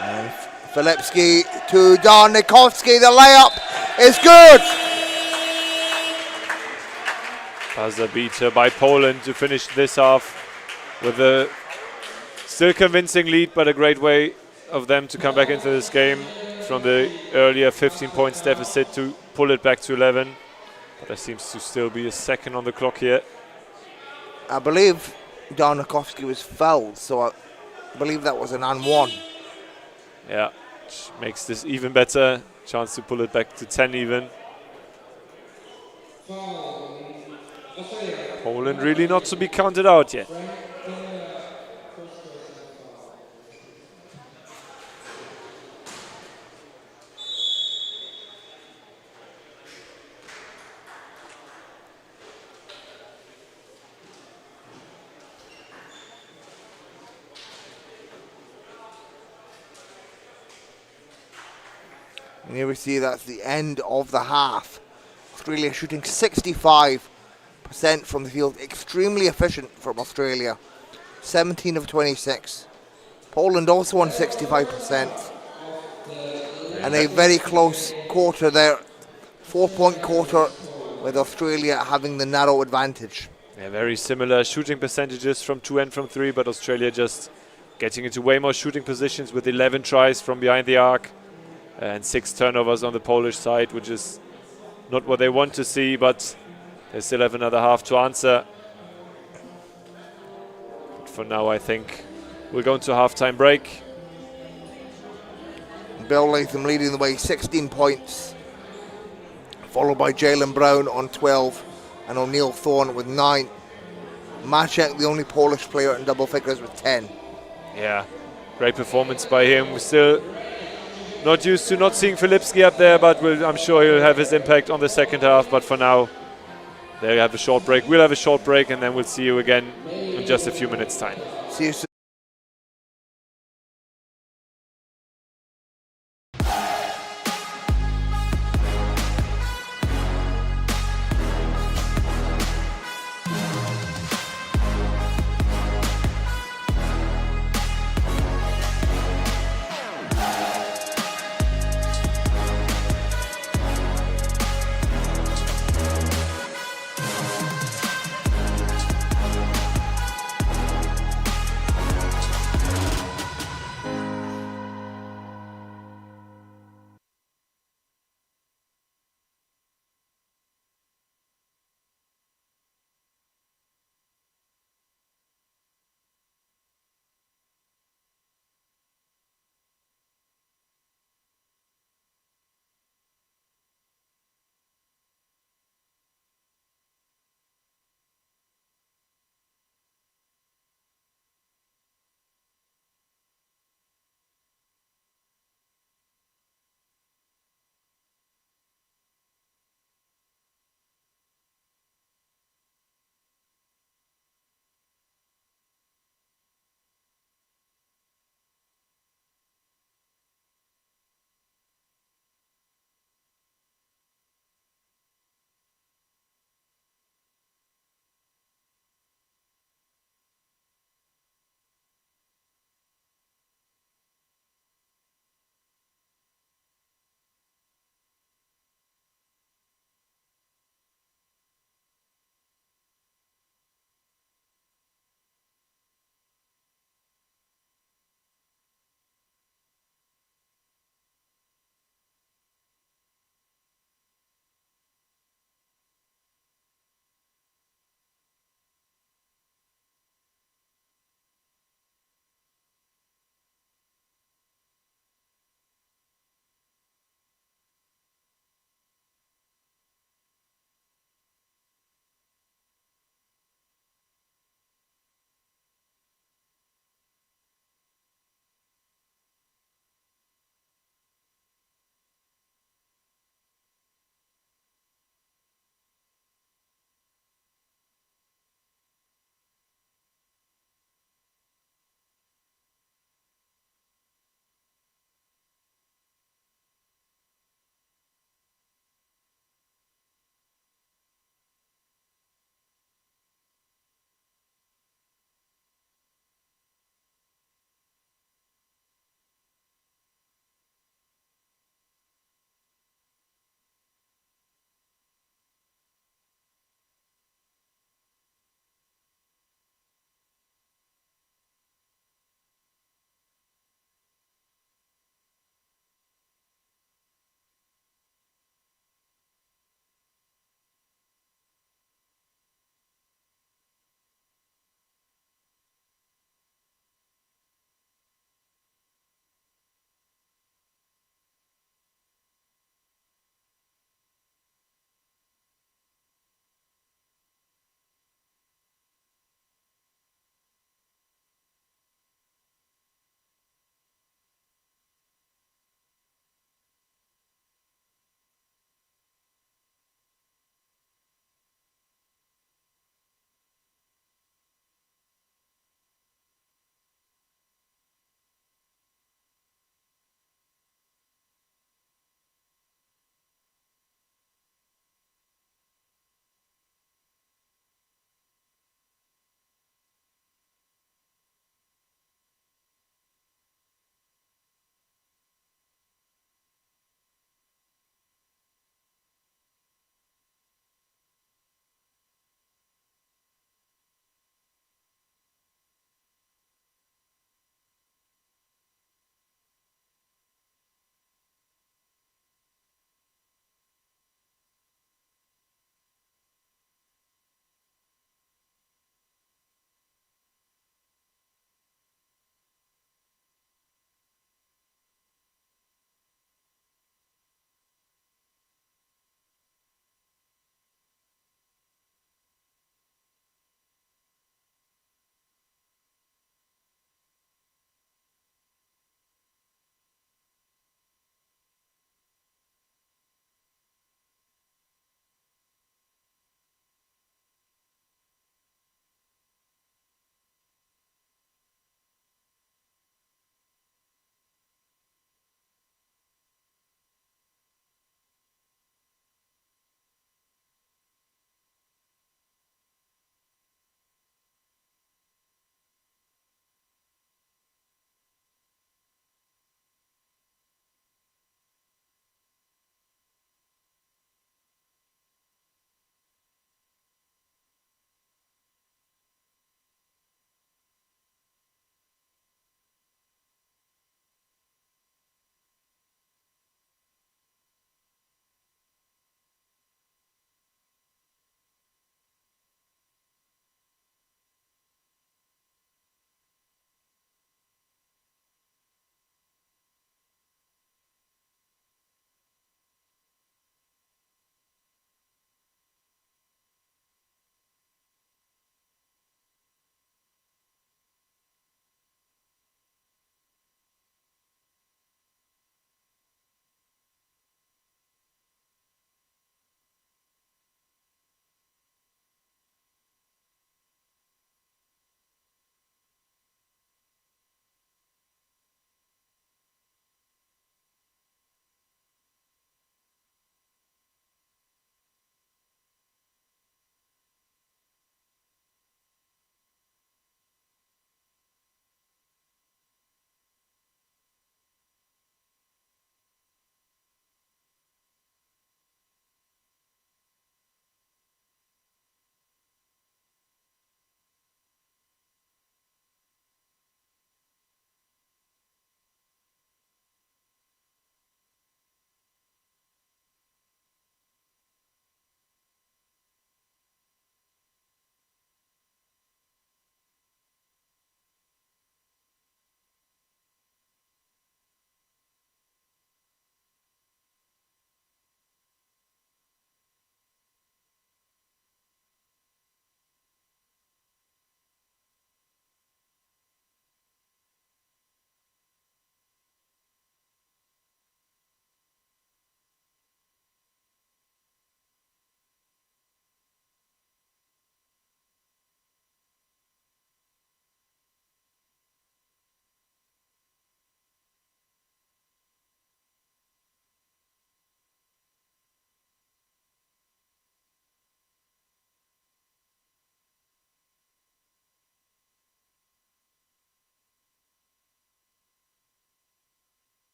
And Filipski to Darnikovsky, the layup is good! Buzzer beater by Poland to finish this half with a still convincing lead, but a great way of them to come back into this game from the earlier 15 points deficit to pull it back to 11. But there seems to still be a second on the clock here. I believe Darnikovsky was fouled, so I believe that was an and one. Yeah, which makes this even better. Chance to pull it back to 10 even. Poland really not to be counted out yet. And here we see that's the end of the half. Australia shooting 65% from the field. Extremely efficient from Australia. 17 of 26. Poland also on 65%. And a very close quarter there. 4-point quarter with Australia having the narrow advantage. Yeah, very similar shooting percentages from 2 and from 3, but Australia just getting into way more shooting positions with 11 tries from behind the arc and 6 turnovers on the Polish side, which is not what they want to see, but they still have another half to answer. But for now, I think we'll go into a halftime break. Bill Latham leading the way, 16 points, followed by Jalen Brown on 12 and O'Neill Thorne with 9. Maciek, the only Polish player in double figures, with 10. Yeah, great performance by him. We're still not used to not seeing Filipski up there, but I'm sure he'll have his impact on the second half. But for now, they'll have a short break. We'll have a short break, and then we'll see you again in just a few minutes' time. See you soon.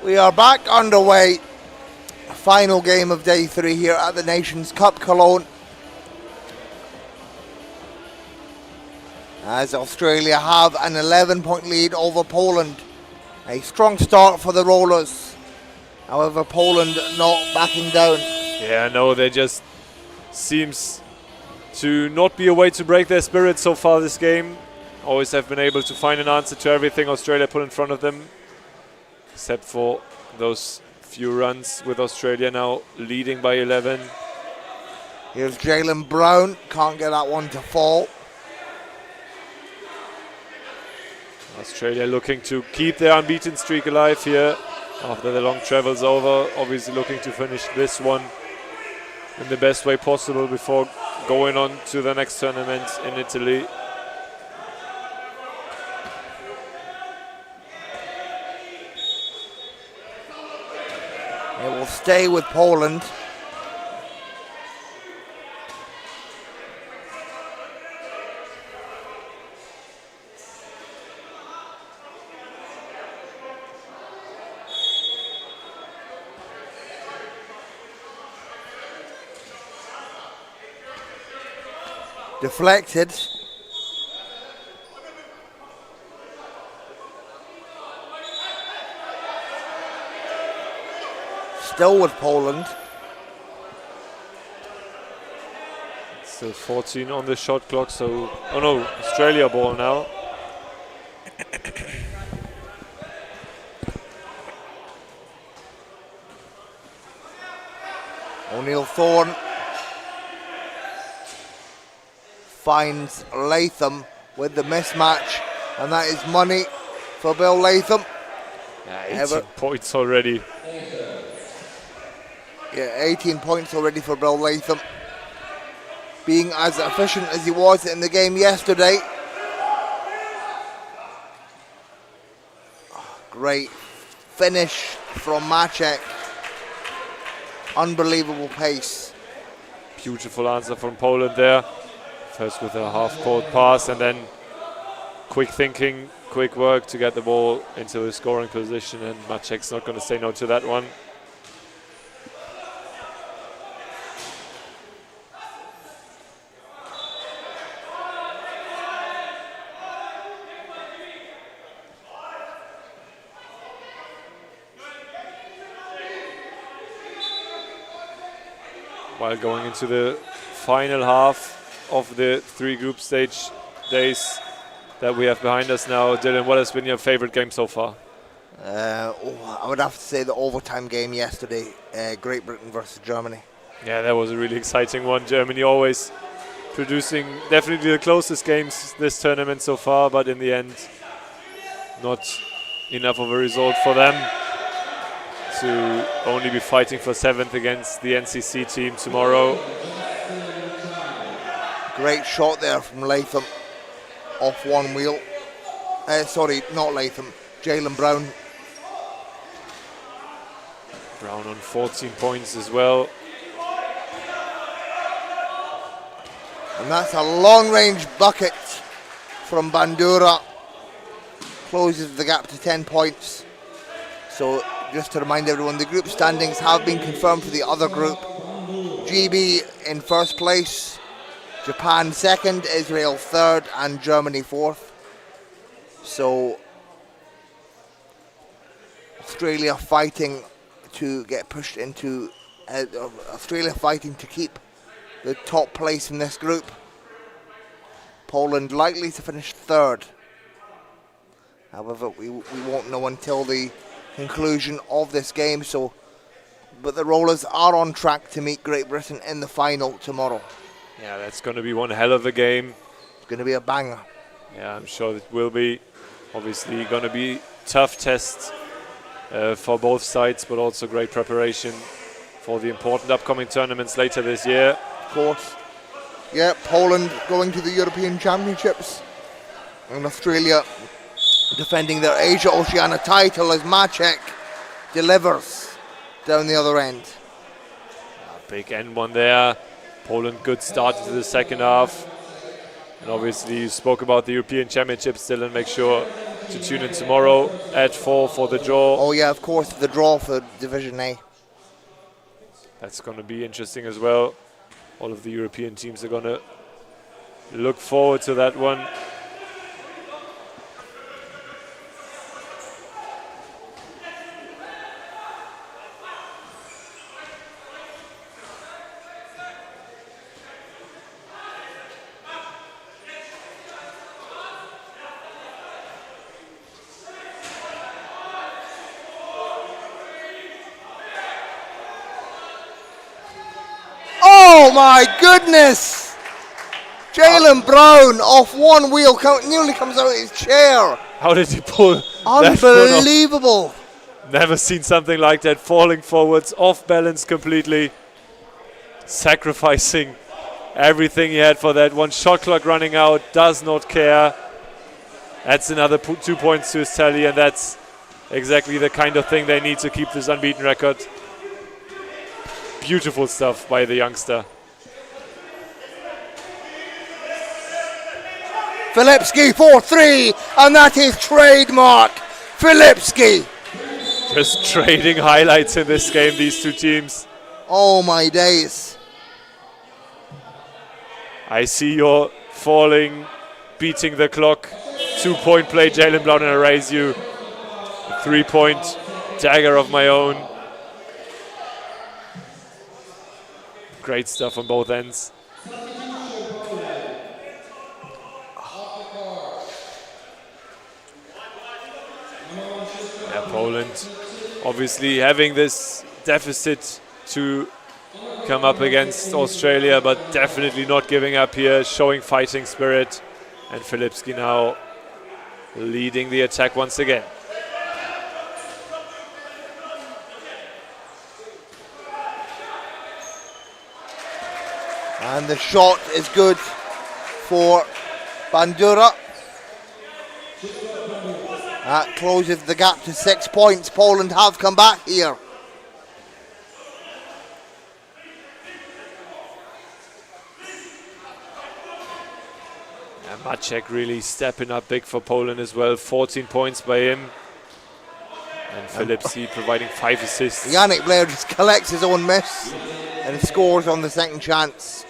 We are back underway. Final game of day 3 here at the Nations Cup Cologne. As Australia have an 11-point lead over Poland. A strong start for the Rollers. However, Poland not backing down. Yeah, no, they just seems to not be a way to break their spirit so far this game. Always have been able to find an answer to everything Australia put in front of them. Except for those few runs with Australia now leading by 11. Here's Jalen Brown, can't get that one to fall. Australia looking to keep their unbeaten streak alive here after the long travel's over. Obviously looking to finish this one in the best way possible before going on to the next tournament in Italy. It will stay with Poland. Deflected. Still with Poland. Still 14 on the shot clock, so... Oh no, Australia ball now. O'Neill Thorne finds Latham with the mismatch, and that is money for Bill Latham. Yeah, 18 points already. Yeah, 18 points already for Bill Latham. Being as efficient as he was in the game yesterday. Great finish from Maciek. Unbelievable pace. Beautiful answer from Poland there. First with a half-court pass and then quick thinking, quick work to get the ball into the scoring position, and Maciek's not going to say no to that one. While going into the final half of the 3 group stage days that we have behind us now, Dylan, what has been your favorite game so far? I would have to say the overtime game yesterday, Great Britain versus Germany. Yeah, that was a really exciting one. Germany always producing definitely the closest games this tournament so far, but in the end, not enough of a result for them to only be fighting for 7th against the NCC team tomorrow. Great shot there from Latham off one wheel. Sorry, not Latham, Jalen Brown. Brown on 14 points as well. And that's a long-range bucket from Bandura. Closes the gap to 10 points. So just to remind everyone, the group standings have been confirmed for the other group. GB in first place, Japan second, Israel third, and Germany fourth. So Australia fighting to get pushed into, Australia fighting to keep the top place in this group. Poland likely to finish third. However, we won't know until the conclusion of this game. But the Rollers are on track to meet Great Britain in the final tomorrow. Yeah, that's going to be one hell of a game. It's going to be a banger. Yeah, I'm sure it will be. Obviously going to be tough test for both sides, but also great preparation for the important upcoming tournaments later this year. Of course. Yeah, Poland going to the European Championships, and Australia defending their Asia Oceania title as Maciek delivers down the other end. Big N1 there. Poland good start into the second half. And obviously you spoke about the European Championships still, and make sure to tune in tomorrow at 4 for the draw. Oh yeah, of course, the draw for Division A. That's going to be interesting as well. All of the European teams are going to look forward to that one. Oh my goodness! Jalen Brown off one wheel, nearly comes out of his chair. How did he pull that one off? Unbelievable. Never seen something like that. Falling forwards, off balance completely. Sacrificing everything he had for that one. Shot clock running out, does not care. That's another 2 points to his tally, and that's exactly the kind of thing they need to keep this unbeaten record. Beautiful stuff by the youngster. Filipski 4-3, and that is trademark Filipski. Just trading highlights in this game, these two teams. Oh my days. I see you're falling, beating the clock. 2-point play, Jalen Brown, and I raise you. A 3-point dagger of my own. Great stuff on both ends. Yeah, Poland obviously having this deficit to come up against Australia, but definitely not giving up here, showing fighting spirit. And Filipski now leading the attack once again. And the shot is good for Bandura. That closes the gap to 6 points. Poland have come back here. And Maciek really stepping up big for Poland as well. 14 points by him. And Filipski providing 5 assists. Yannick Blair just collects his own miss and scores on the second chance.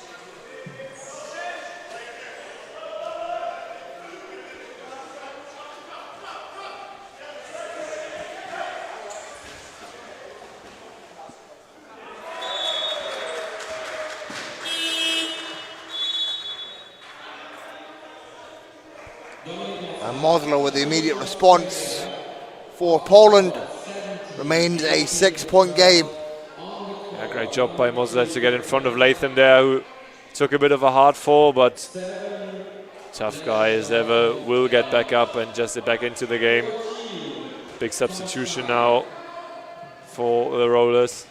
And Mosler with the immediate response for Poland. Remains a 6-point game. Yeah, great job by Mosler to get in front of Latham there, who took a bit of a hard fall, but tough guy as ever, will get back up and just back into the game. Big substitution now for the Rollers.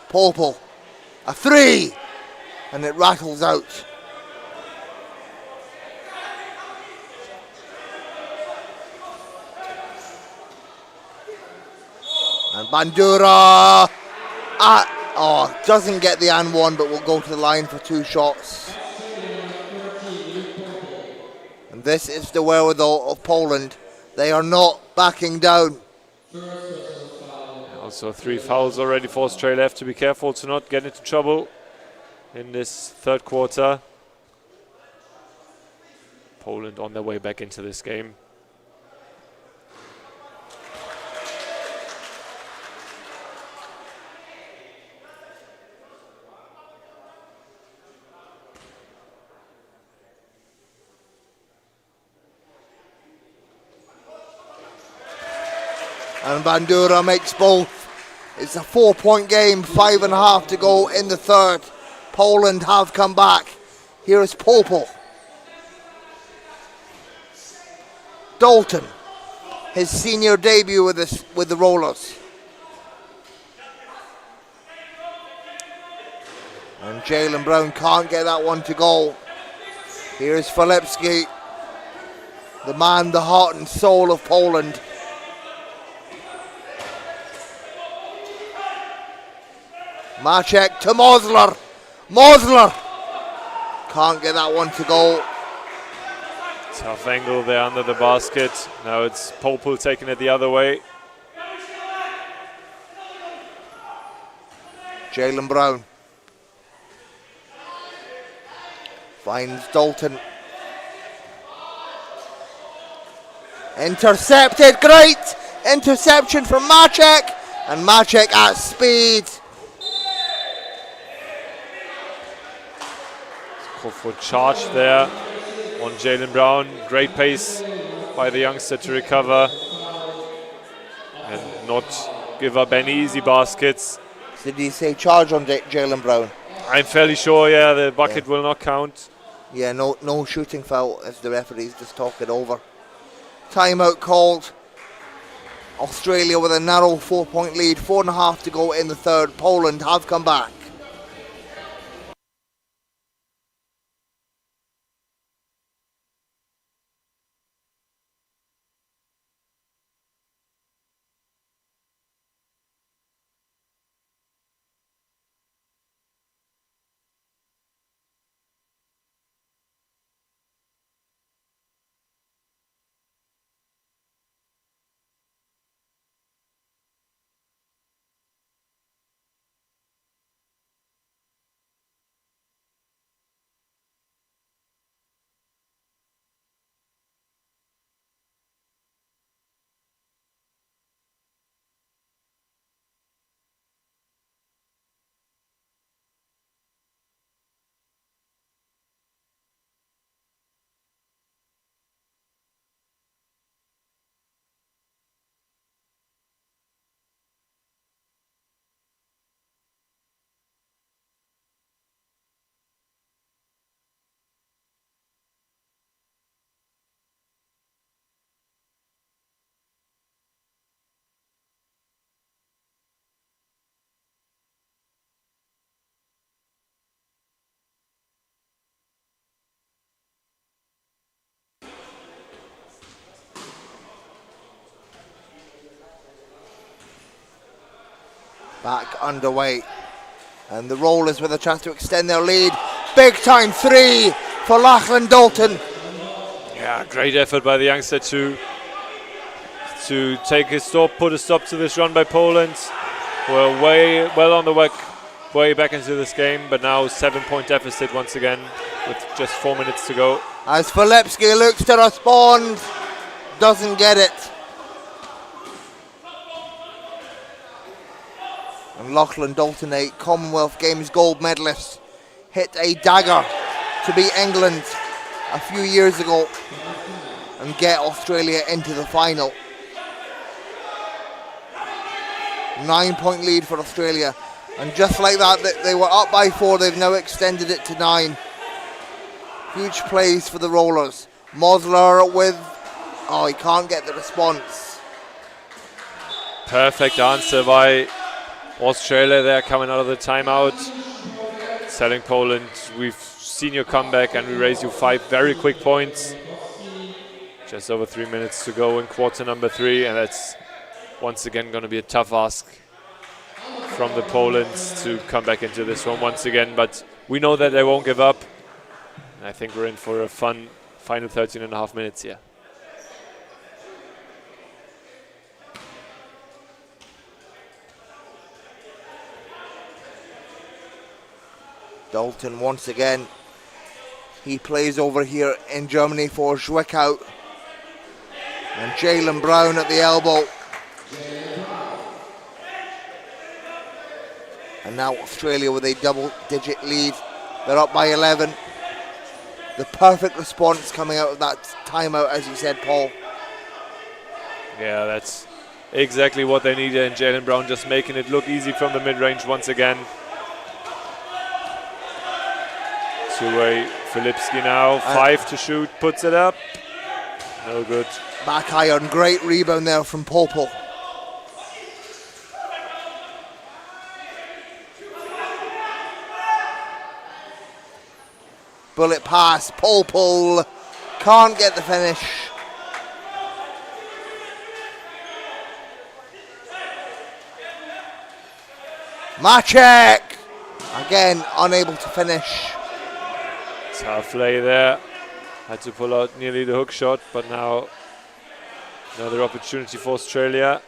Popel, a 3, and it rattles out. And Bandura, doesn't get the and one, but will go to the line for 2 shots. And this is the wherewithal of Poland. They are not backing down. Also 3 fouls already for Australia. Have to be careful to not get into trouble in this third quarter. Poland on their way back into this game. And Bandura makes both. It's a 4-point game, 5.5 to go in the third. Poland have come back. Here is Popel. Dalton, his senior debut with the Rollers. And Jalen Brown can't get that one to go. Here's Filipski, the man, the heart and soul of Poland. Maciek to Mosler. Mosler can't get that one to go. Tough angle there under the basket. Now it's Popel taking it the other way. Jalen Brown finds Dalton. Intercepted, great interception from Maciek, and Maciek at speed. Call for charge there on Jalen Brown. Great pace by the youngster to recover and not give up any easy baskets. Did he say charge on Jalen Brown? I'm fairly sure, yeah, the bucket will not count. Yeah, no shooting foul as the referees just talk it over. Timeout called. Australia with a narrow 4-point lead, 4.5 to go in the third. Poland have come back. Back underway, and the Rollers with a chance to extend their lead. Big time three for Lachlan Dalton. Yeah, great effort by the youngster to take a stop, put a stop to this run by Poland. We're well on the way back into this game, but now 7-point deficit once again with just 4 minutes to go. As Filipski looks to respond, doesn't get it. And Lachlan Dalton, a Commonwealth Games gold medalist, hit a dagger to beat England a few years ago and get Australia into the final. 9-point lead for Australia, and just like that, they were up by 4. They've now extended it to 9. Huge plays for the Rollers. Mosler with, he can't get the response. Perfect answer by Australia there coming out of the timeout, telling Poland, we've seen your comeback and we raise you 5 very quick points. Just over 3 minutes to go in quarter number 3, and that's once again going to be a tough ask from the Polands to come back into this one once again, but we know that they won't give up. And I think we're in for a fun final 13.5 minutes here. Dalton once again. He plays over here in Germany for Zwickau. And Jalen Brown at the elbow. And now Australia with a double-digit lead. They're up by 11. The perfect response coming out of that timeout, as you said, Paul. Yeah, that's exactly what they needed, and Jalen Brown just making it look easy from the mid-range once again. Two-way Filipski now, 5 to shoot, puts it up. No good. Back iron, great rebound there from Popel. Bullet pass, Popel can't get the finish. Maciek Again, unable to finish. Tough lay there. Had to pull out nearly the hook shot, but now another opportunity for Australia.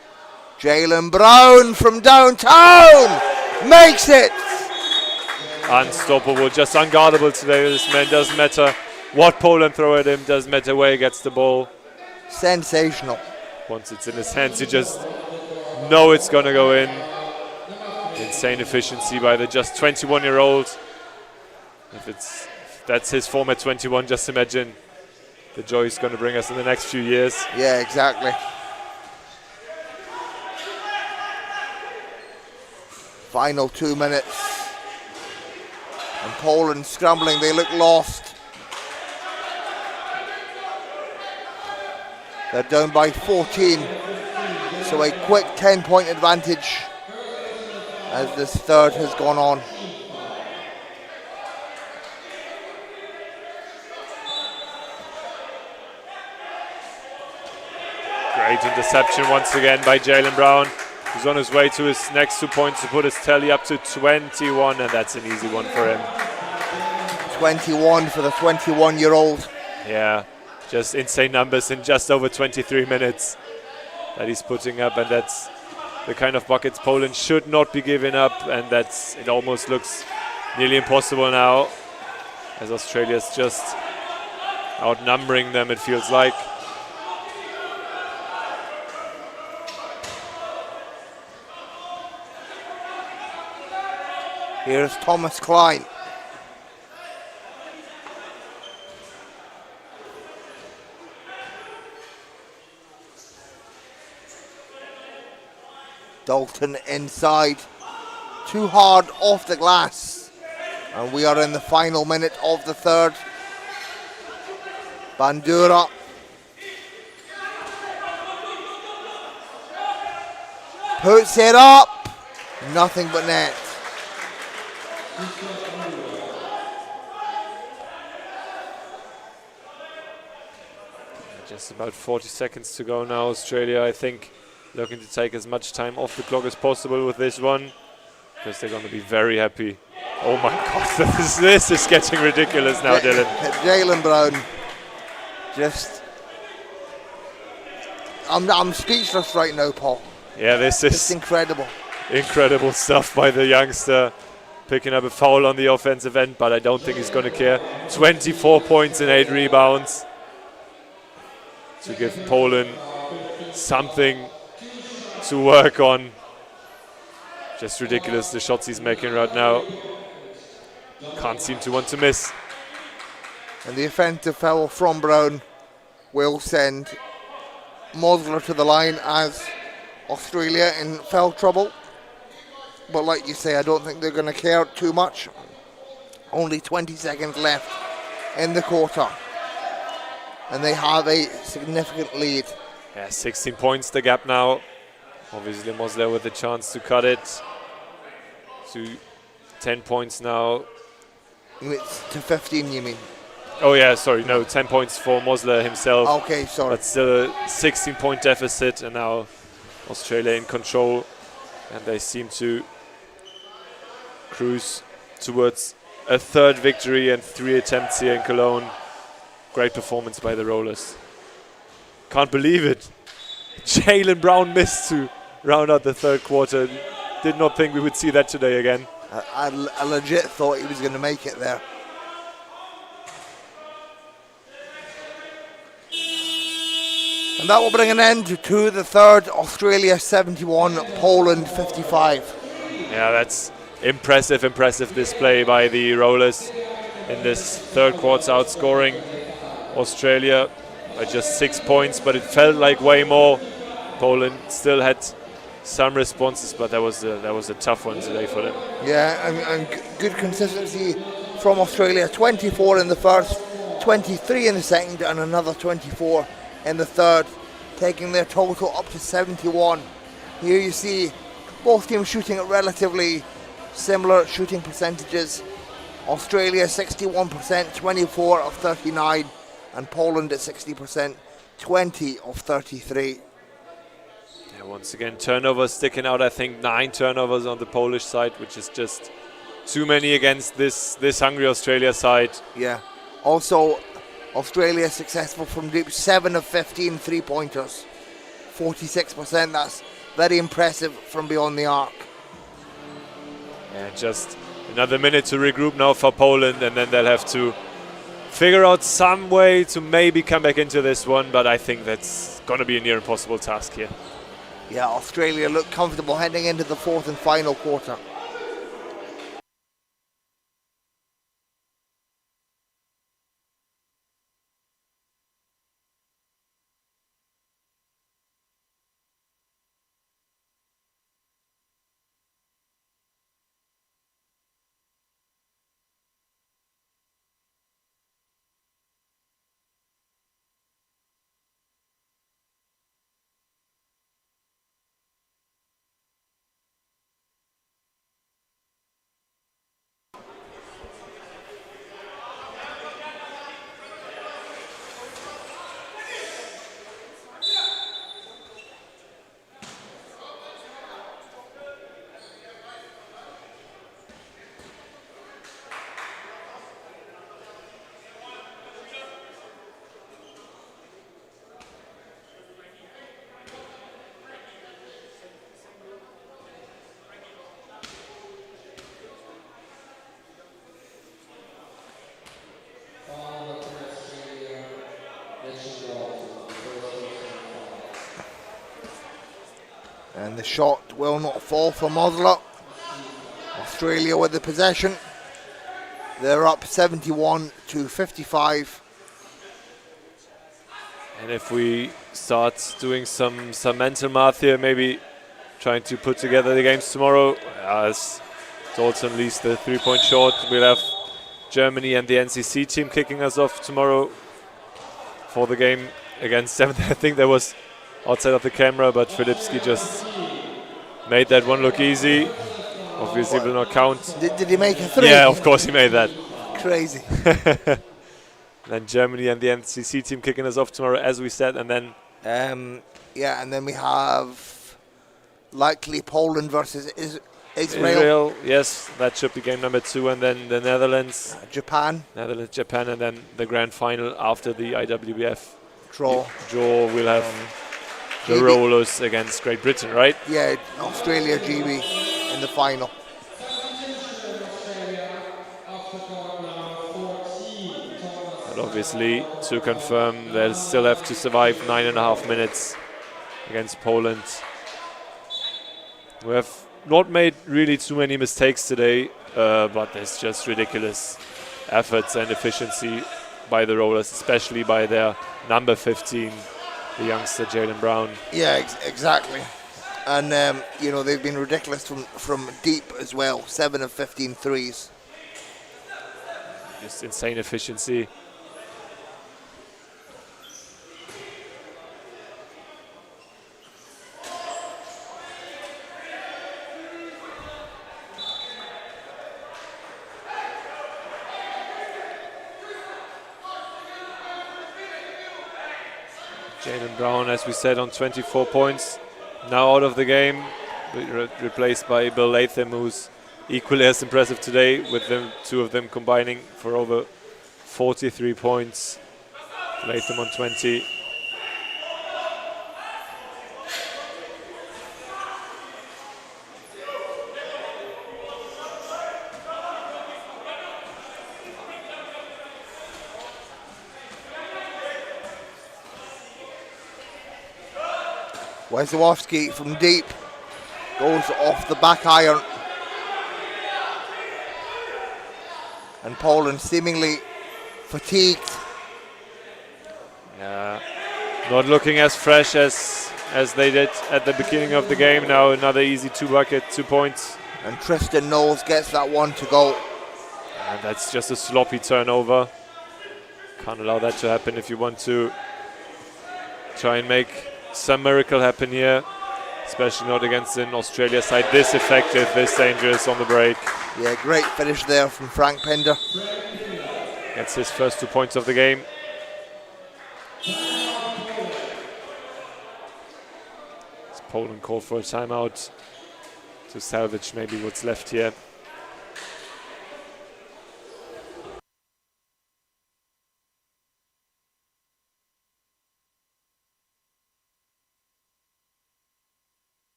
Jalen Brown from downtown makes it. Unstoppable, just unguardable today. This man, doesn't matter what Poland throw at him, doesn't matter where he gets the ball. Sensational. Once it's in his hands, you just know it's going to go in. Insane efficiency by the just 21-year-old. If that's his form at 21, just imagine the joy he's going to bring us in the next few years. Yeah, exactly. Final 2 minutes. And Poland scrambling, they look lost. They're down by 14. So a quick 10-point advantage as this third has gone on. Great interception once again by Jalen Brown. He's on his way to his next 2 points to put his tally up to 21, and that's an easy one for him. 21 for the 21-year-old. Yeah, just insane numbers in just over 23 minutes that he's putting up, and that's the kind of buckets Poland should not be giving up, and it almost looks nearly impossible now, as Australia's just outnumbering them, it feels like. Here's Thomas Klein. Dalton inside. Too hard off the glass. And we are in the final minute of the third. Bandura. Puts it up. Nothing but net. Just about 40 seconds to go now. Australia, I think, looking to take as much time off the clock as possible with this one, because they're going to be very happy. Oh my God, this is getting ridiculous now, Dylan. Jalen Brown, I'm speechless right now, Paul. Yeah, this is It's incredible. incredible stuff by the youngster, picking up a foul on the offensive end, but I don't think he's going to care. 24 points and 8 rebounds to give Poland something to work on. Just ridiculous, the shots he's making right now. Can't seem to want to miss. And the offensive foul from Brown will send Mosler to the line as Australia in foul trouble. But like you say, I don't think they're going to care too much. Only 20 seconds left in the quarter. And they have a significant lead. Yeah, 16 points the gap now. Obviously Mosler with the chance to cut it to 10 points now. It's to 15, you mean? Oh yeah, sorry, no, 10 points for Mosler himself. Okay, sorry. But still a 16-point deficit, and now Australia in control, and they seem to cruise towards a third victory and 3 attempts here in Cologne. Great performance by the Rollers. Can't believe it. Jalen Brown missed to round out the third quarter. Did not think we would see that today again. I legit thought he was going to make it there. And that will bring an end to the third. Australia 71, Poland 55. Yeah, that's impressive display by the Rollers in this third quarter, outscoring Australia by just 6 points, but it felt like way more. Poland still had some responses, but that was a tough one today for them. Yeah, and good consistency from Australia. 24 in the first, 23 in the second, and another 24 in the third, taking their total up to 71. Here you see both teams shooting at relatively similar shooting percentages. Australia 61%, 24 of 39, and Poland at 60%, 20 of 33. Yeah, once again, turnovers sticking out. I think 9 turnovers on the Polish side, which is just too many against this hungry Australia side. Yeah. Also, Australia successful from deep, 7 of 15 3-pointers, 46%. That's very impressive from beyond the arc. And just another minute to regroup now for Poland, and then they'll have to figure out some way to maybe come back into this one, but I think that's going to be a near impossible task here. Yeah, Australia look comfortable heading into the fourth and final quarter. And the shot will not fall for Mosler. Australia with the possession. They're up 71 to 55. And if we start doing some mental math here, maybe trying to put together the games tomorrow, as Dalton leads the 3-point shot, we'll have Germany and the NCC team kicking us off tomorrow for the game against 7th. I think there was outside of the camera, but Filipski just made that one look easy. Obviously will not count. Did he make a three? Yeah, of course he made that. Crazy. Then Germany and the NCC team kicking us off tomorrow, as we said, and then yeah, and then we have likely Poland versus Israel. Israel, yes, that should be game number 2, and then the Netherlands, Japan, Japan, and then the grand final after the IWF draw. We'll have the GB. Rollers against Great Britain, right? Yeah, Australia, GB in the final. But obviously, to confirm, they'll still have to survive 9.5 minutes against Poland. We have not made really too many mistakes today, but there's just ridiculous efforts and efficiency by the Rollers, especially by their number 15, the youngster Jalen Brown. Yeah, exactly. And you know, they've been ridiculous from deep as well. 7 of 15 threes. Just insane efficiency. Jalen Brown, as we said, on 24 points. Now out of the game, replaced by Bill Latham, who's equally as impressive today, with them, two of them combining for over 43 points. Latham on 20. Wesłowski from deep goes off the back iron. And Poland seemingly fatigued. Yeah, not looking as fresh as they did at the beginning of the game. Now another easy 2-bucket, 2 points. And Tristan Knowles gets that one to go. And that's just a sloppy turnover. Can't allow that to happen if you want to try and make some miracle happen here, especially not against an Australia side this effective, this dangerous on the break. Yeah, great finish there from Frank Pender. Gets his first 2 points of the game. It's Poland called for a timeout to salvage maybe what's left here.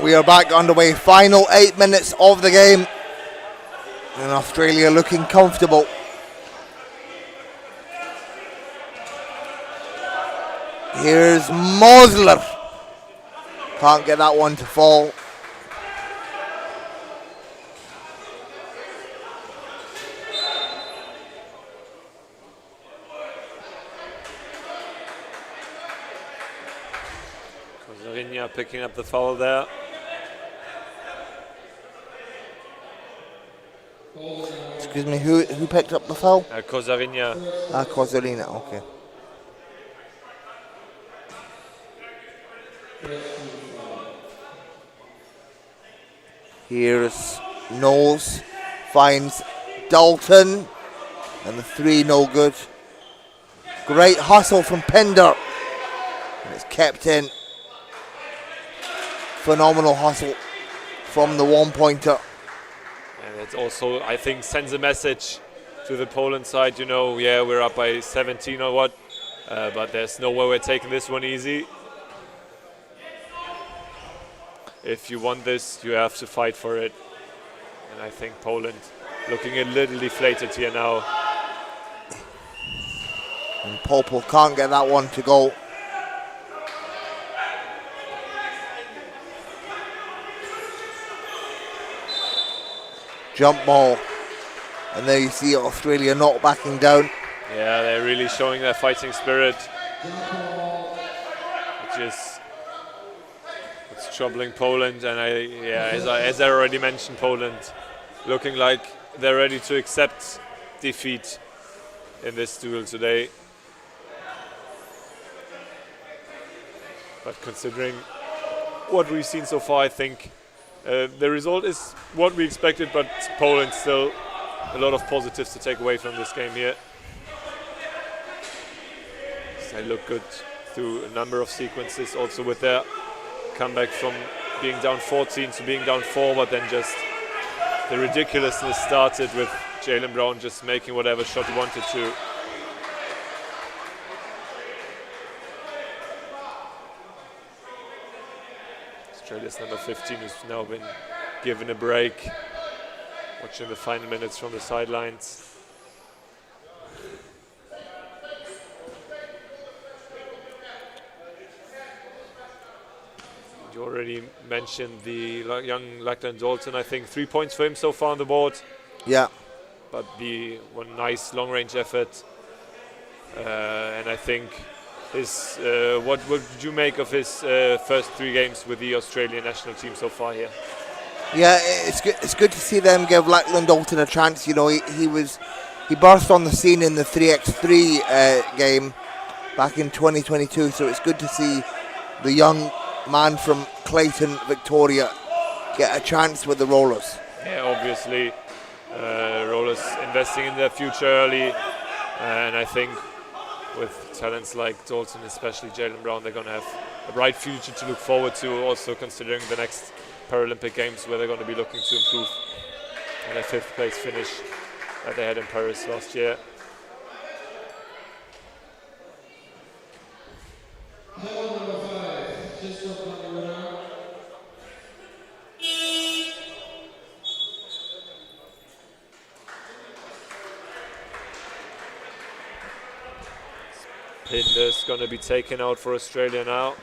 We are back underway. Final 8 minutes of the game. And Australia looking comfortable. Here's Mosler. Can't get that one to fall. Kozarinya picking up the foul there. Excuse me, who picked up the foul? Kozarinya. Kozarina, okay. Here's Knowles, finds Dalton, and the three no good. Great hustle from Pinder, and it's kept in. Phenomenal hustle from the one-pointer. And it also, I think, sends a message to the Poland side, you know, yeah, we're up by 17 or what, but there's no way we're taking this one easy. If you want this, you have to fight for it. And I think Poland looking a little deflated here now. And Popel can't get that one to go. Jump ball. And there you see Australia not backing down. Yeah, they're really showing their fighting spirit. Which is troubling Poland, and as I already mentioned, Poland looking like they're ready to accept defeat in this duel today. But considering what we've seen so far, I think the result is what we expected, but Poland still a lot of positives to take away from this game here. They look good through a number of sequences, also with their comeback from being down 14 to being down 4, but then just the ridiculousness started with Jaylen Brown just making whatever shot he wanted to. Australia's number 15 who's now been given a break, watching the final minutes from the sidelines. You already mentioned the young Lachlan Dalton. I think 3 points for him so far on the board. Yeah. But the one nice long-range effort. And I think his what did you make of his first 3 games with the Australian national team so far here? Yeah, it's good to see them give Lachlan Dalton a chance. You know, he burst on the scene in the 3x3 game back in 2022. So it's good to see the young man from Clayton, Victoria, get a chance with the Rollers. Yeah, obviously, Rollers investing in their future early, and I think with talents like Dalton, especially Jaylen Brown, they're going to have a bright future to look forward to, also considering the next Paralympic Games where they're going to be looking to improve on their 5th place finish that they had in Paris last year. Pinder's going to be taken out for Australia now.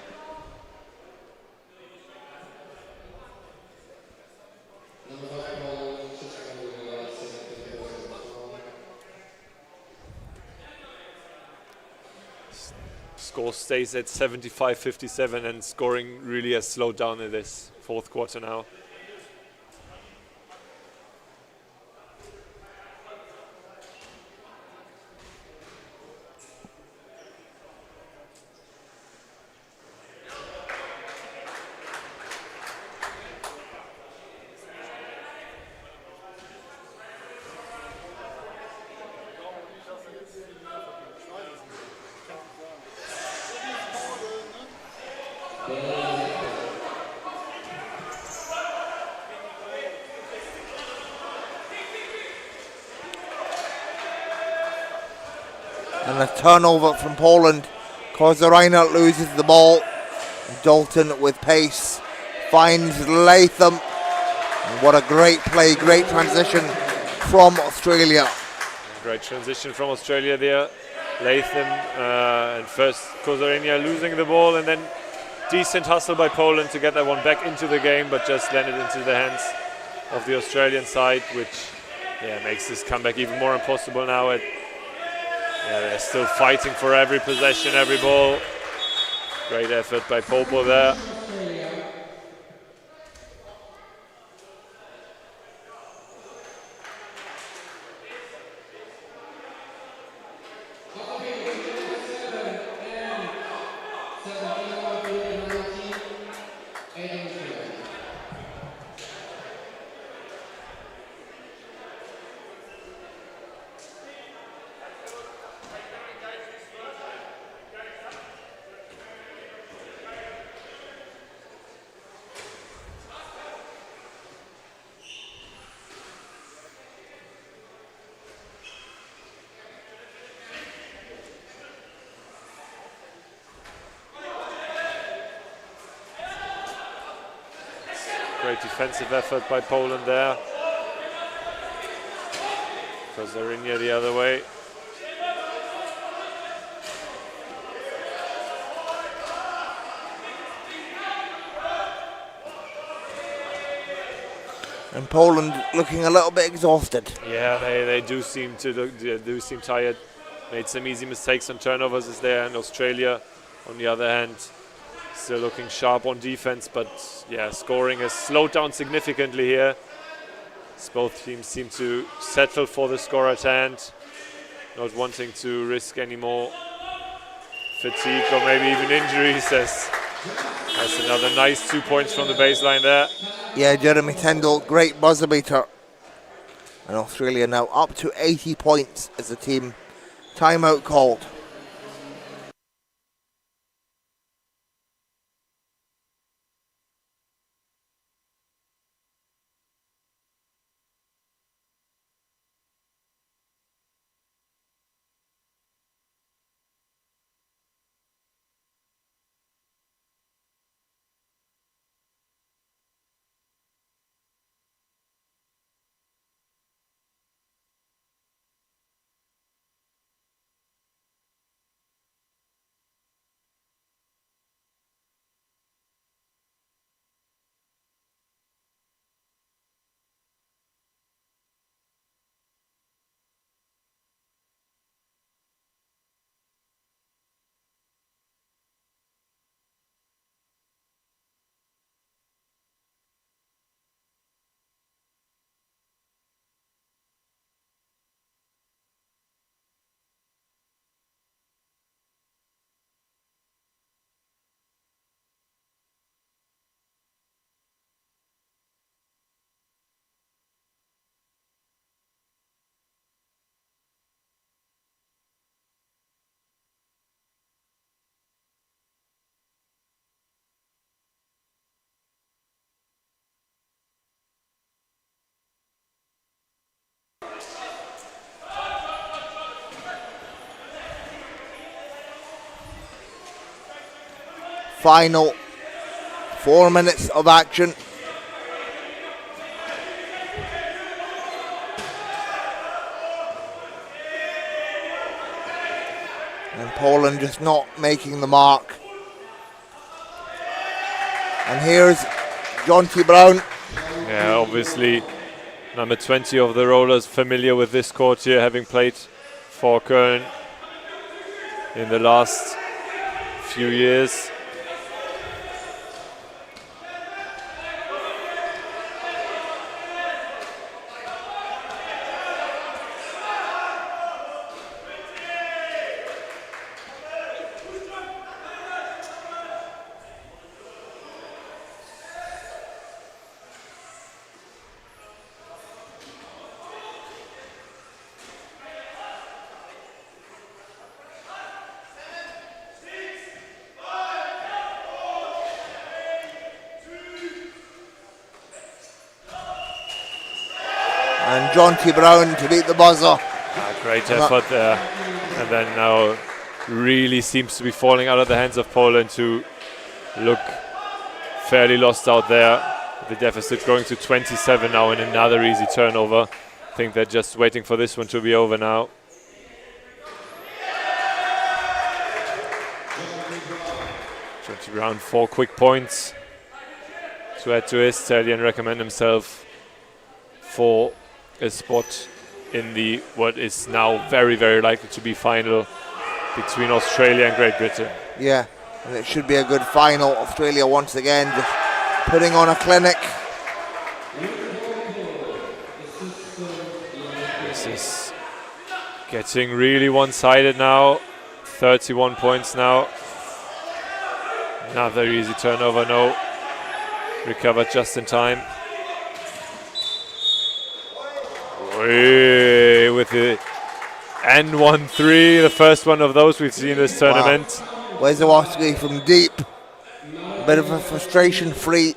Score stays at 75-57, and scoring really has slowed down in this 4th quarter now. And a turnover from Poland. Kozarina loses the ball. Dalton with pace finds Latham. What a great play, great transition from Australia. Great transition from Australia there. Latham and first Kozarinia losing the ball, and then decent hustle by Poland to get that one back into the game, but just landed into the hands of the Australian side, which makes this comeback even more impossible now. They're still fighting for every possession, every ball. Great effort by Popo there. Great defensive effort by Poland there. Kozarinia the other way. And Poland looking a little bit exhausted. Yeah, they do seem tired. Made some easy mistakes on turnovers is there, and Australia, on the other hand, still looking sharp on defense, but scoring has slowed down significantly here. As both teams seem to settle for the score at hand, not wanting to risk any more fatigue or maybe even injuries. That's another nice 2 points from the baseline there. Yeah, Jeremy Tyndall, great buzzer beater. And Australia now up to 80 points as a team. Timeout called. Final 4 minutes of action. And Poland just not making the mark. And here's Jonty Brown. Yeah, obviously number 20 of the Rollers, familiar with this court here, having played for Cologne in the last few years. And Jonty Brown to beat the buzzer. Great effort there. And then now really seems to be falling out of the hands of Poland to look fairly lost out there. The deficit going to 27 now in another easy turnover. I think they're just waiting for this one to be over now. Georgie Brown, 4 quick points to add to his tally and recommend himself for a spot in the what is now very, very likely to be final between Australia and Great Britain. Yeah, and it should be a good final. Australia once again just putting on a clinic. This is getting really one-sided now. 31 points now. Another easy turnover, no. Recovered just in time. With the N1-3, the first one of those we've seen this tournament. Wow. Wezowoski from deep. A bit of a frustration free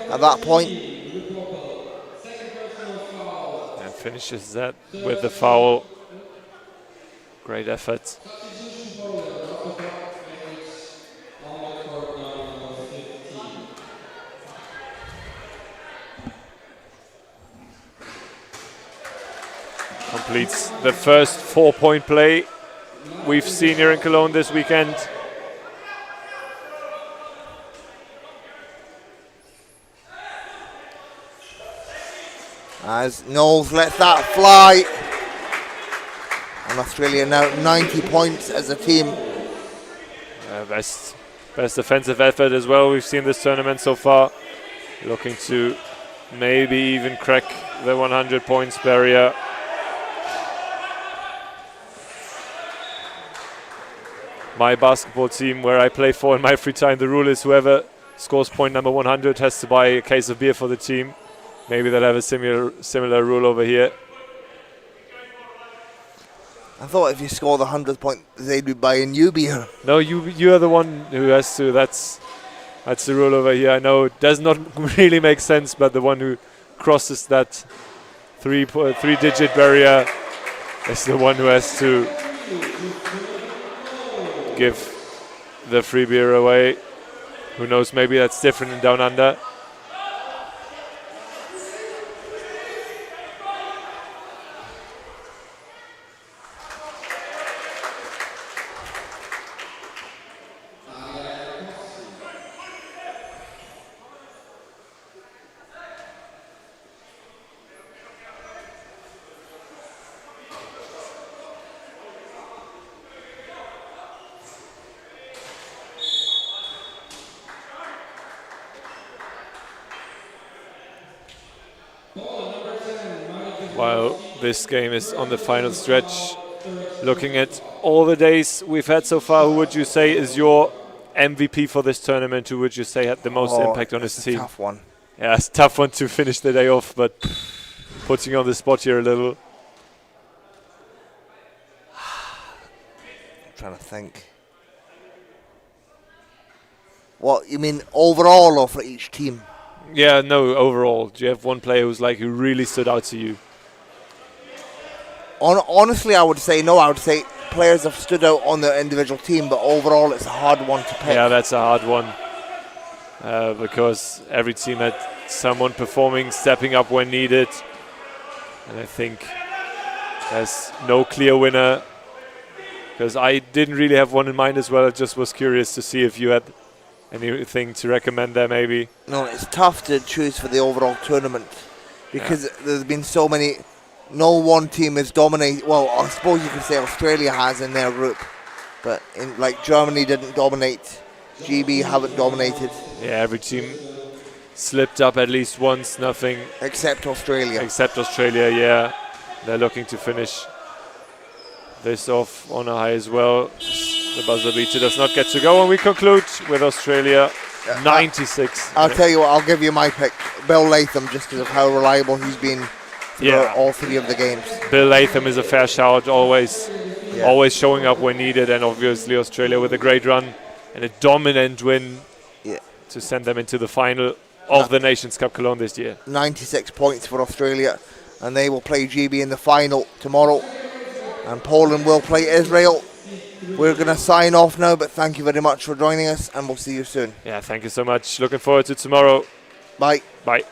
at that point. And finishes that with the foul. Great effort. Completes the first 4-point play we've seen here in Cologne this weekend. As Knowles lets that fly. And Australia now 90 points as a team. Best defensive effort as well we've seen this tournament so far. Looking to maybe even crack the 100 points barrier. My basketball team, where I play for in my free time, the rule is whoever scores point number 100 has to buy a case of beer for the team. Maybe they'll have a similar rule over here. I thought if you score the 100th point, they'd be buying you beer. No, you are the one who has to. That's the rule over here. I know it does not really make sense, but the one who crosses that three-digit barrier is the one who has to give the free beer away. Who knows, maybe that's different in Down Under. While this game is on the final stretch, looking at all the days we've had so far, who would you say is your MVP for this tournament? Who would you say had the most impact on his team? Tough one. Yeah, it's a tough one to finish the day off, but putting on the spot here a little. I'm trying to think. What, you mean overall or for each team? Yeah, no, overall. Do you have one player who really stood out to you? Honestly, I would say no. I would say players have stood out on their individual team, but overall it's a hard one to pick. Yeah, that's a hard one. Because every team had someone performing, stepping up when needed. And I think there's no clear winner. Because I didn't really have one in mind as well. I just was curious to see if you had anything to recommend there maybe. No, it's tough to choose for the overall tournament because there's been so many. No one team has dominated. Well, I suppose you could say Australia has in their group, but Germany didn't dominate. GB haven't dominated. Yeah, every team slipped up at least once, nothing. Except Australia. Except Australia, yeah. They're looking to finish this off on a high as well. The buzzer beater does not get to go, and we conclude with Australia 96. I'll tell you what, I'll give you my pick. Bill Latham, just because of how reliable he's been throughout all three of the games. Bill Latham is a fair shout, always showing up when needed, and obviously Australia with a great run and a dominant win to send them into the final of the Nations Cup Cologne this year. 96 points for Australia, and they will play GB in the final tomorrow. And Poland will play Israel We're going to sign off now, but thank you very much for joining us, and we'll see you soon. Yeah, thank you so much. Looking forward to tomorrow. Bye. Bye.